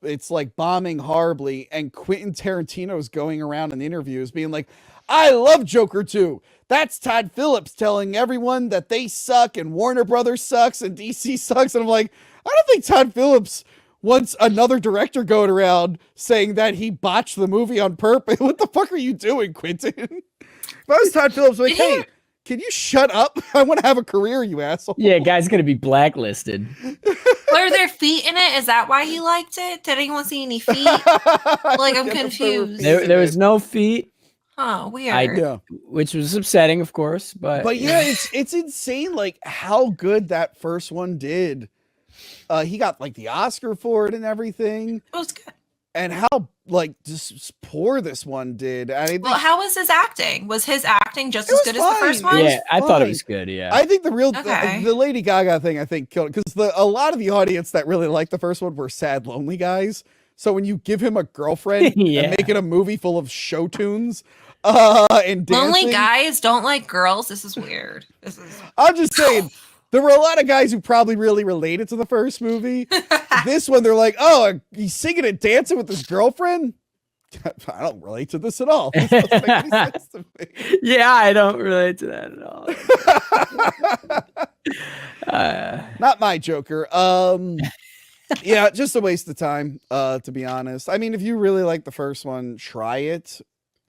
It's like bombing horribly, and Quentin Tarantino is going around in interviews being like, I love Joker 2. That's Todd Phillips telling everyone that they suck and Warner Brothers sucks and DC sucks. And I'm like, I don't think Todd Phillips wants another director going around saying that he botched the movie on purpose. What the fuck are you doing, Quentin? If I was Todd Phillips, like, hey, can you shut up? I want to have a career, you asshole. Yeah, guy's going to be blacklisted. Were there feet in it? Is that why he liked it? Did anyone see any feet? Like, I'm confused. There was no feet. Oh, weird. Which was upsetting, of course. But yeah, it's insane, like, how good that first one did. He got, like, the Oscar for it and everything. It was good. And how, like, just poor this one did. Well, how was his acting? Was his acting just as good as the first one? Yeah, I thought it was good, yeah. I think the Lady Gaga thing, I think, killed it. Because a lot of the audience that really liked the first one were sad, lonely guys. So when you give him a girlfriend and make it a movie full of show tunes, And Lonely dancing. guys don't like girls. This is weird. I'm just saying, there were a lot of guys who probably really related to the first movie. This one, they're like, oh, he's singing and dancing with his girlfriend? I don't relate to this at all. This doesn't make any sense to me. Yeah, I don't relate to that at all. Not my Joker. Yeah, just a waste of time, to be honest. I mean, if you really like the first one, try it.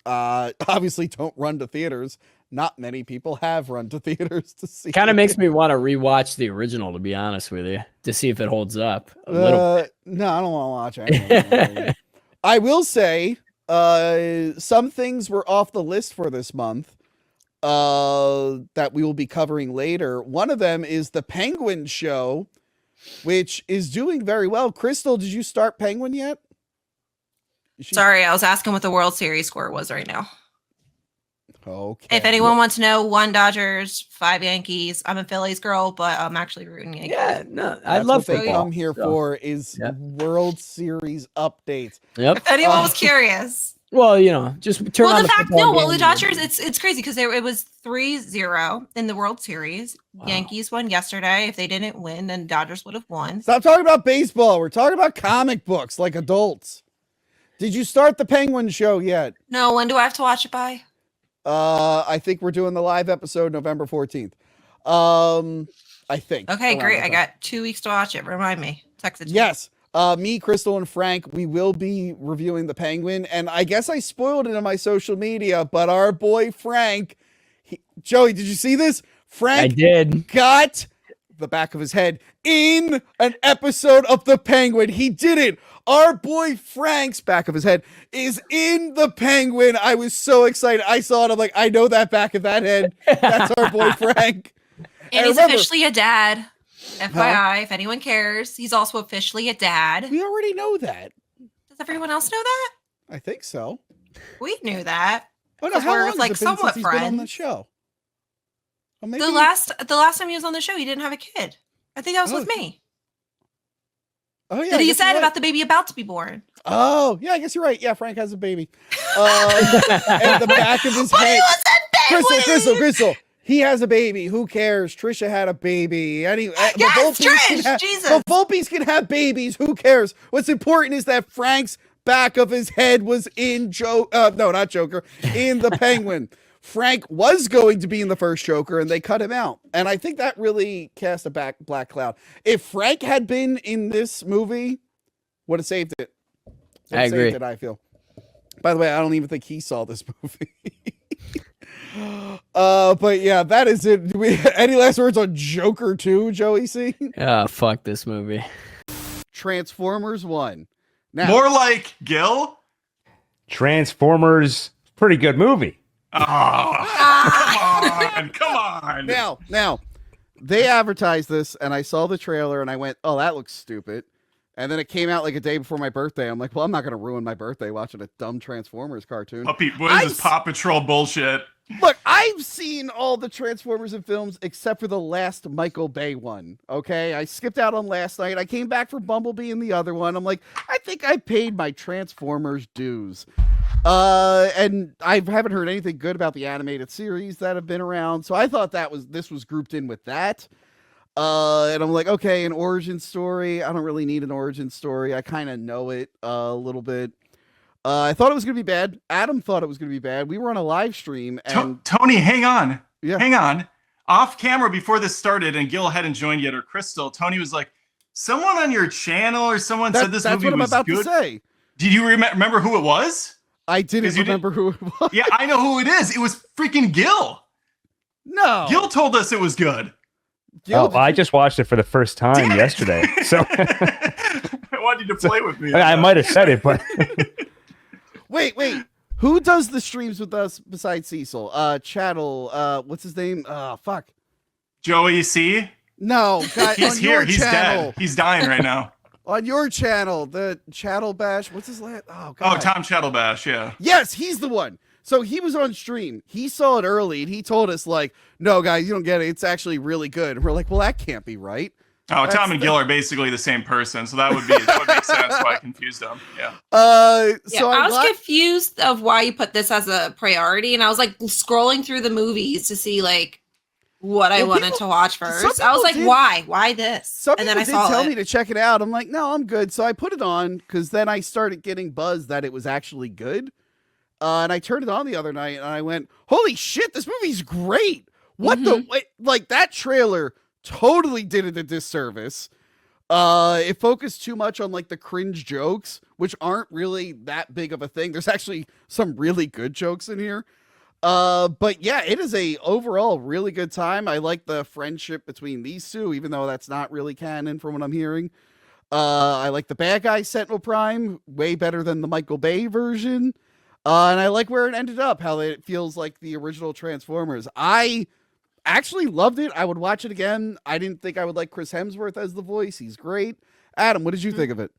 Obviously, don't run to theaters. Not many people have run to theaters to see. Kind of makes me want to rewatch the original, to be honest with you, to see if it holds up a little. No, I don't want to watch it. I will say, some things were off the list for this month that we will be covering later. One of them is the Penguin show, which is doing very well. Crystal, did you start Penguin yet? Sorry, I was asking what the World Series score was right now. Okay. If anyone wants to know, 1 Dodgers, 5 Yankees. I'm a Phillies girl, but I'm actually rooting Yankees. Yeah, no, I That's love what they football. come here for is World Series updates. Yep. If anyone was curious. Well, you know, just turn on the fact, football the game. Dodgers, it's crazy because it was 3-0 in the World Series. Wow. Yankees won yesterday. If they didn't win, then Dodgers would have won. Stop talking about baseball. We're talking about comic books like adults. Did you start the Penguin show yet? No, when do I have to watch it by? I think we're doing the live episode November 14th. I think. Okay, around great. that I time. got 2 weeks to watch it. Remind me. Text it to me. Yes. Me, Crystal, and Frank, we will be reviewing the Penguin. And I guess I spoiled it on my social media, but our boy Frank, Joey, did you see this? Frank I did. got the back of his head in an episode of the Penguin. He did it. Our boy Frank's back of his head is in the Penguin. I was so excited. I saw it. I'm like, I know that back of that head. That's our boy Frank. And he's officially a dad. FYI, if anyone cares, he's also officially a dad. We already know that. Does everyone else know that? I think so. We knew that. Oh no, how we're long has like it been somewhat since he's been on the friends. show? Well, maybe... The last time he was on the show, he didn't have a kid. I think that was with me. Oh yeah. That I he guess said you're about the baby about to be born. Oh yeah, I guess you're right. Yeah, Frank has a baby. And the back of his head. Crystal. He has a baby. Who cares? Trisha had a baby. Yes, Trish. Jesus. The Volpes can have babies. Who cares? What's important is that Frank's back of his head was in not Joker, in the Penguin. Frank was going to be in the first Joker, and they cut him out. And I think that really cast a black cloud. If Frank had been in this movie, would have saved it. I agree. I feel. By the way, I don't even think he saw this movie. But yeah, that is it. Any last words on Joker 2, Joey C? Fuck this movie. Transformers 1. Now, more like Gil. Transformers, pretty good movie. Oh, come on. Now, they advertised this, and I saw the trailer, and I went, "Oh, that looks stupid." And then it came out like a day before my birthday. I'm like, "Well, I'm not going to ruin my birthday watching a dumb Transformers cartoon." What is this Paw Patrol bullshit? Look, I've seen all the Transformers in films except for the last Michael Bay one. Okay, I skipped out on last night. I came back for Bumblebee and the other one. I'm like, I think I paid my Transformers dues. And I haven't heard anything good about the animated series that have been around. So I thought this was grouped in with that. And I'm like, okay, an origin story. I don't really need an origin story. I kind of know it a little bit. I thought it was going to be bad. Adam thought it was going to be bad. We were on a live stream. And Tony, hang on. Yeah. Hang on. Off camera before this started and Gil hadn't joined yet, or Crystal, Tony was like, someone on your channel or someone said this movie was good. That's what I'm about to say. Did you remember who it was? I didn't remember who it was. Yeah, I know who it is. It was freaking Gil. No. Gil told us it was good. I just watched it for the first time yesterday. So I wanted you to play with me. I might have said it, but Wait. Who does the streams with us besides Cecil? Chattel, what's his name? Fuck. Joey C? No, guy, he's on here. your He's channel. dead. He's dying right now. On your channel, the Chattel Bash. What's his last? Oh, God. Oh, Tom Chattelbash, yeah. Yes, he's the one. So he was on stream. He saw it early, and he told us, like, no, guys, you don't get it. It's actually really good. And we're like, well, that can't be right. Oh, Tom and Gil are basically the same person, so that would make sense why I confused them. Yeah. So I was confused of why you put this as a priority, and I was like scrolling through the movies to see like what I wanted to watch first. I was like, why this? And then I saw tell me to check it out. I'm like, no, I'm good. So I put it on because then I started getting buzzed that it was actually good. And I turned it on the other night and I went, holy shit, this movie's great. What like that trailer totally did it a disservice. It focused too much on like the cringe jokes, which aren't really that big of a thing. There's actually some really good jokes in here. But yeah, it is a overall really good time. I like the friendship between these two, even though that's not really canon from what I'm hearing. I like the bad guy Sentinel Prime way better than the Michael Bay version. And I like where it ended up, how it feels like the original Transformers. I actually loved it. I would watch it again. I didn't think I would like Chris Hemsworth as the voice. He's great. Adam, what did you think of it?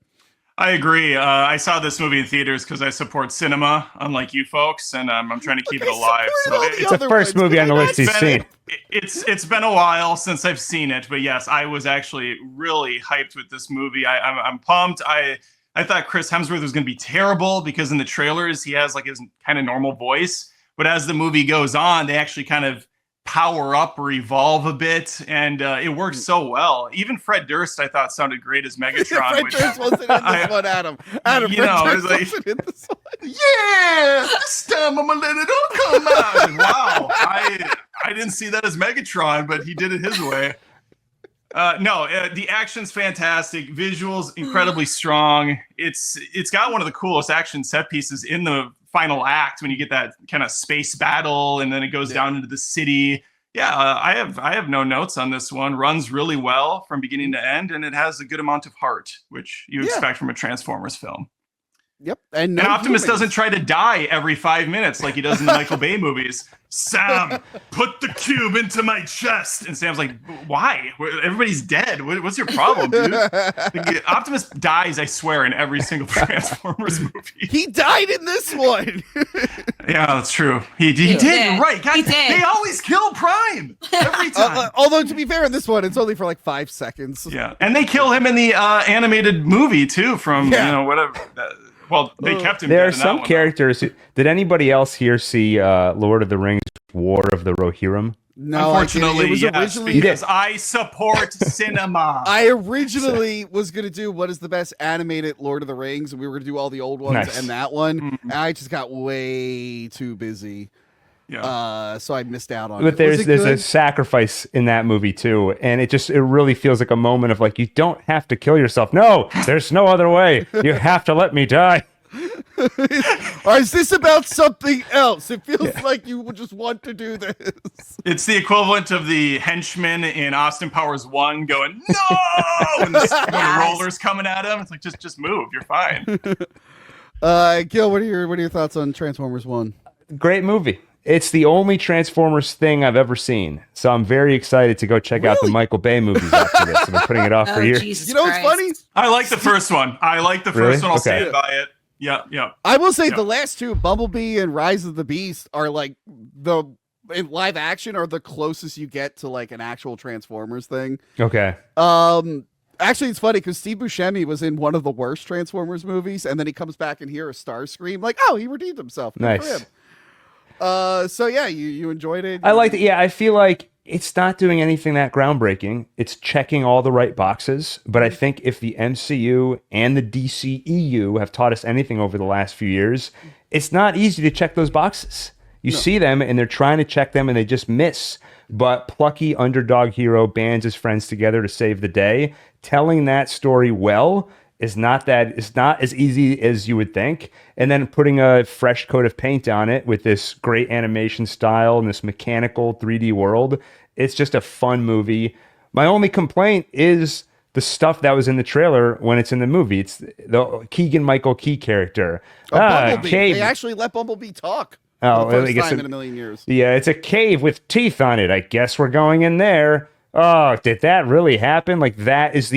I agree. I saw this movie in theaters because I support cinema, unlike you folks, and I'm trying to keep it alive. So it's the first movie on the list he's seen. It's been a while since I've seen it, but yes, I was actually really hyped with this movie. I'm pumped. I thought Chris Hemsworth was going to be terrible because in the trailers he has like his kind of normal voice, but as the movie goes on, they actually kind of power up or evolve a bit, and it works so well. Even Fred Durst, I thought, sounded great as Megatron. Fred Durst wasn't in this one, Adam. Adam, you know, Fred Durst like, wasn't in this one. Yeah, this time I'm gonna let it all come out. Wow, I didn't see that as Megatron, but he did it his way. The action's fantastic, visuals incredibly strong. It's got one of the coolest action set pieces in the final act when you get that kind of space battle and then it goes down into the city. I have no notes on this one. Runs really well from beginning to end, and it has a good amount of heart, which you expect from a Transformers film. Yep. And Optimus doesn't try to die every 5 minutes like he does in the Michael Bay movies. Sam, put the cube into my chest. And Sam's like, why? Everybody's dead. What's your problem, dude? Optimus dies, I swear, in every single Transformers movie. He died in this one. Yeah, that's true. He did. You're right. God, they always kill Prime every time. Although, to be fair, in this one, it's only for like 5 seconds. Yeah. And they kill him in the animated movie, too, from, whatever. Well, they kept him. There are some characters. Did anybody else here see Lord of the Rings: War of the Rohirrim? No, unfortunately, it was originally because I support cinema. I originally was gonna do what is the best animated Lord of the Rings, and we were gonna do all the old ones and that one. And I just got way too busy. Yeah. So I missed out on it. But there's a sacrifice in that movie too, and it really feels like a moment of like, you don't have to kill yourself. No, there's no other way. You have to let me die. Or is this about something else? It feels like you would just want to do this. It's the equivalent of the henchman in Austin Powers 1 going, no! When the roller's coming at him. It's like, just move. You're fine. Gil, what are your thoughts on Transformers 1? Great movie. It's the only Transformers thing I've ever seen. So I'm very excited to go check out the Michael Bay movies after this. I've been putting it off for years. Jesus Christ. What's funny? I like the first one. I'll stand by it. Yeah. I will say the last two, Bumblebee and Rise of the Beast, are like in live action are the closest you get to like an actual Transformers thing. Okay. Actually, it's funny because Steve Buscemi was in one of the worst Transformers movies, and then he comes back and hears a star scream, like, oh, he redeemed himself. Good nice. for him. So yeah, you enjoyed it. I liked it. Yeah, I feel like it's not doing anything that groundbreaking. It's checking all the right boxes. But I think if the MCU and the DCEU have taught us anything over the last few years, it's not easy to check those boxes. You see them and they're trying to check them and they just miss. But plucky underdog hero bands his friends together to save the day. Telling that story well is not as easy as you would think. And then putting a fresh coat of paint on it with this great animation style and this mechanical 3D world. It's just a fun movie. My only complaint is the stuff that was in the trailer when it's in the movie. It's the Keegan-Michael Key character. Bumblebee. They actually let Bumblebee talk. Oh, for the first time in a million years. Yeah, it's a cave with teeth on it. I guess we're going in there. Oh, did that really happen? Like, that is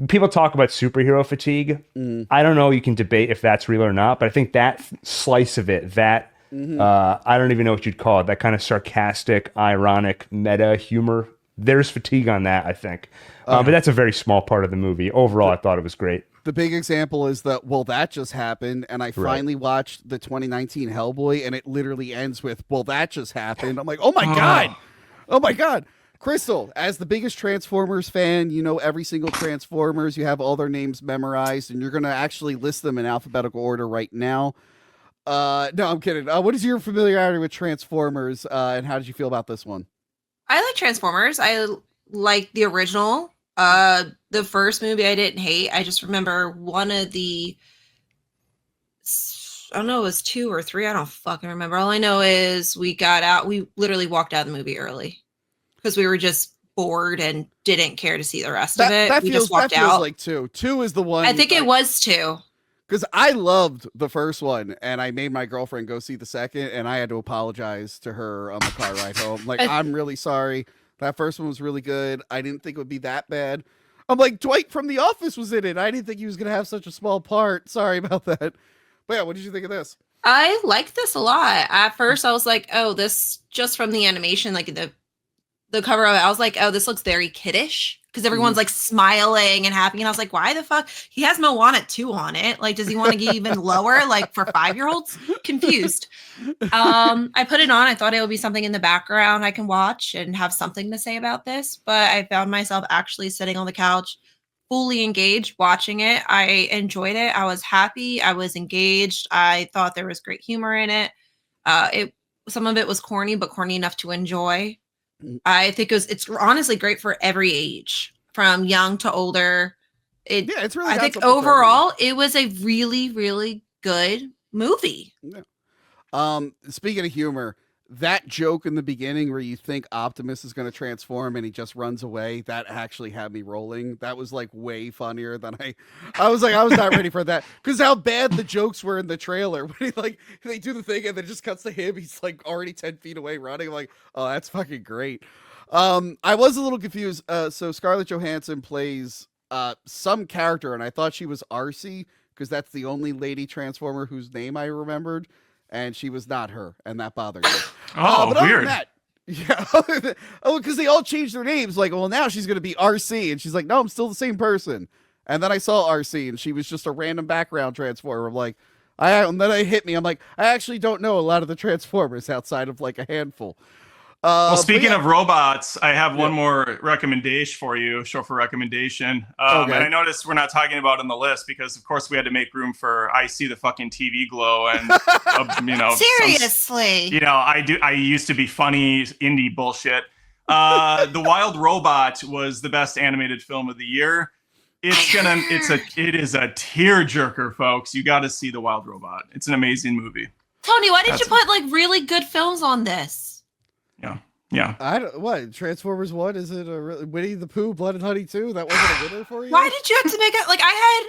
people talk about superhero fatigue. I don't know. You can debate if that's real or not, but I think that slice of it, I don't even know what you'd call it, that kind of sarcastic, ironic, meta humor there's fatigue on that, I think. But that's a very small part of the movie. Overall, I thought it was great. The big example is that, well, that just happened, and I finally watched the 2019 Hellboy, and it literally ends with, well, that just happened. I'm like, oh my God. Oh my God. Crystal, as the biggest Transformers fan, you know every single Transformers. You have all their names memorized, and you're going to actually list them in alphabetical order right now. No, I'm kidding. What is your familiarity with Transformers, and how did you feel about this one? I like Transformers. I like the original. The first movie I didn't hate. I just remember one of the, I don't know, it was 2 or 3. I don't fucking remember. All I know is we got out. We literally walked out of the movie early because we were just bored and didn't care to see the rest of it. We just walked out. Like 2. 2 is the one. I think it was 2. Because I loved the first one, and I made my girlfriend go see the second, and I had to apologize to her on the car ride home. Like, I'm really sorry. That first one was really good. I didn't think it would be that bad. I'm like, Dwight from The Office was in it. I didn't think he was going to have such a small part. Sorry about that. But yeah, what did you think of this? I liked this a lot. At first, I was like, oh, this just from the animation, like the cover of it, I was like, oh, this looks very kiddish because everyone's like smiling and happy. And I was like, why the fuck? He has Moana 2 on it. Like, does he want to get even lower? Like for 5-year-olds? Confused. I put it on. I thought it would be something in the background I can watch and have something to say about this. But I found myself actually sitting on the couch, fully engaged, watching it. I enjoyed it. I was happy. I was engaged. I thought there was great humor in it. Some of it was corny, but corny enough to enjoy. I think it's honestly great for every age, from young to older. It's really. I think overall, it was a really, really good movie. Yeah. Speaking of humor, that joke in the beginning where you think Optimus is going to transform and he just runs away, that actually had me rolling. That was like way funnier than I was like, I was not ready for that because how bad the jokes were in the trailer when they do the thing and then it just cuts to him. He's like already 10 feet away running. I'm like, oh, that's fucking great. I was a little confused. So Scarlett Johansson plays some character and I thought she was Arcee because that's the only lady Transformer whose name I remembered. And she was not her, and that bothered me. But weird. Yeah. Because they all changed their names. Like, well, now she's going to be Arcee. And she's like, no, I'm still the same person. And then I saw Arcee, and she was just a random background Transformer. I'm like, and then it hit me. I'm like, I actually don't know a lot of the Transformers outside of like a handful. Well, speaking of robots, I have one more recommendation for you, show for recommendation. And I noticed we're not talking about it on the list because, of course, we had to make room for I See the Fucking TV Glow and, seriously. I used to be funny indie bullshit. The Wild Robot was the best animated film of the year. It is a tearjerker, folks. You got to see The Wild Robot. It's an amazing movie. Tony, why did you put like really good films on this? Yeah. What Transformers 1? Is it a Winnie the Pooh, Blood and Honey 2? That wasn't a winner for you? Why did you have to make it like I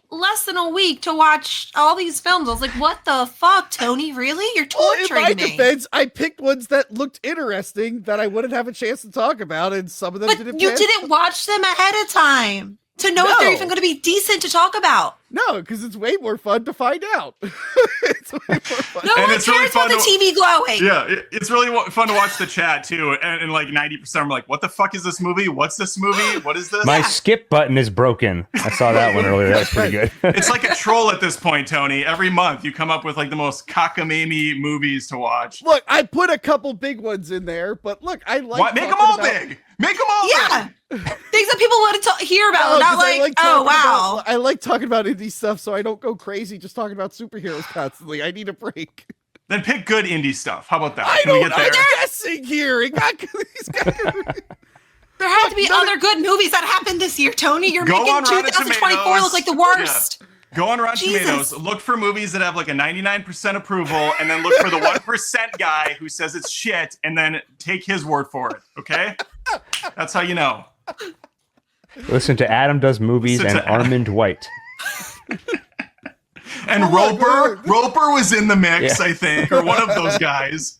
had less than a week to watch all these films? I was like, what the fuck, Tony? Really? You're torturing me. In my defense, I picked ones that looked interesting that I wouldn't have a chance to talk about, and some of them didn't. You didn't watch them ahead of time to know if they're even going to be decent to talk about. No, because it's way more fun to find out. It's way more fun. No one cares really about the TV glowing. Yeah, it's really fun to watch the chat too. And like 90% are like, what the fuck is this movie? What's this movie? What is this? My skip button is broken. I saw that one earlier. That's pretty good. It's like a troll at this point, Tony. Every month you come up with like the most cockamamie movies to watch. Look, I put a couple big ones in there, but look, I like make them all big. Make them all big. Things that people want to hear about, not like oh wow. I like talking about indie stuff, so I don't go crazy just talking about superheroes constantly. I need a break. Then pick good indie stuff. How about that? I'm guessing here. There had to be other good movies that happened this year, Tony. You're making 2024 look like the worst. Yeah. Go on Rotten Tomatoes, look for movies that have like a 99% approval, and then look for the 1% guy who says it's shit, and then take his word for it, okay? That's how you know. Listen to Adam Does Movies and Armand White. And Roper was in the mix, I think, or one of those guys.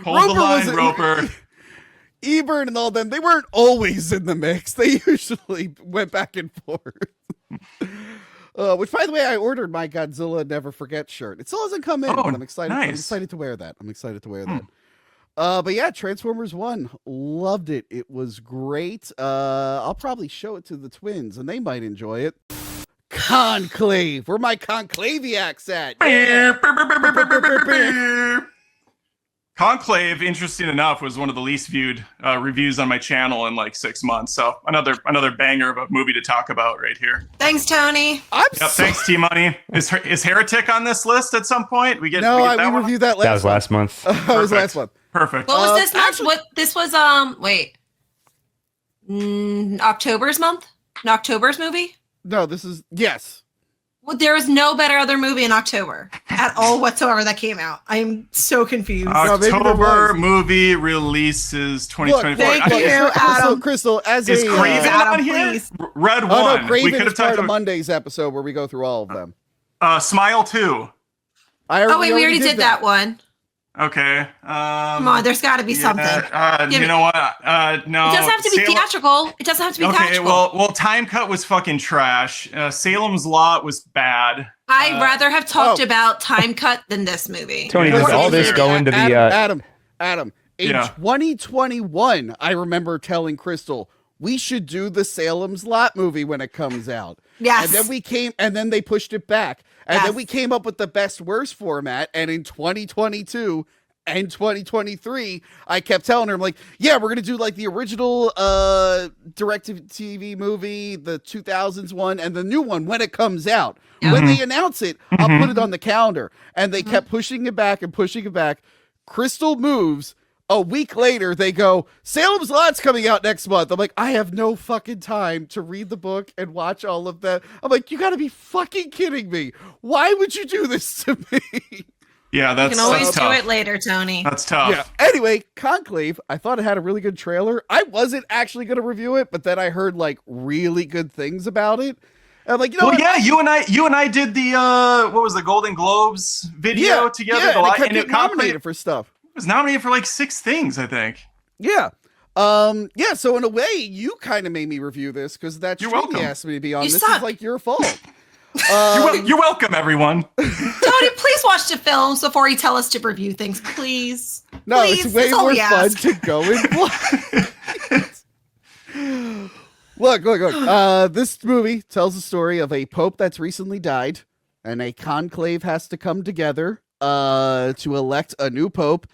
Hold the line, Roper. Ebert and all them, they weren't always in the mix. They usually went back and forth. Which, by the way, I ordered my Godzilla Never Forget shirt. It still hasn't come in, but I'm excited. Nice. I'm excited to wear that. But yeah, Transformers 1, loved it. It was great. I'll probably show it to the twins and they might enjoy it. Conclave. Where my conclaviacs at? Yeah. Conclave, interesting enough, was one of the least viewed reviews on my channel in like 6 months. So another banger of a movie to talk about right here. Thanks, Tony. Thanks, T Money. Is Heretic on this list at some point? We reviewed that That was last month. That was last month. Perfect. What was this month? What this was? October's month? An October's movie? No, this is yes. Well, there was no better other movie in October at all whatsoever that came out. I'm so confused. October movie releases 2024. Thank you, Adam. Crystal, as is Craven Adam, on here? please. Red Oh, One. no, Craven We could is have part talked of about Monday's episode where we go through all of them. Smile 2. We already did that one. Okay. Come on, there's got to be something. You know what? No. It doesn't have to be theatrical. It doesn't have to be theatrical. Well, Time Cut was fucking trash. Salem's Lot was bad. I'd rather have talked about Time Cut than this movie. Tony, does all this go into the Adam, in 2021, I remember telling Crystal we should do the Salem's Lot movie when it comes out. Yes. And then they pushed it back. And then we came up with the best worst format. And in 2022 and 2023, I kept telling her, I'm like, yeah, we're going to do like the original direct-to-TV movie, the 2000s one, and the new one when it comes out. When they announce it, I'll put it on the calendar. And they kept pushing it back and pushing it back. Crystal moves. A week later, they go, Salem's Lot's coming out next month. I'm like, I have no fucking time to read the book and watch all of that. I'm like, you got to be fucking kidding me. Why would you do this to me? Yeah, that's tough. You can always do it later, Tony. That's tough. Yeah. Anyway, Conclave, I thought it had a really good trailer. I wasn't actually going to review it, but then I heard like really good things about it. I'm like, you know what? Yeah, you and I did the what was the Golden Globes video together. Yeah, and it kept getting nominated for stuff. It was nominated for like 6 things, I think. Yeah. So in a way, you kind of made me review this because that stream you asked me to be on. This is like your fault. You're welcome, everyone. Tony, please watch the films before you tell us to review things, please. No, please. It's way more fun to go in. Look. This movie tells the story of a pope that's recently died, and a conclave has to come together to elect a new pope.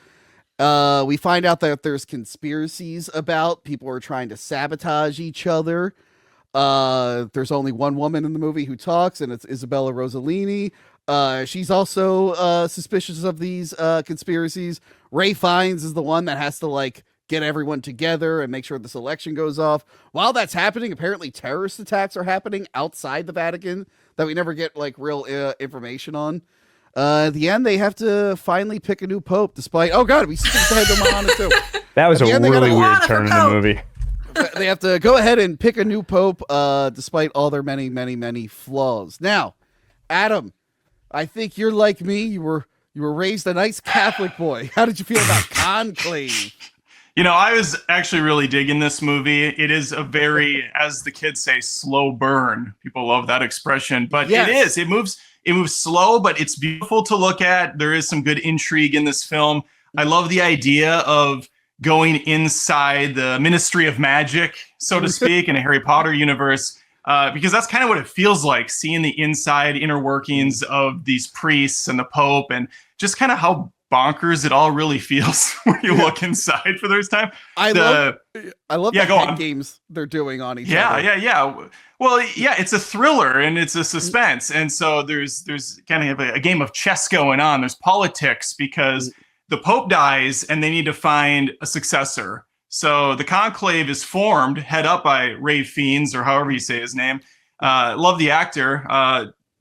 We find out that there's conspiracies about people are trying to sabotage each other. There's only one woman in the movie who talks, and it's Isabella Rossellini. She's also suspicious of these conspiracies. Ray Fiennes is the one that has to like get everyone together and make sure this election goes off. While that's happening, apparently terrorist attacks are happening outside the Vatican that we never get like real information on. At the end, they have to finally pick a new pope, despite we had them on it too. That was a really weird turn in the movie. They have to go ahead and pick a new pope, despite all their many, many, many flaws. Now, Adam, I think you're like me. You were raised a nice Catholic boy. How did you feel about Conclave? You know, I was actually really digging this movie. It is a very, as the kids say, slow burn. People love that expression, but it is. It moves slow, but it's beautiful to look at. There is some good intrigue in this film. I love the idea of going inside the Ministry of Magic, so to speak, in a Harry Potter universe, because that's kind of what it feels like, seeing the inside inner workings of these priests and the Pope, and just kind of how bonkers it all really feels when you look inside for the first time. I love the head games they're doing on each other. Yeah. Well, yeah, it's a thriller and it's a suspense. And so there's kind of a game of chess going on. There's politics because the Pope dies and they need to find a successor. So the conclave is formed, head up by Ray Fiennes, or however you say his name. Love the actor.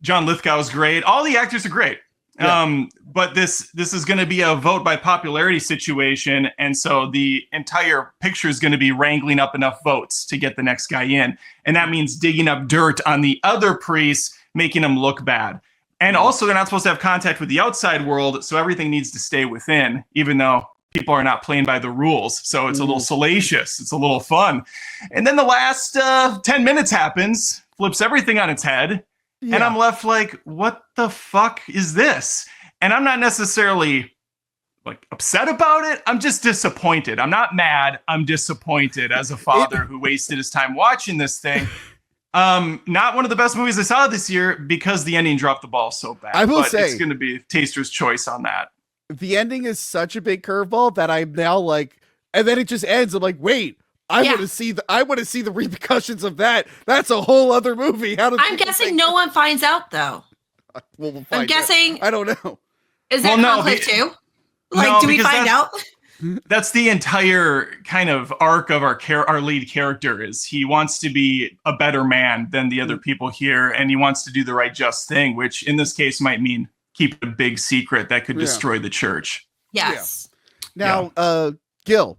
John Lithgow is great. All the actors are great. Yeah. But this is going to be a vote by popularity situation. And so the entire picture is going to be wrangling up enough votes to get the next guy in. And that means digging up dirt on the other priests, making them look bad. And also they're not supposed to have contact with the outside world. So everything needs to stay within, even though people are not playing by the rules. So it's a little salacious. It's a little fun. And then the last 10 minutes happens, flips everything on its head. Yeah. And I'm left like, what the fuck is this? And I'm not necessarily like upset about it. I'm just disappointed. I'm not mad. I'm disappointed as a father who wasted his time watching this thing. Not one of the best movies I saw this year because the ending dropped the ball so bad. I will say it's going to be taster's choice on that. The ending is such a big curveball that I'm now like, and then it just ends. I'm like, wait, I want to see the repercussions of that. That's a whole other movie. I'm guessing no one finds out though. Well, we'll I'm guessing. I don't know. Is there conflict too? Like, no, do we find out? That's the entire kind of arc of our lead character. Is he wants to be a better man than the other people here, and he wants to do the right, just thing, which in this case might mean keep a big secret that could destroy the church. Yes. Yeah. Now, Gil.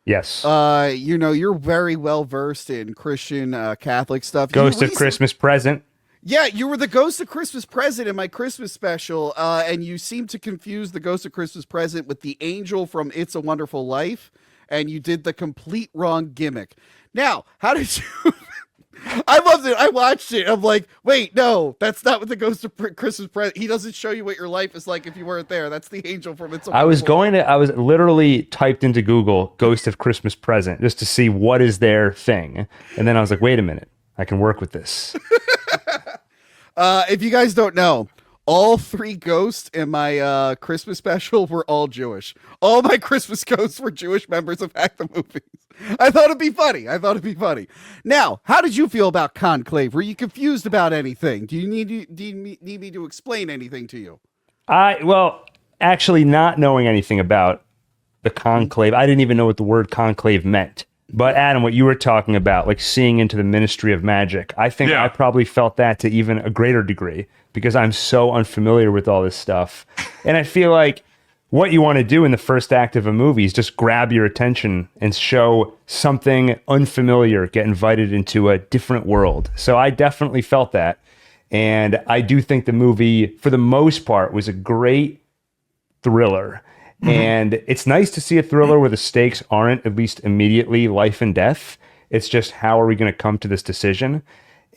Yes. You're very well versed in Christian Catholic stuff. Ghost of Christmas Present. Yeah, you were the Ghost of Christmas Present in my Christmas special, and you seem to confuse the Ghost of Christmas Present with the angel from It's a Wonderful Life, and you did the complete wrong gimmick. Now, how did you... I loved it. I watched it. I'm like, wait, no, that's not what the Ghost of Christmas Present... He doesn't show you what your life is like if you weren't there. That's the angel from It's a Wonderful Life. I was literally typed into Google Ghost of Christmas Present just to see what is their thing. And then I was like, wait a minute, I can work with this. If you guys don't know, all 3 ghosts in my Christmas special were all Jewish. All my Christmas ghosts were Jewish members of Hack the Movies. I thought it'd be funny. Now, how did you feel about Conclave? Were you confused about anything? Do you need me to explain anything to you? Well, actually, not knowing anything about the Conclave, I didn't even know what the word conclave meant. But Adam, what you were talking about, like seeing into the ministry of magic, I think I probably felt that to even a greater degree because I'm so unfamiliar with all this stuff. And I feel like what you want to do in the first act of a movie is just grab your attention and show something unfamiliar, get invited into a different world. So I definitely felt that. And I do think the movie, for the most part, was a great thriller. And it's nice to see a thriller where the stakes aren't, at least immediately, life and death. It's just, how are we going to come to this decision?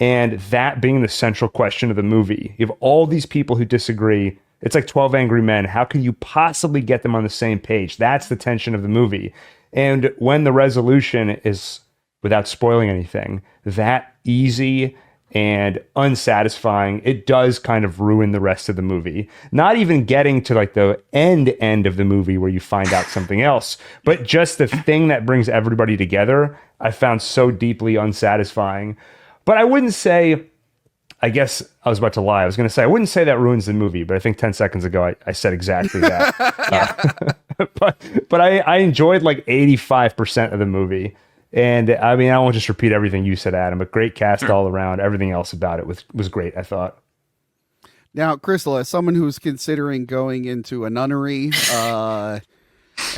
And that being the central question of the movie. You have all these people who disagree. It's like 12 Angry Men. How can you possibly get them on the same page? That's the tension of the movie. And when the resolution is, without spoiling anything, that easy and unsatisfying, it does kind of ruin the rest of the movie. Not even getting to like the end of the movie where you find out something else, but just the thing that brings everybody together, I found so deeply unsatisfying. But I wouldn't say, I guess I was about to lie. I was going to say, I wouldn't say that ruins the movie, but I think 10 seconds ago, I said exactly that. But I enjoyed like 85% of the movie. And I mean, I won't just repeat everything you said, Adam, but great cast all around. Everything else about it was great, I thought. Now, Crystal, as someone who's considering going into a nunnery and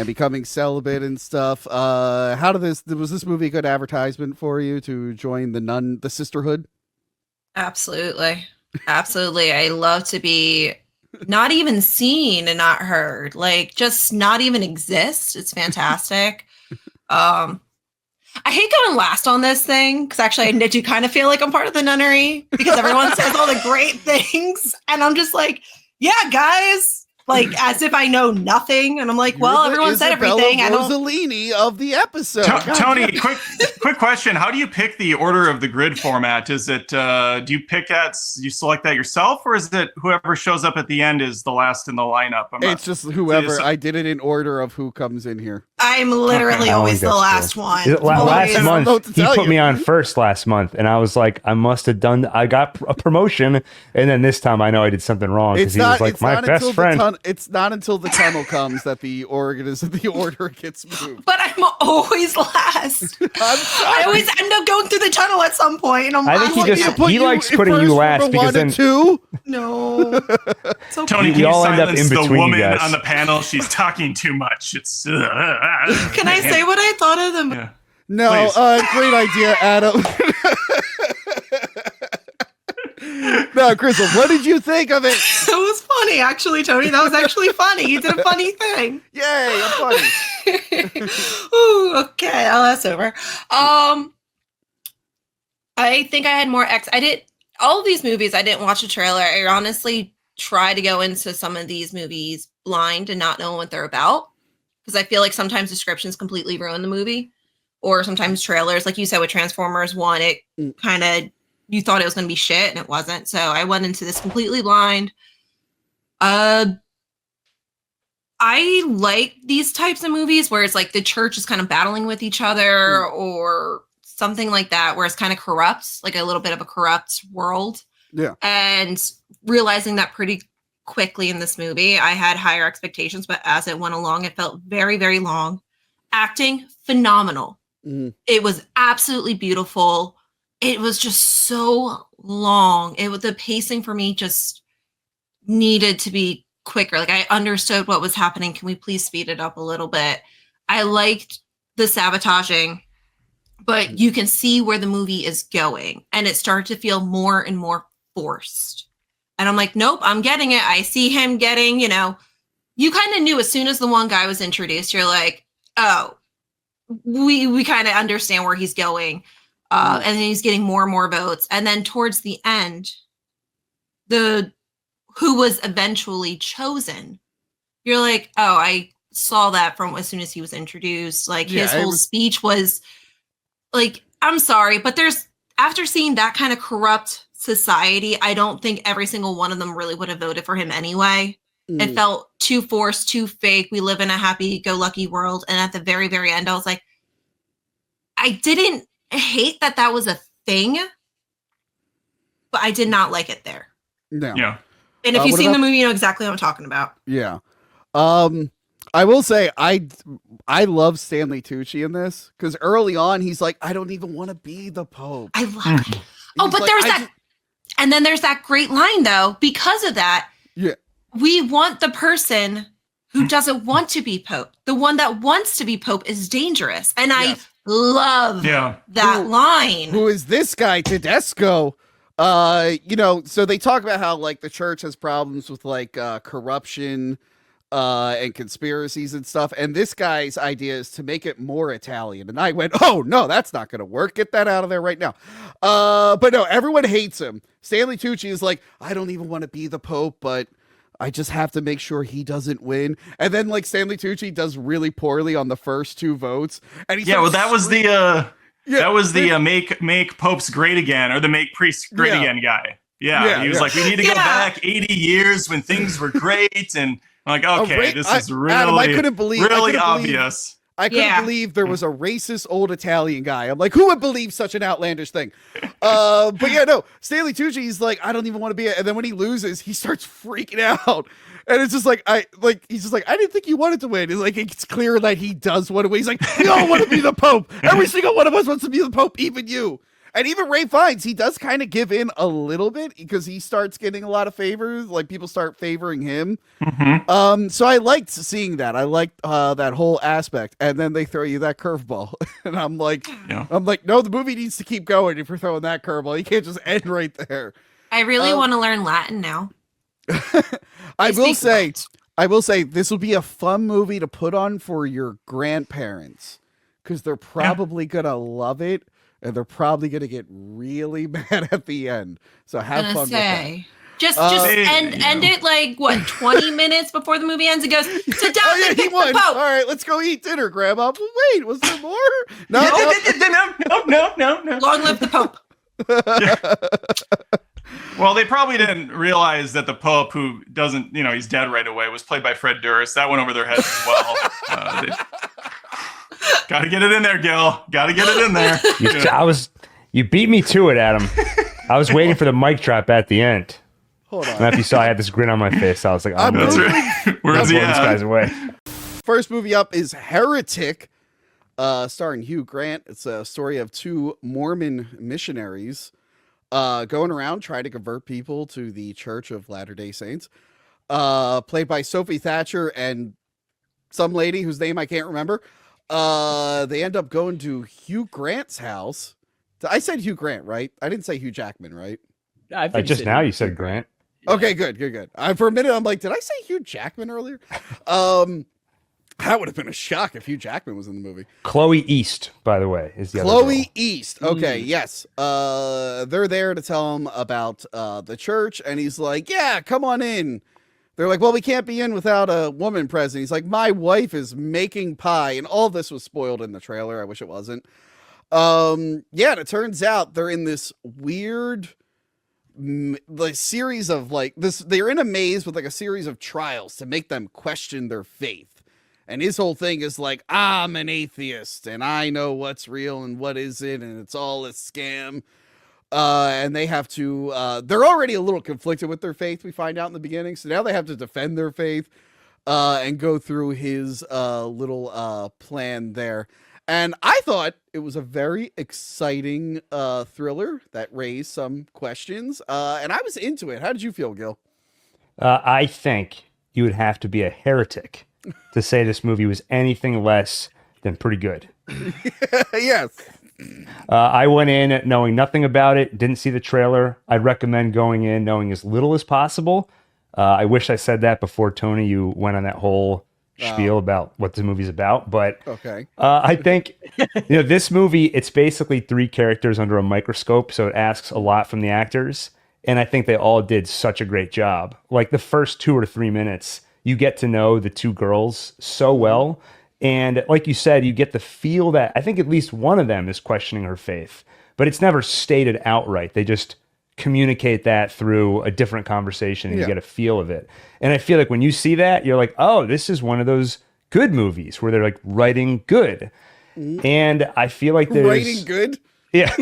becoming celibate and stuff, was this movie a good advertisement for you to join the sisterhood? Absolutely. I love to be not even seen and not heard, like just not even exist. It's fantastic. I hate going last on this thing because actually I do kind of feel like I'm part of the nunnery because everyone says all the great things. And I'm just like, yeah, guys, like as if I know nothing. And I'm like, well, everyone said everything. Rossellini of the episode. Tony, quick question. How do you pick the order of the grid format? Is it, do you select that yourself, or is it whoever shows up at the end is the last in the lineup? It's just whoever. I did it in order of who comes in here. I'm literally always the last one. Last month, he put me on first last month, and I was like, I got a promotion, and then this time I know I did something wrong because he was like my best friend. It's not until the tunnel comes that the order gets moved. But I'm always last. I always end up going through the tunnel at some point. And I think he likes putting you last because then no. It's okay. Tony, can you silence the woman on the panel? She's talking too much. It's. Can I say what I thought of them? Yeah. No, great idea, Adam. No, Crystal, what did you think of it? It was funny, actually, Tony. That was actually funny. You did a funny thing. Yay, I'm funny. Ooh, okay, that's over. I think I had more all of these movies, I didn't watch a trailer. I honestly try to go into some of these movies blind and not knowing what they're about. Because I feel like sometimes descriptions completely ruin the movie. Or sometimes trailers, like you said with Transformers 1, it kind of, you thought it was going to be shit and it wasn't. So I went into this completely blind. I like these types of movies where it's like the church is kind of battling with each other or something like that, where it's kind of corrupt, like a little bit of a corrupt world. Yeah. And realizing that pretty quickly in this movie, I had higher expectations, but as it went along, it felt very, very long. Acting, phenomenal. It was absolutely beautiful. It was just so long. The pacing for me just needed to be quicker. Like, I understood what was happening. Can we please speed it up a little bit? I liked the sabotaging, but you can see where the movie is going, and it started to feel more and more forced. And I'm like, nope, I'm getting it. I see him getting, you kind of knew as soon as the one guy was introduced, you're like, oh, we kind of understand where he's going. And then he's getting more and more votes. And then towards the end, who was eventually chosen, you're like, oh, I saw that from as soon as he was introduced. Like, his whole speech was like, I'm sorry, but after seeing that kind of corrupt society, I don't think every single one of them really would have voted for him anyway. It felt too forced, too fake. We live in a happy-go-lucky world. And at the very, very end, I was like, I didn't hate that was a thing, but I did not like it there. No. Yeah. And if you've seen the movie, you know exactly what I'm talking about. Yeah. I will say I love Stanley Tucci in this, because early on he's like, I don't even want to be the Pope. I love it. Oh, but like, and then there's that great line though, because of that. Yeah. We want the person who doesn't want to be Pope. The one that wants to be Pope is dangerous. And I love that line. Who is this guy, Tedesco? So they talk about how like the church has problems with like corruption and conspiracies and stuff. And this guy's idea is to make it more Italian. And I went, oh no, that's not going to work. Get that out of there right now. But no, everyone hates him. Stanley Tucci is like, I don't even want to be the Pope, but I just have to make sure he doesn't win. And then like Stanley Tucci does really poorly on the first two votes. And that was the make popes great again, or the make priests great again guy. He was like, we need to go back 80 years when things were great. And I'm like, okay, this is really, Adam, I couldn't believe, obvious. I couldn't believe there was a racist old Italian guy. I'm like, who would believe such an outlandish thing? But yeah, no, Stanley Tucci's like, I don't even want to be it. And then when he loses, he starts freaking out. And it's just like, he's just like, I didn't think you wanted to win. It's like, it's clear that he does want to win. He's like, we all want to be the Pope. Every single one of us wants to be the Pope, even you. And even Ray Fiennes, he does kind of give in a little bit because he starts getting a lot of favors. Like, people start favoring him. So I liked seeing that. I liked that whole aspect. And then they throw you that curveball. And I'm like, no, the movie needs to keep going if you're throwing that curveball. You can't just end right there. I really want to learn Latin now. I will say this will be a fun movie to put on for your grandparents, because they're probably going to love it. And they're probably going to get really mad at the end. So have fun with that. Just end it like, what, 20 minutes before the movie ends? It goes, sit down and pick the Pope. All right, let's go eat dinner, Grandma. But wait, was there more? No. Long live the Pope. Well, they probably didn't realize that the Pope, who doesn't, he's dead right away, was played by Fred Durst. That went over their heads as well. Gotta get it in there, Gil. Gotta get it in there. You beat me to it, Adam. I was waiting for the mic drop at the end. Hold on. And after you saw I had this grin on my face, I was like, I'm that's right. Where's he at? This guy's away. First movie up is Heretic, starring Hugh Grant. It's a story of two Mormon missionaries going around trying to convert people to the Church of Latter-day Saints. Played by Sophie Thatcher and some lady whose name I can't remember. They end up going to Hugh Grant's house. I said Hugh Grant, right? I didn't say Hugh Jackman, right? Just now you said Grant. Okay, good. For a minute, I'm like, did I say Hugh Jackman earlier? That would have been a shock if Hugh Jackman was in the movie. Chloe East, by the way, is the other Chloe girl. East. Okay, yes. They're there to tell him about the church, and he's like, yeah, come on in. they're like, well, we can't be in without a woman present. He's like, my wife is making pie. And all this was spoiled in the trailer. I wish it wasn't. And it turns out they're in this weird series of they're in a maze with like a series of trials to make them question their faith. And his whole thing is like, I'm an atheist and I know what's real and what isn't, and it's all a scam. And they have to, they're already a little conflicted with their faith, we find out in the beginning. So now they have to defend their faith and go through his little plan there. And I thought it was a very exciting thriller that raised some questions. And I was into it. How did you feel, Gil? I think you would have to be a heretic to say this movie was anything less than pretty good. Yes. I went in knowing nothing about it, didn't see the trailer. I'd recommend going in knowing as little as possible. I wish I said that before, Tony, you went on that whole spiel about what the movie's about. But okay. I think, this movie, it's basically 3 characters under a microscope. So it asks a lot from the actors. And I think they all did such a great job. Like the first 2 or 3 minutes, you get to know the 2 girls so well. And like you said, you get the feel that I think at least one of them is questioning her faith, but it's never stated outright. They just communicate that through a different conversation and you get a feel of it. And I feel like when you see that, you're like, oh, this is one of those good movies where they're like writing good. And I feel like there's writing good. Yeah.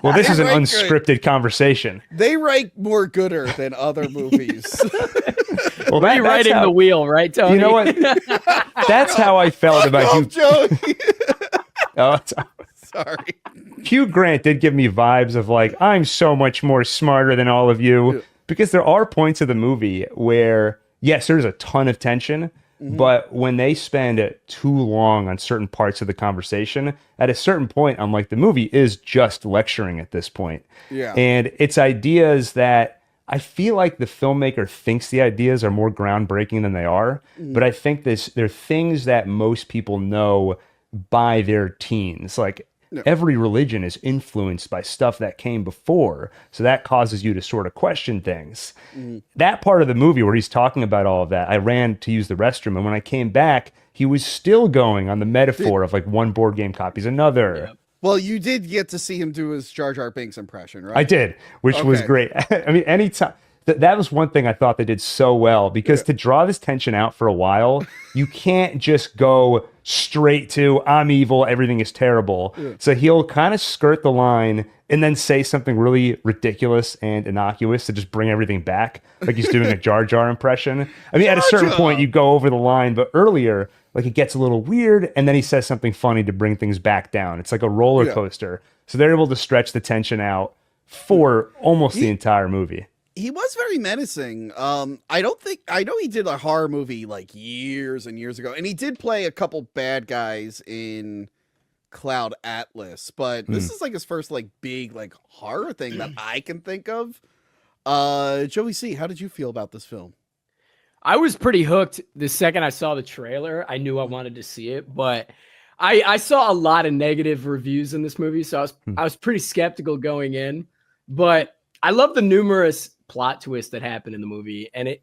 Well, this is an unscripted conversation. They write more gooder than other movies. Well, that's writing the wheel, right, Tony? You know what? That's how I felt about Hugh. Joey. Sorry. Hugh Grant did give me vibes of like, I'm so much more smarter than all of you. Because there are points of the movie where, yes, there's a ton of tension. But when they spend too long on certain parts of the conversation, at a certain point, I'm like, the movie is just lecturing at this point. Yeah. And it's ideas that I feel like the filmmaker thinks the ideas are more groundbreaking than they are. But I think they're things that most people know by their teens. Like every religion is influenced by stuff that came before. So that causes you to sort of question things. That part of the movie where he's talking about all of that, I ran to use the restroom. And when I came back, he was still going on the metaphor of like one board game copies another. Yeah. Well, you did get to see him do his Jar Jar Binks impression, right? I did, which was great. I mean, anytime that was one thing I thought they did so well, because to draw this tension out for a while, you can't just go straight to I'm evil, everything is terrible. So he'll kind of skirt the line and then say something really ridiculous and innocuous to just bring everything back, like he's doing a Jar Jar impression. I mean, at a certain point, you go over the line, but earlier, like it gets a little weird, and then he says something funny to bring things back down. It's like a roller coaster. So they're able to stretch the tension out for almost the entire movie. He was very menacing. I know he did a horror movie like years and years ago, and he did play a couple bad guys in Cloud Atlas, but this is like his first like big like horror thing that I can think of. Joey C, how did you feel about this film? I was pretty hooked the second I saw the trailer. I knew I wanted to see it, but I saw a lot of negative reviews in this movie, so I was pretty skeptical going in. But I love the numerous plot twists that happen in the movie, and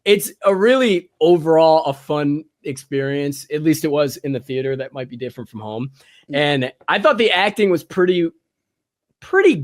it's a really overall a fun experience. At least it was in the theater. That might be different from home. And I thought the acting was pretty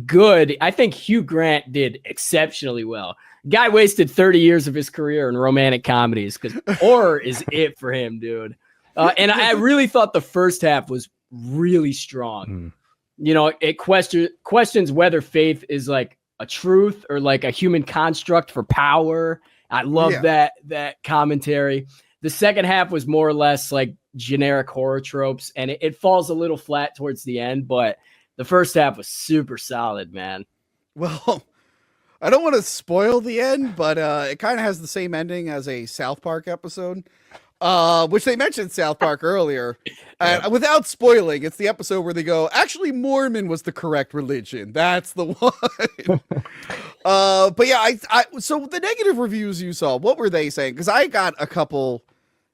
good. I think Hugh Grant did exceptionally well. Guy wasted 30 years of his career in romantic comedies because horror is it for him, dude. And I really thought the first half was really strong. You know, it questions whether faith is like a truth or like a human construct for power. I love that commentary. The second half was more or less like generic horror tropes, and it falls a little flat towards the end, but the first half was super solid, man. Well, I don't want to spoil the end, but it kind of has the same ending as a South Park episode, which they mentioned South Park earlier. And without spoiling, it's the episode where they go, actually, Mormon was the correct religion. That's the one. But yeah, so the negative reviews you saw, what were they saying? Because I got a couple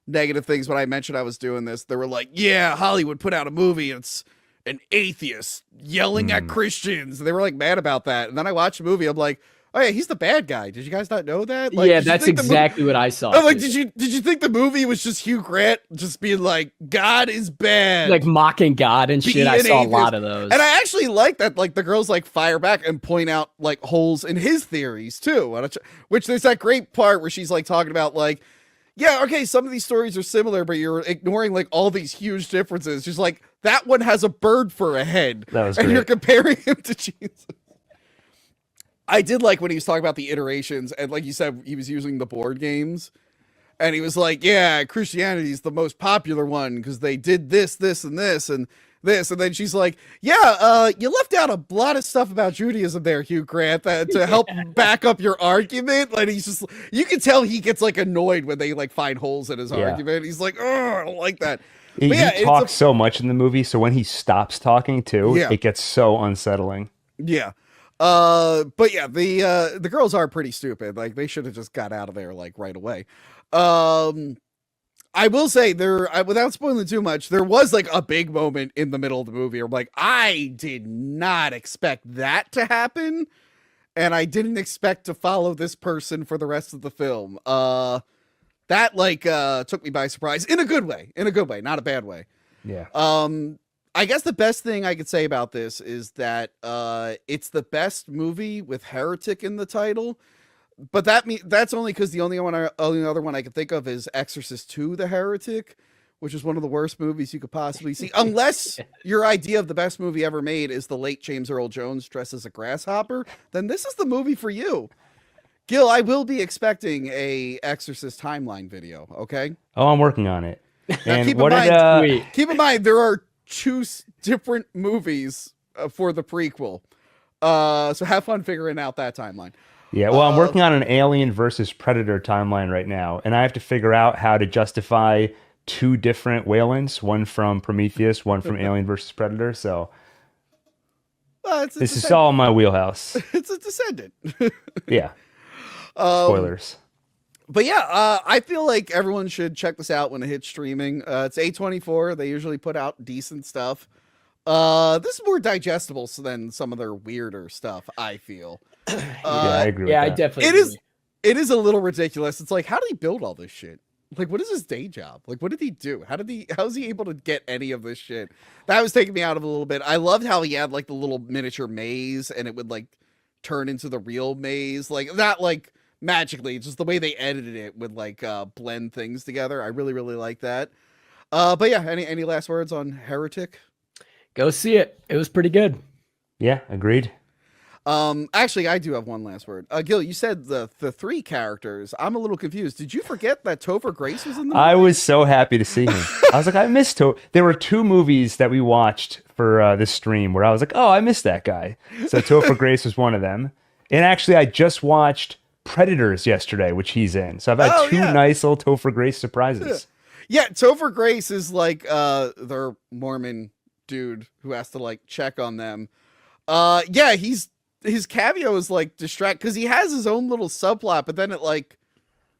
negative things when I mentioned I was doing this. They were like, yeah, Hollywood put out a movie. It's an atheist yelling at Christians. They were like mad about that. And then I watched the movie. I'm like, oh yeah, he's the bad guy. Did you guys not know that? Yeah, that's exactly what I saw. I'm like, did you think the movie was just Hugh Grant just being like, God is bad, like mocking God and shit? I saw a lot of those, and I actually like that. Like the girls like fire back and point out like holes in his theories too. Which there's that great part where she's like talking about like, yeah, okay, some of these stories are similar, but you're ignoring like all these huge differences. Just like that one has a bird for a head, that was and great. You're comparing him to Jesus. I did like when he was talking about the iterations, and like you said, he was using the board games, and he was like, yeah, Christianity is the most popular one because they did this, this, and this, and this. And then she's like, yeah, you left out a lot of stuff about Judaism there, Hugh Grant, to help back up your argument. Like he's just, you can tell he gets like annoyed when they like find holes in his argument. He's like, oh, I don't like that. He talks so much in the movie, so when he stops talking too, it gets so unsettling. Yeah. But yeah, the girls are pretty stupid. Like they should have just got out of there like right away. I will say without spoiling too much, there was like a big moment in the middle of the movie where I'm like, I did not expect that to happen. And I didn't expect to follow this person for the rest of the film. That like, took me by surprise in a good way, not a bad way. Yeah. I guess the best thing I could say about this is that it's the best movie with Heretic in the title, but that's only because the only other one I can think of is Exorcist 2: The Heretic, which is one of the worst movies you could possibly see, unless your idea of the best movie ever made is the late James Earl Jones dressed as a grasshopper. Then this is the movie for you. Gil, I will be expecting a Exorcist timeline video. Okay. Oh, I'm working on it. And keep in mind there are 2 different movies for the prequel, so have fun figuring out that timeline. Yeah, well, I'm working on an Alien versus Predator timeline right now, and I have to figure out how to justify 2 different Waylands, one from Prometheus, one from Alien versus Predator. So this is all in my wheelhouse. It's a Descendant. Yeah. Spoilers. But yeah, I feel like everyone should check this out when it hits streaming. It's A24. They usually put out decent stuff. This is more digestible than some of their weirder stuff, I feel. Yeah, I agree with that. I definitely agree. It is a little ridiculous. It's like, how did he build all this shit? Like, what is his day job? Like, what did he do? How's he able to get any of this shit? That was taking me out of it a little bit. I loved how he had like the little miniature maze and it would like turn into the real maze. Like that, like magically, just the way they edited it would like blend things together. I really, really like that. But yeah, any last words on Heretic? Go see it. It was pretty good. Yeah, agreed. Actually, I do have one last word. Gil, you said the 3 characters. I'm a little confused. Did you forget that Topher Grace was in the movie? I was so happy to see him. I was like, I missed Topher. There were 2 movies that we watched for this stream where I was like, oh, I missed that guy. So Topher Grace was one of them. And actually, I just watched Predators yesterday, which he's in. So I've had 2 nice little Topher Grace surprises. Yeah, Topher Grace is like their Mormon dude who has to like check on them. Yeah, his cameo is like distract because he has his own little subplot, but then it like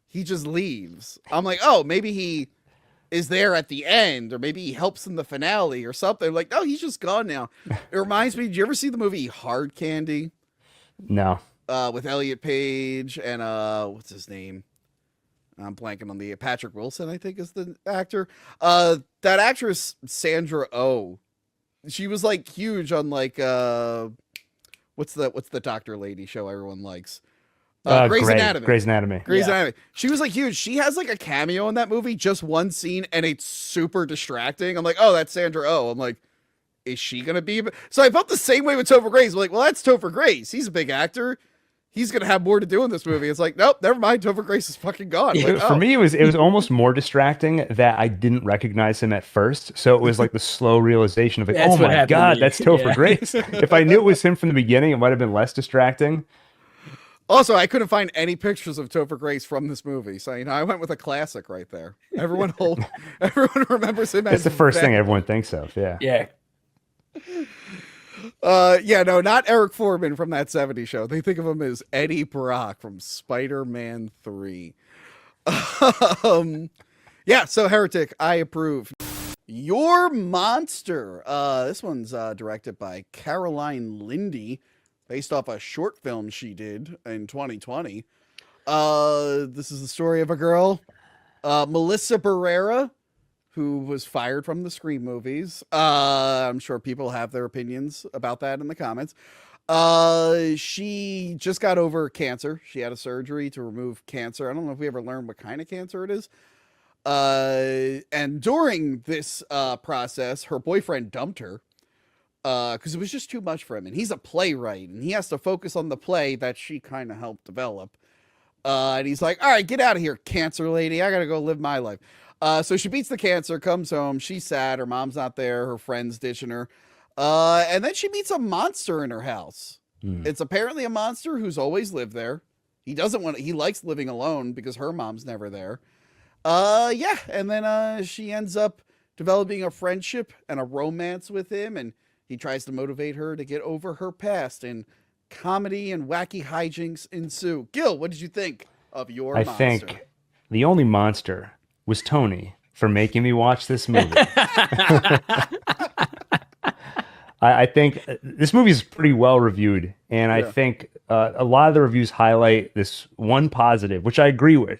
he just leaves. I'm like, oh, maybe he is there at the end, or maybe he helps in the finale or something. Like, no, he's just gone now. It reminds me, did you ever see the movie Hard Candy? No. With Elliot Page and what's his name? I'm blanking on the Patrick Wilson, I think is the actor. That actress Sandra Oh, she was like huge on like what's the doctor lady show everyone likes? Grey's Anatomy. Grey's Anatomy. Grey's Anatomy. She was like huge. She has like a cameo in that movie, just one scene, and it's super distracting. I'm like, oh, that's Sandra Oh. I'm like, is she gonna be? So I felt the same way with Topher Grace. I'm like, well, that's Topher Grace. He's a big actor. He's gonna have more to do in this movie. It's like, nope, never mind. Topher Grace is fucking gone. Like, For me, it was almost more distracting that I didn't recognize him at first. So it was like the slow realization of like, oh my god, that's Topher Grace. If I knew it was him from the beginning, it might have been less distracting. Also, I couldn't find any pictures of Topher Grace from this movie, so I went with a classic right there. Everyone remembers him as It's the first thing everyone thinks of. Yeah. Yeah. Yeah, no, not Eric Foreman from that 70s show. They think of him as Eddie Brock from Spider-Man 3. Yeah, so Heretic, I approve. Your Monster. This one's directed by Caroline Lindy. based off a short film she did in 2020. This is the story of a girl, Melissa Barrera, who was fired from the Scream movies. I'm sure people have their opinions about that in the comments. She just got over cancer. She had a surgery to remove cancer. I don't know if we ever learned what kind of cancer it is. And during this process, her boyfriend dumped her because it was just too much for him. And he's a playwright, and he has to focus on the play that she kind of helped develop. And he's like, all right, get out of here, cancer lady. I got to go live my life. So she beats the cancer, comes home. She's sad. Her mom's not there. Her friend's ditching her. And then she meets a monster in her house. It's apparently a monster who's always lived there. He likes living alone because her mom's never there. Yeah. And then she ends up developing a friendship and a romance with him. And he tries to motivate her to get over her past, and comedy and wacky hijinks ensue. Gil, what did you think of your monster? I think the only monster was Tony for making me watch this movie. I think this movie is pretty well reviewed, and I think a lot of the reviews highlight this one positive, which I agree with,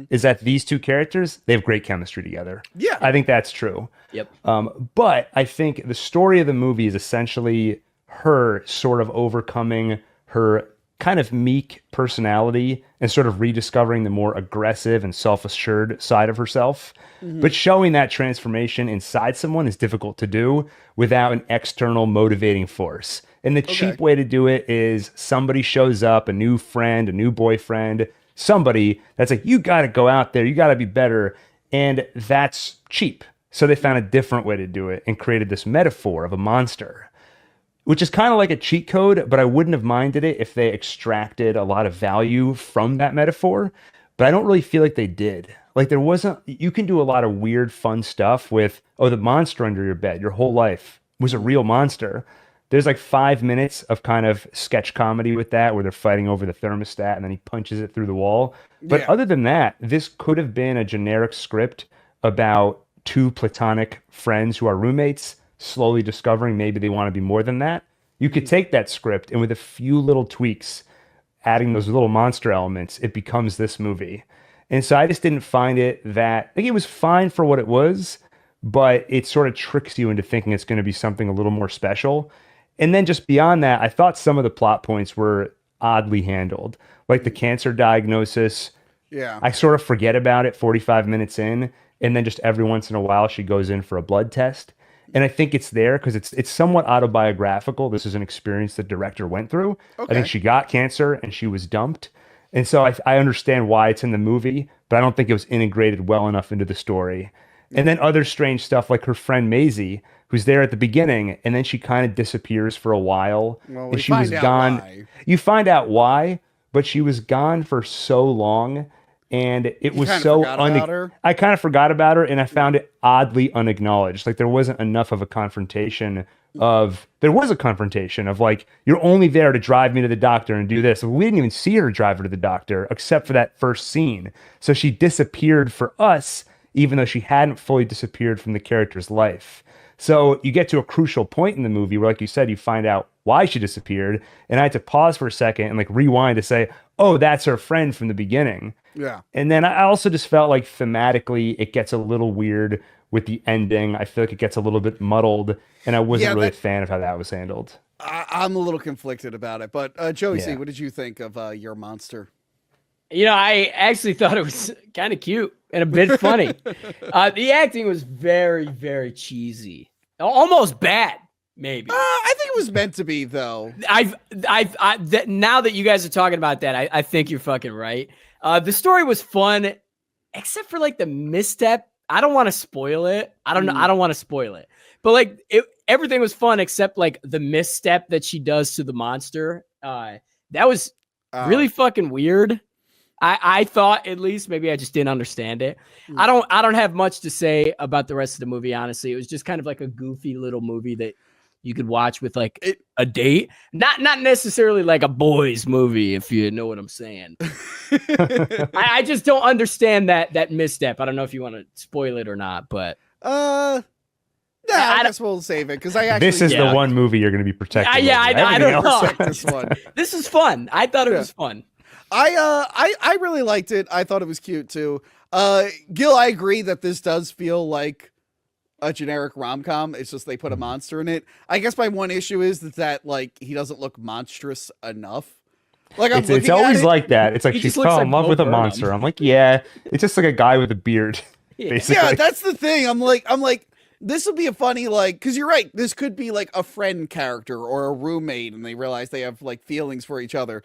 is that these two characters, they have great chemistry together. Yeah. I think that's true. Yep. But I think the story of the movie is essentially her sort of overcoming her kind of meek personality and sort of rediscovering the more aggressive and self-assured side of herself. But showing that transformation inside someone is difficult to do without an external motivating force. And the cheap way to do it is somebody shows up, a new friend, a new boyfriend, somebody that's like, you got to go out there, you got to be better. And that's cheap. So they found a different way to do it and created this metaphor of a monster, which is kind of like a cheat code, but I wouldn't have minded it if they extracted a lot of value from that metaphor. But I don't really feel like they did. Like you can do a lot of weird, fun stuff with, the monster under your bed, your whole life was a real monster. There's like 5 minutes of kind of sketch comedy with that, where they're fighting over the thermostat and then he punches it through the wall. But other than that, this could have been a generic script about two platonic friends who are roommates, slowly discovering maybe they want to be more than that. You could take that script and with a few little tweaks, adding those little monster elements, it becomes this movie. And so I just didn't find it that, it was fine for what it was, but it sort of tricks you into thinking it's going to be something a little more special. And then just beyond that, I thought some of the plot points were oddly handled, like the cancer diagnosis. Yeah. I sort of forget about it 45 minutes in, and then just every once in a while she goes in for a blood test. And I think it's there because it's somewhat autobiographical. This is an experience the director went through. I think she got cancer and she was dumped. And so I understand why it's in the movie, but I don't think it was integrated well enough into the story. And then other strange stuff like her friend Maisie, who's there at the beginning, and then she kind of disappears for a while. Well, and she was gone. Why. You find out why, but she was gone for so long. And it was so I kind of forgot about her, and I found it oddly unacknowledged. Like there wasn't enough of a confrontation of like, you're only there to drive me to the doctor and do this. We didn't even see her drive her to the doctor except for that first scene. So she disappeared for us, even though she hadn't fully disappeared from the character's life. So you get to a crucial point in the movie where, like you said, you find out why she disappeared. And I had to pause for a second and like rewind to say, oh, that's her friend from the beginning. Yeah. And then I also just felt like thematically it gets a little weird with the ending. I feel like it gets a little bit muddled, and I wasn't really a fan of how that was handled. I'm a little conflicted about it. But Joey C, what did you think of your monster? I actually thought it was kind of cute and a bit funny. The acting was very, very cheesy, almost bad. Maybe. I think it was meant to be, though. Now that you guys are talking about that, I think you're fucking right. The story was fun, except for like the misstep. I don't want to spoil it. I don't know. I don't want to spoil it. But like everything was fun except like the misstep that she does to the monster. That was really fucking weird. I thought, at least, maybe I just didn't understand it. I don't have much to say about the rest of the movie, honestly. It was just kind of like a goofy little movie that you could watch with like a date. Not necessarily like a boys movie, if you know what I'm saying. I just don't understand that misstep. I don't know if you want to spoil it or not, but no, I guess we'll save it because I actually. This is the one movie you're going to be protecting. I don't know. This one. This is fun. I thought it was fun. I really liked it. I thought it was cute too. Gil, I agree that this does feel like a generic rom-com. It's just they put a monster in it. I guess my one issue is that like he doesn't look monstrous enough. Like it's always like that. It's like she fell in love with a monster. I'm like, yeah, it's just like a guy with a beard. Basically. Yeah, that's the thing. I'm like, this would be a funny because you're right. This could be like a friend character or a roommate, and they realize they have like feelings for each other.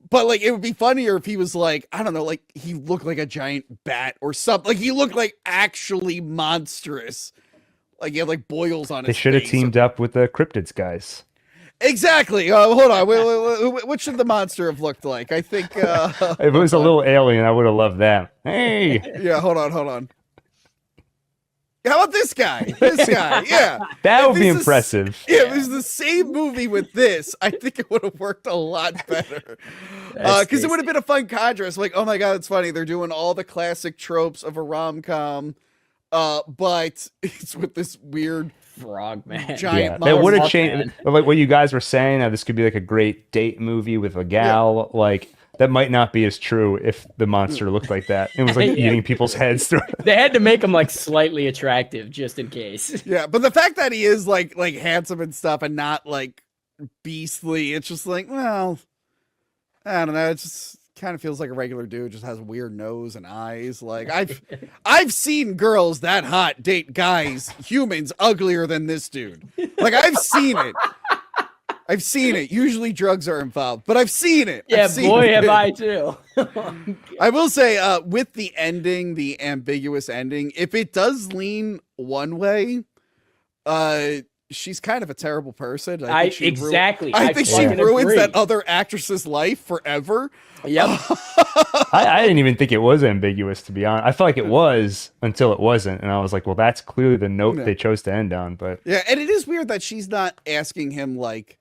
But like, it would be funnier if he was like, I don't know, like he looked like a giant bat or something. Like he looked like actually monstrous. Like he had like boils on his face. They should have teamed up with the cryptids guys. Exactly. Hold on. What should the monster have looked like? I think if it was a little alien, I would have loved that. Hey. Yeah. Hold on. How about this guy? This guy. Yeah. That would be impressive. It was the same movie with this. I think it would have worked a lot better. Because it would have been a fun contrast. Like, oh my God, it's funny. They're doing all the classic tropes of a rom-com, but it's with this weird frog man. Giant that would have changed. Like what you guys were saying, this could be like a great date movie with a gal. Yeah. Like that might not be as true if the monster looked like that. It was like eating people's heads through. They had to make him like slightly attractive just in case. Yeah, but the fact that he is like handsome and stuff and not like beastly, it's just like, well, I don't know. It just kind of feels like a regular dude, just has a weird nose and eyes. Like I've seen girls that hot date guys, humans uglier than this dude. Like I've seen it. I've seen it. Usually drugs are involved, but I've seen it. Yeah, boy, have I too. I will say, with the ending, the ambiguous ending, if it does lean one way, she's kind of a terrible person. I think she ruins that other actress's life forever. Yep. I didn't even think it was ambiguous, to be honest. I felt like it was until it wasn't, and I was like, well, that's clearly the note they chose to end on. But yeah, and it is weird that she's not asking him like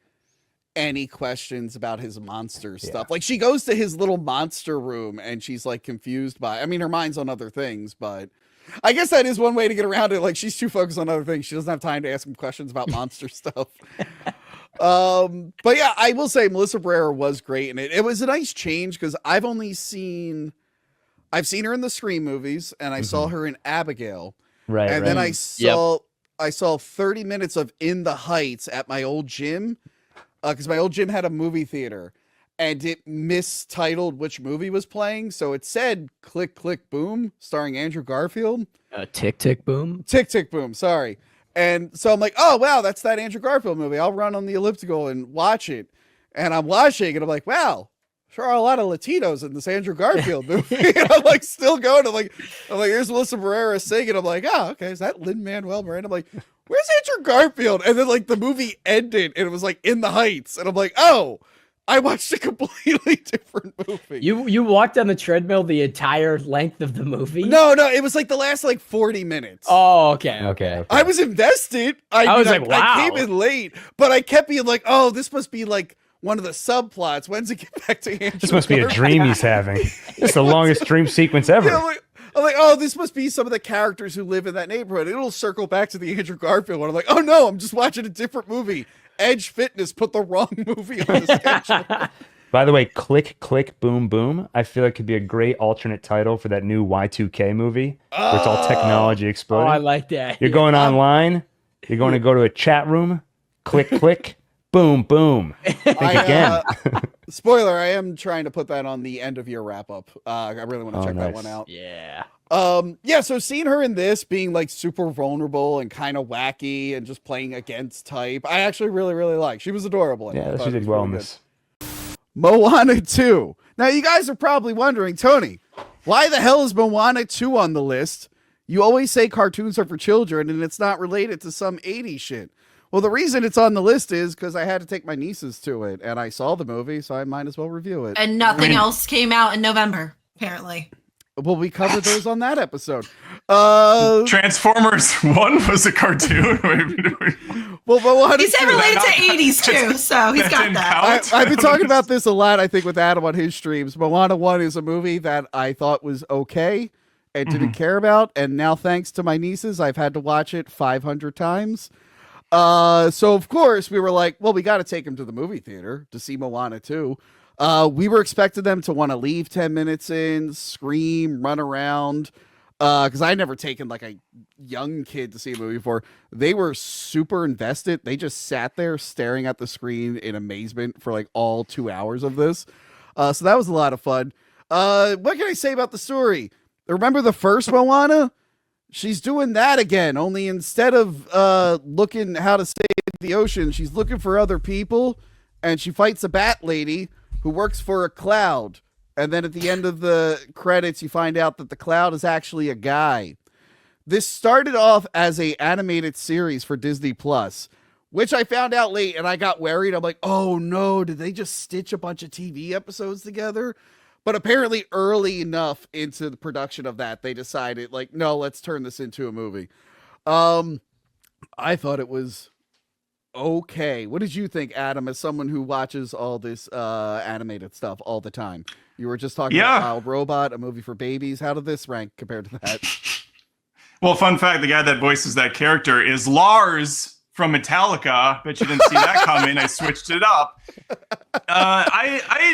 any questions about his monster stuff. Like she goes to his little monster room and she's like confused by, I mean, her mind's on other things, but I guess that is one way to get around it. Like she's too focused on other things. She doesn't have time to ask him questions about monster stuff. But yeah, I will say Melissa Barrera was great in it. It was a nice change because I've seen her in the Scream movies and I saw her in Abigail. Right. And then I saw 30 minutes of In the Heights at my old gym. Because my old gym had a movie theater and it mistitled which movie was playing. So it said Click, Click, Boom, starring Andrew Garfield. Tick, Tick, Boom. Tick, Tick, Boom. Sorry. And so I'm like, oh, wow, that's that Andrew Garfield movie. I'll run on the elliptical and watch it. And I'm watching and I'm like, wow, sure are a lot of Latinos in this Andrew Garfield movie. And I'm like, still going. I'm like, here's Melissa Barrera singing. I'm like, oh, okay. Is that Lin-Manuel Miranda? I'm like, where's Andrew Garfield? And then like the movie ended and it was like In the Heights. And I'm like, oh, I watched a completely different movie. You walked on the treadmill the entire length of the movie? No, it was like the last like 40 minutes. Oh, okay. I was invested. I was like, wow. I came in late, but I kept being like, oh, this must be like one of the subplots. When's it get back to Andrew? This must be a dream he's having. It's the longest dream sequence ever. Yeah, I'm like, oh, this must be some of the characters who live in that neighborhood. It'll circle back to the Andrew Garfield one. I'm like, oh no, I'm just watching a different movie. Edge Fitness put the wrong movie on the schedule. By the way, Click, Click, Boom, Boom, I feel like could be a great alternate title for that new Y2K movie where it's all technology exploding. Oh, I like that. You're going online. You're going to go to a chat room. Click, click, boom, boom. Think again. Spoiler, I am trying to put that on the end of year wrap up. I really want to check that one out. Yeah. So seeing her in this being like super vulnerable and kind of wacky and just playing against type, I actually really, really like. She was adorable. Yeah, she did well in this. Moana 2. Now you guys are probably wondering, Tony, why the hell is Moana 2 on the list? You always say cartoons are for children and it's not related to some 80s shit. Well, the reason it's on the list is because I had to take my nieces to it and I saw the movie, so I might as well review it. And nothing else came out in November, apparently. Well, we covered those on that episode. Transformers 1 was a cartoon. Well, he said related to 80s too, so he's got that. I've been talking about this a lot, I think, with Adam on his streams. Moana 1 is a movie that I thought was okay. and didn't care about. And now, thanks to my nieces, I've had to watch it 500 times. So of course we were like, well, we got to take them to the movie theater to see Moana 2. We were expecting them to want to leave 10 minutes in, scream, run around. Because I never taken like a young kid to see a movie before. They were super invested. They just sat there staring at the screen in amazement for like all 2 hours of this. So that was a lot of fun. What can I say about the story? Remember the first Moana? She's doing that again, only instead of looking how to save the ocean, she's looking for other people, and she fights a bat lady who works for a cloud. And then at the end of the credits, you find out that the cloud is actually a guy. This started off as a animated series for Disney Plus, which I found out late, and I got worried. I'm like, oh no, did they just stitch a bunch of TV episodes together? But apparently early enough into the production of that, they decided, like, no, let's turn this into a movie. I thought it was okay. What did you think, Adam, as someone who watches all this animated stuff all the time? You were just talking about Wild Robot, a movie for babies. How did this rank compared to that? Well, fun fact, the guy that voices that character is Lars from Metallica. Bet you didn't see that coming. I switched it up.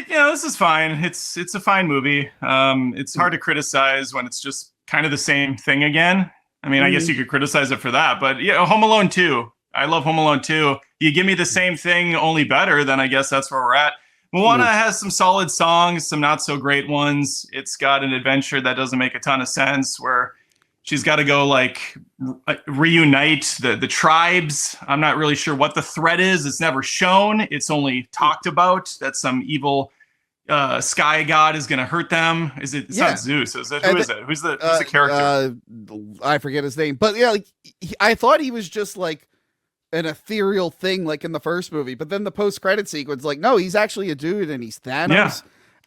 This is fine. It's a fine movie. It's hard to criticize when it's just kind of the same thing again. I mean, I guess you could criticize it for that, but yeah, Home Alone 2. I love Home Alone 2. You give me the same thing, only better, then I guess that's where we're at. Moana has some solid songs, some not so great ones. It's got an adventure that doesn't make a ton of sense, where she's got to go like reunite the tribes. I'm not really sure what the threat is. It's never shown. It's only talked about that some evil sky god is going to hurt them. Is it? It's not Zeus. Is it? Who is it? Who's the character? I forget his name. But yeah, like I thought he was just like an ethereal thing, like in the first movie. But then the post-credit sequence, like, no, he's actually a dude, and he's Thanos. Yeah.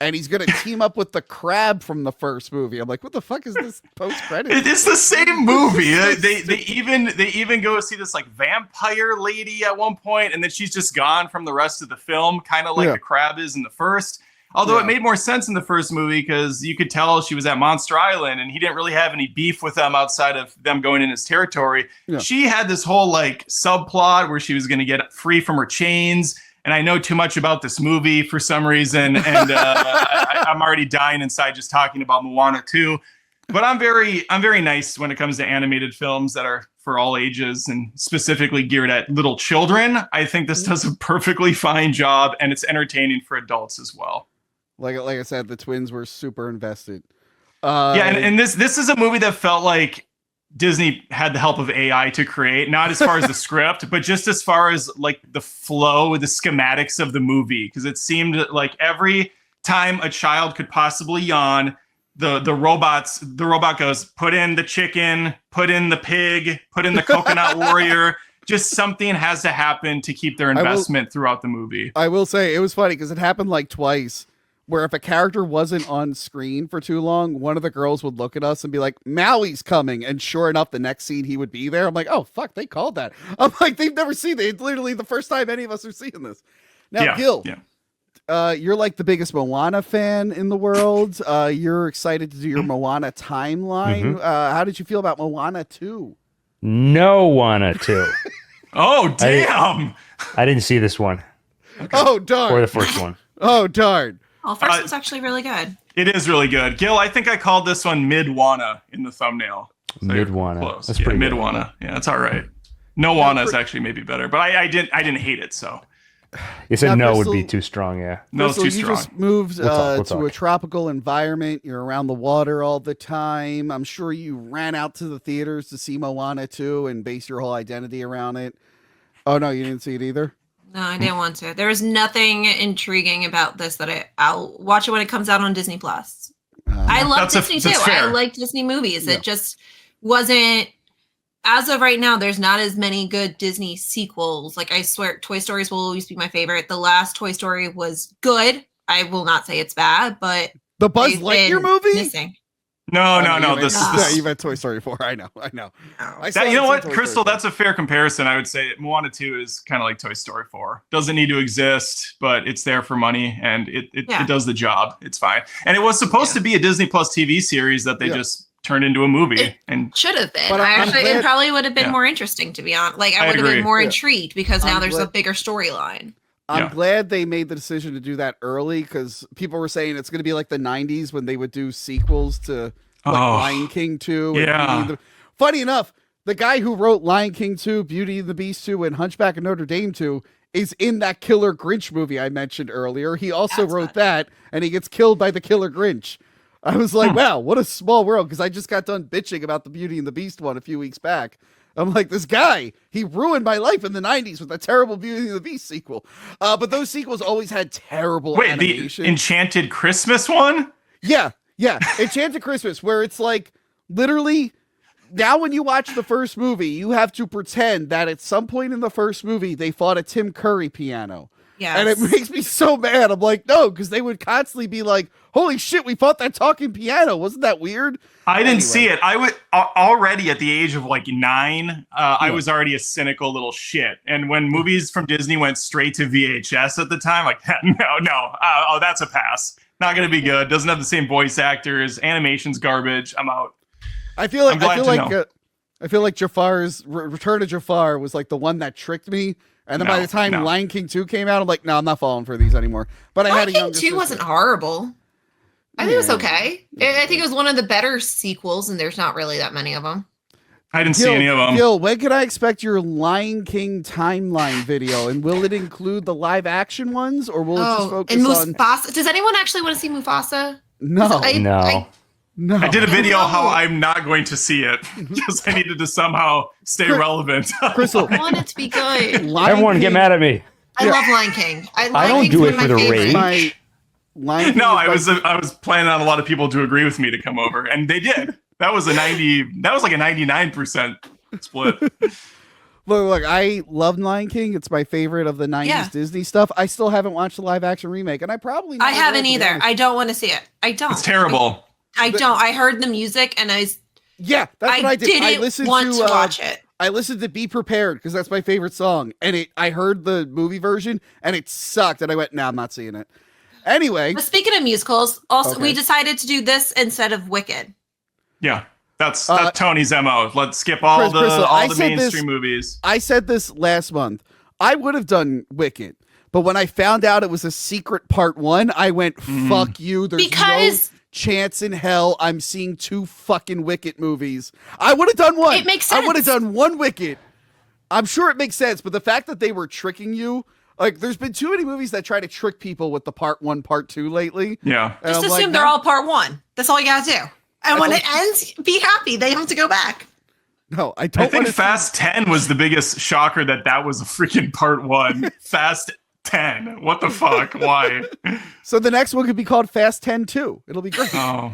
And he's going to team up with the crab from the first movie. I'm like, what the fuck is this post-credit? It's the same movie. they even go see this like vampire lady at one point, and then she's just gone from the rest of the film, kind of like the crab is in the first. Although it made more sense in the first movie because you could tell she was at Monster Island and he didn't really have any beef with them outside of them going in his territory. Yeah. She had this whole like subplot where she was going to get free from her chains. And I know too much about this movie for some reason. And I'm already dying inside just talking about Moana 2. But I'm very nice when it comes to animated films that are for all ages and specifically geared at little children. I think this does a perfectly fine job, and it's entertaining for adults as well. Like I said, the twins were super invested. And this is a movie that felt like Disney had the help of AI to create, not as far as the script, but just as far as like the flow, the schematics of the movie. Because it seemed like every time a child could possibly yawn, the robot goes, put in the chicken, put in the pig, put in the coconut warrior. Just something has to happen to keep their investment throughout the movie. I will say it was funny because it happened like twice. Where if a character wasn't on screen for too long, one of the girls would look at us and be like, Maui's coming. And sure enough, the next scene he would be there. I'm like, oh, fuck, they called that. I'm like, they've never seen it. It's literally the first time any of us are seeing this. Now, Gil, you're like the biggest Moana fan in the world. You're excited to do your Moana timeline. How did you feel about Moana 2? No Moana 2. Oh, damn. I didn't see this one. Okay. Oh, darn. Or the first one. Oh, darn. Well, first one's actually really good. It is really good. Gil, I think I called this one Mid-Wana in the thumbnail. So Mid-Wana. That's pretty Mid-Wana. Yeah, that's all right. No Wana is actually maybe better, but I didn't hate it, so. You said no would be too strong, yeah. No, it's too strong. You just moved to a tropical environment. You're around the water all the time. I'm sure you ran out to the theaters to see Moana 2 and base your whole identity around it. Oh, no, you didn't see it either? No, I didn't want to. There was nothing intriguing about this that I'll watch it when it comes out on Disney Plus. I love Disney too. I like Disney movies. Yeah. It just wasn't, as of right now, there's not as many good Disney sequels. Like I swear, Toy Stories will always be my favorite. The last Toy Story was good. I will not say it's bad, but the Buzz Lightyear movie? Missing. No. You meant Toy Story 4. I know. You know what, Crystal? That's a fair comparison. I would say Moana 2 is kind of like Toy Story 4. Doesn't need to exist, but it's there for money, and it does the job. It's fine. And it was supposed to be a Disney Plus TV series that they just turned into a movie. And should have been. But It probably would have been more interesting, to be honest. Like, I would have been more intrigued because now there's a bigger storyline. I'm glad they made the decision to do that early, because people were saying it's going to be like the 90s when they would do sequels to like Lion King 2. And funny enough, the guy who wrote Lion King 2, Beauty and the Beast 2, and Hunchback of Notre Dame 2 is in that Killer Grinch movie I mentioned earlier. He also wrote that, and he gets killed by the Killer Grinch. I was like, wow, what a small world, because I just got done bitching about the Beauty and the Beast one a few weeks back. I'm like, this guy, he ruined my life in the 90s with a terrible Beauty and the Beast sequel. But those sequels always had terrible animation. The Enchanted Christmas one? Yeah. Enchanted Christmas, where it's like, literally, now when you watch the first movie, you have to pretend that at some point in the first movie, they fought a Tim Curry piano. Yes. And it makes me so mad. I'm like, no, because they would constantly be like, holy shit, we fought that talking piano. Wasn't that weird? I didn't see it. I was already at the age of like 9. I was already a cynical little shit. And when movies from Disney went straight to VHS at the time, like, no. That's a pass. Not going to be good. Doesn't have the same voice actors. Animation's garbage. I'm out. I feel like Jafar's Return of Jafar was like the one that tricked me. And then by the time Lion King 2 came out, I'm like, no, I'm not falling for these anymore. But I had a younger sister. 2 wasn't horrible. I think it was okay. I think it was one of the better sequels, and there's not really that many of them. I didn't see any of them. Gil, when can I expect your Lion King timeline video? And will it include the live action ones, or will it just focus on Mufasa? Does anyone actually want to see Mufasa? No. No. I did a video how I'm not going to see it because I needed to somehow stay relevant. Crystal, I want it to be good. Everyone get mad at me. I love Lion King. I don't do it for the rage. I was planning on a lot of people to agree with me to come over, and they did. That was like a 99% split. Look, I love Lion King. It's my favorite of the 90s Disney stuff. I still haven't watched the live action remake, and I haven't either. I don't want to see it. I don't. It's terrible. I don't. I heard the music and that's what I did. I didn't want to watch it. I listened to Be Prepared because that's my favorite song, and I heard the movie version and it sucked, and I went, I'm not seeing it. Anyway, but speaking of musicals, also we decided to do this instead of Wicked. Yeah, that's Tony's MO. Let's skip all the mainstream movies. I said this last month. I would have done Wicked, but when I found out it was a secret part 1, I went, fuck you. There's no chance in hell I'm seeing 2 fucking Wicked movies. I would have done one. It makes sense. I would have done one Wicked. I'm sure it makes sense, but the fact that they were tricking you, like, there's been too many movies that try to trick people with the part 1, part 2 lately. Yeah. Just assume they're all part 1. That's all you gotta do. And when it ends, be happy. They have to go back. No, I don't. I think Fast 10 was the biggest shocker that was a freaking part 1. Fast 10. What the fuck? Why? So the next one could be called Fast 10 2. It'll be great. Oh.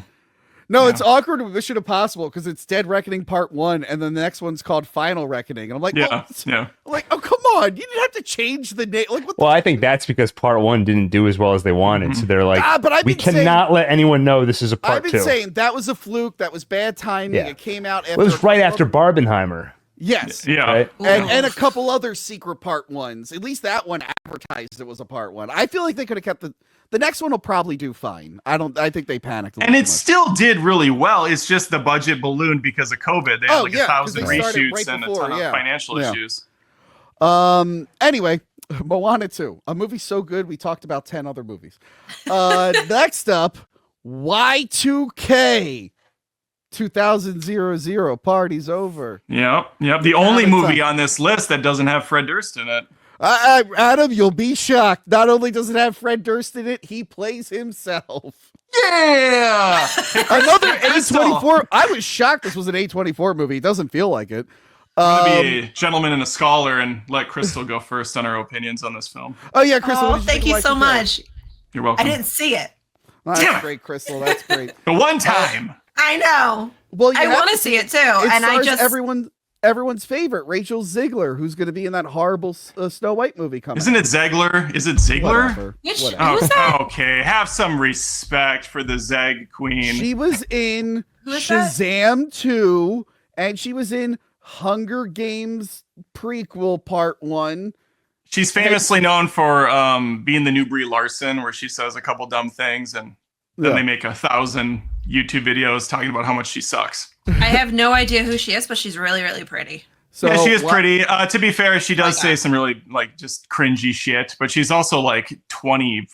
No, it's awkward with Mission Impossible because it's Dead Reckoning Part 1, and then the next one's called Final Reckoning. And I'm like, I'm like, oh, come on. You didn't have to change the name. Like, I think that's because Part 1 didn't do as well as they wanted. So they're like, we cannot let anyone know this is a Part 2. I've been saying that was a fluke. That was bad timing. Yeah. It came out after. It was right after Barbenheimer. Yes. Yeah. Right? And a couple other secret part 1s. At least that one advertised it was a part 1. I feel like they could have kept the next one will probably do fine. I think they panicked a little and it much. Still did really well. It's just the budget ballooned because of COVID. They had 1,000 reshoots and a ton of financial issues. Anyway, Moana 2, a movie so good we talked about 10 other movies. Next up, Y2K. 2000 party's over. Yep. The only movie on this list that doesn't have Fred Durst in it. Adam, you'll be shocked. Not only does it have Fred Durst in it, he plays himself. Yeah! Another A24. I was shocked this was an A24 movie. It doesn't feel like it. I'm going to be a gentleman and a scholar and let Crystal go first on her opinions on this film. Oh, yeah, Crystal. Thank you so much. You're welcome. I didn't see it. That's great, Crystal. That's great. The one time. I know. Well, I want to see it too. And I just everyone's favorite, Rachel Zegler, who's going to be in that horrible Snow White movie coming. Isn't it Zegler? Is it Ziegler? Who's that? Okay, have some respect for the Zeg Queen. She was in Shazam 2, and she was in Hunger Games prequel part 1. She's famously known for being the new Brie Larson, where she says a couple dumb things and then they make 1,000 YouTube videos talking about how much she sucks. I have no idea who she is, but she's really, really pretty. So yeah, she is pretty. To be fair, she does say some really like just cringy shit, but she's also like 20.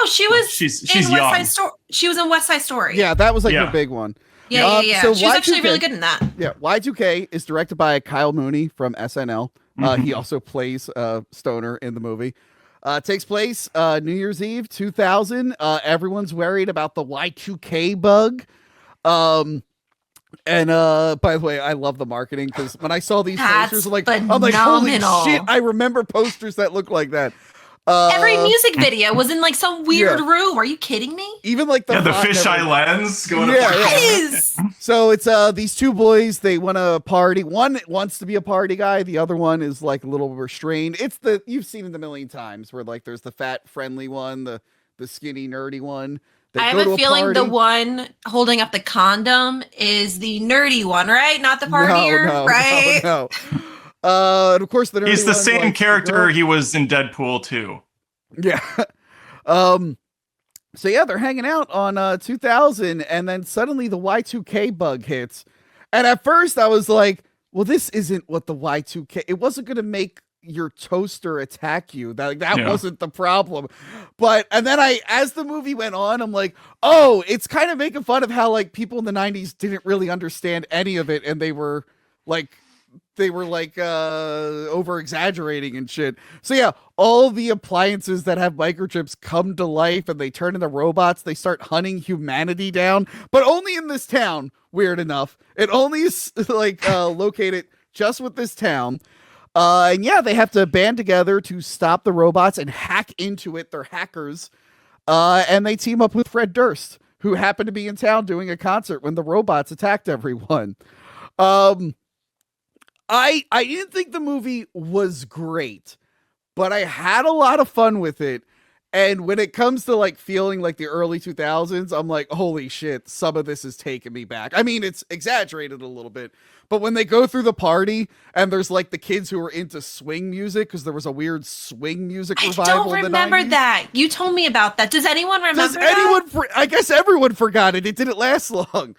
She was. She's young. She was in West Side Story. Yeah, that was like her big one. Yeah. So she was actually really good in that. Yeah, Y2K is directed by Kyle Mooney from SNL. He also plays Stoner in the movie. Takes place New Year's Eve 2000. Everyone's worried about the Y2K bug. And by the way, I love the marketing because when I saw these posters, I'm like, holy shit! I remember posters that look like that. Every music video was in like some weird room. Are you kidding me? Even like the fisheye lens going. So it's these two boys. They want to party. One wants to be a party guy. The other one is like a little restrained. It's you've seen it a million times where like there's the fat friendly one, the skinny nerdy one. I have a feeling the one holding up the condom is the nerdy one, right? Not the partier, right? No. And of course, he's the same character he was in Deadpool 2. Yeah. So yeah, they're hanging out on 2000, and then suddenly the Y2K bug hits. And at first, I was like, "Well, this isn't what the Y2K. It wasn't going to make your toaster attack you. That wasn't the problem." And then as the movie went on, I'm like, "Oh, it's kind of making fun of how like people in the 90s didn't really understand any of it, and they were like." Over exaggerating and shit. So yeah, all the appliances that have microchips come to life and they turn into robots. They start hunting humanity down, but only in this town. Weird enough, it only is located just with this town. And yeah, they have to band together to stop the robots and hack into it. They're hackers, and they team up with Fred Durst, who happened to be in town doing a concert when the robots attacked everyone. I didn't think the movie was great, but I had a lot of fun with it. And when it comes to like feeling like the early 2000s, I'm like, holy shit, some of this is taking me back. I mean, it's exaggerated a little bit, but when they go through the party and there's like the kids who are into swing music, because there was a weird swing music revival. I don't remember that. You told me about that. Does anyone remember that? I guess everyone forgot it. It didn't last long.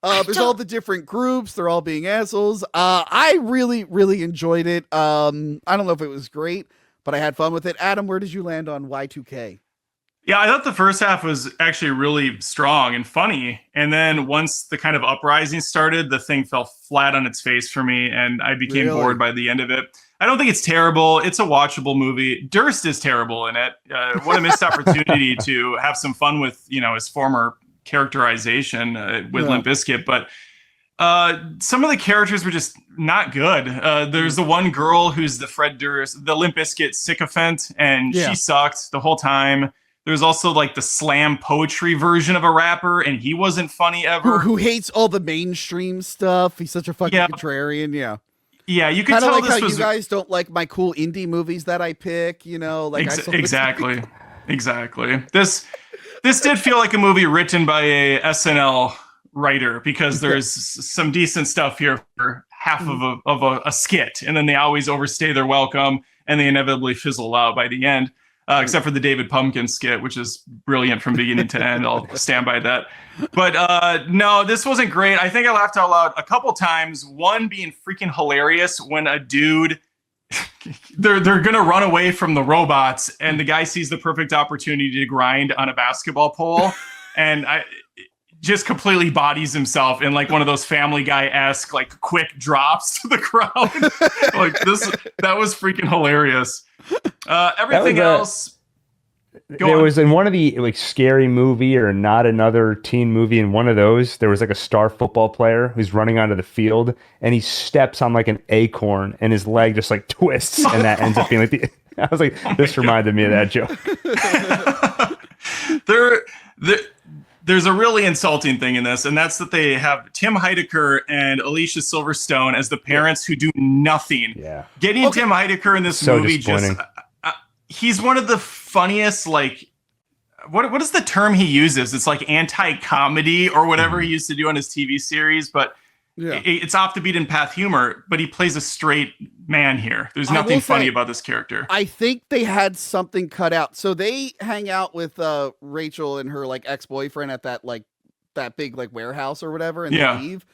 There's all the different groups. They're all being assholes. I really, really enjoyed it. I don't know if it was great, but I had fun with it. Adam, where did you land on Y2K? Yeah, I thought the first half was actually really strong and funny. And then once the kind of uprising started, the thing fell flat on its face for me, and I became bored by the end of it. I don't think it's terrible. It's a watchable movie. Durst is terrible in it. What a missed opportunity to have some fun with, his former characterization with Limp Bizkit, but some of the characters were just not good. There's the one girl who's the Fred Durst, the Limp Bizkit sycophant, and she sucked the whole time. There's also like the slam poetry version of a rapper, and he wasn't funny ever. Who hates all the mainstream stuff. He's such a fucking contrarian. Yeah, you can tell like this how was... you guys don't like my cool indie movies that I pick, Exactly. This did feel like a movie written by a SNL writer, because there's some decent stuff here for half of a skit, and then they always overstay their welcome and they inevitably fizzle out by the end, except for the David Pumpkin skit, which is brilliant from beginning to end. I'll stand by that. But no, this wasn't great. I think I laughed out loud a couple times, one being freaking hilarious when a dude... They're gonna run away from the robots, and the guy sees the perfect opportunity to grind on a basketball pole, and just completely bodies himself in like one of those Family Guy-esque like quick drops to the ground. That was freaking hilarious. Everything else. There was in one of the like Scary Movie or Not Another Teen Movie, in one of those, there was like a star football player who's running onto the field and he steps on like an acorn and his leg just like twists, and that ends up being like I was like, this reminded me of that joke. There's a really insulting thing in this, and that's that they have Tim Heidecker and Alicia Silverstone as the parents who do nothing. Yeah. Getting Tim Heidecker in this movie just... he's one of the funniest, like, what is the term he uses? It's like anti-comedy or whatever he used to do on his TV series, but it's off the beaten path humor, but he plays a straight man here. There's nothing funny about this character. I think they had something cut out. So they hang out with Rachel and her like ex-boyfriend at that like that big like warehouse or whatever, and they leave.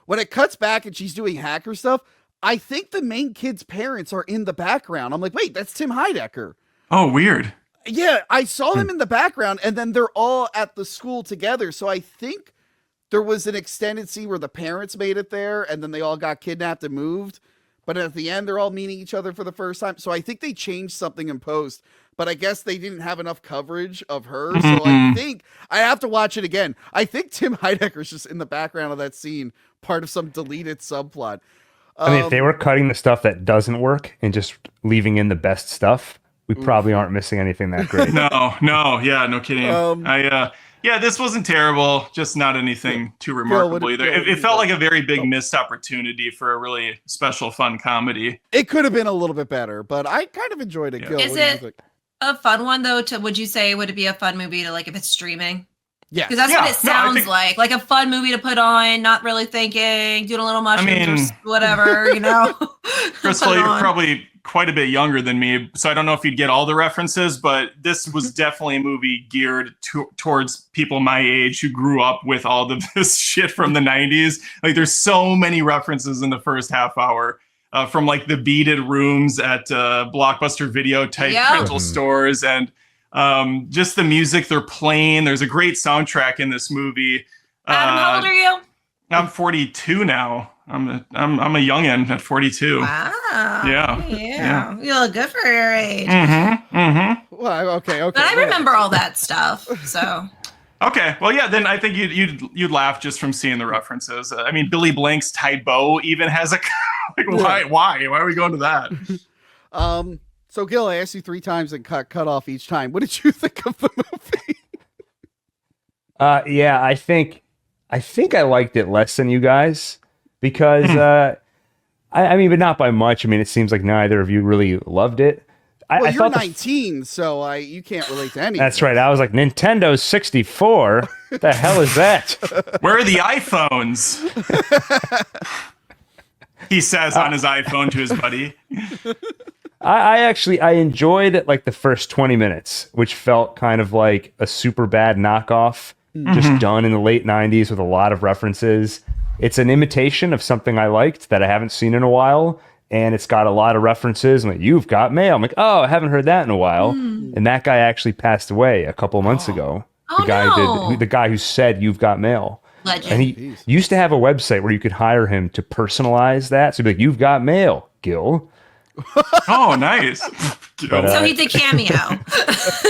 When it cuts back and she's doing hacker stuff, I think the main kid's parents are in the background. I'm like, wait, that's Tim Heidecker. Oh, weird. Yeah, I saw them in the background, and then they're all at the school together. So I think there was an extended scene where the parents made it there, and then they all got kidnapped and moved. But at the end, they're all meeting each other for the first time. So I think they changed something in post, but I guess they didn't have enough coverage of her. So I think I have to watch it again. I think Tim Heidecker's just in the background of that scene, part of some deleted subplot. I mean, if they were cutting the stuff that doesn't work and just leaving in the best stuff, we probably aren't missing anything that great. No kidding. This wasn't terrible, just not anything too remarkable either. It felt like a very big missed opportunity for a really special, fun comedy. It could have been a little bit better, but I kind of enjoyed it. Yeah. Is it a fun one though? Would you say would it be a fun movie to like if it's streaming? Yeah, because that's what it sounds like a fun movie to put on, not really thinking, doing a little mushrooms or whatever, Crystal, you're probably quite a bit younger than me, so I don't know if you'd get all the references, but this was definitely a movie geared towards people my age who grew up with all of this shit from the 90s. Like, there's so many references in the first half hour. From like the beaded rooms at Blockbuster video type rental stores, and just the music they're playing. There's a great soundtrack in this movie. Adam, how old are you? I'm 42 now. I'm a youngin' at 42. Wow. Yeah. You look good for your age. Well, okay. But I remember all that stuff. So. Okay, well, yeah, then I think you'd laugh just from seeing the references. I mean, Billy Blank's tied bow even has a why are we going to that? So Gil, I asked you 3 times and cut off each time. What did you think of the movie? I think I liked it less than you guys because I mean, but not by much. I mean, it seems like neither of you really loved it. Well, you're 19, so you can't relate to anything. That's right. I was like, Nintendo 64? The hell is that? Where are the iPhones? He says on his iPhone to his buddy. I enjoyed like the first 20 minutes, which felt kind of like a super bad knockoff, just done in the late 90s with a lot of references. It's an imitation of something I liked that I haven't seen in a while. And it's got a lot of references. I'm like, you've got mail. I'm like, oh, I haven't heard that in a while. And that guy actually passed away a couple months ago. The guy who said you've got mail. Legend. And he used to have a website where you could hire him to personalize that. So he'd be like, you've got mail, Gil. Oh, nice. But, so he did Cameo.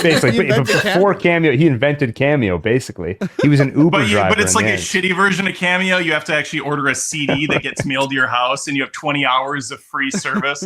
Basically, before Cameo, he invented Cameo, basically. He was an Uber driver. But it's like a shitty version of Cameo. You have to actually order a CD that gets mailed to your house, and you have 20 hours of free service.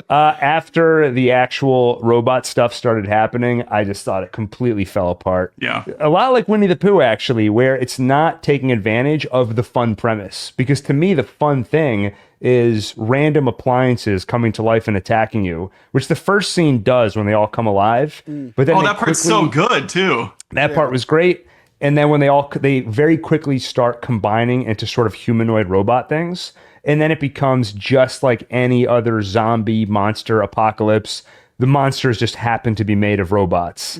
After the actual robot stuff started happening, I just thought it completely fell apart. Yeah. A lot like Winnie the Pooh, actually, where it's not taking advantage of the fun premise. Because to me, the fun thing is random appliances coming to life and attacking you, which the first scene does when they all come alive. But then that part's so good too. That part was great. And then when they very quickly start combining into sort of humanoid robot things, and then it becomes just like any other zombie monster apocalypse. The monsters just happen to be made of robots.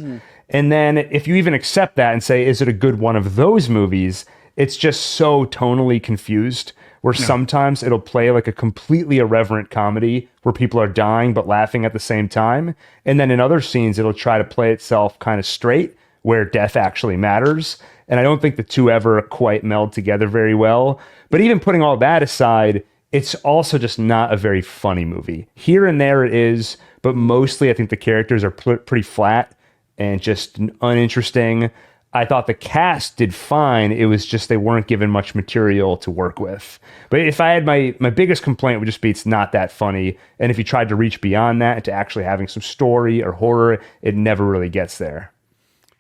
And then if you even accept that and say, is it a good one of those movies? It's just so tonally confused. Where sometimes it'll play like a completely irreverent comedy where people are dying but laughing at the same time. And then in other scenes, it'll try to play itself kind of straight where death actually matters. And I don't think the two ever quite meld together very well. But even putting all that aside, it's also just not a very funny movie. Here and there it is, but mostly I think the characters are pretty flat and just uninteresting. I thought the cast did fine. It was just they weren't given much material to work with. But if I had my biggest complaint would just be it's not that funny. And if you tried to reach beyond that into actually having some story or horror, it never really gets there.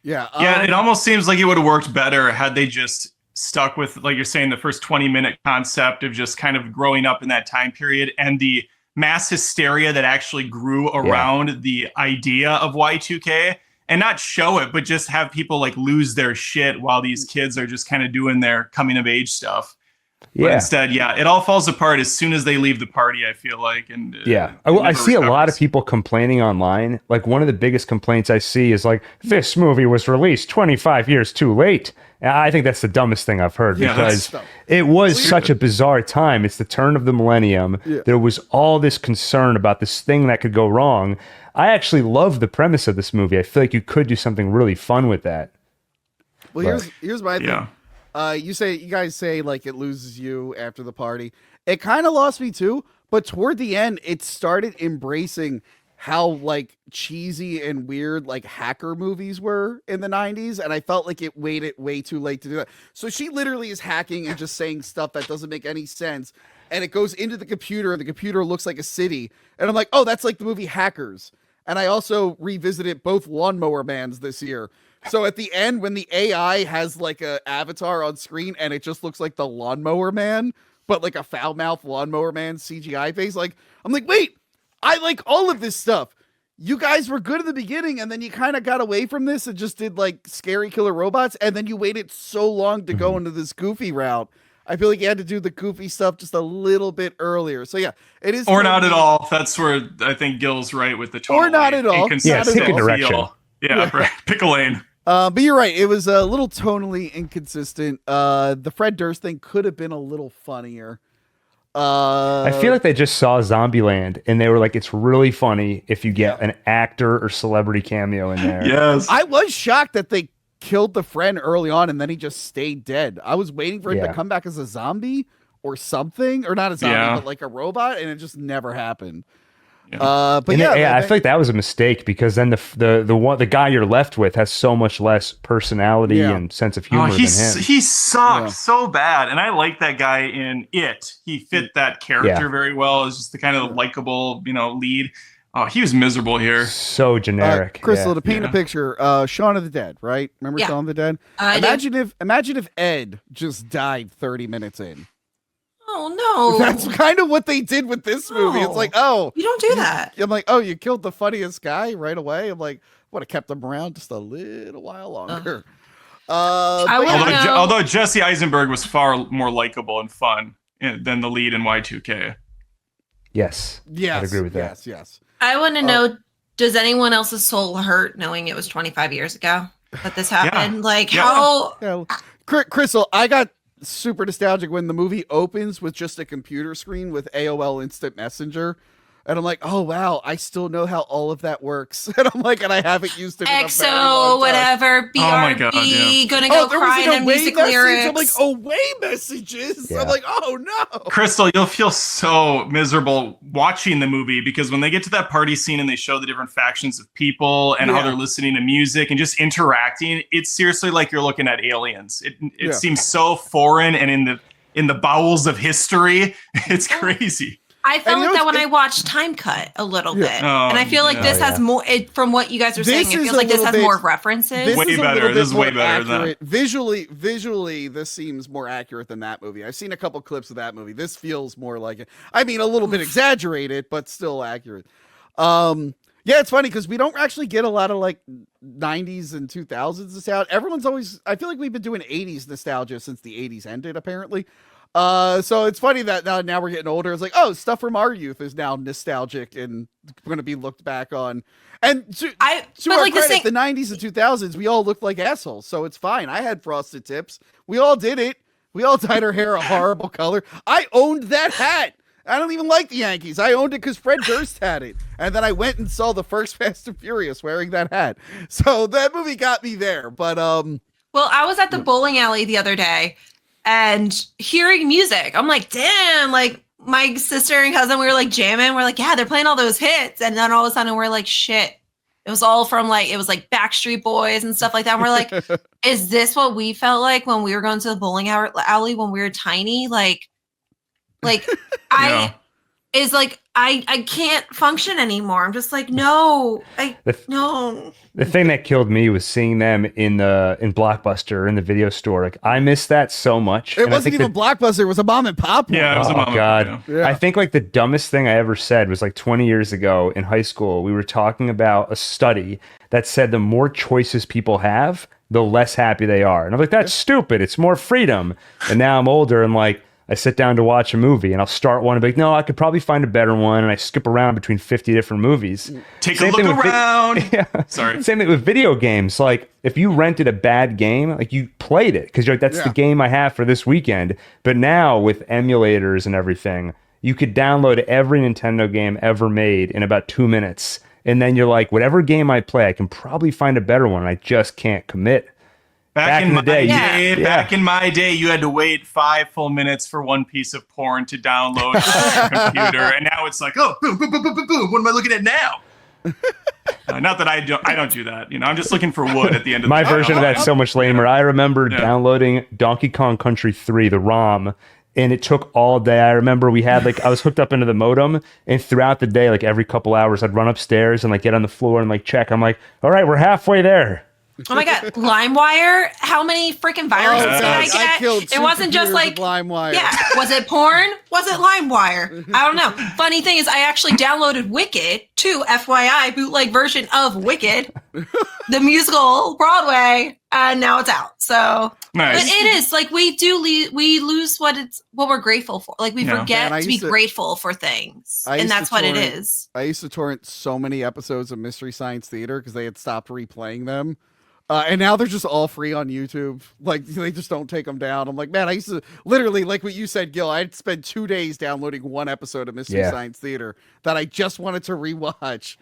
Yeah. It almost seems like it would have worked better had they just stuck with, like you're saying, the first 20-minute concept of just kind of growing up in that time period and the mass hysteria that actually grew around the idea of Y2K. And not show it, but just have people like lose their shit while these kids are just kind of doing their coming of age stuff. But instead, it all falls apart as soon as they leave the party, I feel like. And I see a lot of people complaining online. Like, one of the biggest complaints I see is like, this movie was released 25 years too late. And I think that's the dumbest thing I've heard, because it was such a bizarre time. It's the turn of the millennium. There was all this concern about this thing that could go wrong. I actually love the premise of this movie. I feel like you could do something really fun with that. Well, here's my thing. You guys say like it loses you after the party. It kind of lost me too, but toward the end, it started embracing how like cheesy and weird like hacker movies were in the 90s, and I felt like it waited way too late to do that. So she literally is hacking and just saying stuff that doesn't make any sense, and it goes into the computer, and the computer looks like a city, and I'm like, oh, that's like the movie Hackers. And I also revisited both Lawnmower Mans this year. So at the end, when the AI has like a avatar on screen and it just looks like the Lawnmower Man, but like a foul-mouthed Lawnmower Man CGI face, like, I'm like, wait, I like all of this stuff. You guys were good at the beginning, and then you kind of got away from this and just did like scary killer robots, and then you waited so long to go into this goofy route. I feel like you had to do the goofy stuff just a little bit earlier. So yeah, it is. Or not at all. That's where I think Gil's right with the totally or not at all. Yeah, pick a direction. Yeah, right. Pick a lane. But you're right. It was a little tonally inconsistent. The Fred Durst thing could have been a little funnier. I feel like they just saw Zombieland and they were like, it's really funny if you get an actor or celebrity cameo in there. Yes. I was shocked that they killed the friend early on and then he just stayed dead. I was waiting for him to come back as a zombie or something, or not a zombie, but like a robot, and it just never happened. Yeah. But I feel like that was a mistake, because then the guy you're left with has so much less personality and sense of humor than him. He sucked so bad, and I like that guy in It. He fit that character very well as just the kind of likable, lead. Oh, he was miserable here. So generic. Crystal, to paint a picture, Shaun of the Dead, right? Remember Shaun of the Dead? Imagine if Ed just died 30 minutes in. Oh no! That's kind of what they did with this movie. It's like, oh, you don't do that. I'm like, oh, you killed the funniest guy right away. I'm like, would have kept him around just a little while longer. Although Jesse Eisenberg was far more likable and fun than the lead in Y2K. Yes, I'd agree with that. Yes. I want to know: does anyone else's soul hurt knowing it was 25 years ago that this happened? How? Yeah. Crystal, I got super nostalgic when the movie opens with just a computer screen with AOL Instant Messenger, and I'm like, oh wow, I still know how all of that works. And I'm like, and I haven't used it. EXO, whatever, BRB, gonna go cry in a music lyrics. I'm like, away messages. I'm like, oh no. Crystal, you'll feel so miserable watching the movie, because when they get to that party scene and they show the different factions of people and how they're listening to music and just interacting, it's seriously like you're looking at aliens. It seems so foreign and in the bowels of history. It's crazy. I felt like that when I watched Time Cut a little bit. And I feel like this has more, from what you guys are saying, it feels like this has more references. This is way better than that. Visually, this seems more accurate than that movie. I've seen a couple clips of that movie. This feels more like it. I mean, a little bit exaggerated, but still accurate. Yeah, it's funny because we don't actually get a lot of like 90s and 2000s nostalgia. Everyone's always, I feel like we've been doing 80s nostalgia since the 80s ended, apparently. So it's funny that now we're getting older. It's like, oh, stuff from our youth is now nostalgic and going to be looked back on. And to our credit, the 90s and 2000s, we all looked like assholes. So it's fine. I had frosted tips. We all did it. We all dyed our hair a horrible color. I owned that hat. I don't even like the Yankees. I owned it because Fred Durst had it. And then I went and saw the first Fast and Furious wearing that hat. So that movie got me there. But well, I was at the bowling alley the other day and hearing music. I'm like, damn, like my sister and cousin, we were like jamming. We're like, yeah, they're playing all those hits. And then all of a sudden we're like, shit. It was all from like, it was like Backstreet Boys and stuff like that. And we're like, is this what we felt like when we were going to the bowling alley when we were tiny? Like I can't function anymore. I'm just like, no. The thing that killed me was seeing them in Blockbuster in the video store. Like, I miss that so much. It wasn't even Blockbuster. It was a mom and pop. Yeah, it was a mom and pop. Yeah. I think like the dumbest thing I ever said was like 20 years ago in high school. We were talking about a study that said the more choices people have, the less happy they are. And I'm like, that's stupid. It's more freedom. And now I'm older and like, I sit down to watch a movie and I'll start one and be like, no, I could probably find a better one. And I skip around between 50 different movies. Take a look around. Sorry. Same thing with video games. Like if you rented a bad game, like you played it because you're like, that's the game I have for this weekend. But now with emulators and everything, you could download every Nintendo game ever made in about 2 minutes. And then you're like, whatever game I play, I can probably find a better one. I just can't commit. Back in my day, you had to wait 5 full minutes for one piece of porn to download to your computer, and now it's like, oh, boom, boom, boom, boom, boom, boom. What am I looking at now? Not that I don't do that. I'm just looking for wood at the end of my version of that's so much lamer. I remember downloading Donkey Kong Country 3, the ROM, and it took all day. I remember we had I was hooked up into the modem, and throughout the day, every couple hours, I'd run upstairs and get on the floor and check. I'm like, all right, we're halfway there. Oh my God, LimeWire! How many freaking viruses did I get? It wasn't just LimeWire. Yeah, was it porn? Was it LimeWire? I don't know. Funny thing is, I actually downloaded Wicked too, FYI, bootleg version of Wicked, the musical Broadway, and now it's out. So, nice. But it is we lose what we're grateful for. We forget to be grateful for things, and that's what it is. I used to torrent so many episodes of Mystery Science Theater because they had stopped replaying them. And now they're just all free on YouTube. They just don't take them down. I'm like, man, I used to literally, like what you said, Gil, I'd spend 2 days downloading one episode of Mystery Science Theater that I just wanted to rewatch.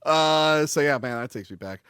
So yeah, man, that takes me back.